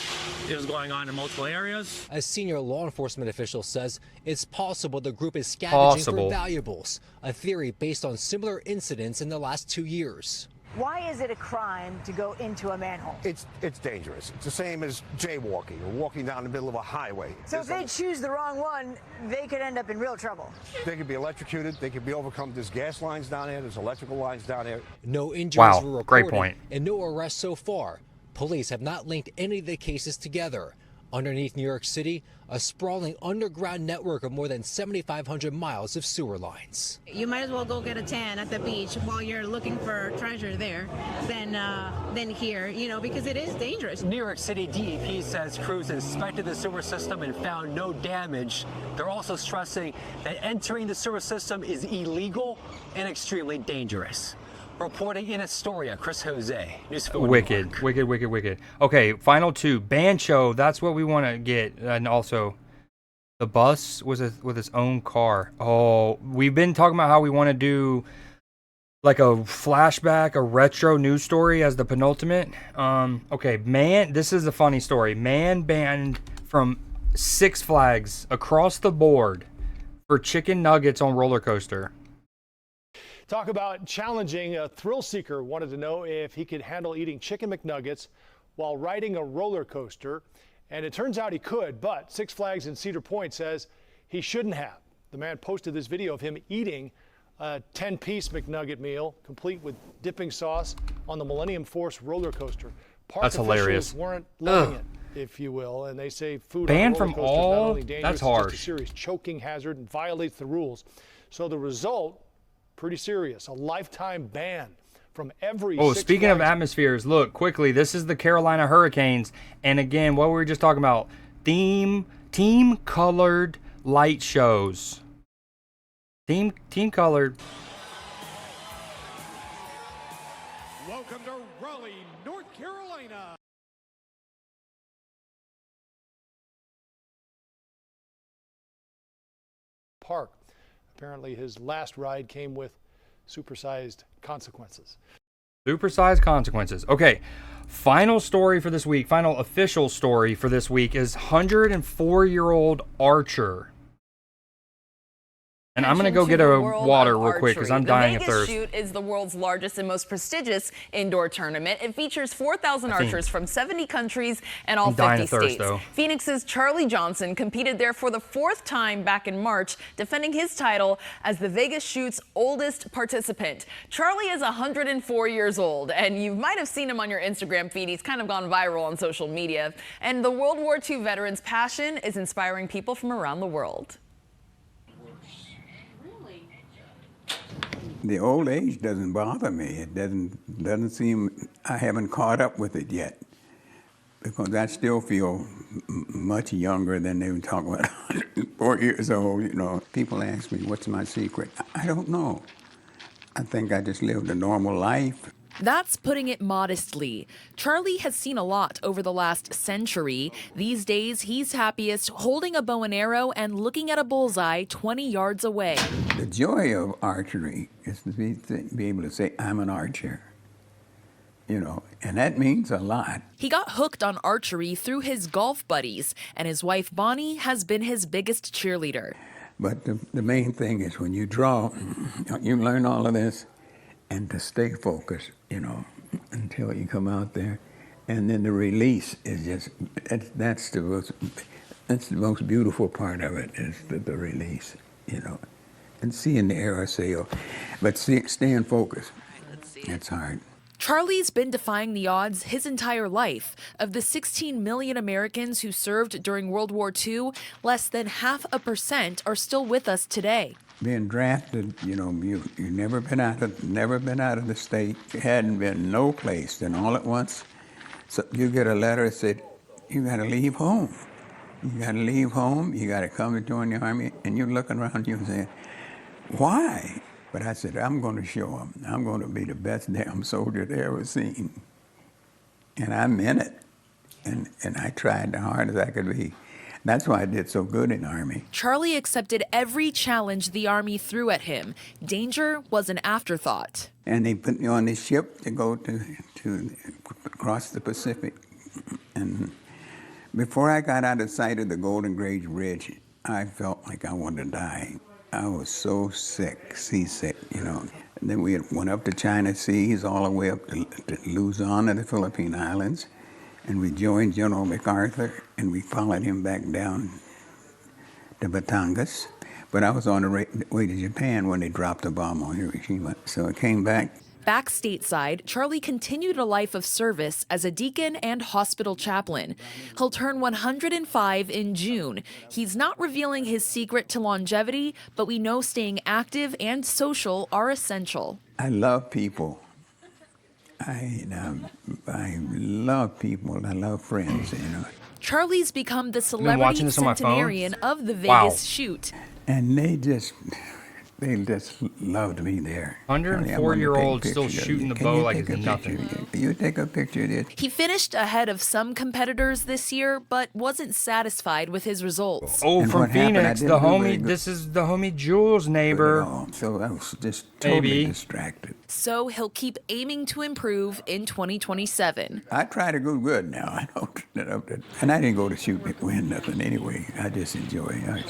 it was going on in multiple areas. A senior law enforcement official says it's possible the group is scavenging for valuables, a theory based on similar incidents in the last 2 years. Why is it a crime to go into a manhole? It's dangerous. It's the same as jaywalking or walking down the middle of a highway. So if they choose the wrong one, they could end up in real trouble. They could be electrocuted. They could be overcome. There's gas lines down there. There's electrical lines down there. No injuries were reported. Great point. And no arrests so far. Police have not linked any of the cases together. Underneath New York City, a sprawling underground network of more than 7,500 miles of sewer lines. You might as well go get a tan at the beach while you're looking for treasure there than here, you know, because it is dangerous. New York City DEP says crews inspected the sewer system and found no damage. They're also stressing that entering the sewer system is illegal and extremely dangerous. Reporting in Astoria, Chris Jose, News 4 Wicked, wicked. Okay, final 2. Bancho, that's what we want to get. And also, the bus was with its own car. Oh, we've been talking about how we want to do like a flashback, a retro news story as the penultimate. Okay, this is a funny story. Man banned from Six Flags across the board for chicken nuggets on roller coaster. Talk about challenging. A thrill seeker wanted to know if he could handle eating chicken McNuggets while riding a roller coaster. And it turns out he could, but Six Flags in Cedar Point says he shouldn't have. The man posted this video of him eating a 10-piece McNugget meal, complete with dipping sauce, on the Millennium Force roller coaster. That's hilarious. Weren't loving it, if you will, and they say food banned on roller from coasters all. not only dangerous, That's harsh. it's just a serious choking hazard and violates the rules. So the result, pretty serious, a lifetime ban from every. Oh, Six speaking of Flags. atmospheres, look quickly. This is the Carolina Hurricanes, and again, what we were just talking about: team-colored light shows. Team-colored. Welcome to Raleigh, North Carolina. Park. Apparently, his last ride came with supersized consequences. Supersized consequences. Okay, final story for this week. Final official story for this week is 104-year-old Archer. And I'm going to go get a water real quick because I'm dying of thirst. The Vegas shoot is the world's largest and most prestigious indoor tournament. It features 4,000 archers from 70 countries and all 50 states. Phoenix's Charlie Johnson competed there for the 4th time back in March, defending his title as the Vegas shoot's oldest participant. Charlie is 104 years old, and you might have seen him on your Instagram feed. He's kind of gone viral on social media. And the World War II veteran's passion is inspiring people from around the world. The old age doesn't bother me. It doesn't seem, I haven't caught up with it yet, because I still feel much younger than they were talking about 4 years old. You know, people ask me, what's my secret? I don't know. I think I just lived a normal life. That's putting it modestly. Charlie has seen a lot over the last century. These days, he's happiest holding a bow and arrow and looking at a bullseye 20 yards away. The joy of archery is to be able to say, I'm an archer. You know, and that means a lot. He got hooked on archery through his golf buddies, and his wife Bonnie has been his biggest cheerleader. But the main thing is when you draw, you learn all of this, and to stay focused, you know, until you come out there. And then the release is just, that's the most beautiful part of it, is the release, you know. And seeing the arrow sail, but staying focused, it's hard. Charlie's been defying the odds his entire life. Of the 16 million Americans who served during World War II, less than 0.5% are still with us today. Being drafted, you know, you've never been out of the state. You hadn't been no place. Then all at once, so you get a letter that said, you got to leave home. You got to leave home. You got to come to join the Army. And you're looking around you and saying, why? But I said, I'm going to show them. I'm going to be the best damn soldier they ever seen. And I meant it. And I tried the hardest I could be. That's why I did so good in the Army. Charlie accepted every challenge the Army threw at him. Danger was an afterthought. And they put me on this ship to go to cross the Pacific. And before I got out of sight of the Golden Gate Bridge, I felt like I wanted to die. I was so sick, seasick, you know. And then we went up to China Seas, all the way up to Luzon and the Philippine Islands. And we joined General MacArthur, and we followed him back down to Batangas. But I was on the way to Japan when they dropped the bomb on Hiroshima, so I came back. Back stateside, Charlie continued a life of service as a deacon and hospital chaplain. He'll turn 105 in June. He's not revealing his secret to longevity, but we know staying active and social are essential. I love people. I love people. I love friends, you know. Charlie's become the celebrity centenarian of the Vegas shoot. And they just loved me there. 104-year-old still shooting the bow like it's nothing. You take a picture of this. He finished ahead of some competitors this year, but wasn't satisfied with his results. Oh, from Phoenix, the homie, this is the homie Jules' neighbor. So I was just totally distracted. So he'll keep aiming to improve in 2027. I try to go good now. I don't, and I didn't go to shoot to win nothing anyway. I just enjoy it.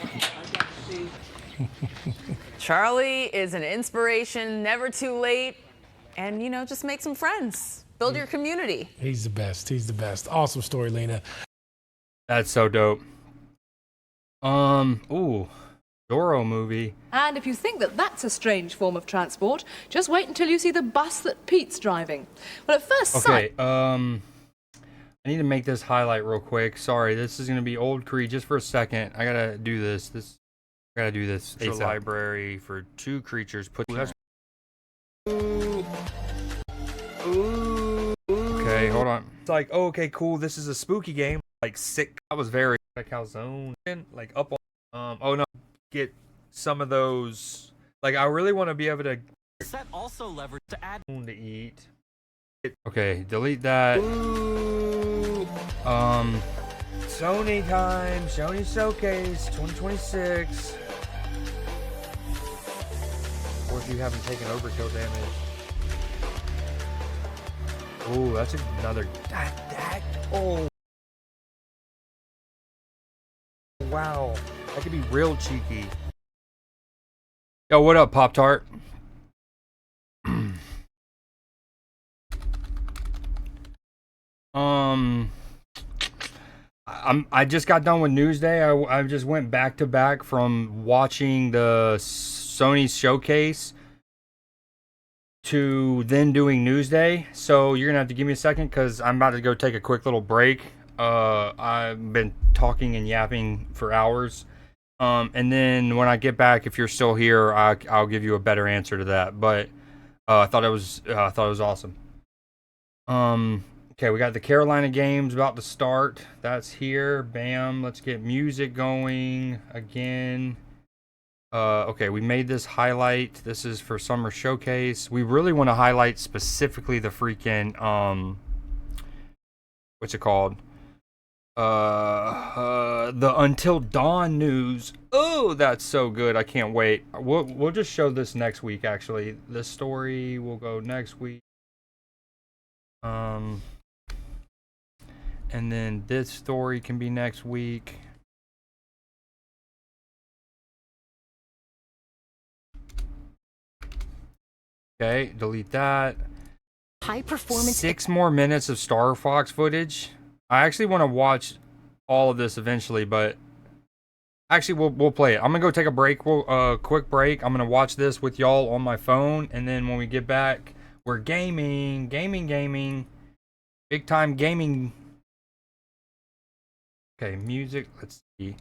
Charlie is an inspiration, never too late, and, you know, just make some friends. Build your community. He's the best. He's the best. Awesome story, Lena. That's so dope. Ooh, Doro movie. And if you think that that's a strange form of transport, just wait until you see the bus that Pete's driving. Well, at first sight... Okay, I need to make this highlight real quick. Sorry, this is going to be Old Creed just for a second. I got to do this. I gotta do this. A library for 2 creatures. Put. Ooh. Okay, hold on. It's like, oh, okay, cool. This is a spooky game. Like sick. I was very calzone. Like up on. Oh no, get some of those. Like I really want to be able to. Set also leverage to add to eat. Okay, delete that. Ooh. Sony time. Sony Showcase 2026. Or if you haven't taken overkill damage. Oh, that's another. Oh. Wow. That could be real cheeky. Yo, what up, Pop-Tart? I just got done with NUESDAY. I just went back to back from watching the Sony Showcase to then doing NUESDAY. So you're gonna have to give me a second because I'm about to go take a quick little break. I've been talking and yapping for hours. And then when I get back, if you're still here, I'll give you a better answer to that. But I thought it was awesome. Okay, we got the Carolina games about to start. That's here. Bam. Let's get music going again. Okay, we made this highlight. This is for Summer Showcase. We really want to highlight specifically the freaking, what's it called? The Until Dawn news. Oh, that's so good. I can't wait. We'll just show this next week, actually. This story will go next week. And then this story can be next week. Okay, delete that. High performance. 6 more minutes of Star Fox footage. I actually want to watch all of this eventually, but actually we'll play it. I'm gonna go take a break, quick break. I'm gonna watch this with y'all on my phone, and then when we get back, we're gaming, big time gaming. Okay, music. Let's see.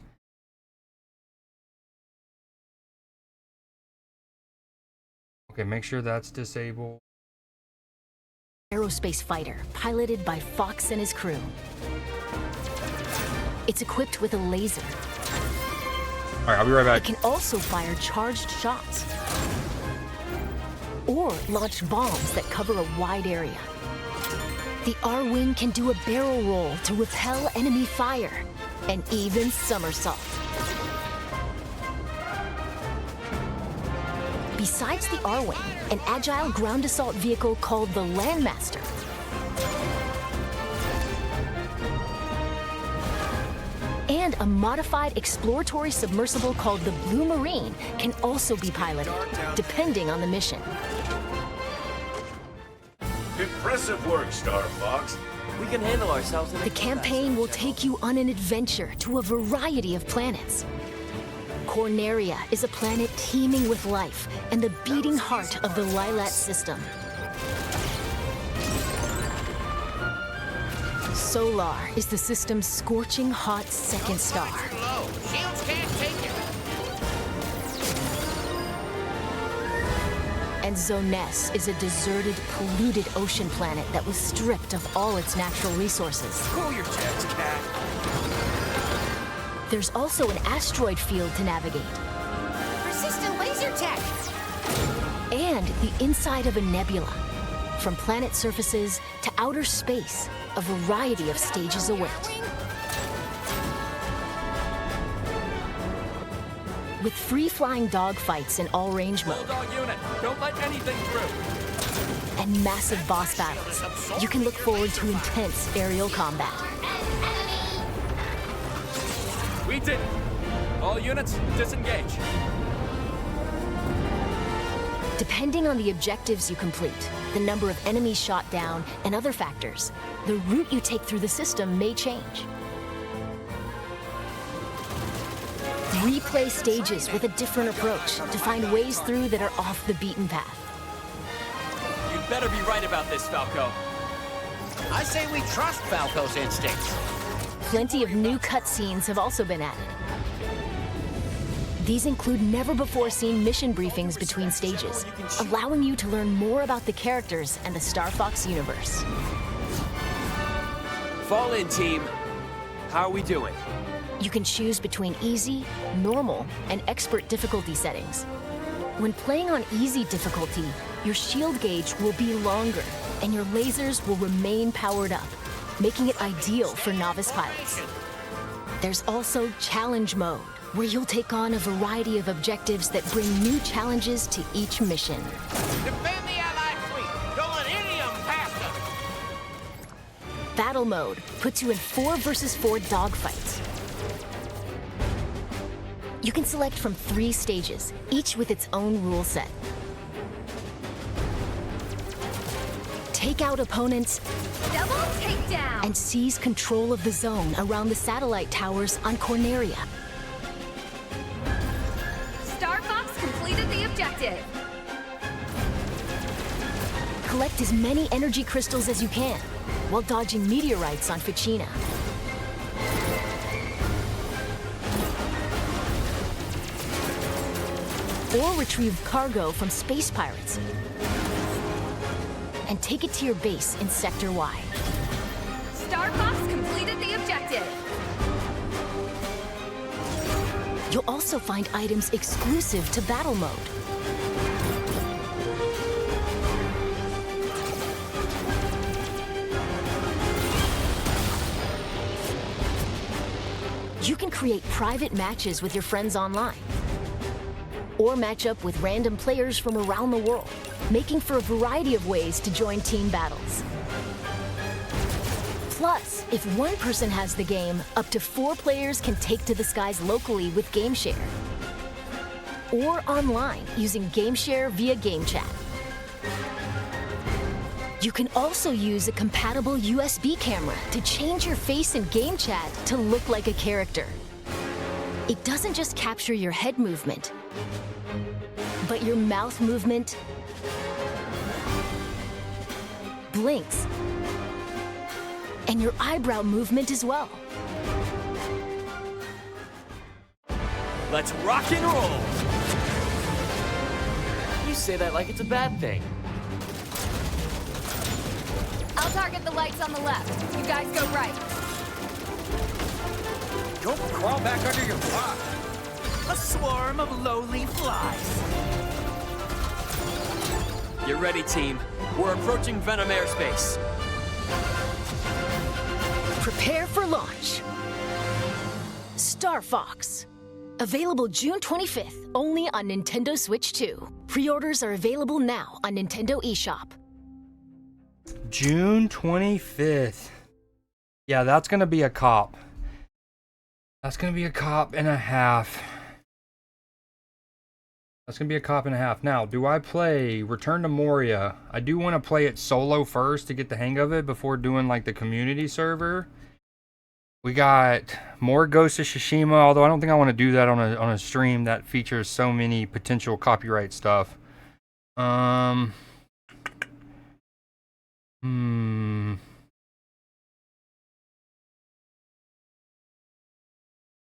Okay, make sure that's disabled. Aerospace fighter piloted by Fox and his crew. It's equipped with a laser. All right, I'll be right back. It can also fire charged shots or launch bombs that cover a wide area. The R-Wing can do a barrel roll to repel enemy fire and even somersault. Besides the R-Wing, an agile ground assault vehicle called the Landmaster and a modified exploratory submersible called the Blue Marine can also be piloted, depending on the mission. Impressive work, Star Fox. We can handle ourselves. The campaign will take you on an adventure to a variety of planets. Corneria is a planet teeming with life and the beating heart of the Lilat system. Solar is the system's scorching hot second star. Shields can't take it. And Zoness is a deserted, polluted ocean planet that was stripped of all its natural resources. Cool your jets, Cat. There's also an asteroid field to navigate. Persistent laser tech. And the inside of a nebula. From planet surfaces to outer space, a variety of stages await. With free-flying dogfights in all-range mode. Bulldog unit, don't let anything through. And massive boss battles, you can look forward to intense aerial combat. We did it. All units, disengage. Depending on the objectives you complete, the number of enemies shot down, and other factors, the route you take through the system may change. Replay stages with a different approach to find ways through that are off the beaten path. You'd better be right about this, Falco. I say we trust Falco's instincts. Plenty of new cutscenes have also been added. These include never-before-seen mission briefings between stages, allowing you to learn more about the characters and the Star Fox universe. Fall in, team. How are we doing? You can choose between easy, normal, and expert difficulty settings. When playing on easy difficulty, your shield gauge will be longer, and your lasers will remain powered up, making it ideal for novice pilots. There's also challenge mode, where you'll take on a variety of objectives that bring new challenges to each mission. Defend the Allied fleet. Don't let any of them pass us. Battle mode puts you in 4 versus 4 dogfights. You can select from 3 stages, each with its own rule set. Take out opponents Double takedown. and seize control of the zone around the satellite towers on Corneria. Star Fox completed the objective. Collect as many energy crystals as you can, while dodging meteorites on Ficina. Or retrieve cargo from space pirates and take it to your base in Sector Y. Star Fox completed the objective. You'll also find items exclusive to battle mode. You can create private matches with your friends online, or match up with random players from around the world, making for a variety of ways to join team battles. Plus, if one person has the game, up to 4 players can take to the skies locally with GameShare, or online using GameShare via Game Chat. You can also use a compatible USB camera to change your face in Game Chat to look like a character. It doesn't just capture your head movement, but your mouth movement, blinks, and your eyebrow movement as well. Let's rock and roll! You say that like it's a bad thing. I'll target the lights on the left. You guys go right. Don't crawl back under your rock. A swarm of lowly flies. Get ready, team. We're approaching Venom airspace. Prepare for launch. Star Fox. Available June 25th, only on Nintendo Switch 2. Pre-orders are available now on Nintendo eShop. June 25th. Yeah, that's going to be a cop. That's going to be a cop and a half. That's going to be a cop and a half. Now, do I play Return to Moria? I do want to play it solo first to get the hang of it before doing like the community server. We got more Ghost of Tsushima, although I don't think I want to do that on a stream that features so many potential copyright stuff.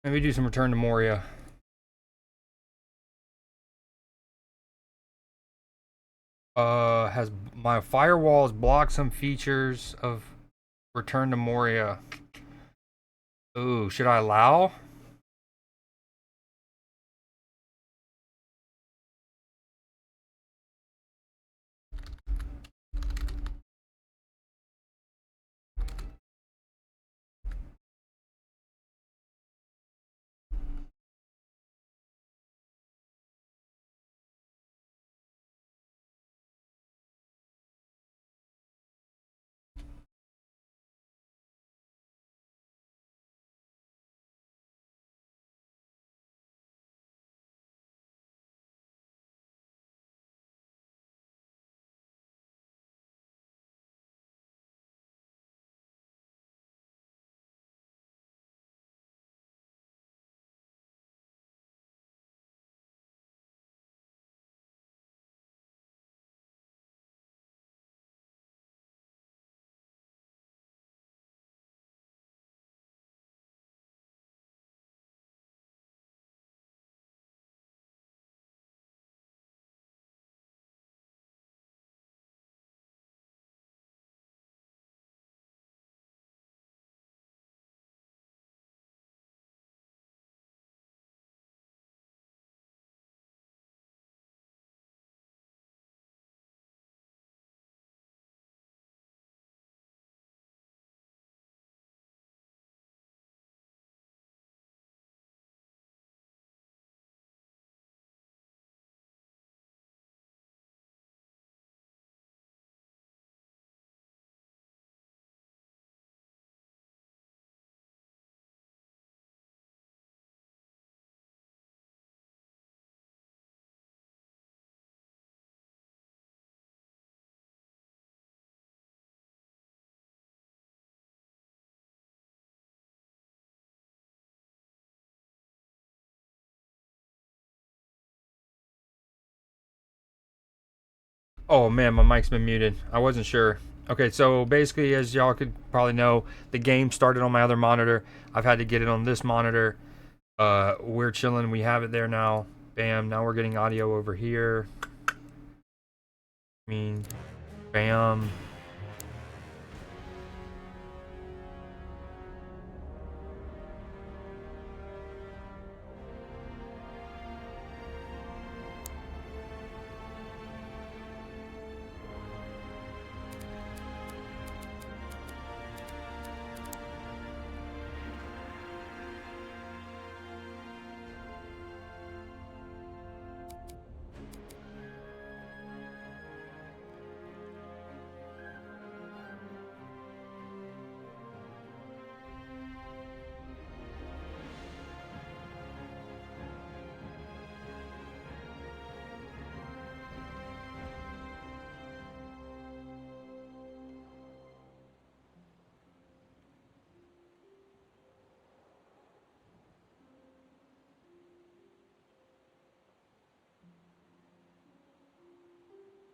Maybe do some Return to Moria. Has my firewalls blocked some features of Return to Moria? Ooh, should I allow? Oh man, my mic's been muted. I wasn't sure. Okay, so basically, as y'all could probably know, the game started on my other monitor. I've had to get it on this monitor. We're chilling. We have it there now. Bam. Now we're getting audio over here. Bam.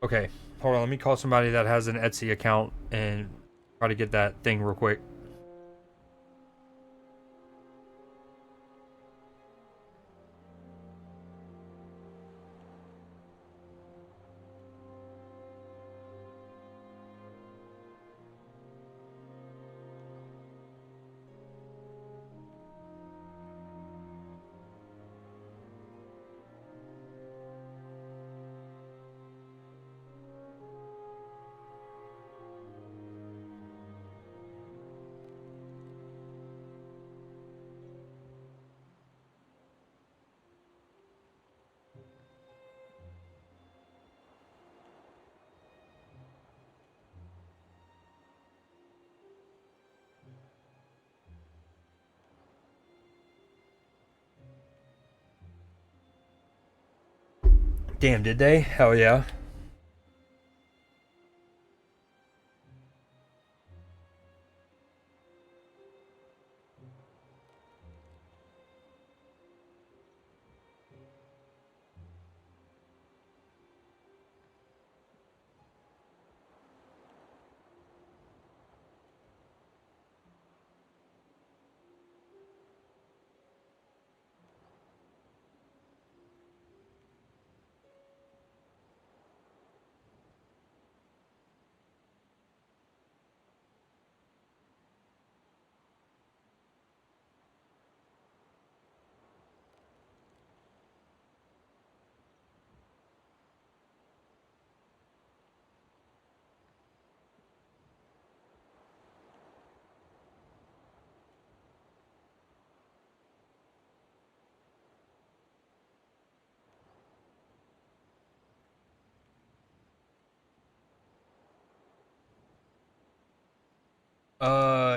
Okay, hold on. Let me call somebody that has an Etsy account and try to get that thing real quick. Damn, did they? Hell yeah.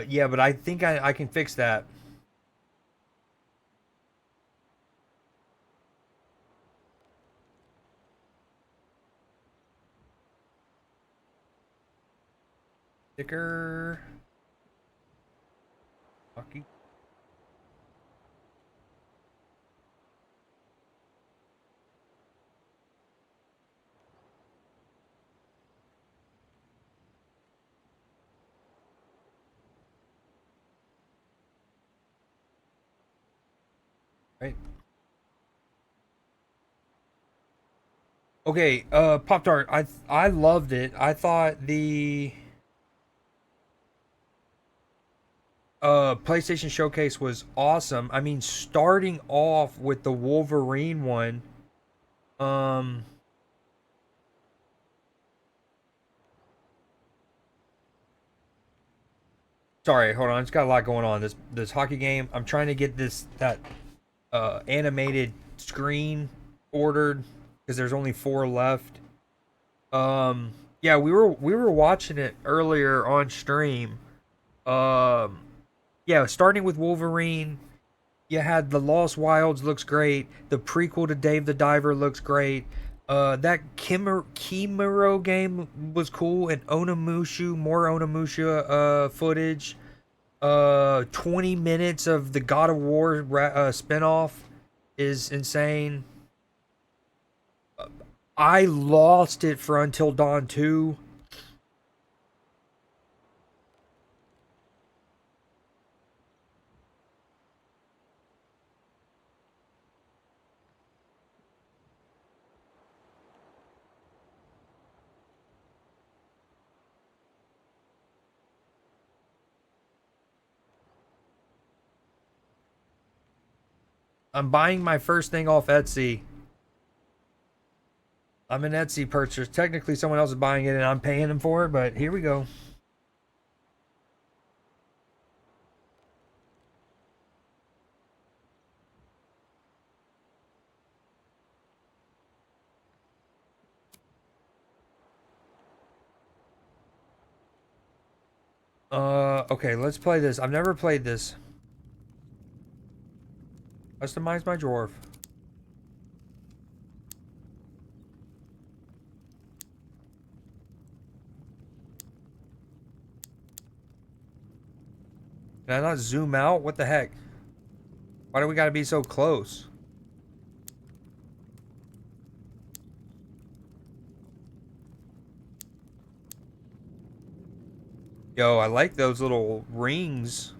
Yeah, but I think I can fix that. Sticker. Hockey. Right. Okay, Pop Tart, I loved it. I thought the PlayStation Showcase was awesome. I mean, starting off with the Wolverine one, sorry, hold on. It's got a lot going on. This hockey game. I'm trying to get that animated screen ordered because there's only 4 left. Yeah, we were watching it earlier on stream. Yeah, starting with Wolverine, you had the Lost Wilds looks great. The prequel to Dave the Diver looks great. That Kimuro game was cool, and more Onimusha footage. 20 minutes of the God of War spinoff is insane. I lost it for Until Dawn 2. I'm buying my first thing off Etsy. I'm an Etsy purchaser. Technically, someone else is buying it and I'm paying them for it, but here we go. Okay, let's play this. I've never played this. Customize my dwarf. Can I not zoom out? What the heck? Why do we gotta be so close? Yo, I like those little rings.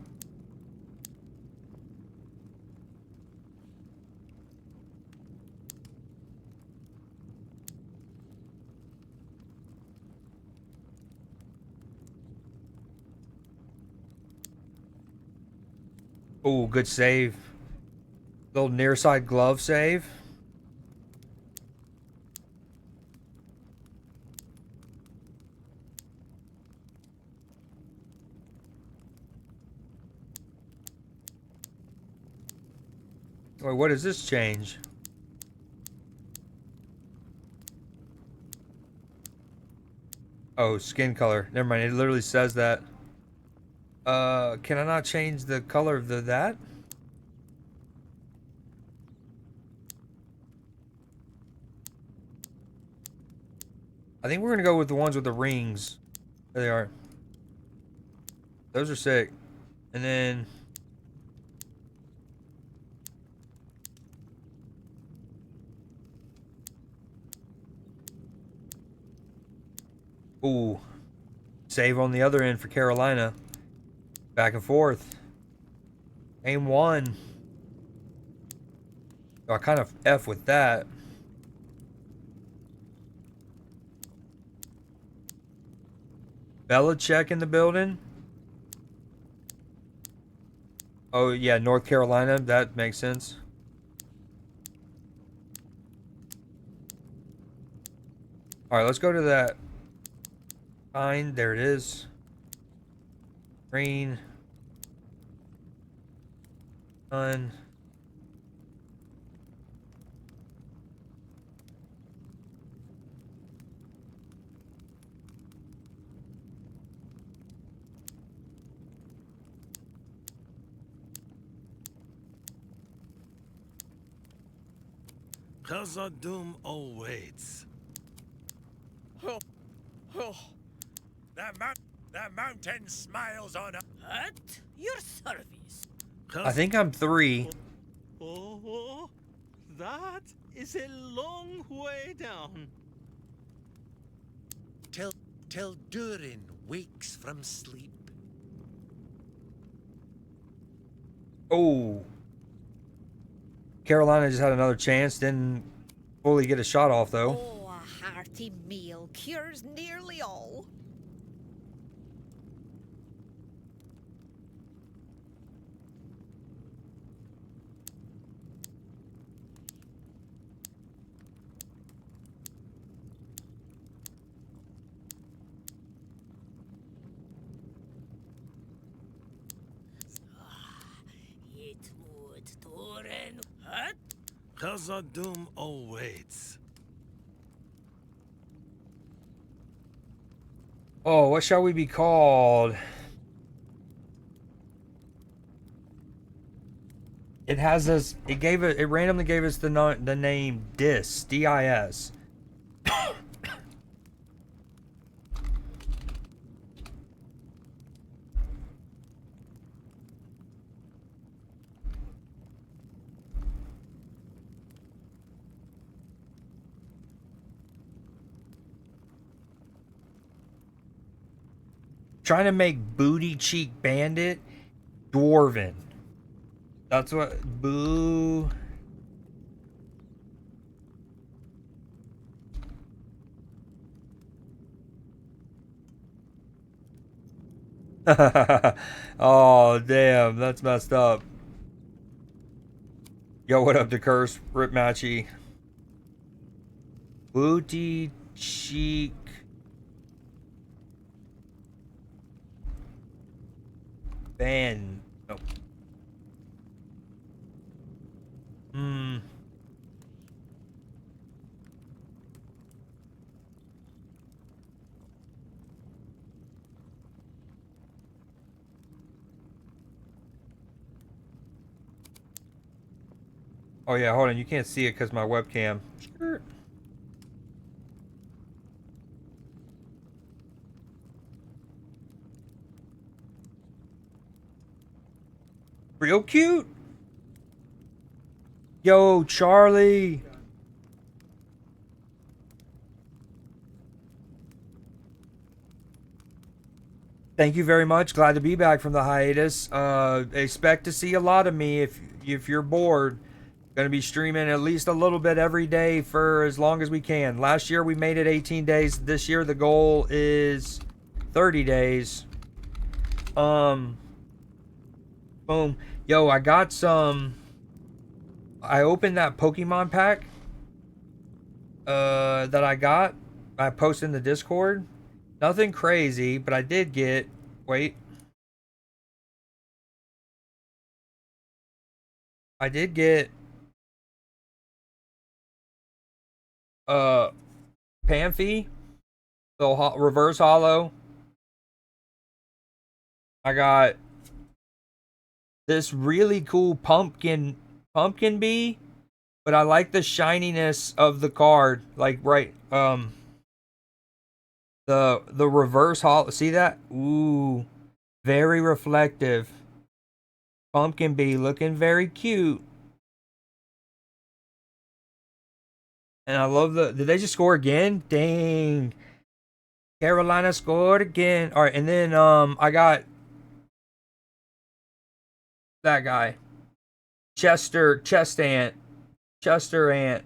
Oh, good save. Little near side glove save. Wait, what does this change? Oh, skin color. Never mind. It literally says that. Can I not change the color of that? I think we're gonna go with the ones with the rings. There they are. Those are sick. And then ooh. Save on the other end for Carolina. Back and forth. Aim one. Oh, I kind of F with that. Belichick in the building. Oh, yeah, North Carolina. That makes sense. All right, let's go to that. Fine, there it is. Green. Done. Khazad-dûm awaits. Oh, oh. That mountain smiles on us. At your service. I think I'm 3. Oh, that is a long way down. Till Durin wakes from sleep. Oh. Carolina just had another chance. Didn't fully get a shot off, though. Oh, a hearty meal cures nearly all. Khazad-dûm awaits. Oh, what shall we be called? It has us. It randomly gave us the name Dis, D-I-S. Trying to make Booty Cheek Bandit Dwarven. That's what boo. Oh damn, that's messed up. Yo, what up to Curse? Rip Matchy. Booty Cheek Band. Nope. Oh yeah, hold on. You can't see it because my webcam. Skirt. Real cute. Yo, Charlie. Thank you very much. Glad to be back from the hiatus. Expect to see a lot of me if you're bored. Gonna be streaming at least a little bit every day for as long as we can. Last year we made it 18 days. This year the goal is 30 days. Boom. Yo, I got some. I opened that Pokemon pack that I got. I posted in the Discord. Nothing crazy, but I did get. Wait. I did get Pamphie, the reverse hollow. I got this really cool pumpkin bee, but I like the shininess of the card, like the reverse hollow. See that? Ooh, very reflective. Pumpkin bee looking very cute. And I love did they just score again? Dang. Carolina scored again. All right, and then I got that guy. Chester Ant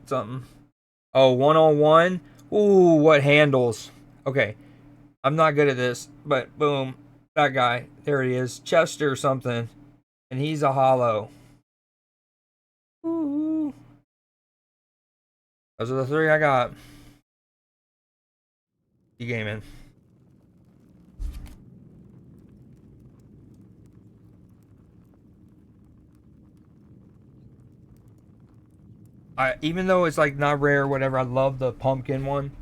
something. Oh, 1-on-1. Ooh, what handles. Okay. I'm not good at this, but boom. That guy. There he is. Chester something. And he's a hollow. Ooh. Those are the 3 I got. E-gaming. Even though it's like not rare or whatever, I love the pumpkin one.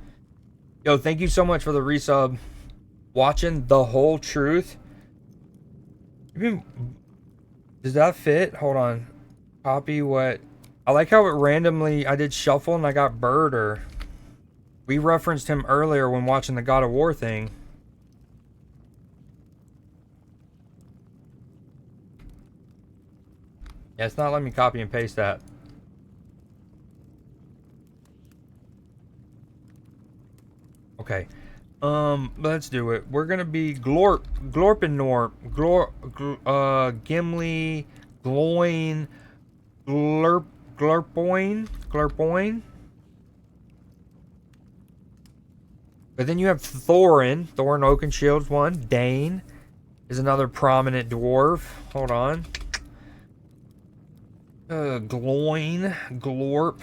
Yo, thank you so much for the resub. Watching The Whole Truth. Does that fit? Hold on. Copy what? I like how it randomly, I did shuffle and I got Birder. We referenced him earlier when watching the God of War thing. Yeah, it's not letting me copy and paste that. Okay. Let's do it. We're gonna be Glorpinor, Gimli, Gloin, Glurpoin. But then you have Thorin Oakenshield's one. Dane is another prominent dwarf. Hold on. Gloin, Glorp.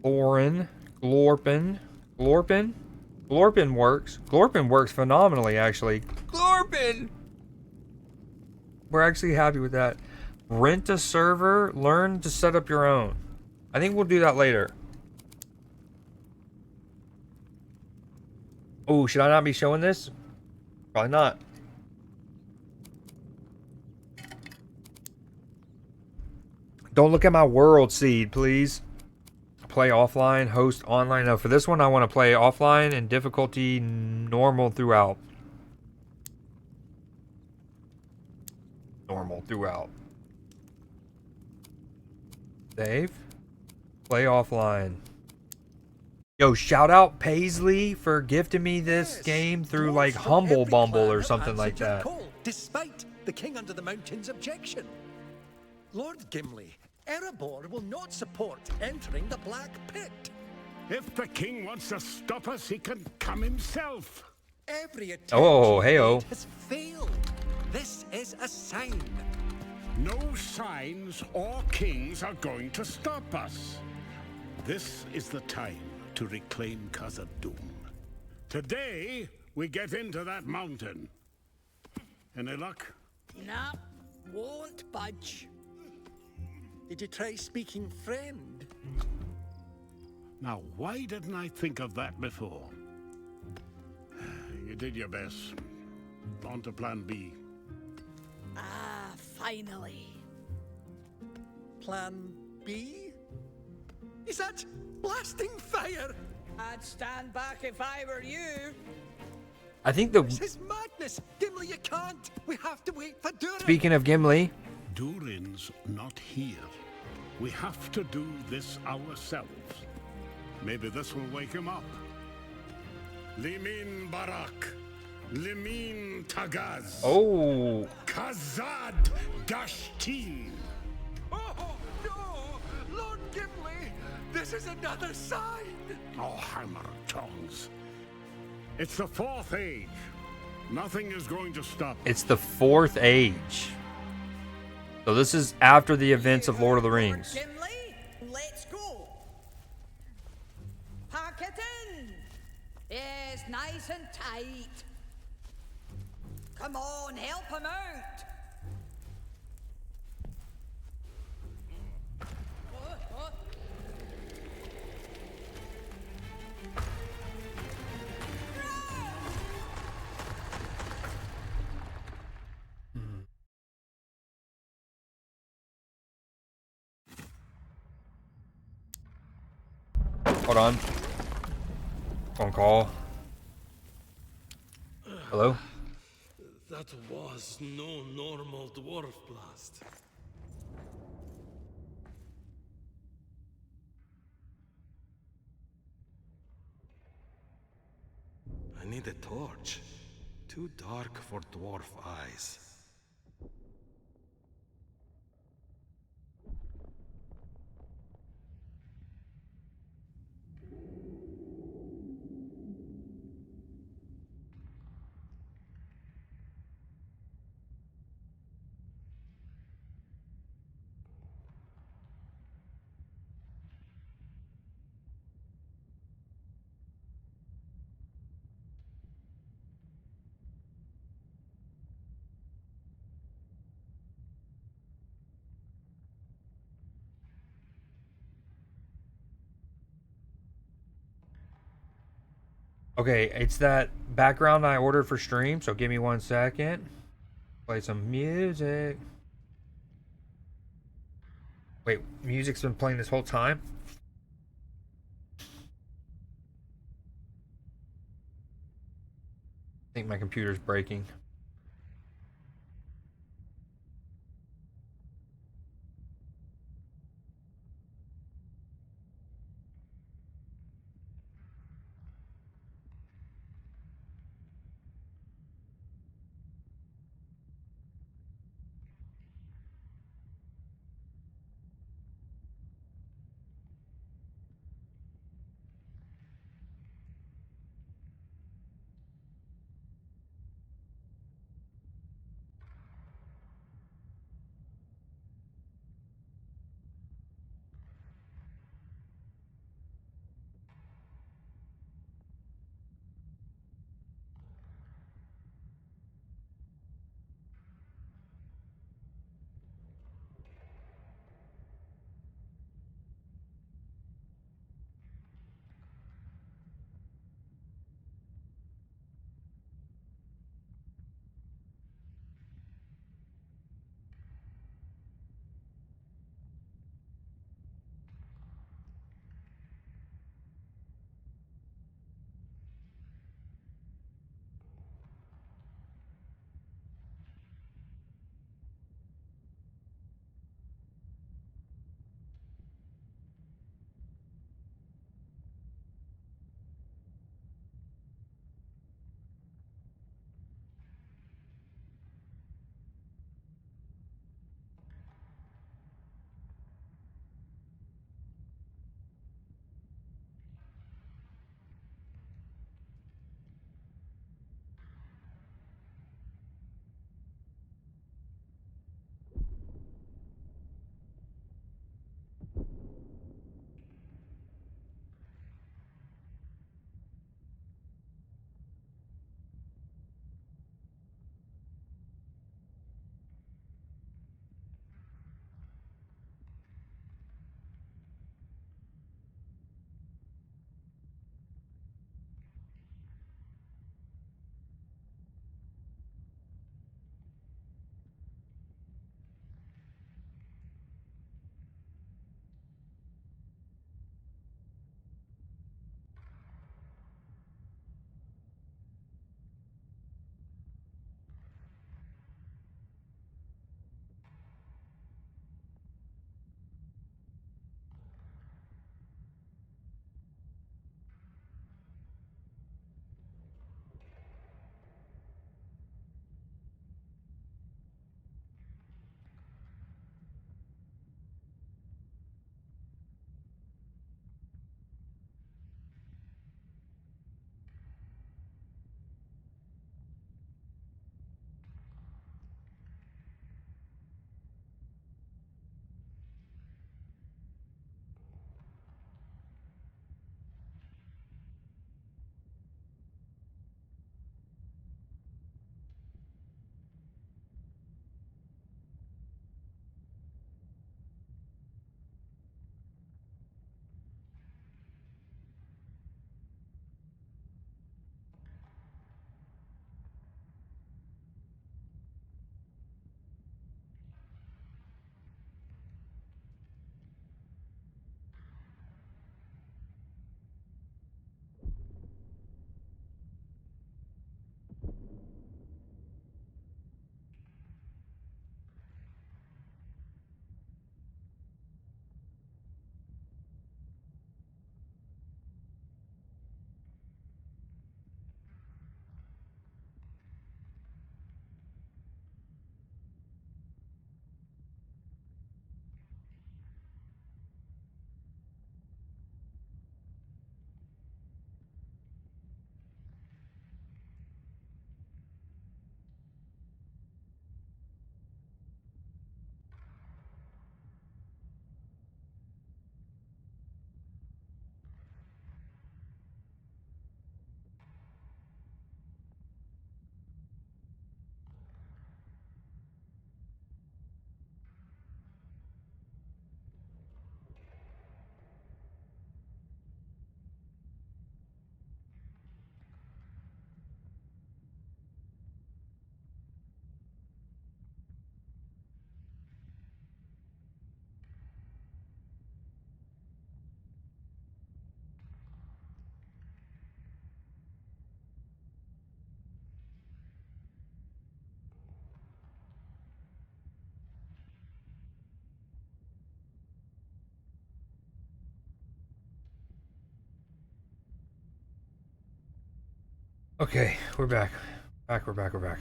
Thorin, Glorpin works. Glorpin works phenomenally, actually. Glorpin! We're actually happy with that. Rent a server, learn to set up your own. I think we'll do that later. Oh, should I not be showing this? Probably not. Don't look at my world seed, please. Play offline, host online. No, for this one I want to play offline and difficulty normal throughout. Normal throughout. Save. Play offline. Yo, shout out Paisley for gifting me this game through like Humble Bumble or something like that. Despite the King Under the Mountain's objection. Lord Gimli, Erebor will not support entering the Black Pit. If the king wants to stop us, he can come himself. Every attempt has failed. This is a sign. No signs or kings are going to stop us. This is the time to reclaim Khazad-dûm. Today, we get into that mountain. Any luck? Nah, won't budge. Did you try speaking friend? Now, why didn't I think of that before? You did your best. On to plan B. Ah, finally. Plan B? Is that blasting fire? I'd stand back if I were you. I think This is madness. Gimli, you can't. We have to wait for Durin. Speaking of Gimli. Durin's not here. We have to do this ourselves. Maybe this will wake him up. Limin Barak. Limin Tagaz. Oh. Kazad Dashtin. Oh, no! Lord Gimli! This is another sign! Oh, hammer of tongues. It's the fourth age. Nothing is going to stop. It's the fourth age. So this is after the events of Lord of the Rings. Gimli, let's go. Pack it in. Yes, nice and tight. Come on, help him out. Hold on. Phone call. Hello? That was no normal dwarf blast. I need a torch. Too dark for dwarf eyes. Okay, it's that background I ordered for stream, so give me 1 second. Play some music. Wait, music's been playing this whole time? I think my computer's breaking. Okay, we're back. We're back.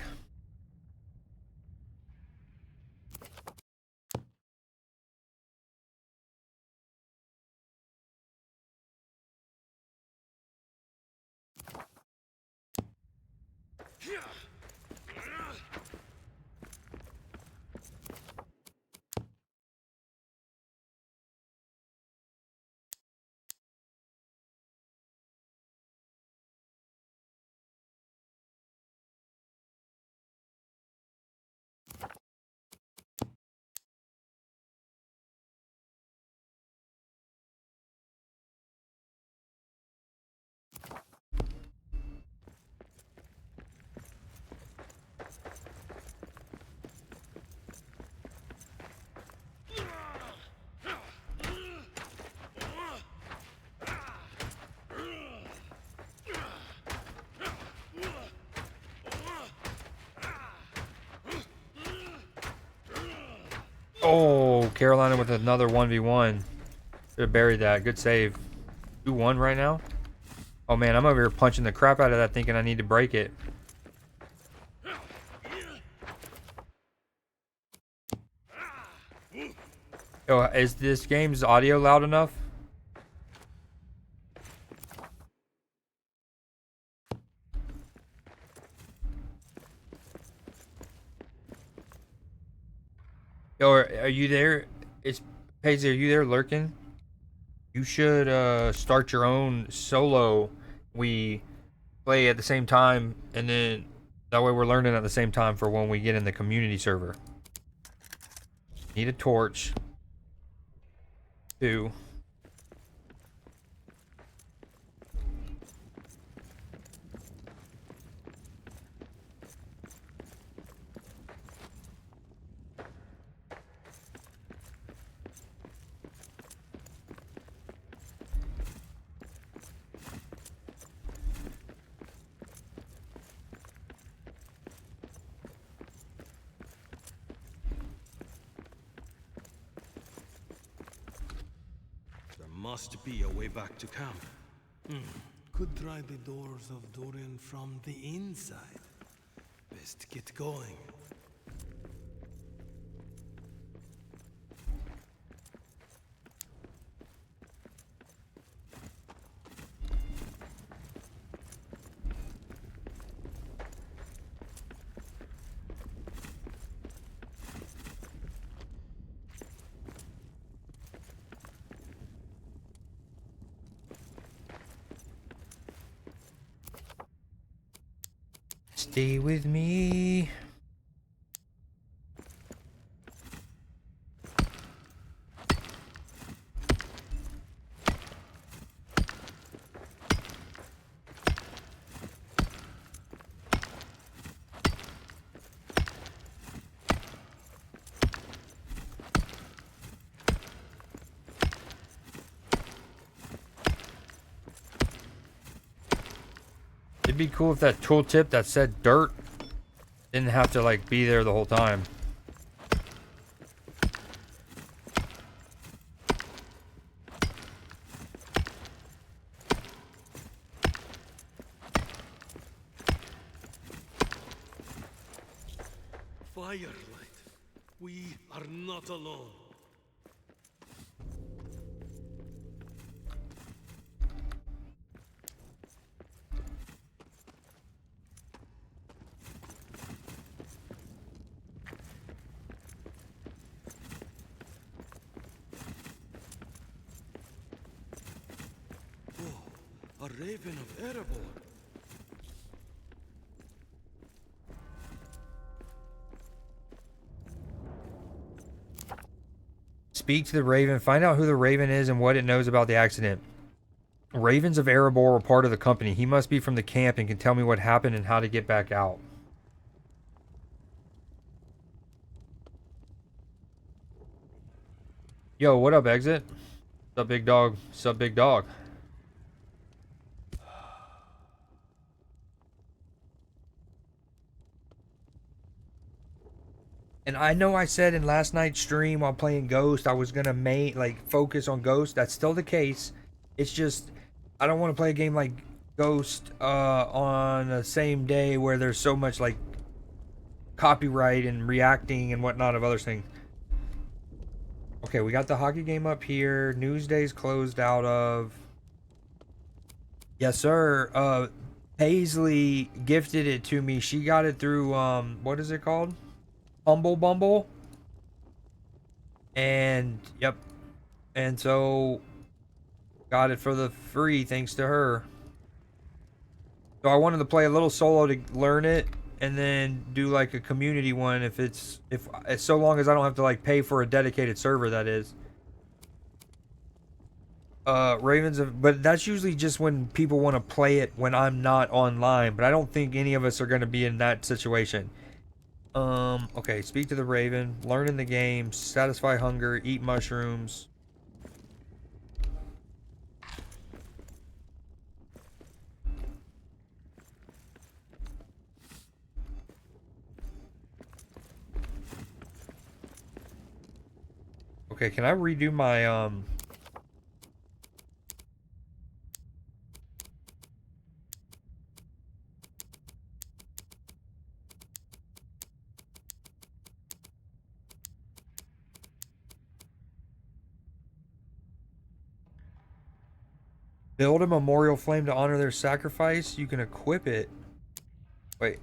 Oh, Carolina with another 1v1. Should have buried that. Good save. 2-1 right now. Oh man, I'm over here punching the crap out of that, thinking I need to break it. Yo, is this game's audio loud enough? Yo, are you there? It's Paisley, are you there lurking? You should start your own solo. We play at the same time, and then that way we're learning at the same time for when we get in the community server. Need a torch. 2. Must be a way back to camp. Could try the doors of Dorian from the inside. Best get going. Stay with me. It'd be cool if that tooltip that said dirt didn't have to like be there the whole time. Firelight, we are not alone. A raven of Erebor. Speak to the raven. Find out who the raven is and what it knows about the accident. Ravens of Erebor were part of the company. He must be from the camp and can tell me what happened and how to get back out. Yo, what up, Exit? What's up, big dog? What's up, big dog? And I know I said in last night's stream while playing Ghost, I was gonna focus on Ghost. That's still the case. It's just I don't want to play a game like Ghost on the same day where there's so much like copyright and reacting and whatnot of other things. Okay, we got the hockey game up here. Newsday's closed out of. Yes, sir. Paisley gifted it to me. She got it through what is it called? Humble Bumble. And yep. And so got it for the free thanks to her. So I wanted to play a little solo to learn it and then do like a community one if so long as I don't have to like pay for a dedicated server, that is. But that's usually just when people want to play it when I'm not online, but I don't think any of us are going to be in that situation. Okay, speak to the Raven, learn in the game, satisfy hunger, eat mushrooms. Okay, can I redo my build a memorial flame to honor their sacrifice? You can equip it. Wait.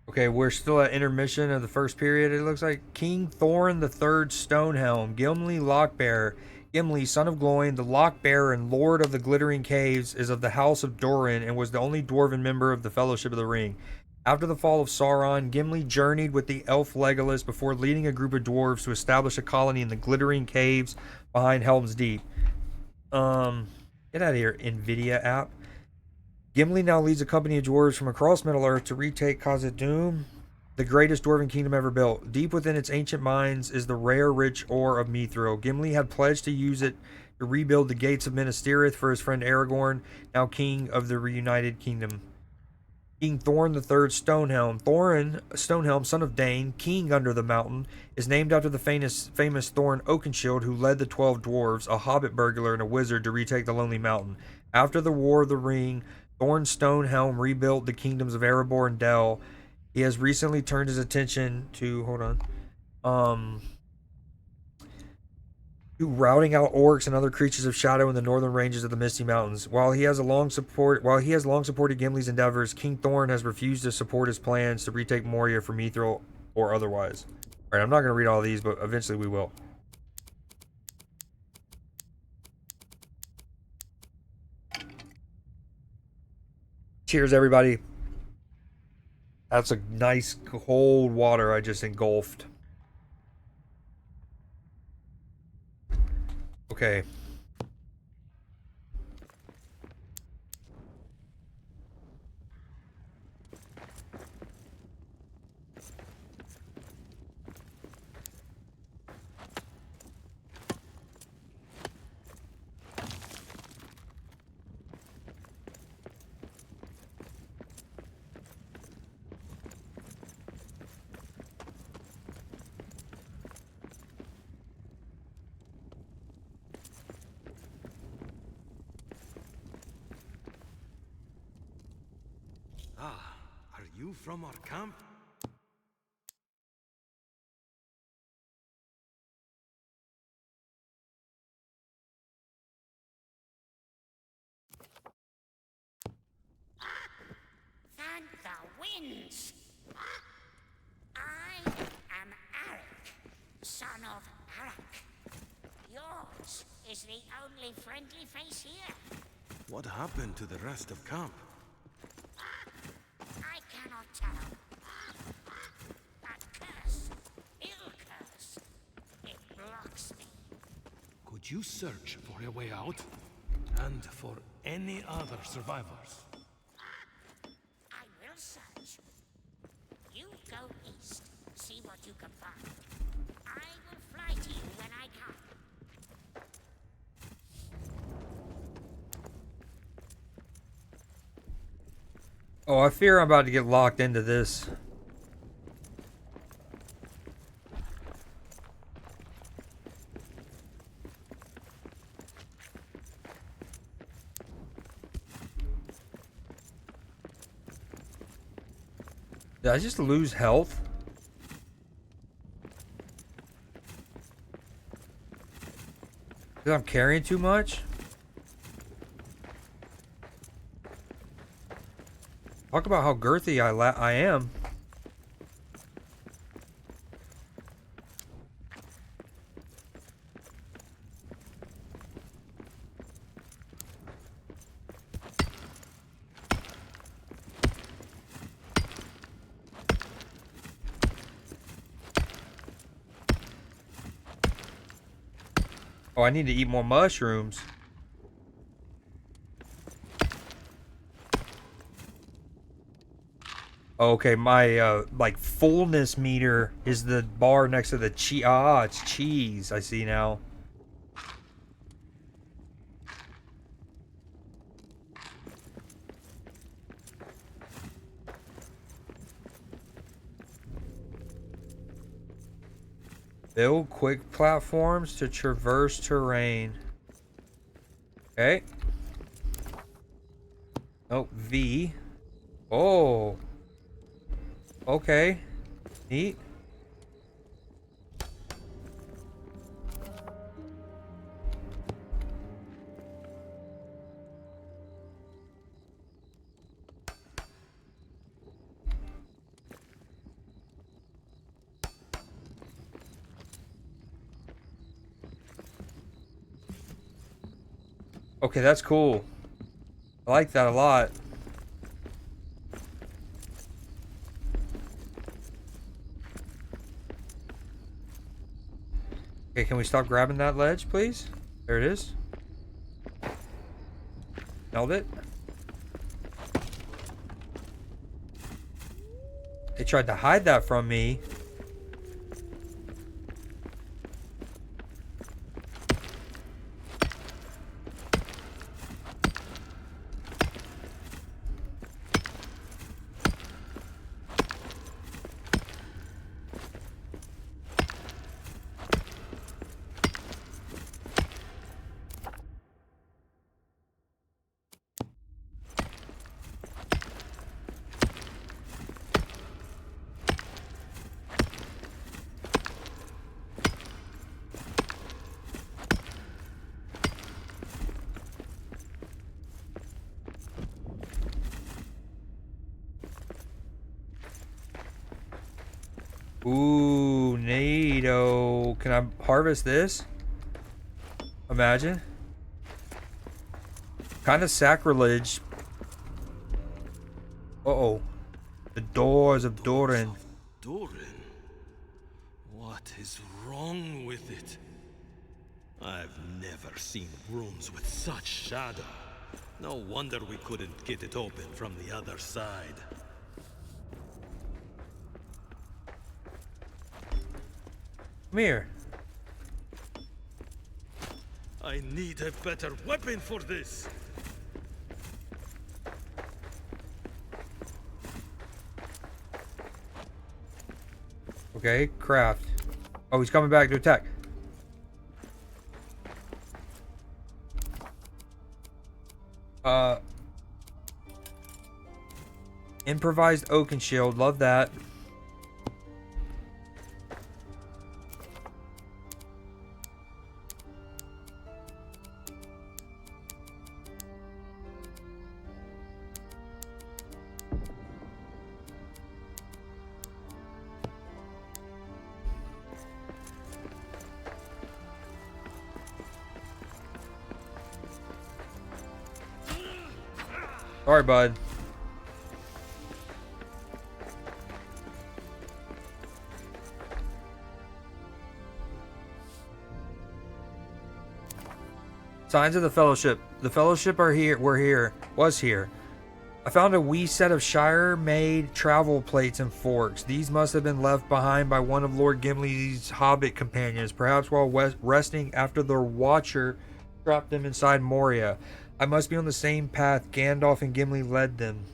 Okay, we're still at intermission of the first period. It looks like King Thorin the Third Stonehelm, Gimli Lockbearer. Gimli, son of Gloin, the Lockbearer and Lord of the Glittering Caves, is of the House of Durin and was the only dwarven member of the Fellowship of the Ring. After the fall of Sauron, Gimli journeyed with the elf Legolas before leading a group of dwarves to establish a colony in the Glittering Caves behind Helm's Deep. Get out of here, Nvidia app. Gimli now leads a company of dwarves from across Middle-earth to retake Khazad-dûm, the greatest dwarven kingdom ever built. Deep within its ancient mines is the rare, rich ore of Mithril. Gimli had pledged to use it to rebuild the gates of Minas Tirith for his friend Aragorn, now king of the reunited kingdom. King Thorin III Stonehelm. Thorin Stonehelm, son of Dane, king under the mountain, is named after the famous Thorin Oakenshield, who led the 12 dwarves, a hobbit burglar and a wizard, to retake the Lonely Mountain. After the War of the Ring, Thorin Stonehelm rebuilt the kingdoms of Erebor and Del. He has recently turned his attention to to routing out orcs and other creatures of shadow in the northern ranges of the Misty Mountains. While he has long supported Gimli's endeavors, King Thorin has refused to support his plans to retake Moria for Mithril or otherwise. All right, I'm not going to read all these, but eventually we will. Cheers, everybody. That's a nice cold water I just engulfed. Okay. Are you from our camp? Thank the winds! I am Arik, son of Arak. Yours is the only friendly face here. What happened to the rest of camp? I cannot tell. A curse, ill curse. It blocks me. Could you search for a way out? And for any other survivors? I will search. You go east, see what you can find. I will fly to you when I come. Oh, I fear I'm about to get locked into this. Did I just lose health? Because I'm carrying too much? Talk about how girthy I am. Oh, I need to eat more mushrooms. Okay, my like fullness meter is the bar next to the cheese. Ah, it's cheese. I see now. Build quick platforms to traverse terrain. Okay. Oh, V. Oh. Okay. Neat. Okay, that's cool. I like that a lot. Okay, can we stop grabbing that ledge, please? There it is. Held it. They tried to hide that from me. Ooh, neato. Can I harvest this? Imagine. Kind of sacrilege. Uh-oh. The doors of Doran. Doran? What is wrong with it? I've never seen rooms with such shadow. No wonder we couldn't get it open from the other side. Come here. I need a better weapon for this. Okay, craft. Oh, he's coming back to attack. Improvised oaken shield. Love that. Sorry, bud. Signs of the Fellowship. The Fellowship are here. We're here. Was here. I found a wee set of Shire-made travel plates and forks. These must have been left behind by one of Lord Gimli's hobbit companions, perhaps while resting after their watcher trapped them inside Moria. I must be on the same path Gandalf and Gimli led them.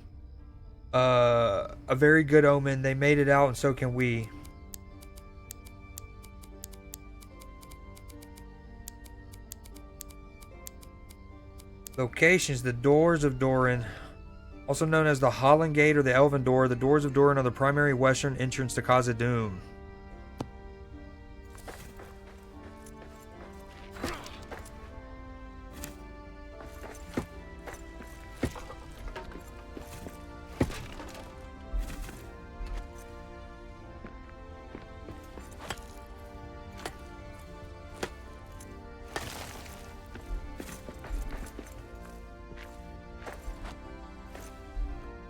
A very good omen. They made it out, and so can we. Locations: the Doors of Doran. Also known as the Holland Gate or the Elven Door, the Doors of Doran are the primary western entrance to Khazad-dûm.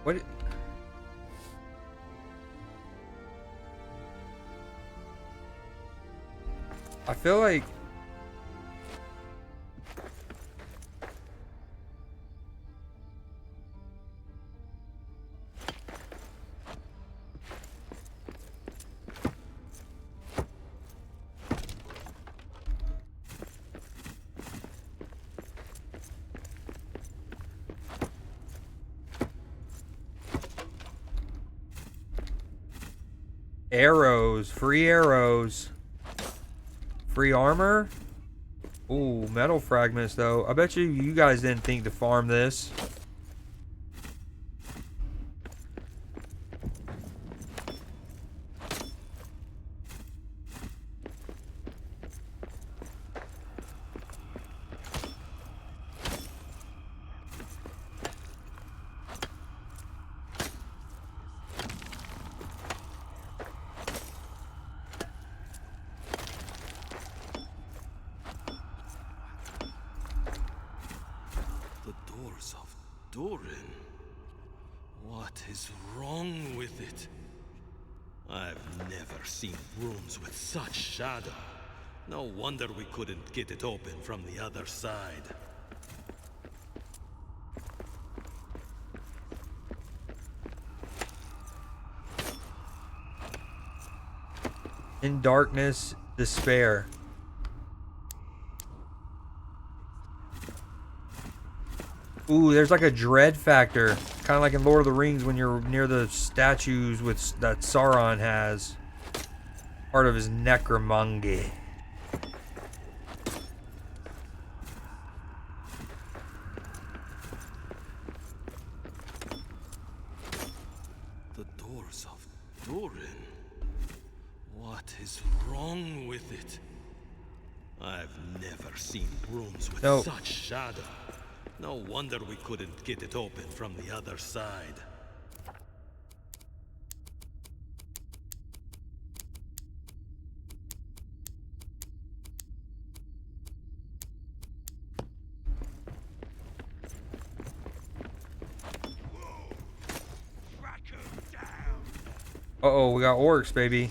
What? I feel like arrows, free arrows, free armor. Ooh, metal fragments though. I bet you guys didn't think to farm this. Doran? What is wrong with it? I've never seen rooms with such shadow. No wonder we couldn't get it open from the other side. In darkness, despair. Ooh, there's like a dread factor. Kind of like in Lord of the Rings when you're near the statues that Sauron has. Part of his necromancy. The Doors of Doran? What is wrong with it? I've never seen rooms with such shadow. No wonder we couldn't get it open from the other side. Uh-oh, we got orcs, baby.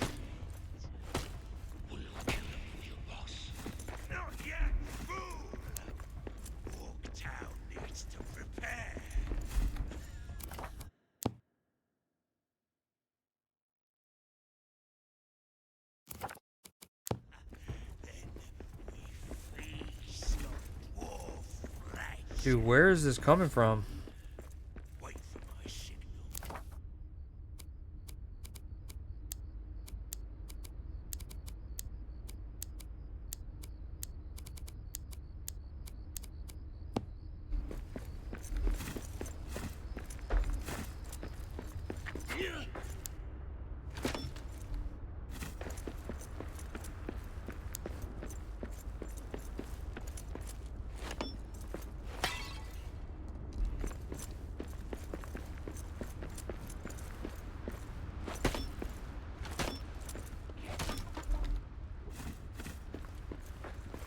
Dude, where is this coming from?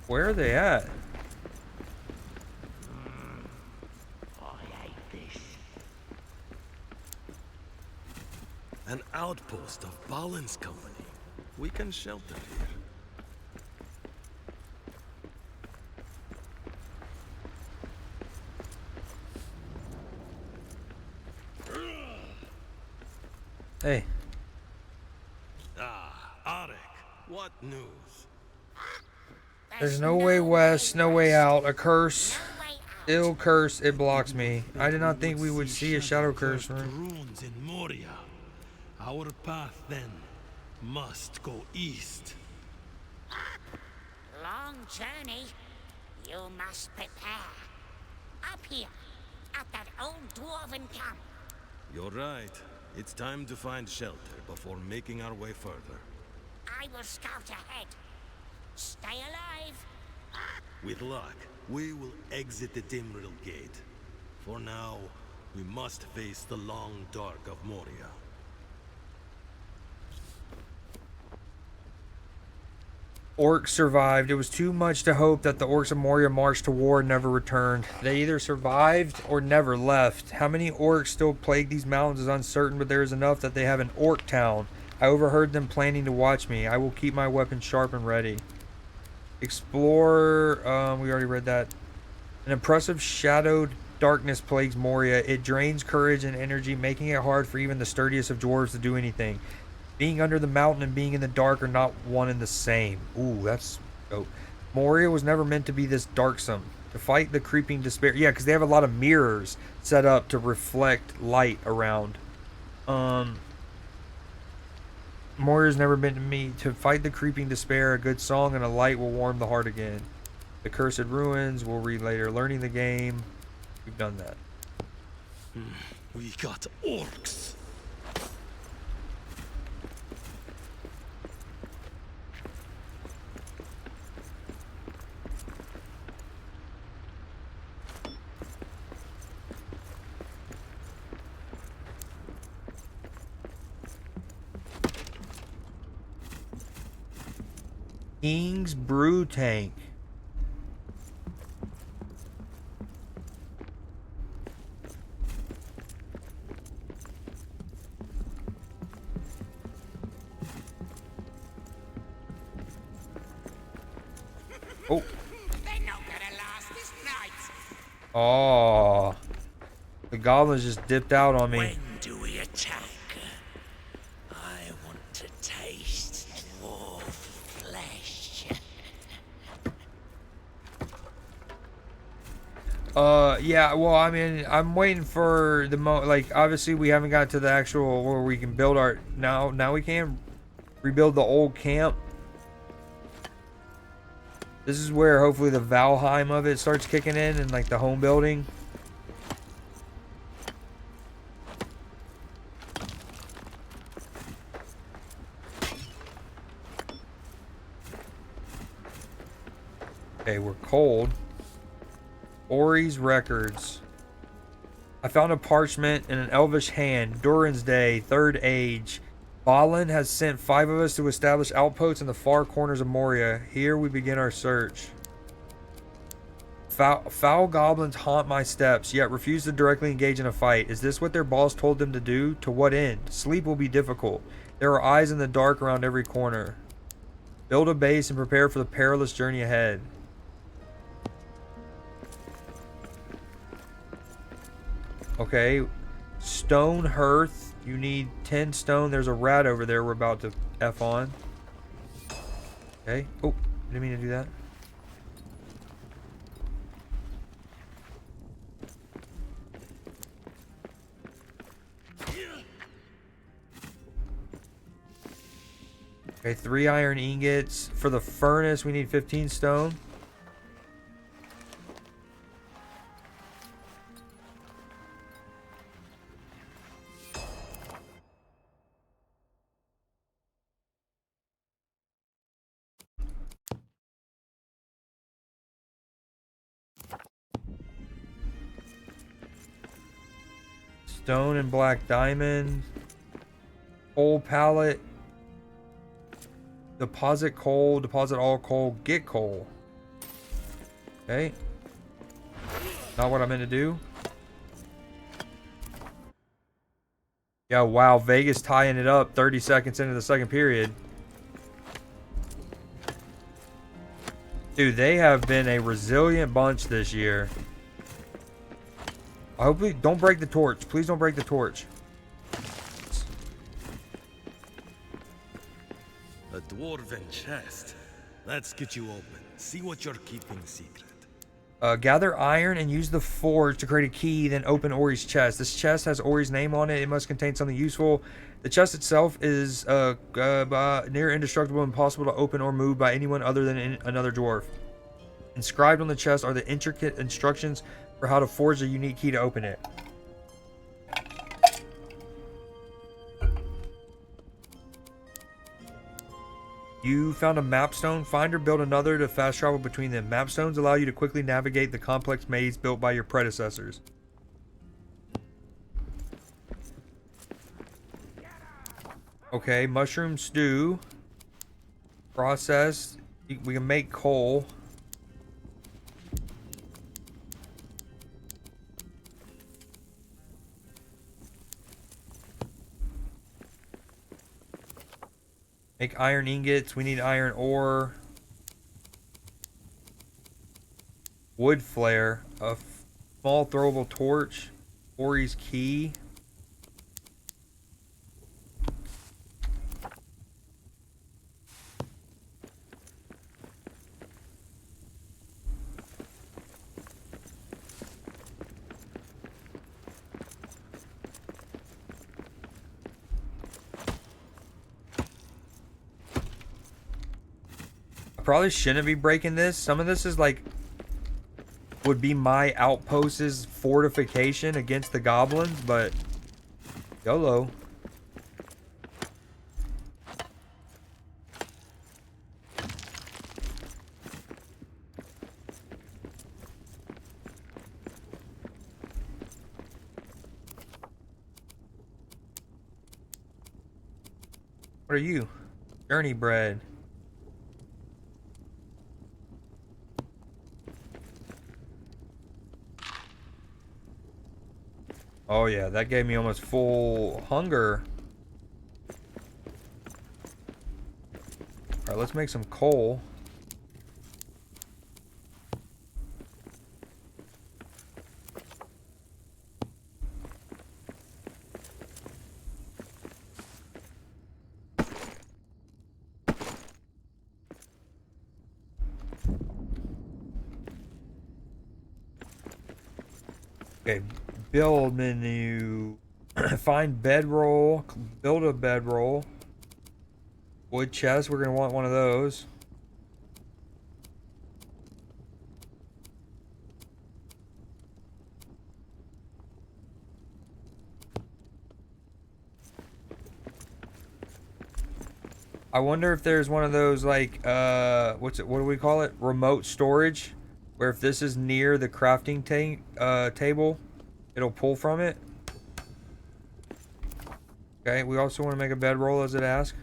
Where are they at? An outpost of Balin's company. We can shelter here. Hey. Ah, Arik, what news? There's no way west, no way out. A curse. No way Ill curse, it blocks me. I did not think we would see a shadow curse. Ruins in Moria. Our path then must go east. Long journey. You must prepare. Up here, at that old dwarven camp. You're right. It's time to find shelter before making our way further. I will scout ahead. Stay alive. With luck, we will exit the Dimrill Gate. For now, we must face the long dark of Moria. Orcs survived. It was too much to hope that the orcs of Moria marched to war and never returned. They either survived or never left. How many orcs still plague these mountains is uncertain, but there is enough that they have an orc town. I overheard them planning to watch me. I will keep my weapon sharp and ready. Explore, we already read that. An impressive shadowed darkness plagues Moria. It drains courage and energy, making it hard for even the sturdiest of dwarves to do anything. Being under the mountain and being in the dark are not one and the same. Ooh, that's dope. Moria was never meant to be this darksome. To fight the creeping despair. Yeah, because they have a lot of mirrors set up to reflect light around. Moria's never been to me. To fight the creeping despair, a good song and a light will warm the heart again. The Cursed Ruins, we'll read later. Learning the game. We've done that. We got orcs. King's Brew Tank. Oh. They're not gonna last this night. Oh. The goblins just dipped out on me. When do we attack? I want to taste dwarf flesh. Yeah, well, I mean, I'm waiting for the like, obviously we haven't got to the actual where we can build our, now we can rebuild the old camp. This is where hopefully the Valheim of it starts kicking in and like the home building. Okay, we're cold. Ori's records. I found a parchment in an elvish hand. Durin's Day, Third Age. Balin has sent 5 of us to establish outposts in the far corners of Moria. Here we begin our search. Foul goblins haunt my steps, yet refuse to directly engage in a fight. Is this what their boss told them to do? To what end? Sleep will be difficult. There are eyes in the dark around every corner. Build a base and prepare for the perilous journey ahead. Okay, stone hearth. You need 10 stone. There's a rat over there we're about to F on. Okay. Oh, didn't mean to do that. Okay, 3 iron ingots. For the furnace, we need 15 stone. Stone and black diamond. Coal pallet. Deposit coal. Deposit all coal. Get coal. Okay. Not what I meant to do. Yeah, wow. Vegas tying it up 30 seconds into the second period. Dude, they have been a resilient bunch this year. I hope we don't break the torch. Please don't break the torch. A dwarven chest. Let's get you open. See what you're keeping secret. Gather iron and use the forge to create a key, then open Ori's chest. This chest has Ori's name on it. It must contain something useful. The chest itself is near indestructible, impossible to open or move by anyone other than another dwarf. Inscribed on the chest are the intricate instructions for how to forge a unique key to open it. You found a mapstone. Find or build another to fast travel between them. Mapstones allow you to quickly navigate the complex maze built by your predecessors. Okay, mushroom stew. Processed. We can make coal. Make iron ingots. We need iron ore. Wood flare. A small throwable torch. Ori's key. Probably shouldn't be breaking this. Some of this is like would be my outpost's fortification against the goblins, but YOLO. What are you? Journey bread. Oh yeah, that gave me almost full hunger. Alright, let's make some coal. Okay. Build menu. Find bedroll. Build a bedroll. Wood chest. We're going to want one of those. I wonder if there's one of those like what do we call it? Remote storage, where if this is near the crafting table, it'll pull from it. Okay, we also want to make a bedroll as it asks.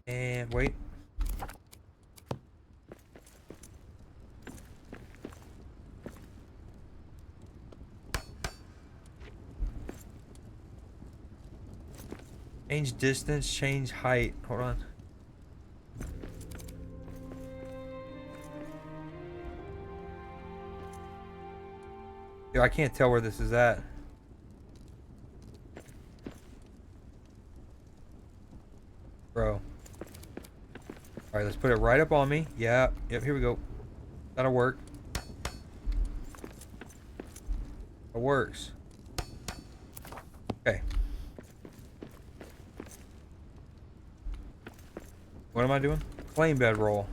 And wait. Change distance, change height. Hold on. Yo, I can't tell where this is at. Bro. Alright, let's put it right up on me. Yeah. Yep, here we go. That'll work. It works. Okay. What am I doing? Plain bedroll.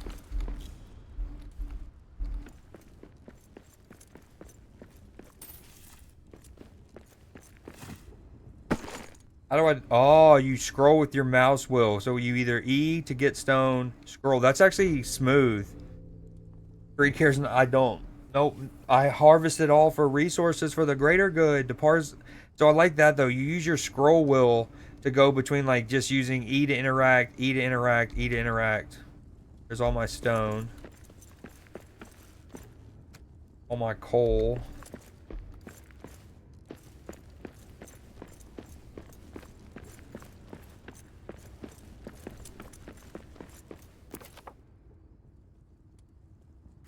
How do I... Oh, you scroll with your mouse wheel. So you either E to get stone, scroll. That's actually smooth. 3 cares. I don't. Nope. I harvest it all for resources for the greater good. So I like that, though. You use your scroll wheel to go between, like, just using E to interact, E to interact, E to interact. There's all my stone. All my coal.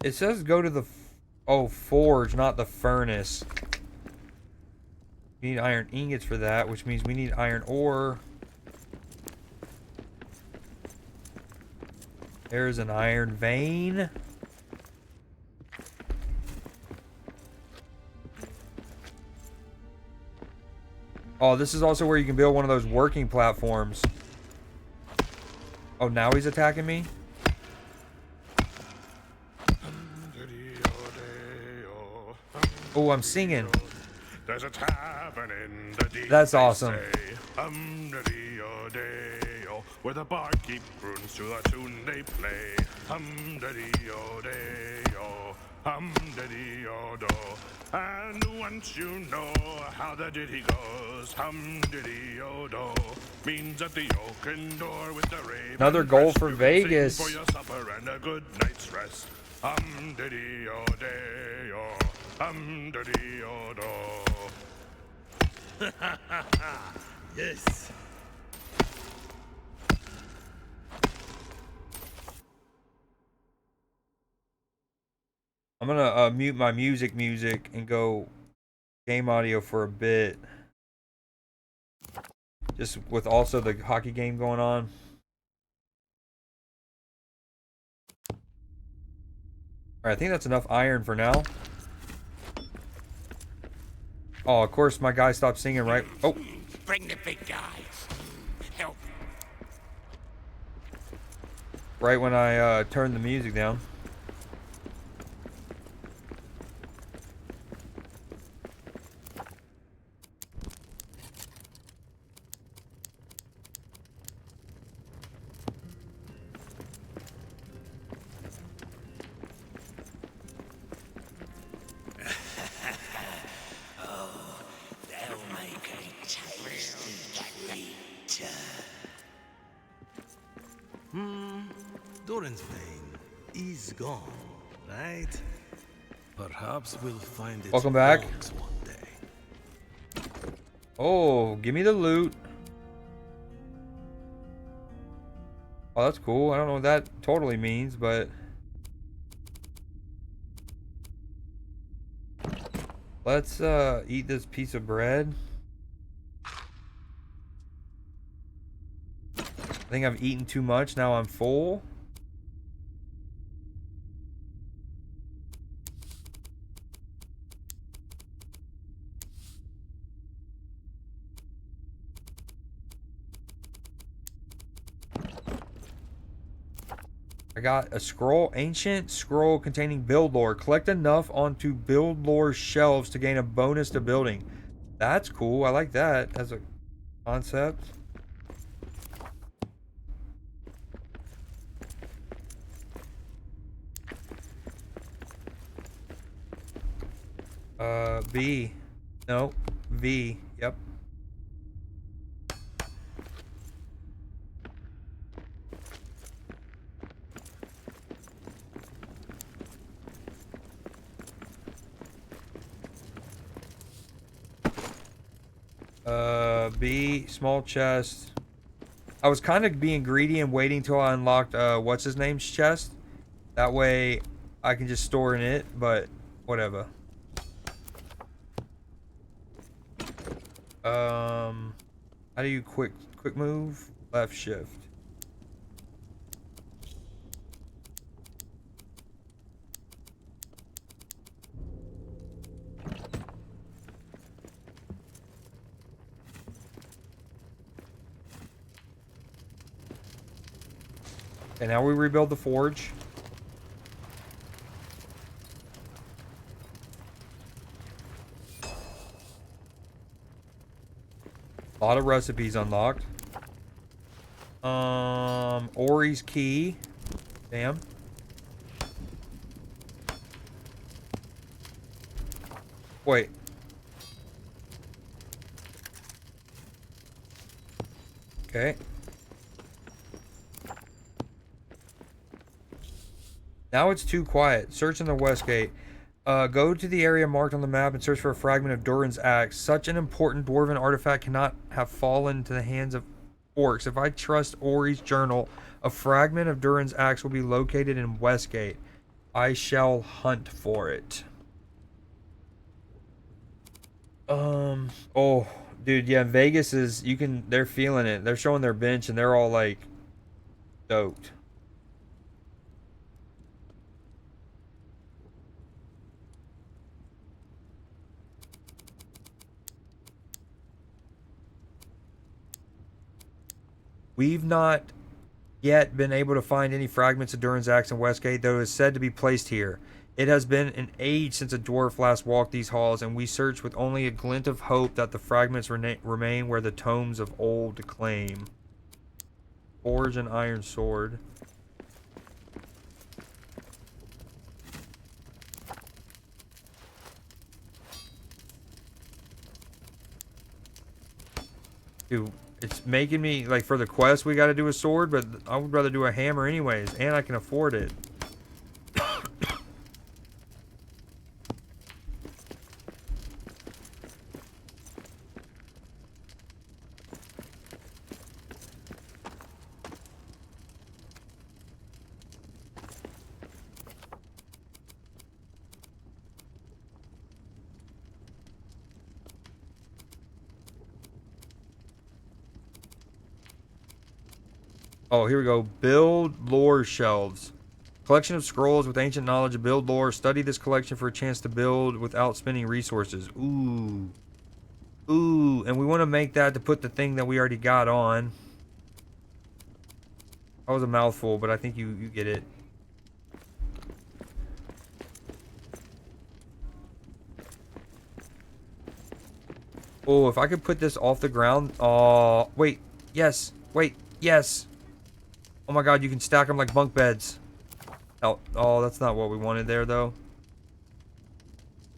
It says go to the... Oh, forge, not the furnace. We need iron ingots for that, which means we need iron ore. There's an iron vein. Oh, this is also where you can build one of those working platforms. Oh, now he's attacking me? Oh, I'm singing. There's a tavern in the deep. That's awesome. Where the barkeep croons to the tune they play. And once you know how the ditty goes, hum-diddy-o-do, means at the oaken door with the raven. Another goal for Vegas. For your supper and a good night's rest. Hum-diddy-o-day-o, hum-diddy-o-do. Yes. I'm gonna mute my music and go game audio for a bit. Just with also the hockey game going on. Alright, I think that's enough iron for now. Oh, of course my guy stopped singing right. Oh. Bring the big guys. Help. Right when I turned the music down. Doran's vein is gone, right? Perhaps we'll find it. Welcome back. One day. Oh, give me the loot. Oh, that's cool. I don't know what that totally means, but let's eat this piece of bread. I think I've eaten too much. Now I'm full. I got a scroll, ancient scroll containing build lore. Collect enough onto build lore shelves to gain a bonus to building. That's cool. I like that as a concept. B. No. V. Yep. B, small chest. I was kind of being greedy and waiting till I unlocked what's his name's chest. That way I can just store in it, but whatever. How do you quick move? Left shift. Okay, now we rebuild the forge. A lot of recipes unlocked. Ori's key. Damn. Wait. Okay. Now it's too quiet. Search in the west gate. Go to the area marked on the map and search for a fragment of Durin's axe. Such an important dwarven artifact cannot have fallen into the hands of orcs. If I trust Ori's journal, a fragment of Durin's axe will be located in Westgate. I shall hunt for it. Oh, dude, yeah, Vegas is, they're feeling it. They're showing their bench and they're all like stoked. We've not yet been able to find any fragments of Durin's axe in Westgate, though it is said to be placed here. It has been an age since a dwarf last walked these halls, and we search with only a glint of hope that the fragments remain where the tomes of old claim. Forge an iron sword. Dude, it's making me, like, for the quest we gotta do a sword, but I would rather do a hammer anyways, and I can afford it. Oh, here we go. Build lore shelves. Collection of scrolls with ancient knowledge of build lore. Study this collection for a chance to build without spending resources. Ooh. Ooh. And we want to make that to put the thing that we already got on. That was a mouthful, but I think you get it. Oh, if I could put this off the ground. Oh, wait. Yes. Wait. Yes. Oh my god, you can stack them like bunk beds. Oh, that's not what we wanted there, though.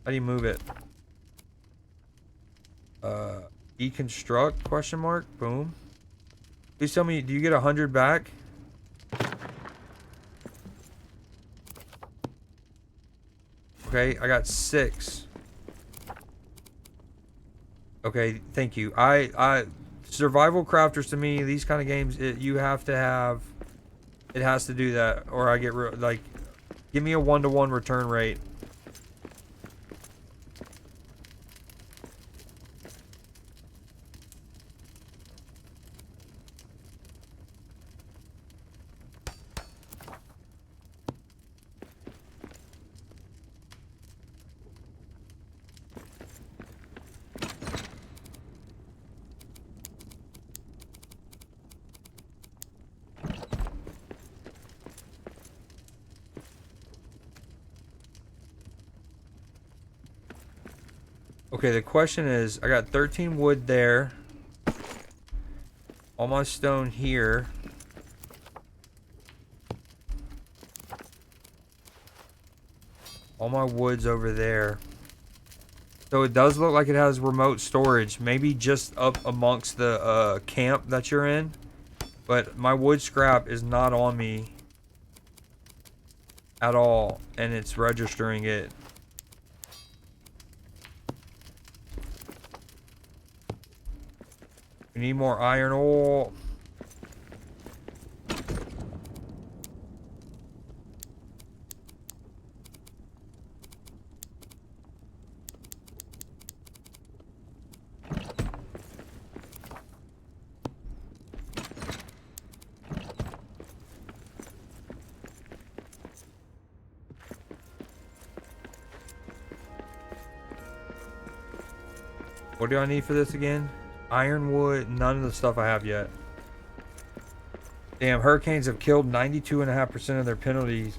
How do you move it? Deconstruct, question mark? Boom. Please tell me, do you get 100 back? Okay, I got 6. Okay, thank you. Survival crafters, to me, these kind of games, you have to have... It has to do that, or I get like, give me a 1-to-1 return rate. Okay, the question is, I got 13 wood there. All my stone here. All my wood's over there. So it does look like it has remote storage. Maybe just up amongst the camp that you're in. But my wood scrap is not on me at all. And it's registering it. We need more iron ore. What do I need for this again? Ironwood, none of the stuff I have yet. Damn, hurricanes have killed 92.5% of their penalties.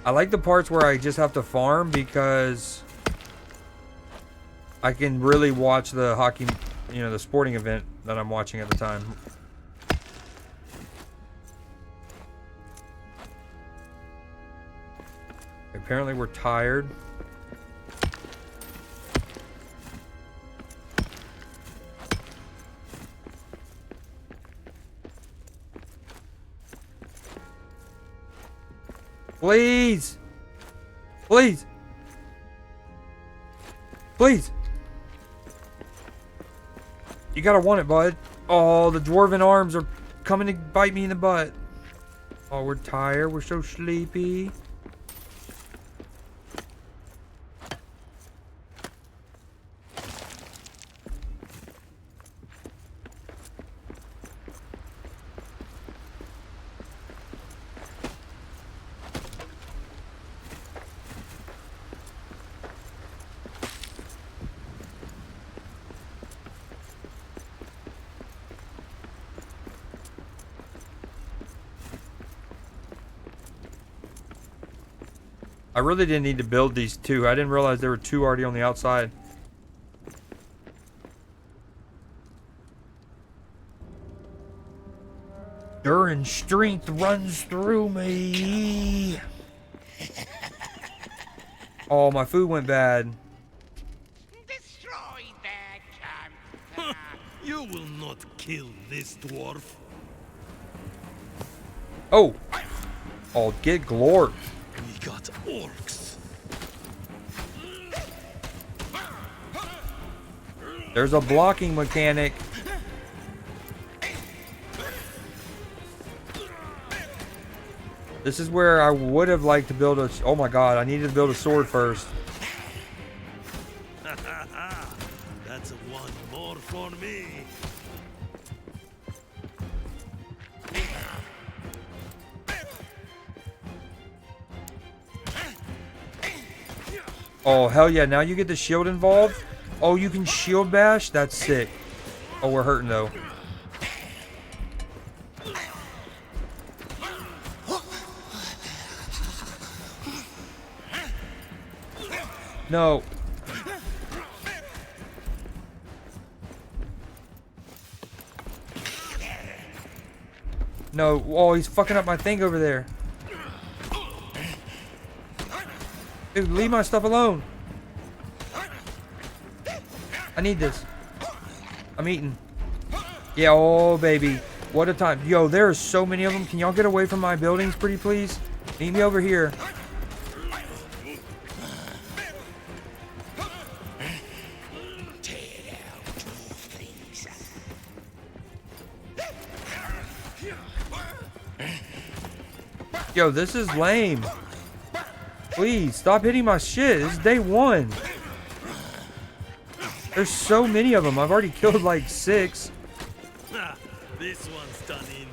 I like the parts where I just have to farm because I can really watch the hockey, you know, the sporting event that I'm watching at the time. Apparently we're tired. Please! Please! Please! You gotta want it, bud. Oh, the dwarven arms are coming to bite me in the butt. Oh, we're tired. We're so sleepy. I really didn't need to build these two. I didn't realize there were two already on the outside. Durin strength runs through me. Oh, my food went bad. Destroy that camp. You will not kill this dwarf. Oh. Oh, get glorp. We got orcs. There's a blocking mechanic. This is where I would have liked to build a... Oh my god, I needed to build a sword first. That's one more for me. Oh, hell yeah. Now you get the shield involved. Oh, you can shield bash? That's sick. Oh, we're hurting, though. No. No. Oh, he's fucking up my thing over there. Dude, leave my stuff alone. I need this. I'm eating. Yeah, oh, baby. What a time. Yo, there are so many of them. Can y'all get away from my buildings, pretty please? Meet me over here. Yo, this is lame. Please, stop hitting my shit. This is day one. There's so many of them. I've already killed like 6. This one's done in.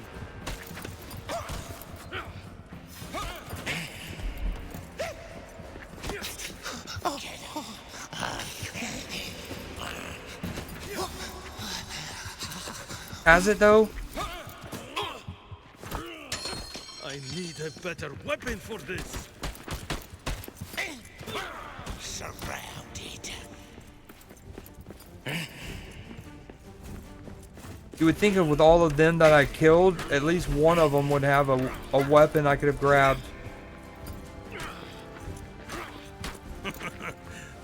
Has it though? I need a better weapon for this. Surrounded. You would think of with all of them that I killed, at least one of them would have a weapon I could have grabbed.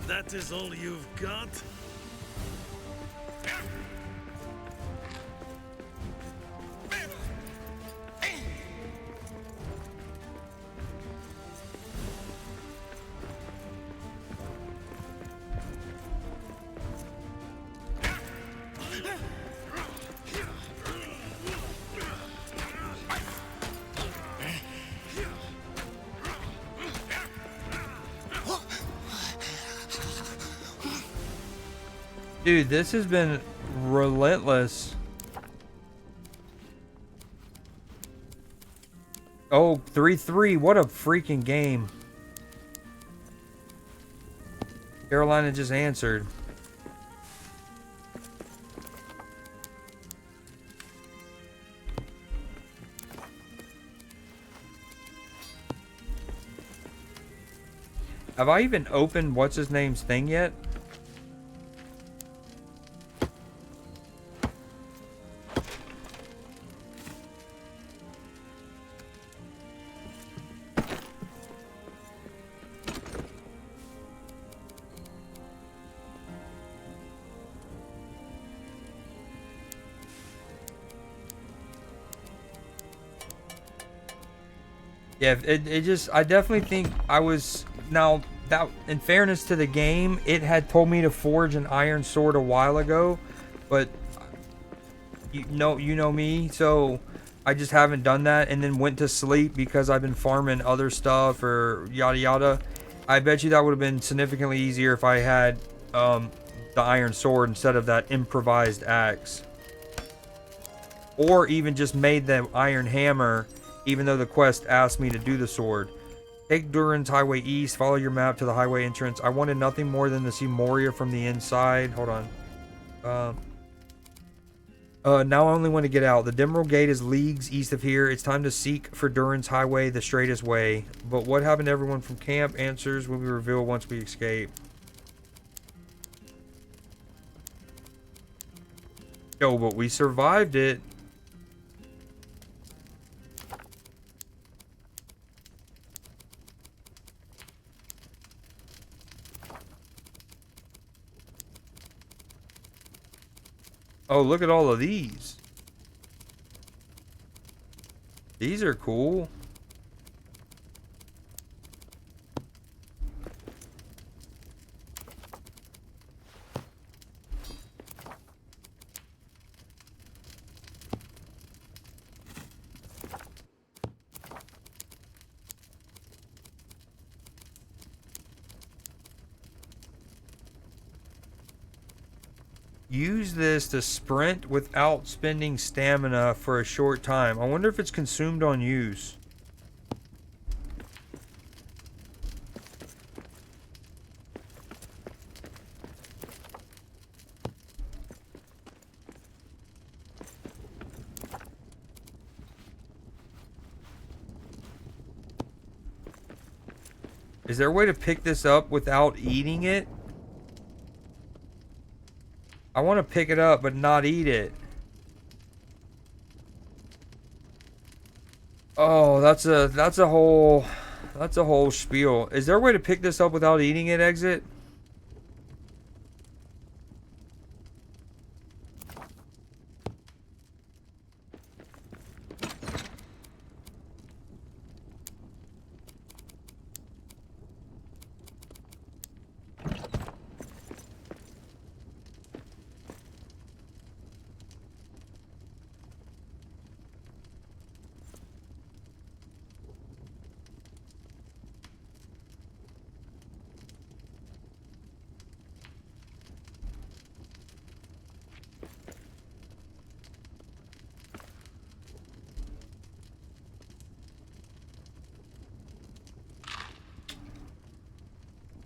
That is all you've got? Dude, this has been relentless. Oh, 3-3. What a freaking game. Carolina just answered. Have I even opened what's his name's thing yet? Yeah, it just, I definitely think I was, now, that, in fairness to the game, it had told me to forge an iron sword a while ago, but, you know me, so I just haven't done that, and then went to sleep because I've been farming other stuff, or yada yada. I bet you that would have been significantly easier if I had, the iron sword instead of that improvised axe. Or even just made the iron hammer, even though the quest asked me to do the sword. Take Durin's Highway East, follow your map to the highway entrance. I wanted nothing more than to see Moria from the inside. Hold on. Now I only want to get out. The Demerald Gate is leagues east of here. It's time to seek for Durin's highway, the straightest way. But what happened to everyone from camp? Answers will be revealed once we escape. Yo, but we survived it. Oh, look at all of these. These are cool. Use this to sprint without spending stamina for a short time. I wonder if it's consumed on use. Is there a way to pick this up without eating it? I want to pick it up but not eat it. Oh, that's a whole spiel. Is there a way to pick this up without eating it, Exit?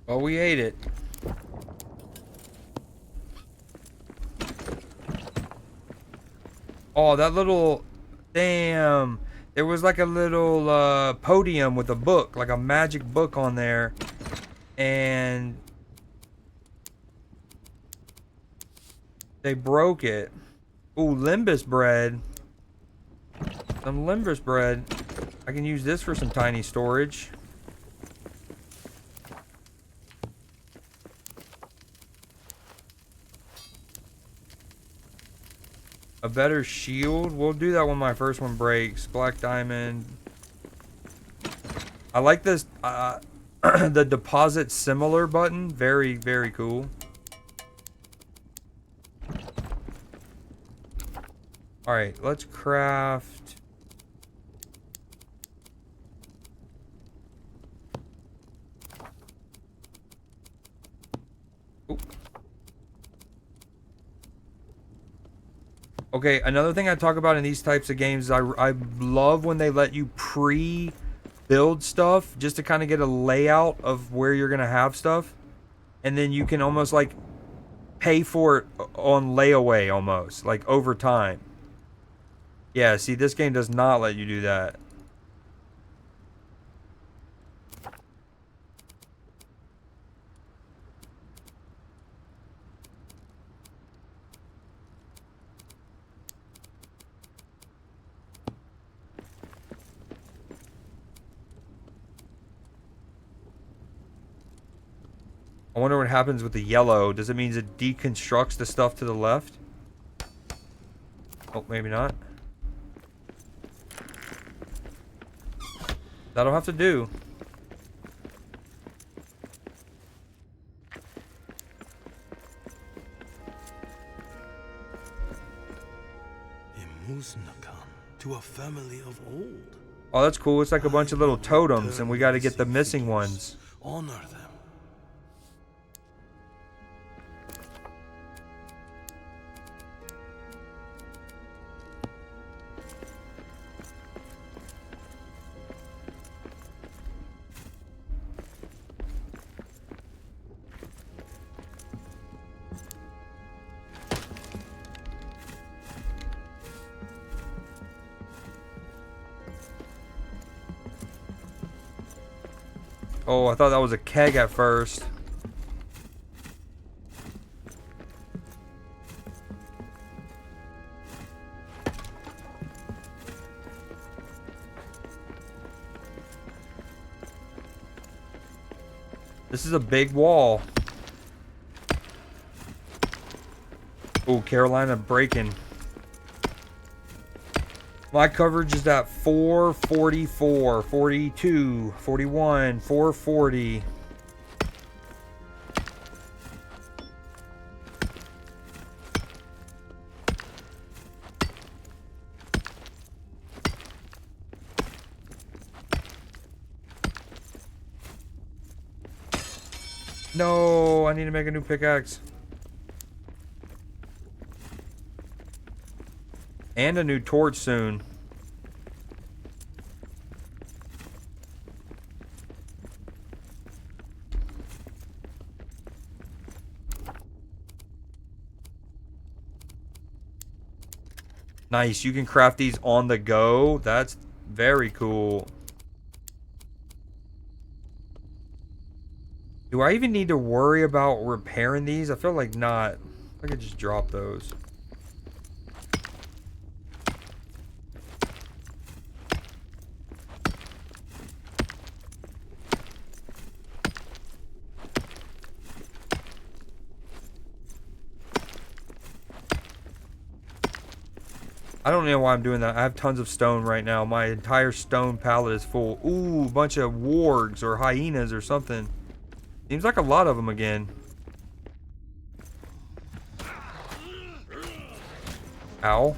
Oh, we ate it. Oh, that little... Damn. There was like a little podium with a book, like a magic book on there. And... they broke it. Ooh, Limbus bread. Some Limbus bread. I can use this for some tiny storage. A better shield? We'll do that when my first one breaks. Black diamond. I like this, the deposit similar button. Very, very cool. Alright, let's craft... Ooh. Okay, another thing I talk about in these types of games is I love when they let you pre-build stuff just to kind of get a layout of where you're going to have stuff. And then you can almost like pay for it on layaway almost, like over time. Yeah, see, this game does not let you do that. I wonder what happens with the yellow. Does it mean it deconstructs the stuff to the left? Oh, maybe not. That'll have to do. To a family of old. Oh, that's cool. It's like a bunch of little totems, and we got to get the missing ones. Honor them. Oh, I thought that was a keg at first. This is a big wall. Oh, Carolina breaking. My coverage is at 444, 42, 41, 440. No, I need to make a new pickaxe. And a new torch soon. Nice, you can craft these on the go. That's very cool. Do I even need to worry about repairing these? I feel like not. I could just drop those. I don't know why I'm doing that. I have tons of stone right now. My entire stone palette is full. Ooh, a bunch of wargs or hyenas or something. Seems like a lot of them again. Ow.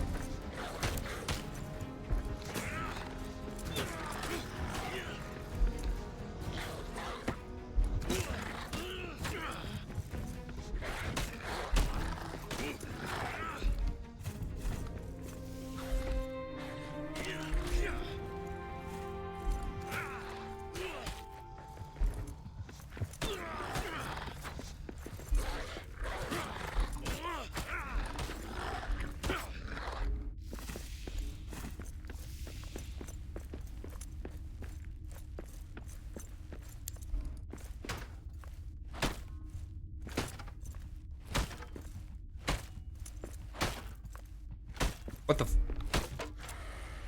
What the f—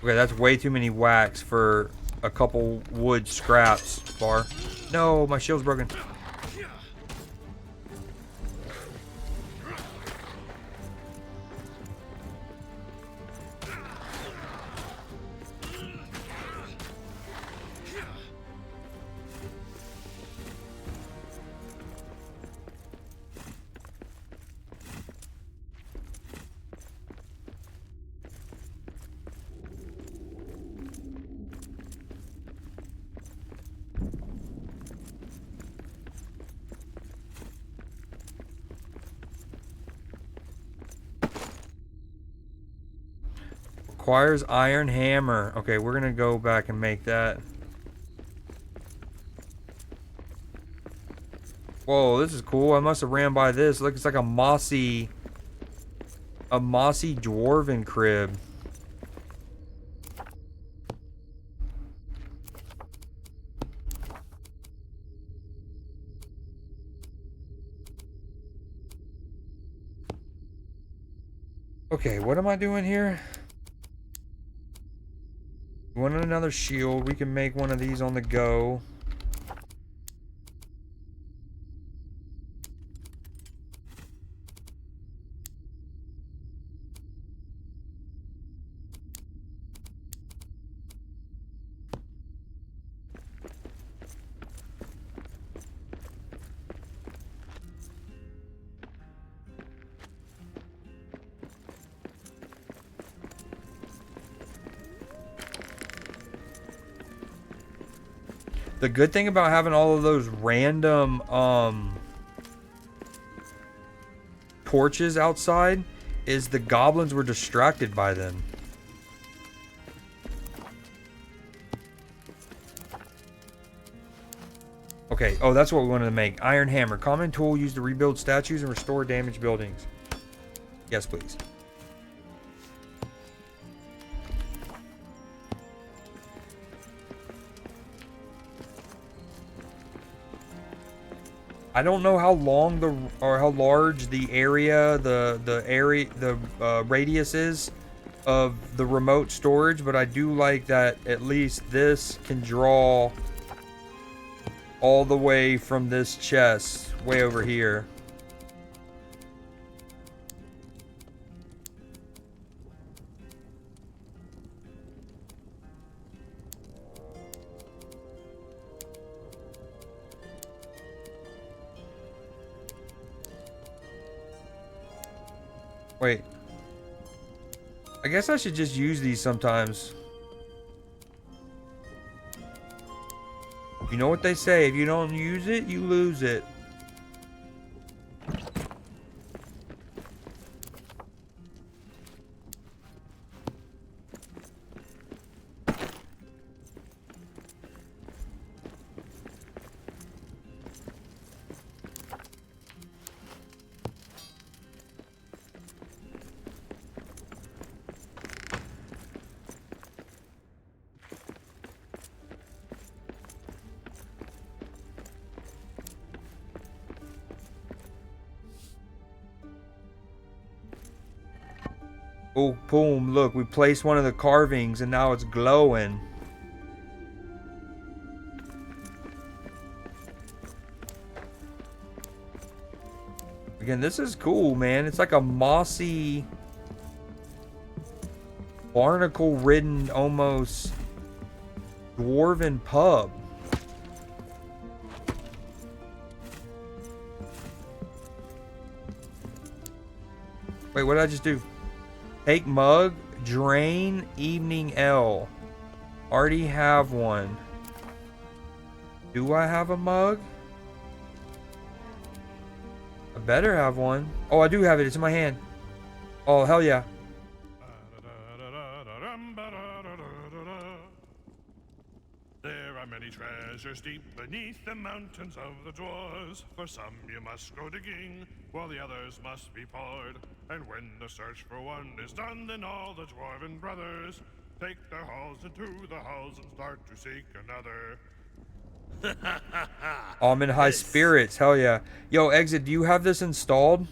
okay, that's way too many wax for a couple wood scraps, Bar. No, my shield's broken. Requires iron hammer. Okay, we're gonna go back and make that. Whoa, this is cool. I must have ran by this. Look, it's like a mossy dwarven crib. Okay, what am I doing here? We want another shield. We can make one of these on the go. The good thing about having all of those random torches outside is the goblins were distracted by them. Okay, oh, that's what we wanted to make. Iron hammer. Common tool used to rebuild statues and restore damaged buildings. Yes, please. I don't know how long or how large the area, the radius is of the remote storage, but I do like that at least this can draw all the way from this chest way over here. Wait. I guess I should just use these sometimes. You know what they say, if you don't use it, you lose it. Oh, boom, look, we placed one of the carvings and now it's glowing. Again, this is cool, man. It's like a mossy, barnacle-ridden, almost dwarven pub. Wait, what did I just do? Take mug, drain, evening L. Already have one. Do I have a mug? I better have one. Oh, I do have it. It's in my hand. Oh, hell yeah. There are many treasures deep beneath the mountains of the dwarves. For some you must go digging, while the others must be poured. And when the search for one is done, then all the dwarven brothers take their halls into the halls and start to seek another. Oh, I'm in high spirits. Hell yeah. Yo, Exit, do you have this installed?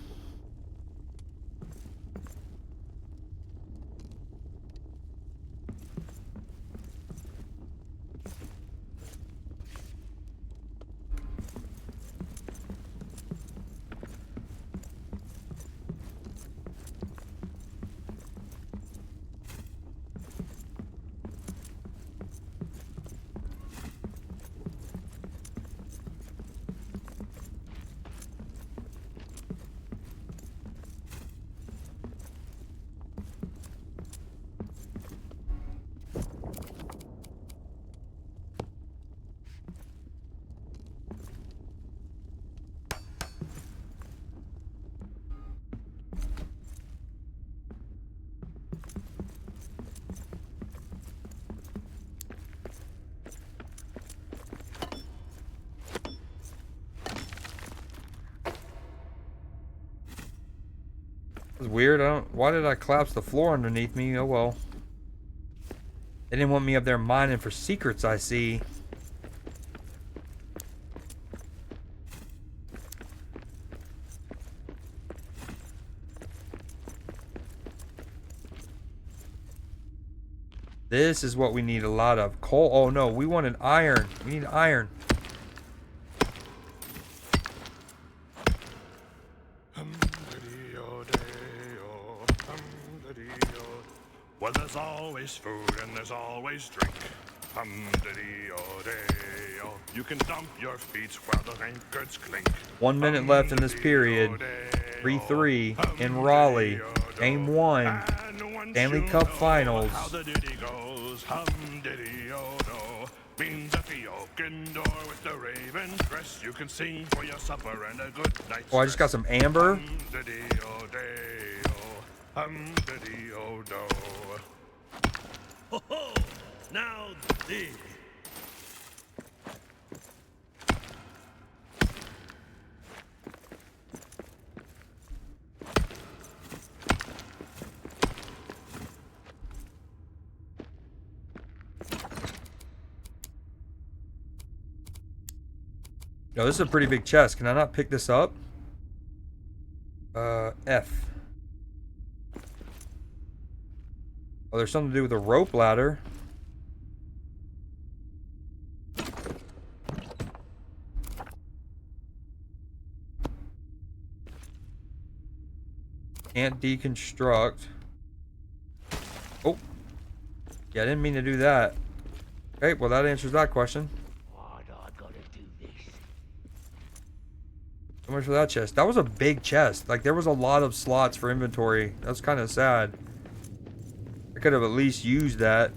It's weird. Why did I collapse the floor underneath me? Oh well. They didn't want me up there mining for secrets, I see. This is what we need a lot of. Coal. Oh no, we wanted iron. We need iron. Well, there's always food and there's always drink. Hum-diddy-o-day-o. You can dump your feet while the anchors clink. 1 minute left in this period. 3-3 in Raleigh. Game 1. Stanley Cup Finals. How the ditty goes. Hum-diddy-o-do. Means a Theokin door with the raven's crest. You can sing for your supper and a good night's Oh, I just got some amber. Hum-diddy-o-day-o. Hum-diddy-o-do. Ho ho! Now thee. Yo, Oh, this is a pretty big chest. Can I not pick this up? F. Oh, there's something to do with a rope ladder. Can't deconstruct. Oh. Yeah, I didn't mean to do that. Okay, well that answers that question. So much for that chest. That was a big chest. Like, there was a lot of slots for inventory. That's kind of sad. I could have at least used that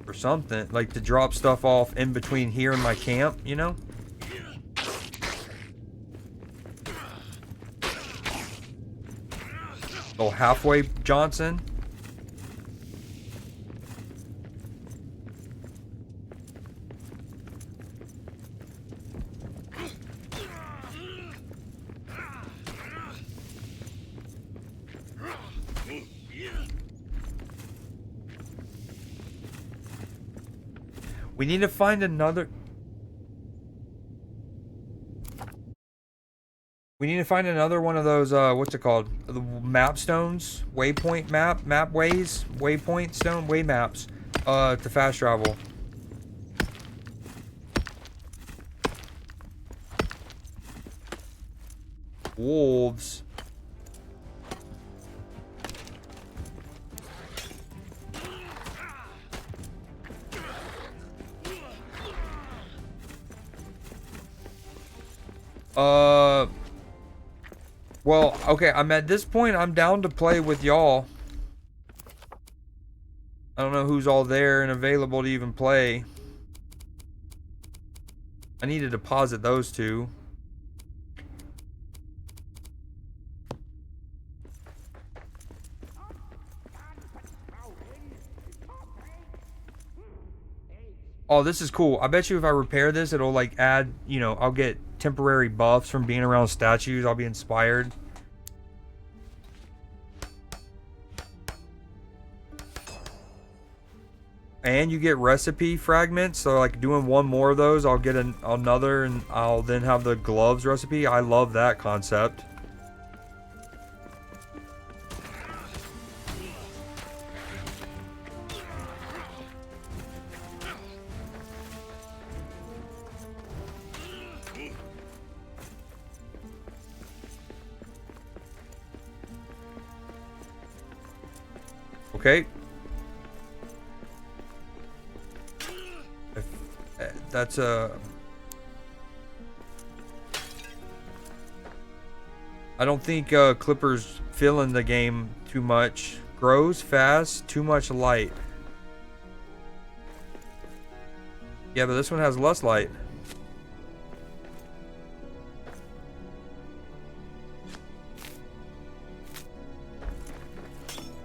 for something. Like, to drop stuff off in between here and my camp, you know? Oh, halfway Johnson. We need to find another... We need to find another one of those, what's it called? The map stones? Waypoint map? Map ways? Waypoint stone? Way maps. To fast travel. Wolves. Well, okay, I'm at this point, I'm down to play with y'all. I don't know who's all there and available to even play. I need to deposit those two. Oh, this is cool. I bet you if I repair this, it'll like add, you know, I'll get temporary buffs from being around statues. I'll be inspired. And you get recipe fragments. So like doing one more of those, I'll get another and I'll then have the gloves recipe. I love that concept. Okay. That's I don't think Clipper's feeling the game too much. Grows fast, too much light. Yeah, but this one has less light.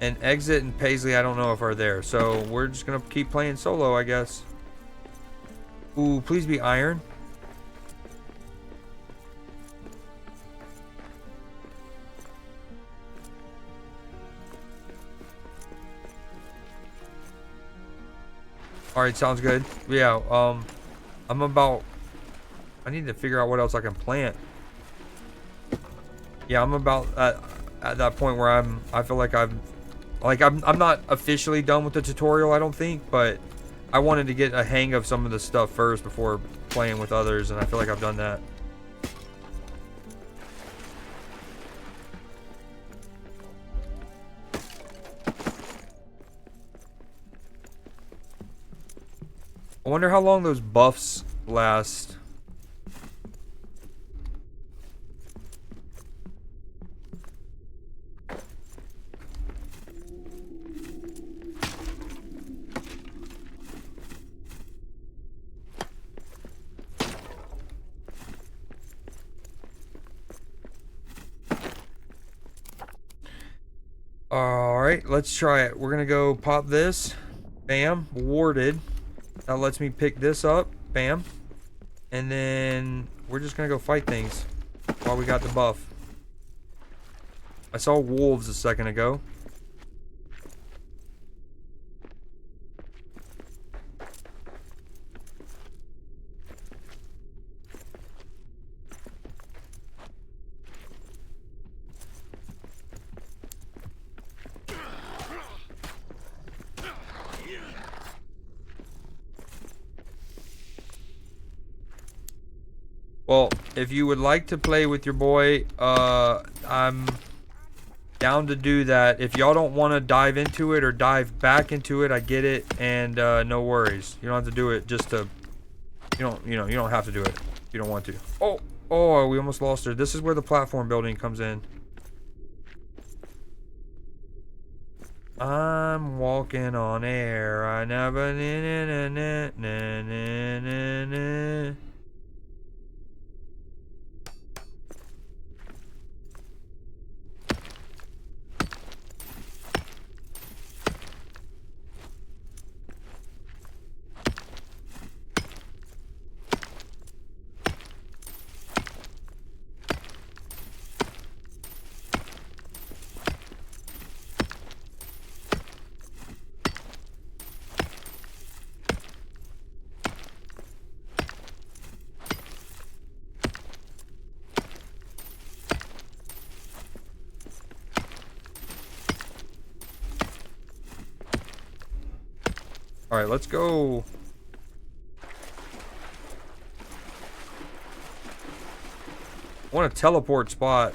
And Exit and Paisley, I don't know if are there. So we're just gonna keep playing solo, I guess. Ooh, please be iron. Alright, sounds good. Yeah, I'm about... I need to figure out what else I can plant. Yeah, I'm about at that point where I feel like I'm not officially done with the tutorial, I don't think, but I wanted to get a hang of some of the stuff first before playing with others, and I feel like I've done that. I wonder how long those buffs last. Alright, let's try it. We're gonna go pop this. Bam. Warded. That lets me pick this up. Bam. And then we're just gonna go fight things while we got the buff. I saw wolves a second ago. Well, if you would like to play with your boy, I'm down to do that. If y'all don't want to dive into it or dive back into it, I get it, and no worries. You don't have to do it just to. You don't have to do it if you don't want to. Oh, we almost lost her. This is where the platform building comes in. I'm walking on air. I never. All right, let's go. I want a teleport spot.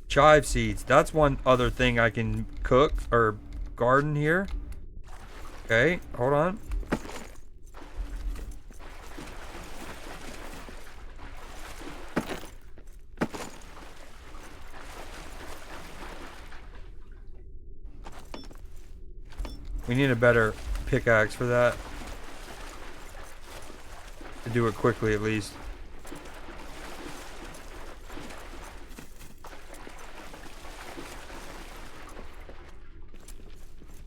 Chive seeds. That's one other thing I can cook or garden here. Okay, hold on. We need a better pickaxe for that. To do it quickly, at least.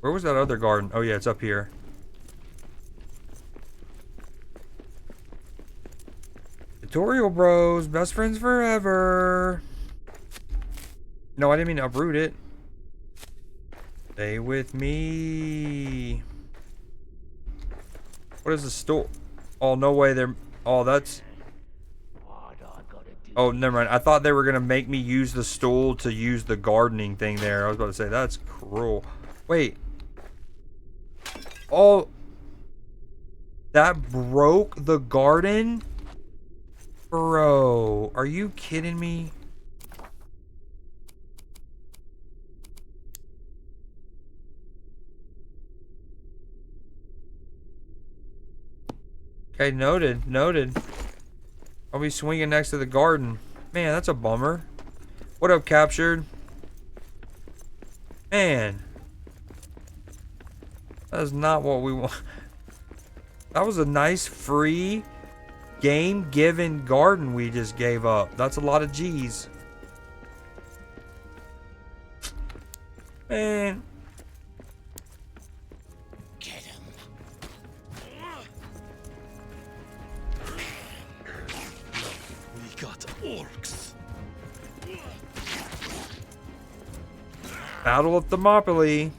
Where was that other garden? Oh yeah, it's up here. Tutorial bros, best friends forever. No, I didn't mean to uproot it. Stay with me. What is the store? Oh, no way they're... Oh, that's... Oh, never mind. I thought they were going to make me use the stool to use the gardening thing there. I was about to say, that's cruel. Wait. Oh, that broke the garden? Bro, are you kidding me? Okay, noted. I'll be swinging next to the garden. Man, that's a bummer. What up, Captured? Man. That is not what we want. That was a nice, free, game-given garden we just gave up. That's a lot of G's. Man. Get him. We got orcs. Battle of Thermopylae.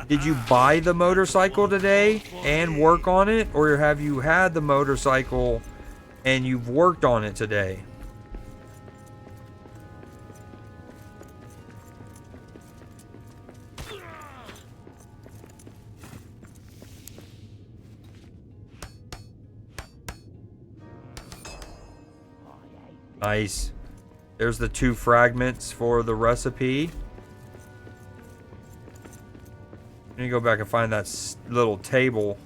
Did you buy the motorcycle today and work on it, or have you had the motorcycle and you've worked on it today? Nice. There's the 2 fragments for the recipe. Let me go back and find that little table.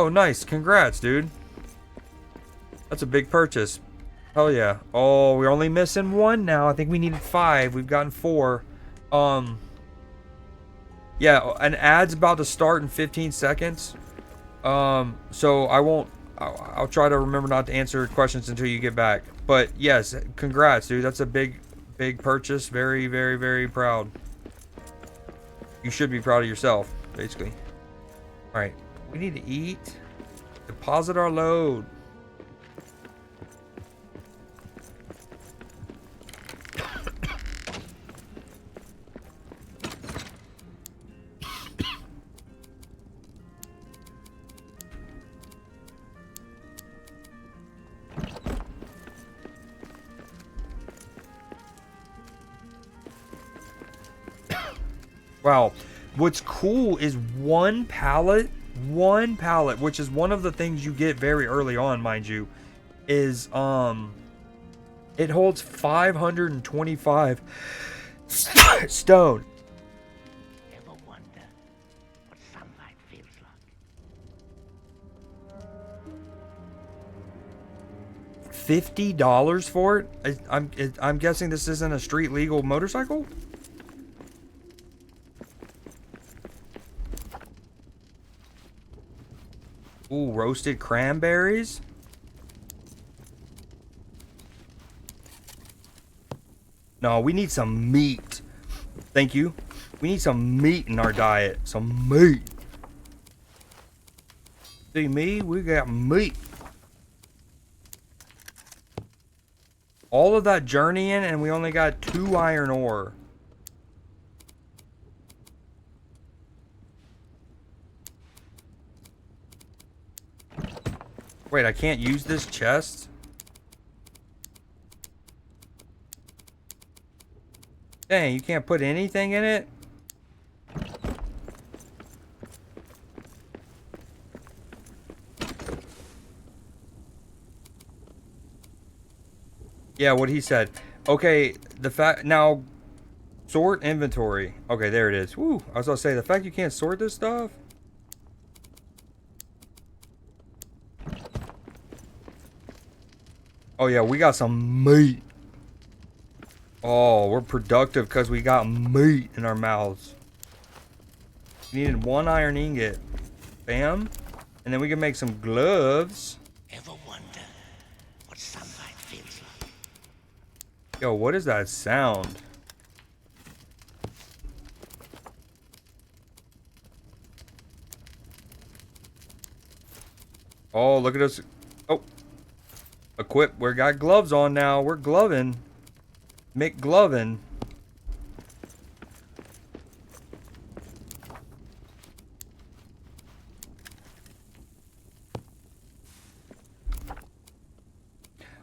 Oh, nice. Congrats, dude. That's a big purchase. Hell yeah. Oh, we're only missing one now. I think we needed 5. We've gotten 4. Yeah, an ad's about to start in 15 seconds. So I'll try to remember not to answer questions until you get back. But yes, congrats, dude. That's a big purchase. Very, very, very proud. You should be proud of yourself, basically. All right, we need to eat. Deposit our load. Wow, what's cool is one pallet, which is one of the things you get very early on, mind you, is it holds 525 stone. Ever wonder what sunlight feels like? $50 for it? I'm guessing this isn't a street legal motorcycle? Ooh, roasted cranberries. No, we need some meat. Thank you. We need some meat in our diet. Some meat. See me? We got meat. All of that journeying and we only got 2 iron ore. Wait, I can't use this chest? Dang, you can't put anything in it? Yeah, what he said. Okay, now sort inventory. Okay, there it is. Woo, I was gonna say the fact you can't sort this stuff. Oh yeah, we got some meat. Oh, we're productive because we got meat in our mouths. We needed 1 iron ingot. Bam. And then we can make some gloves. Ever wonder what sunlight feels like? Yo, what is that sound? Oh, look at us. Oh. Equip. We got gloves on now. We're gloving. McGlovin.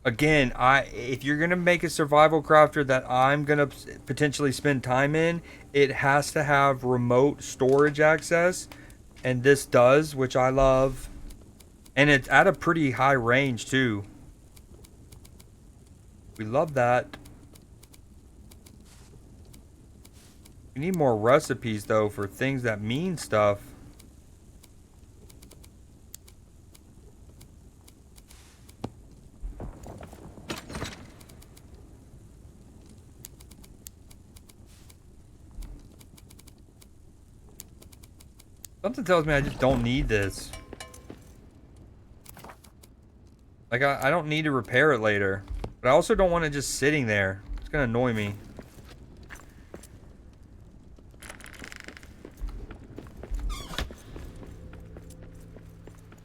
Again, if you're gonna make a survival crafter that I'm gonna potentially spend time in, it has to have remote storage access, and this does, which I love, and it's at a pretty high range too. We love that. We need more recipes though for things that mean stuff. Something tells me I just don't need this. Like I don't need to repair it later. But I also don't want it just sitting there. It's gonna annoy me.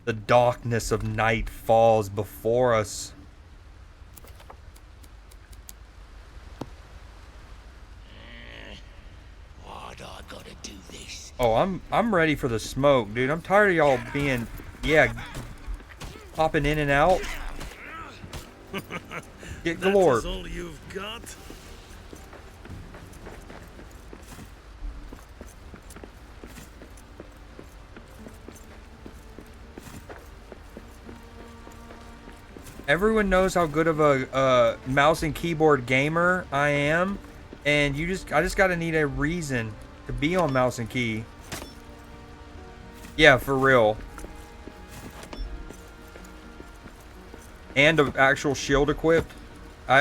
The darkness of night falls before us. Why'd I gotta do this? Oh, I'm ready for the smoke, dude. I'm tired of y'all being, yeah, popping in and out. Get galore. That's all you've got? Everyone knows how good of a mouse and keyboard gamer I am, and I just gotta need a reason to be on mouse and key. Yeah, for real. and an actual shield equipped,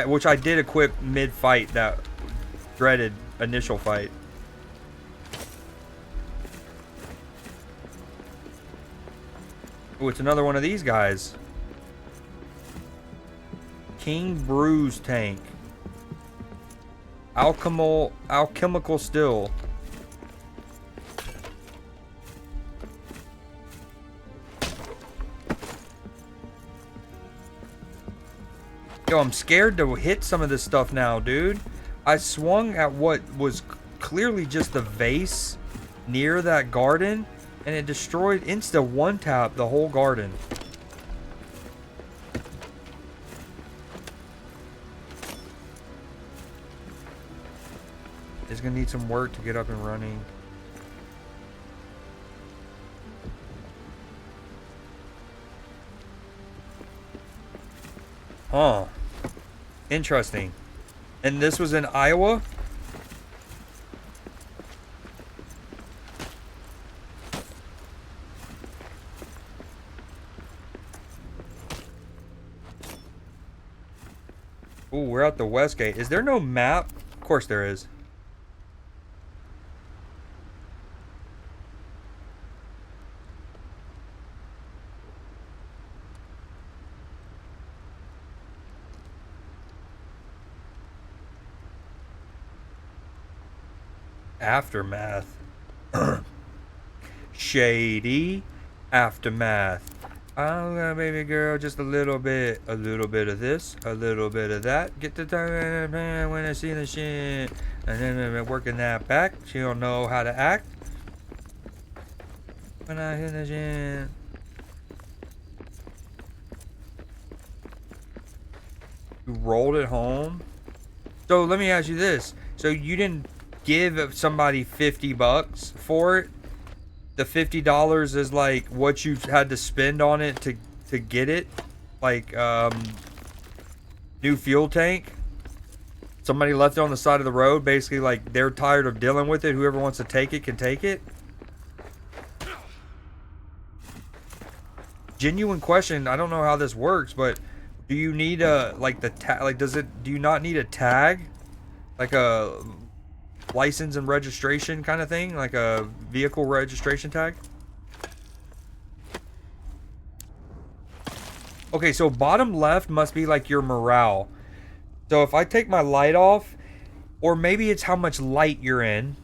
which I did equip mid-fight, that dreaded initial fight. Oh, it's another one of these guys. King Brews tank. Alchemical still. Yo, I'm scared to hit some of this stuff now, dude. I swung at what was clearly just the vase near that garden, and it destroyed insta one tap the whole garden. It's gonna need some work to get up and running. Huh. Interesting. And this was in Iowa? Ooh, we're at the West Gate. Is there no map? Of course there is. Aftermath. Shady aftermath. I'm gonna, baby girl, just a little bit of this, a little bit of that. Get the time when I see the shit, and then working that back. She don't know how to act when I hit the shit. You rolled it home. So let me ask you this: so you didn't give somebody $50 for it? The $50 is like what you had to spend on it to get it, like new fuel tank. Somebody left it on the side of the road, basically like they're tired of dealing with it. Whoever wants to take it can take it. Genuine question. I don't know how this works, but do you need a like the tag? Like, do you not need a tag, like a license and registration kind of thing, like a vehicle registration tag? Okay, so bottom left must be like your morale. So if I take my light off, or maybe it's how much light you're in,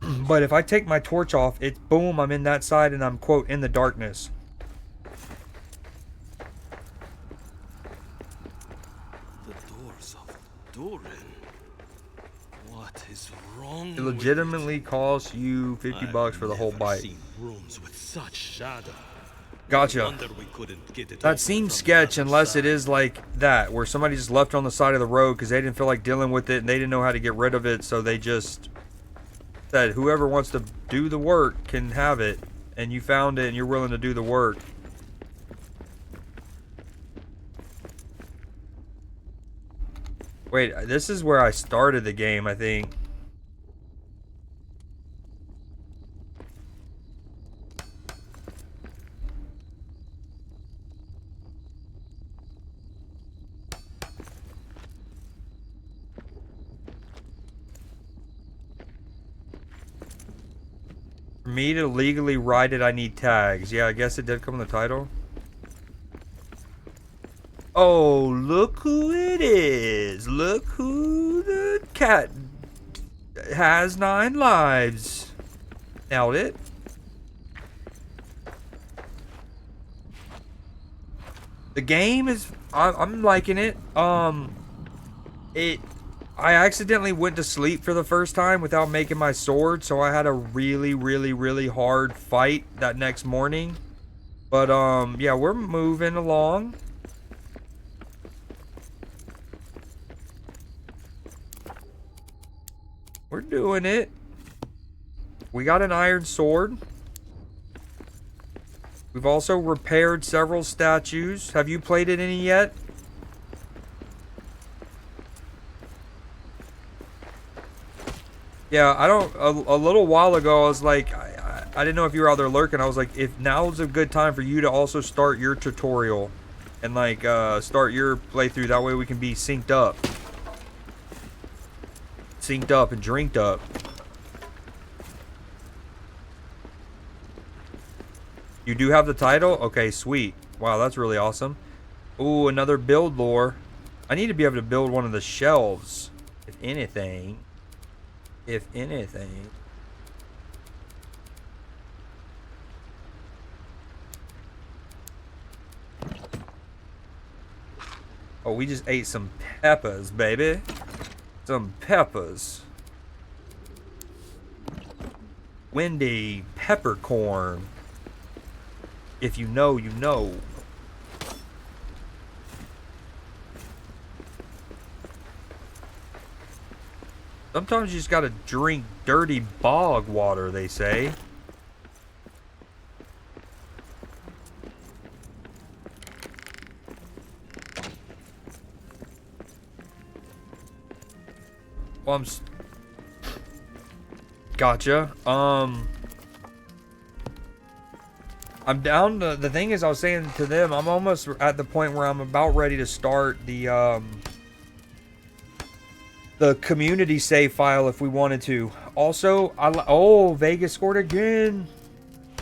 but if I take my torch off, it's boom, I'm in that side and I'm, quote, in the darkness. The doors of Durin. What is wrong? It legitimately costs you $50 for the whole bite. Seen rooms with such shadow. Gotcha. That seems sketch unless it is like that, where somebody just left on the side of the road because they didn't feel like dealing with it and they didn't know how to get rid of it, so they just said whoever wants to do the work can have it, and you found it and you're willing to do the work. Wait, this is where I started the game, I think. For me to legally ride it, I need tags. Yeah, I guess it did come in the title. Oh, look who it is. Look who the cat has 9 lives. Nailed it. The game is, I'm liking it. I accidentally went to sleep for the first time without making my sword, so I had a really hard fight that next morning. But yeah, we're moving along. We're doing it. We got an iron sword. We've also repaired several statues. Have you played it any yet? Yeah, I don't. A little while ago, I was like, I didn't know if you were out there lurking. I was like, if now's a good time for you to also start your tutorial. and like start your playthrough. That way we can be synced up and drinked up. You do have the title? Okay, sweet. Wow, that's really awesome. Ooh, another build lore. I need to be able to build one of the shelves, if anything. If anything. Oh, we just ate some peppers, baby. Some peppers. Windy peppercorn. If you know, you know. Sometimes you just gotta drink dirty bog water, they say. Well, gotcha. I'm down to, the thing is, I was saying to them, I'm almost at the point where I'm about ready to start the community save file if we wanted to. Also, oh, Vegas scored again.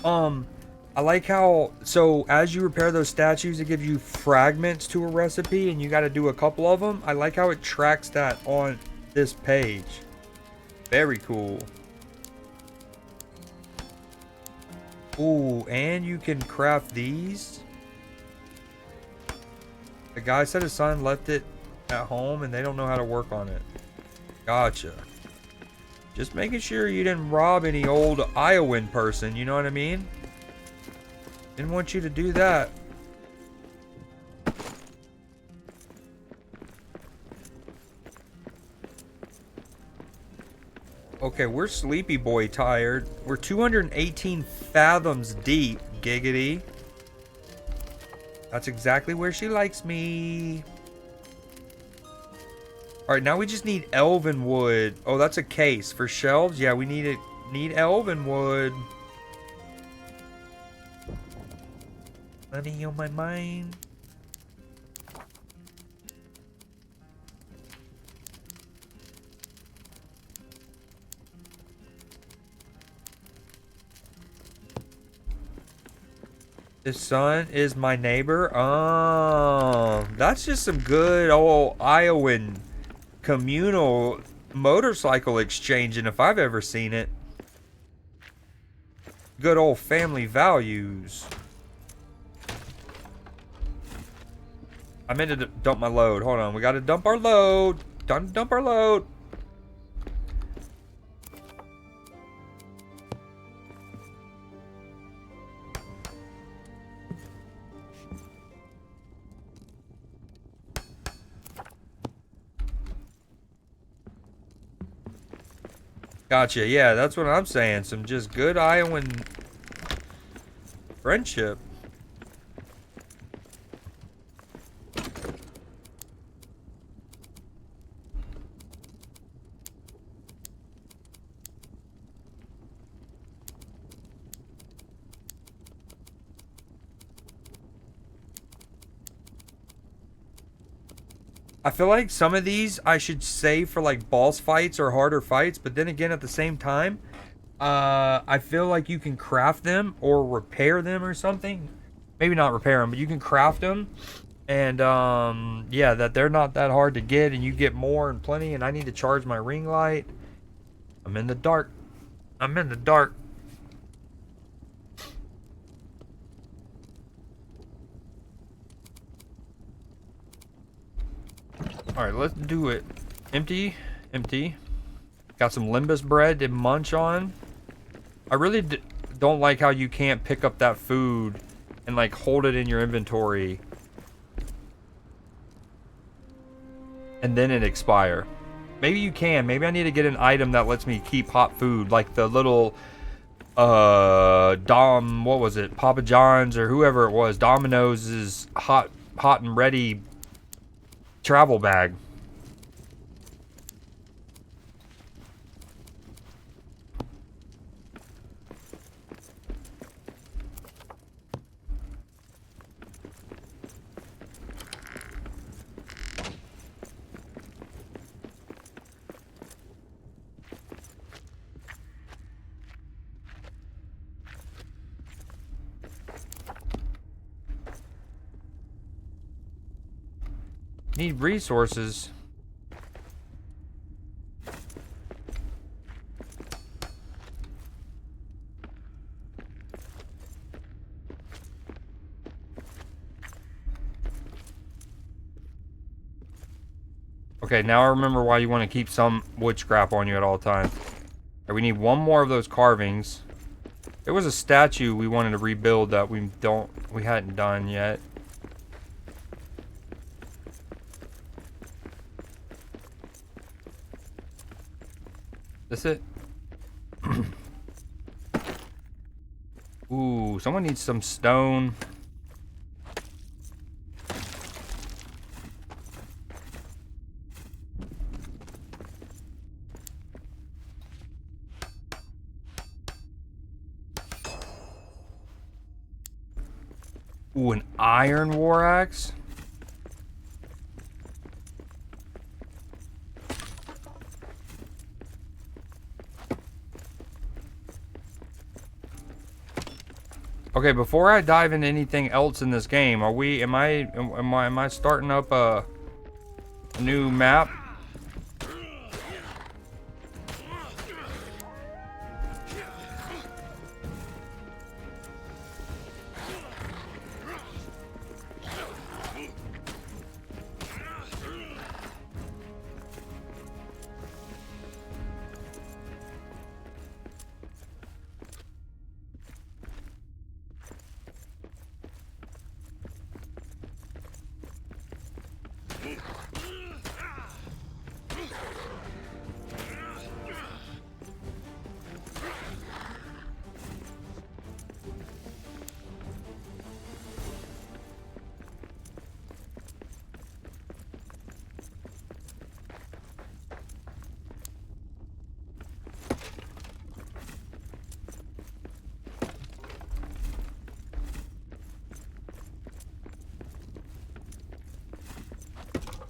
I like how, so as you repair those statues, it gives you fragments to a recipe, and you got to do a couple of them. I like how it tracks that on this page. Very cool. Ooh, and you can craft these. The guy said his son left it at home and they don't know how to work on it. Gotcha. Just making sure you didn't rob any old Iowan person, you know what I mean? Didn't want you to do that. Okay, we're sleepy boy tired. We're 218 fathoms deep, giggity. That's exactly where she likes me. Alright, now we just need elven wood. Oh, that's a case for shelves. Yeah, we need elven wood. Money on my mind. His son is my neighbor. Oh, that's just some good old Iowan communal motorcycle exchanging if I've ever seen it. Good old family values. I meant to dump my load. Hold on, we gotta dump our load. Dump our load. Gotcha, yeah, that's what I'm saying. Some just good Iowan friendship. I feel like some of these I should save for like boss fights or harder fights, but then again at the same time, I feel like you can craft them or repair them or something. Maybe not repair them, but you can craft them. And yeah, that they're not that hard to get and you get more and plenty. And I need to charge my ring light. I'm in the dark. I'm in the dark. Alright, let's do it. Empty. Got some limbus bread to munch on. I really don't like how you can't pick up that food and like hold it in your inventory and then it expire. Maybe you can. Maybe I need to get an item that lets me keep hot food, like the little what was it? Papa John's or whoever it was. Domino's hot and ready travel bag. Need resources. Okay, now I remember why you want to keep some wood scrap on you at all times. Okay, we need one more of those carvings. There was a statue we wanted to rebuild that we hadn't done yet. That's it. Ooh, someone needs some stone. Ooh, an iron war axe. Okay, before I dive into anything else in this game, am I starting up a new map?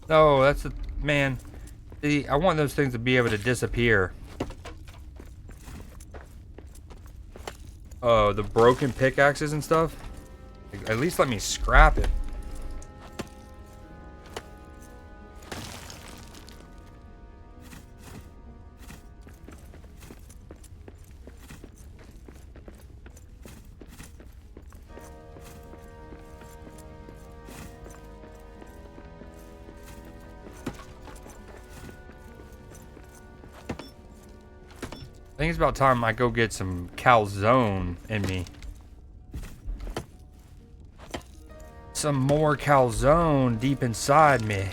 No, that's the man. See, I want those things to be able to disappear. Oh, the broken pickaxes and stuff. At least let me scrap it. I think it's about time I go get some calzone in me. Some more calzone deep inside me.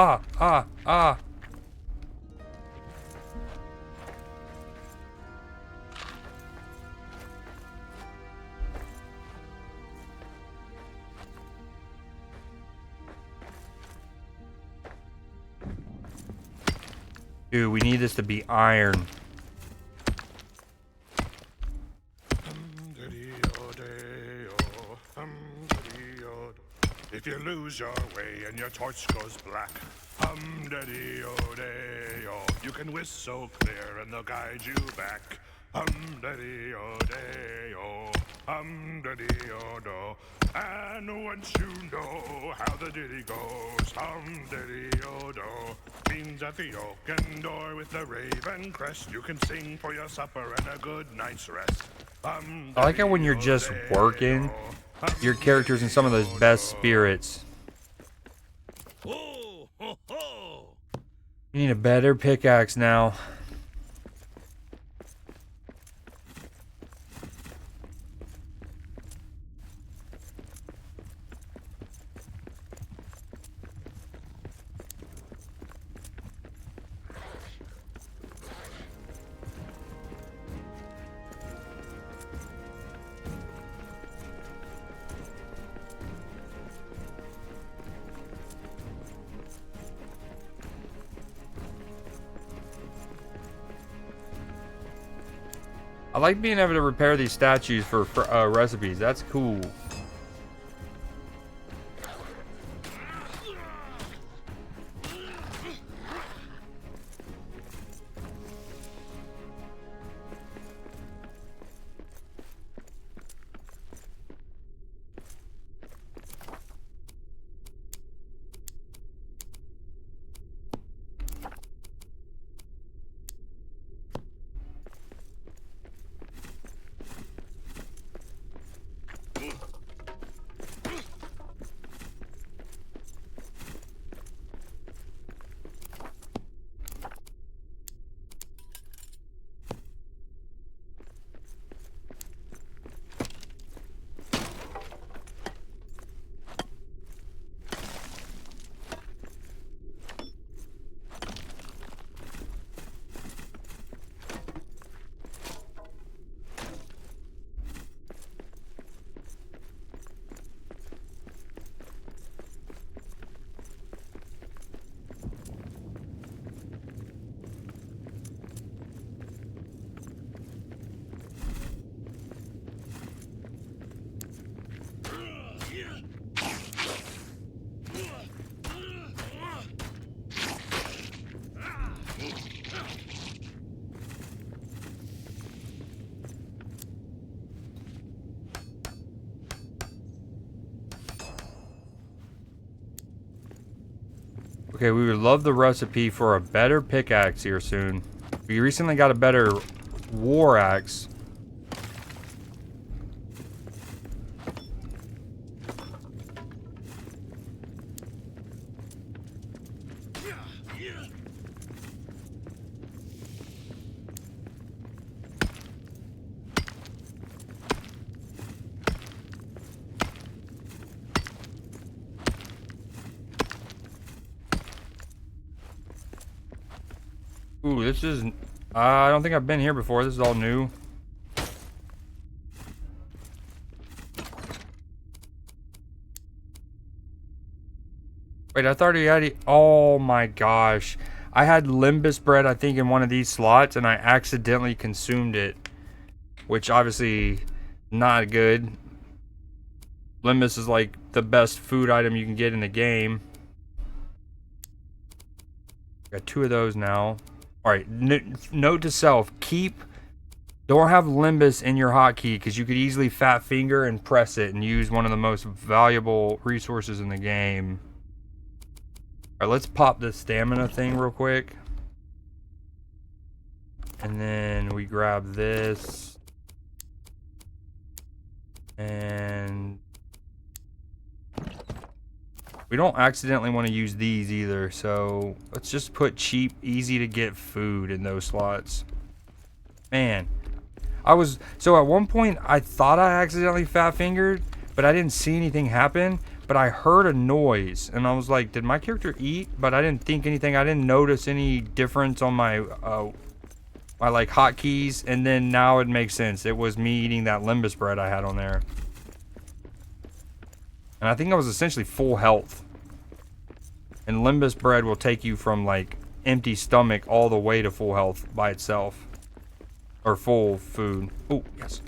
Ah. Dude, we need this to be iron. If you lose your way and your torch goes black, hum-daddy-o-day-o, you can whistle clear and they'll guide you back. Hum-daddy-o-day-o, hum-daddy-o-do. And once you know how the ditty goes, hum-daddy-o-do, means at the oaken door with the raven crest, you can sing for your supper and a good night's rest. I like it when you're just working. Your character's in some of those best spirits. Ho, ho, ho. You need a better pickaxe now. I like being able to repair these statues for recipes. That's cool. Okay, we would love the recipe for a better pickaxe here soon. We recently got a better war axe. Ooh, this is... I don't think I've been here before. This is all new. Wait, I thought he had... Oh my gosh. I had limbus bread, I think, in one of these slots, and I accidentally consumed it. Which, obviously, not good. Limbus is, like, the best food item you can get in the game. Got 2 of those now. Alright, note to self, don't have limbus in your hotkey because you could easily fat finger and press it and use one of the most valuable resources in the game. Alright, let's pop this stamina thing real quick. And then we grab this. And we don't accidentally want to use these either, so let's just put cheap, easy to get food in those slots. Man, so at one point I thought I accidentally fat fingered, but I didn't see anything happen, but I heard a noise and I was like, did my character eat? But I didn't think anything. I didn't notice any difference on my my like hotkeys, and then now it makes sense. It was me eating that limbus bread I had on there. And I think I was essentially full health. And limbus bread will take you from like empty stomach all the way to full health by itself. Or full food. Oh, yes.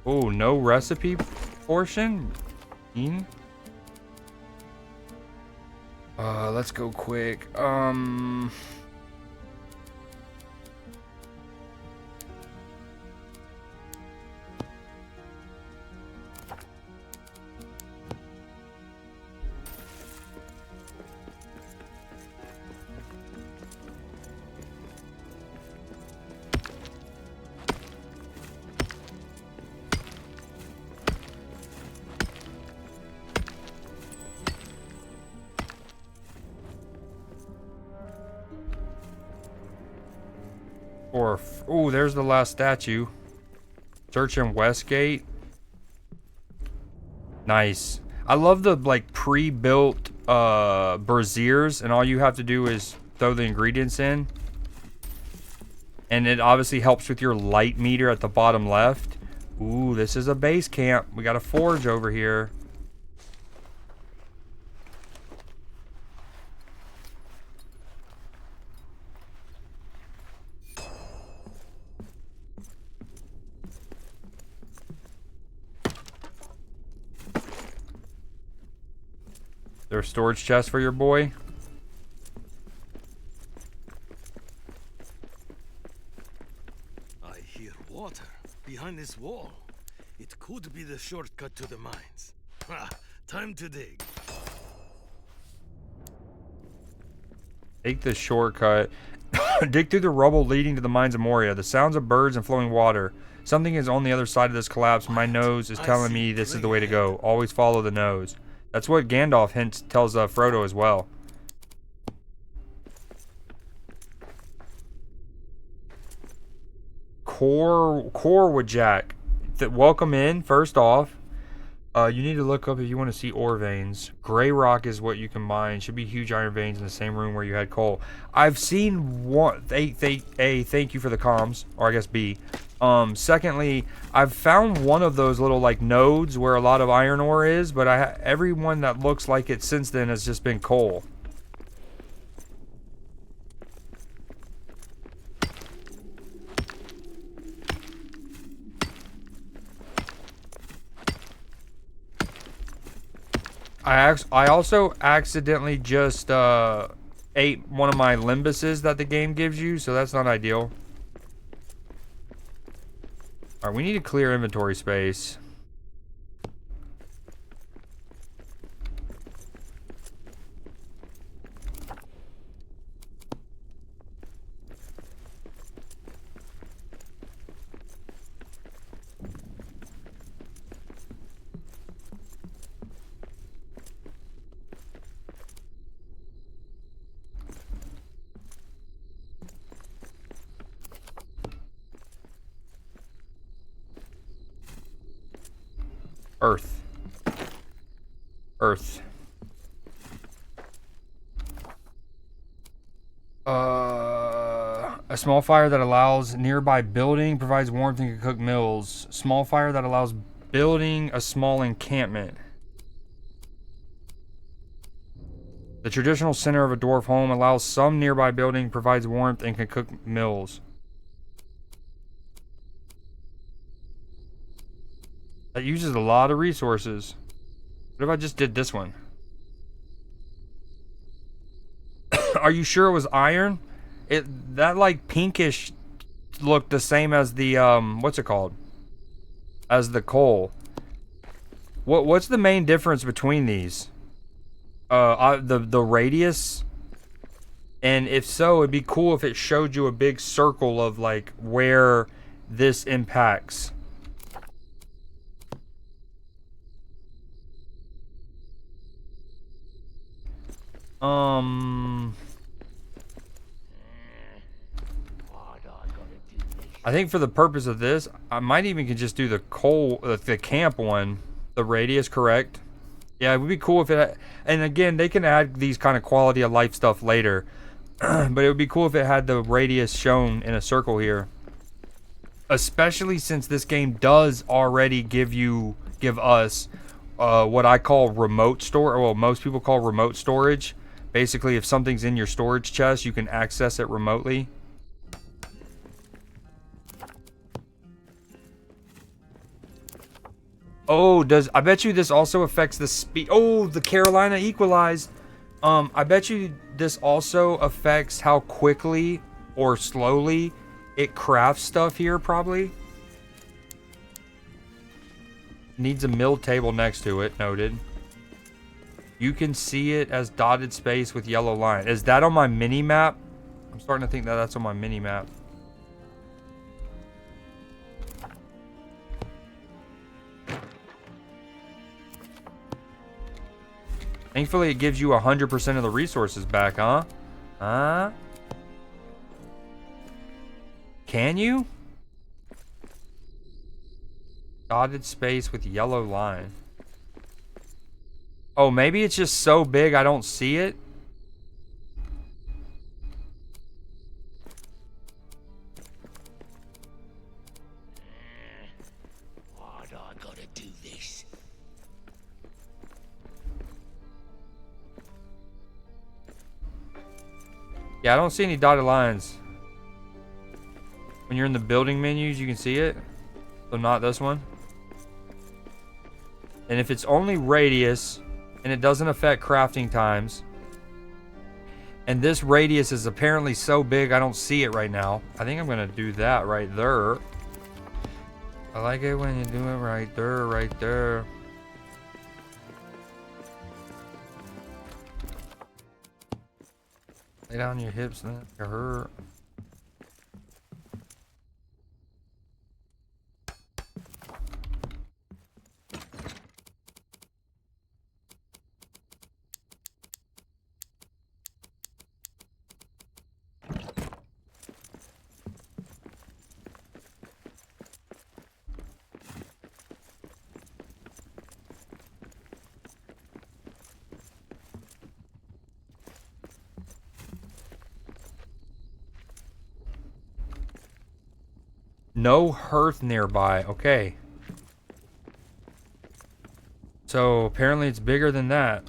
Oh, no recipe portion? Let's go quick. Oh, there's the last statue. Search in Westgate. Nice. I love the like pre-built braziers, and all you have to do is throw the ingredients in. And it obviously helps with your light meter at the bottom left. Ooh, this is a base camp. We got a forge over here. there a storage chest for your boy? I hear water behind this wall. It could be the shortcut to the mines. Ha! Time to dig. Take the shortcut. Dig through the rubble leading to the mines of Moria. The sounds of birds and flowing water. Something is on the other side of this collapse. My nose is telling me this is the way to go. Always follow the nose. That's what Gandalf tells Frodo as well. Corwood Jack. Welcome in, first off. You need to look up if you want to see ore veins. Gray rock is what you can mine. Should be huge iron veins in the same room where you had coal. I've seen one. A, thank you for the comms, or I guess B. Secondly, I've found one of those little like nodes where a lot of iron ore is, but every one that looks like it since then has just been coal. I also accidentally just ate one of my limbuses that the game gives you, so that's not ideal. Alright, we need to clear inventory space. Earth. A small fire that allows nearby building, provides warmth and can cook meals. Small fire that allows building a small encampment. The traditional center of a dwarf home allows some nearby building, provides warmth and can cook meals. That uses a lot of resources. What if I just did this one? Are you sure it was iron? That like pinkish looked the same as the what's it called? As the coal. What's the main difference between these? The radius. And if so, it'd be cool if it showed you a big circle of like where this impacts. I think for the purpose of this, I might even can just do the coal, the camp one, the radius, correct? Yeah, it would be cool if it, and again, they can add these kind of quality of life stuff later, but it would be cool if it had the radius shown in a circle here. Especially since this game does already give us what I call remote store, well, most people call remote storage. Basically, if something's in your storage chest, you can access it remotely. Oh, I bet you this also affects the speed. Oh, the Carolina equalized. I bet you this also affects how quickly or slowly it crafts stuff here, probably. Needs a mill table next to it, noted. You can see it as dotted space with yellow line. Is that on my mini map? I'm starting to think that that's on my mini map. Thankfully, it gives you 100% of the resources back, huh? Huh? Can you? Dotted space with yellow line. Oh, maybe it's just so big I don't see it. Why'd I gotta do this? Yeah, I don't see any dotted lines. When you're in the building menus, you can see it. So not this one. And if it's only radius, and it doesn't affect crafting times. And this radius is apparently so big I don't see it right now. I think I'm gonna do that right there. I like it when you do it right there, right there. Lay down your hips and it hurt. No hearth nearby. Okay. So apparently it's bigger than that.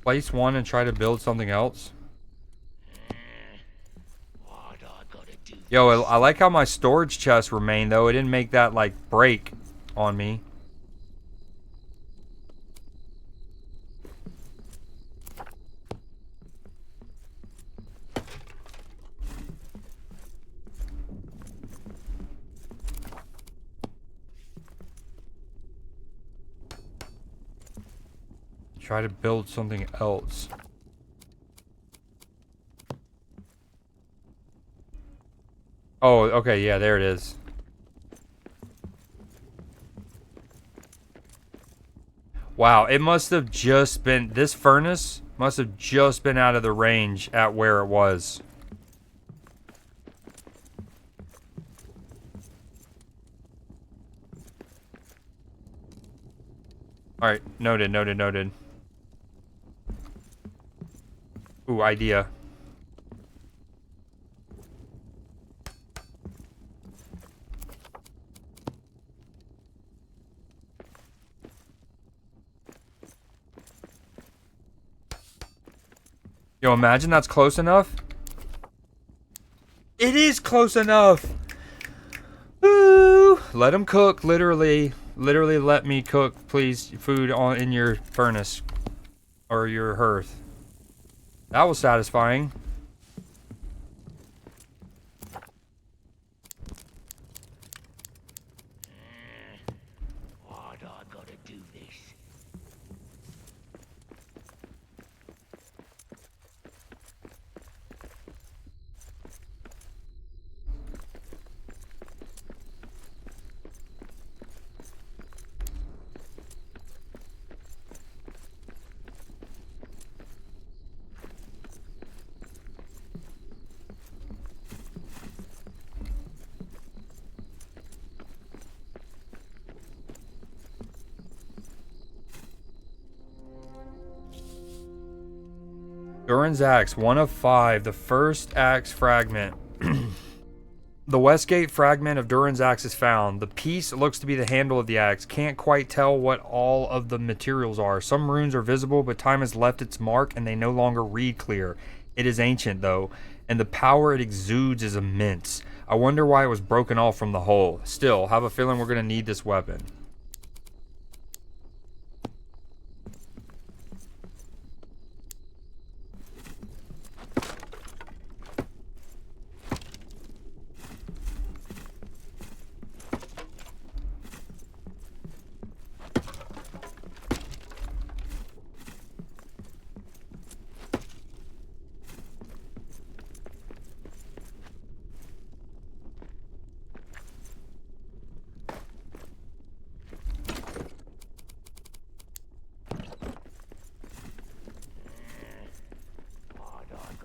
Place one and try to build something else. Yo, I like how my storage chest remained though. It didn't make that like break on me. Try to build something else. Oh, okay, yeah, there it is. Wow, it must have just been, this furnace must have just been out of the range at where it was. Alright, noted, noted, noted. Ooh, idea. Yo, imagine that's close enough. It is close enough. Ooh, let them cook, literally. Literally let me cook, please, food in your furnace. Or your hearth. That was satisfying. Why do I gotta do this? Durin's axe, 1 of 5. The first axe fragment. The Westgate fragment of Durin's axe is found. The piece looks to be the handle of the axe. Can't quite tell what all of the materials are. Some runes are visible, but time has left its mark and they no longer read clear. It is ancient, though, and the power it exudes is immense. I wonder why it was broken off from the hull. Still, have a feeling we're going to need this weapon.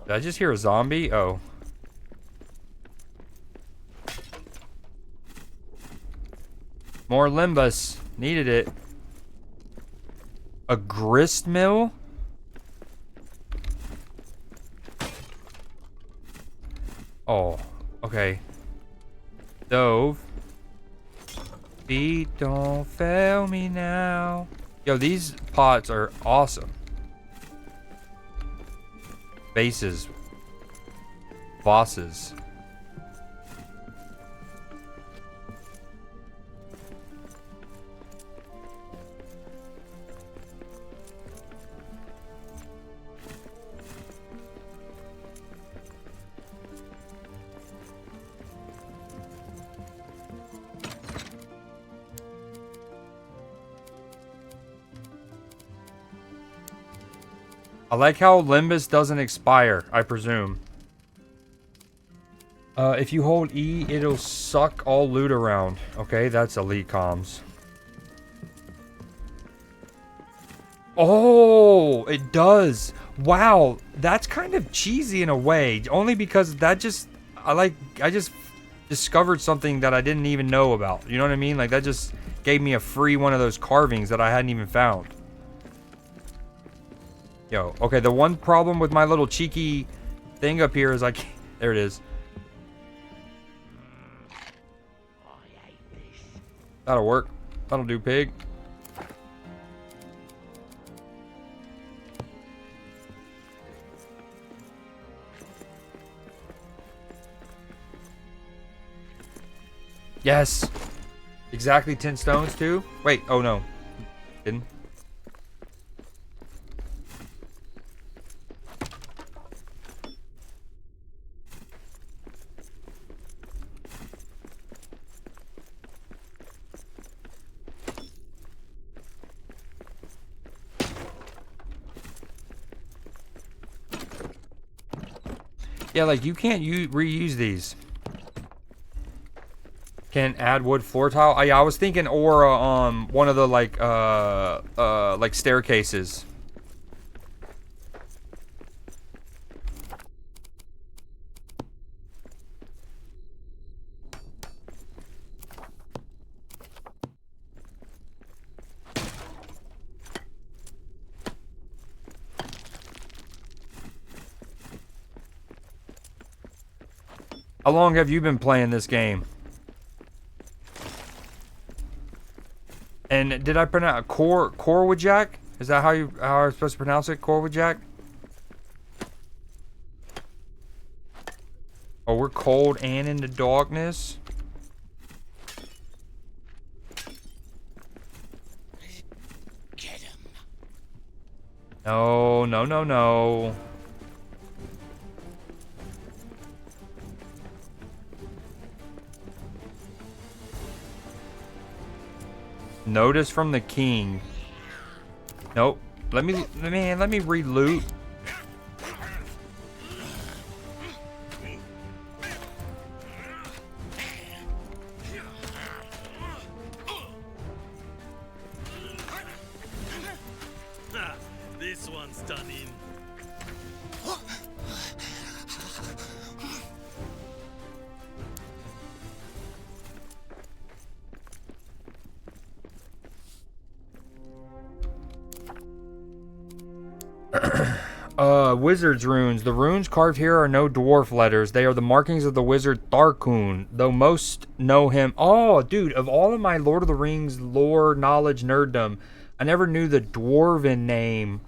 Did I just hear a zombie? Oh. More limbus. Needed it. A grist mill? Oh, okay. Stove. Feet don't fail me now. Yo, these pots are awesome. Bases. bosses. I like how Limbus doesn't expire, I presume. If you hold E, it'll suck all loot around. Okay, that's elite comms. Oh, it does. Wow, that's kind of cheesy in a way. Only because that just... I just discovered something that I didn't even know about. You know what I mean? Like, that just gave me a free one of those carvings that I hadn't even found. Yo, okay, the one problem with my little cheeky thing up here is I can't... There it is. That'll work. That'll do, pig. Yes! Exactly 10 stones, too? Wait, oh no. Didn't. Yeah, like, you can't reuse these. Can add wood floor tile. Yeah, I was thinking or one of the like staircases. How long have you been playing this game? And did I pronounce Corwajak? Is that how I'm supposed to pronounce it? Corwajak? Oh, we're cold and in the darkness. Get him. No, no, no, no. Notice from the king. Nope. Let me read loot. This one's done in. Wizard's runes. The runes carved here are no dwarf letters. They are the markings of the wizard Tharkun, though most know him. Oh, dude, of all of my Lord of the Rings lore, knowledge, nerddom, I never knew the dwarven name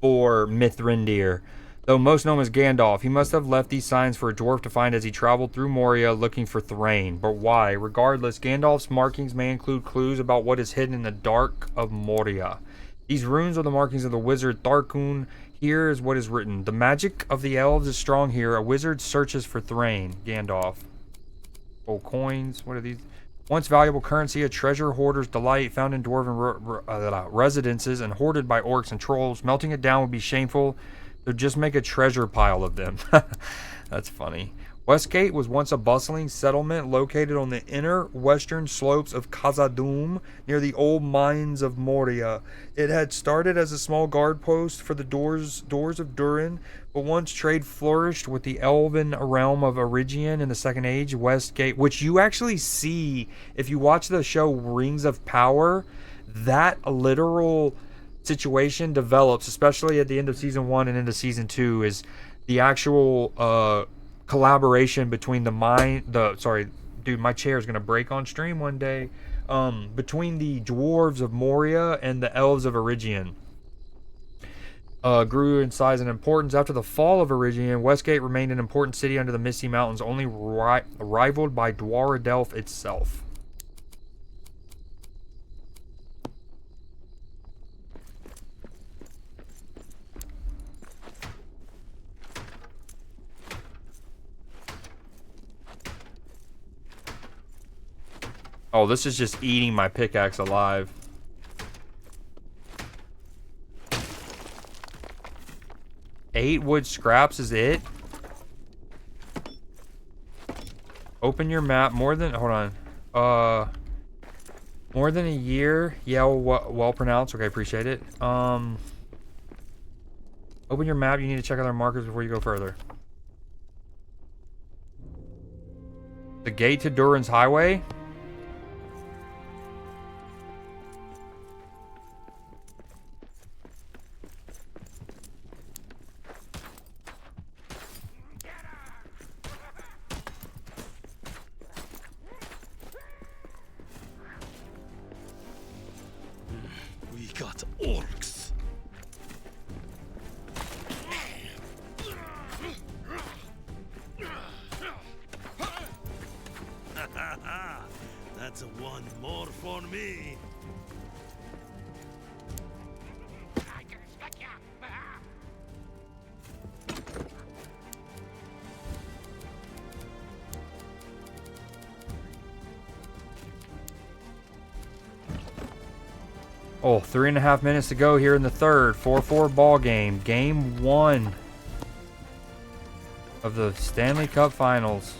for Mithrindir, though most know him as Gandalf. He must have left these signs for a dwarf to find as he traveled through Moria looking for Thrain. But why? Regardless, Gandalf's markings may include clues about what is hidden in the dark of Moria. These runes are the markings of the wizard Tharkun. Here is what is written. The magic of the elves is strong here. A wizard searches for Thrain. Gandalf. Oh, coins. What are these? Once valuable currency, a treasure hoarder's delight, found in dwarven residences and hoarded by orcs and trolls. Melting it down would be shameful. So just make a treasure pile of them. That's funny. Westgate was once a bustling settlement located on the inner western slopes of Khazad-dûm near the old mines of Moria. It had started as a small guard post for the doors of Durin, but once trade flourished with the elven realm of Eregion in the Second Age, Westgate, which you actually see if you watch the show Rings of Power, that literal situation develops, especially at the end of season 1 and into season 2, is the actual collaboration between sorry, dude, my chair is gonna break on stream one day. Between the dwarves of Moria and the elves of Eregion. grew in size and importance. After the fall of Eregion, Westgate remained an important city under the Misty Mountains, only rivaled by Dwaradelf itself. Oh, this is just eating my pickaxe alive. Eight wood scraps is it? Open your map. More than, hold on. More than a year. Yeah, well pronounced. Okay, appreciate it. Open your map. You need to check other markers before you go further. The gate to Durin's Highway. We got orcs. That's a one more for me. Oh, 3.5 minutes to go here in the third. 4-4 ball game. Game 1 of the Stanley Cup Finals.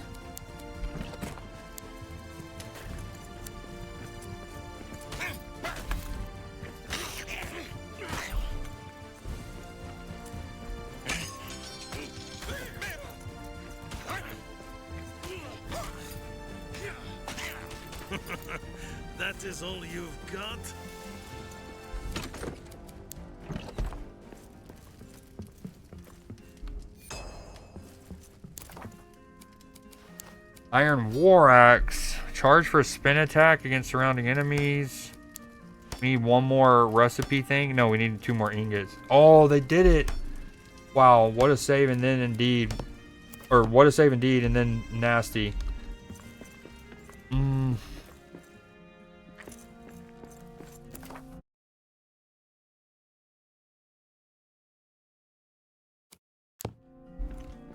That is all you've got? Iron War Axe. Charge for a spin attack against surrounding enemies. We need one more recipe thing. No, we need 2 more ingots. Oh, they did it. Wow, what a save and then indeed. Or what a save indeed and then nasty.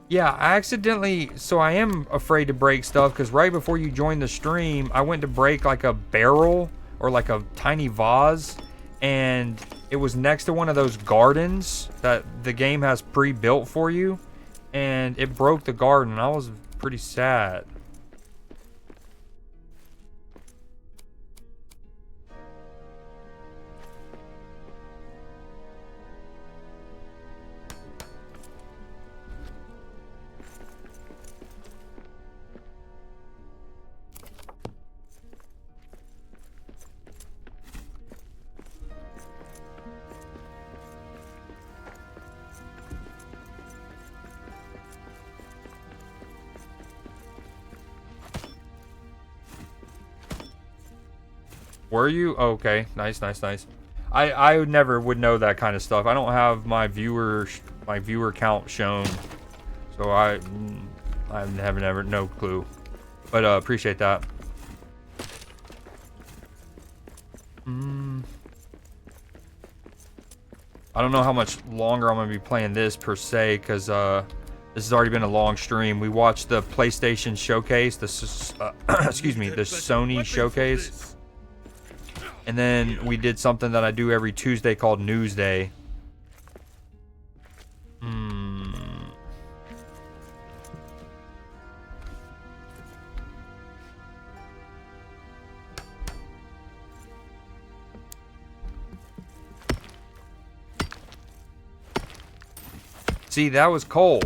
Yeah, I accidentally, so I am afraid to break stuff because right before you joined the stream, I went to break like a barrel or like a tiny vase, and it was next to one of those gardens that the game has pre-built for you, and it broke the garden. I was pretty sad. Were you? Oh, okay. Nice, nice, nice. I never would know that kind of stuff. I don't have my viewer count shown. So I have never, no clue. But appreciate that. I don't know how much longer I'm going to be playing this per se, because this has already been a long stream. We watched the PlayStation Showcase, excuse me, the Sony Showcase. And then we did something that I do every Tuesday called NUESDAY. See, that was coal.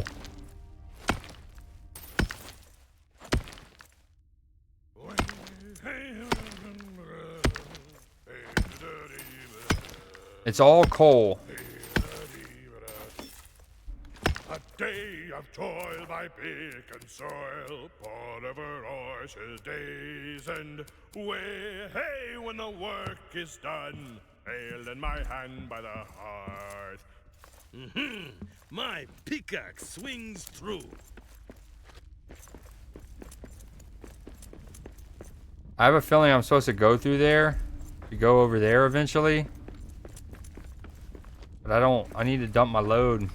It's all coal. A day of toil by pick and soil, part of our horses' days, and hey, when the work is done, ale in my hand by the hearth. My pickaxe swings true. I have a feeling I'm supposed to go through there, to go over there eventually. But I need to dump my load.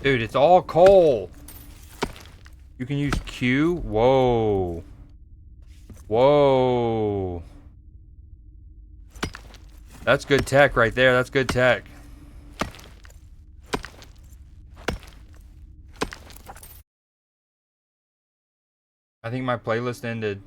Dude, it's all coal. You can use Q. Whoa. Whoa. That's good tech right there. That's good tech. I think my playlist ended.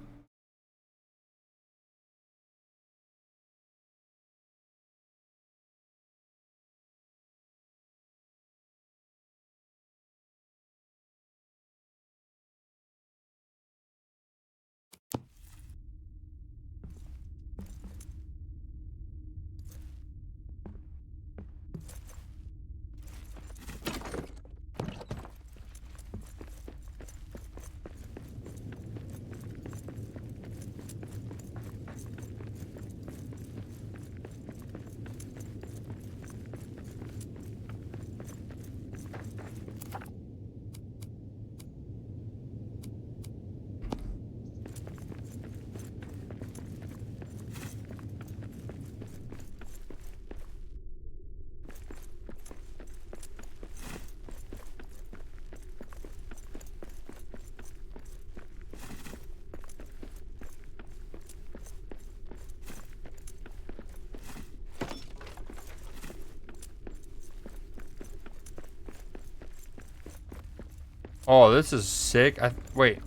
Oh, this is sick. Wait.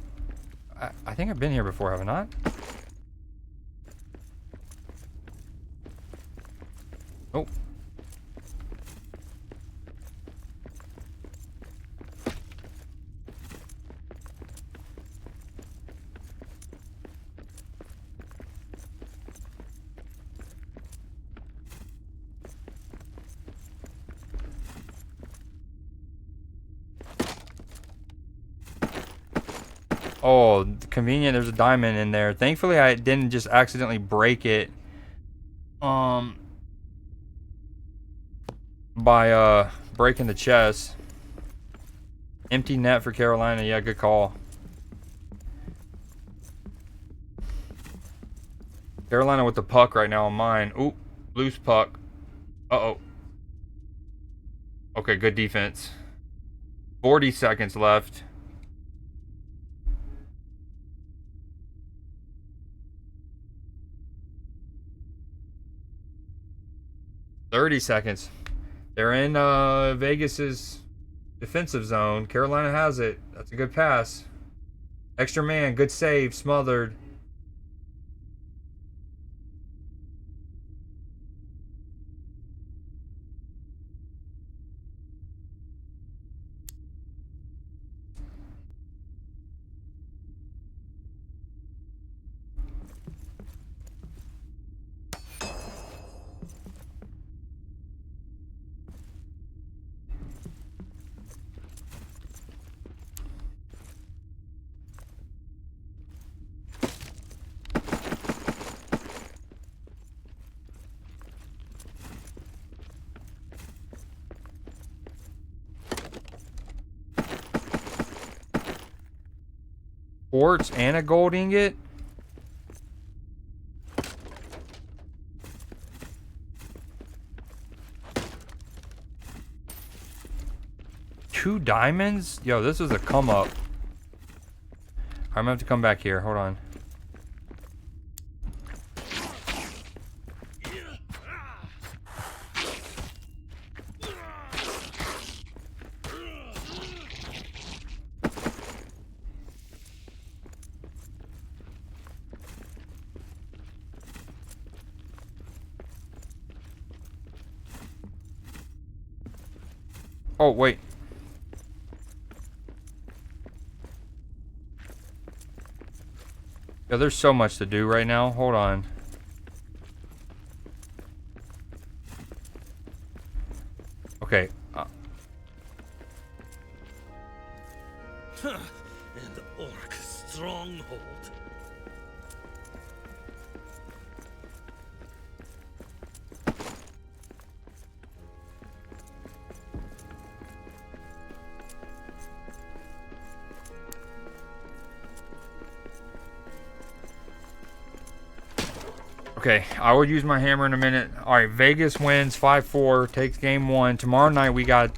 I think I've been here before, have I not? Oh. Oh, convenient. There's a diamond in there. Thankfully, I didn't just accidentally break it. By breaking the chest. Empty net for Carolina. Yeah, good call. Carolina with the puck right now on mine. Oop, loose puck. Uh-oh. Okay, good defense. 40 seconds left. $30 seconds. They're in Vegas's defensive zone. Carolina has it. That's a good pass. Extra man, good save, smothered. Quartz and a gold ingot? Two diamonds? Yo, this is a come up. I'm gonna have to come back here. Hold on. Oh, wait. Yeah, there's so much to do right now. Hold on. Okay. And Orc stronghold. Okay, I will use my hammer in a minute. All right, Vegas wins 5-4, takes game 1. Tomorrow night we got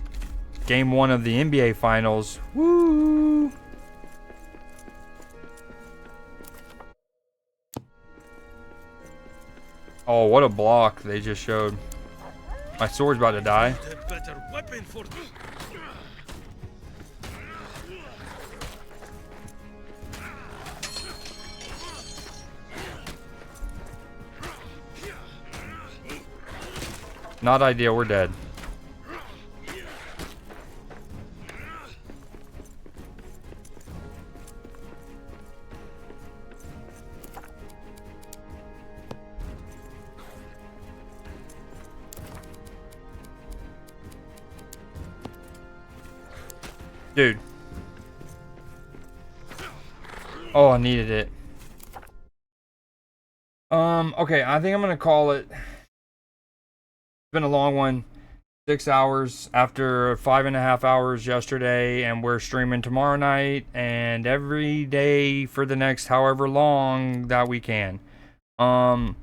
game 1 of the NBA Finals. Woo! Oh, what a block they just showed. My sword's about to die. Better weapon for Not ideal, we're dead. Dude. Oh, I needed it. Okay, I think I'm gonna call it. It's been a long one. 6 hours after 5.5 hours yesterday, and we're streaming tomorrow night and every day for the next however long that we can. I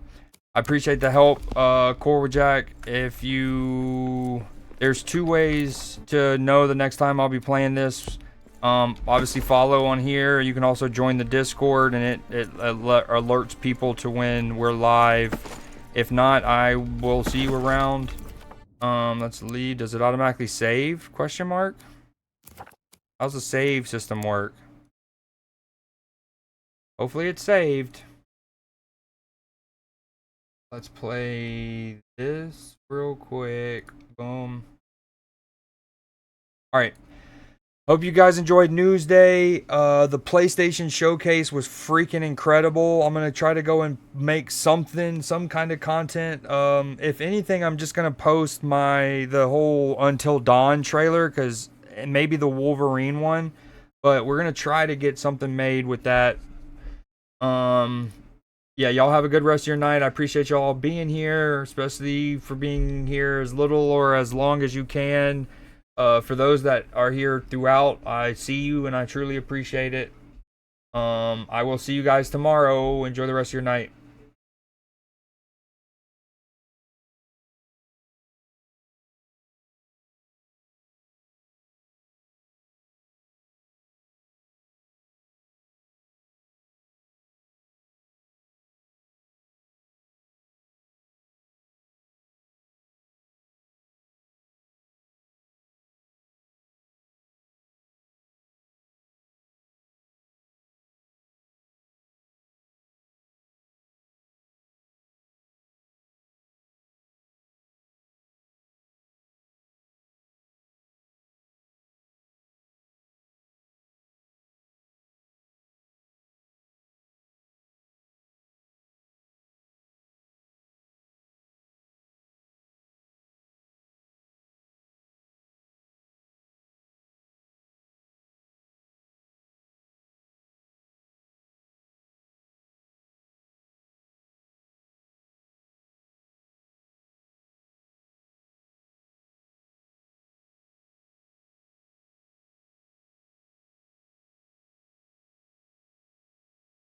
appreciate the help, Corwajack. If you, there's 2 ways to know the next time I'll be playing this. Obviously follow on here. You can also join the Discord, and it alerts people to when we're live. If not, I will see you around. Let's leave. Does it automatically save? Question mark. How's the save system work? Hopefully it's saved. Let's play this real quick. Boom. All right. Hope you guys enjoyed Newsday. The PlayStation Showcase was freaking incredible. I'm going to try to go and make some kind of content. If anything, I'm just going to post the whole Until Dawn trailer, because maybe the Wolverine one. But we're going to try to get something made with that. Yeah, y'all have a good rest of your night. I appreciate y'all being here, especially for being here as little or as long as you can. For those that are here throughout, I see you and I truly appreciate it. I will see you guys tomorrow. Enjoy the rest of your night.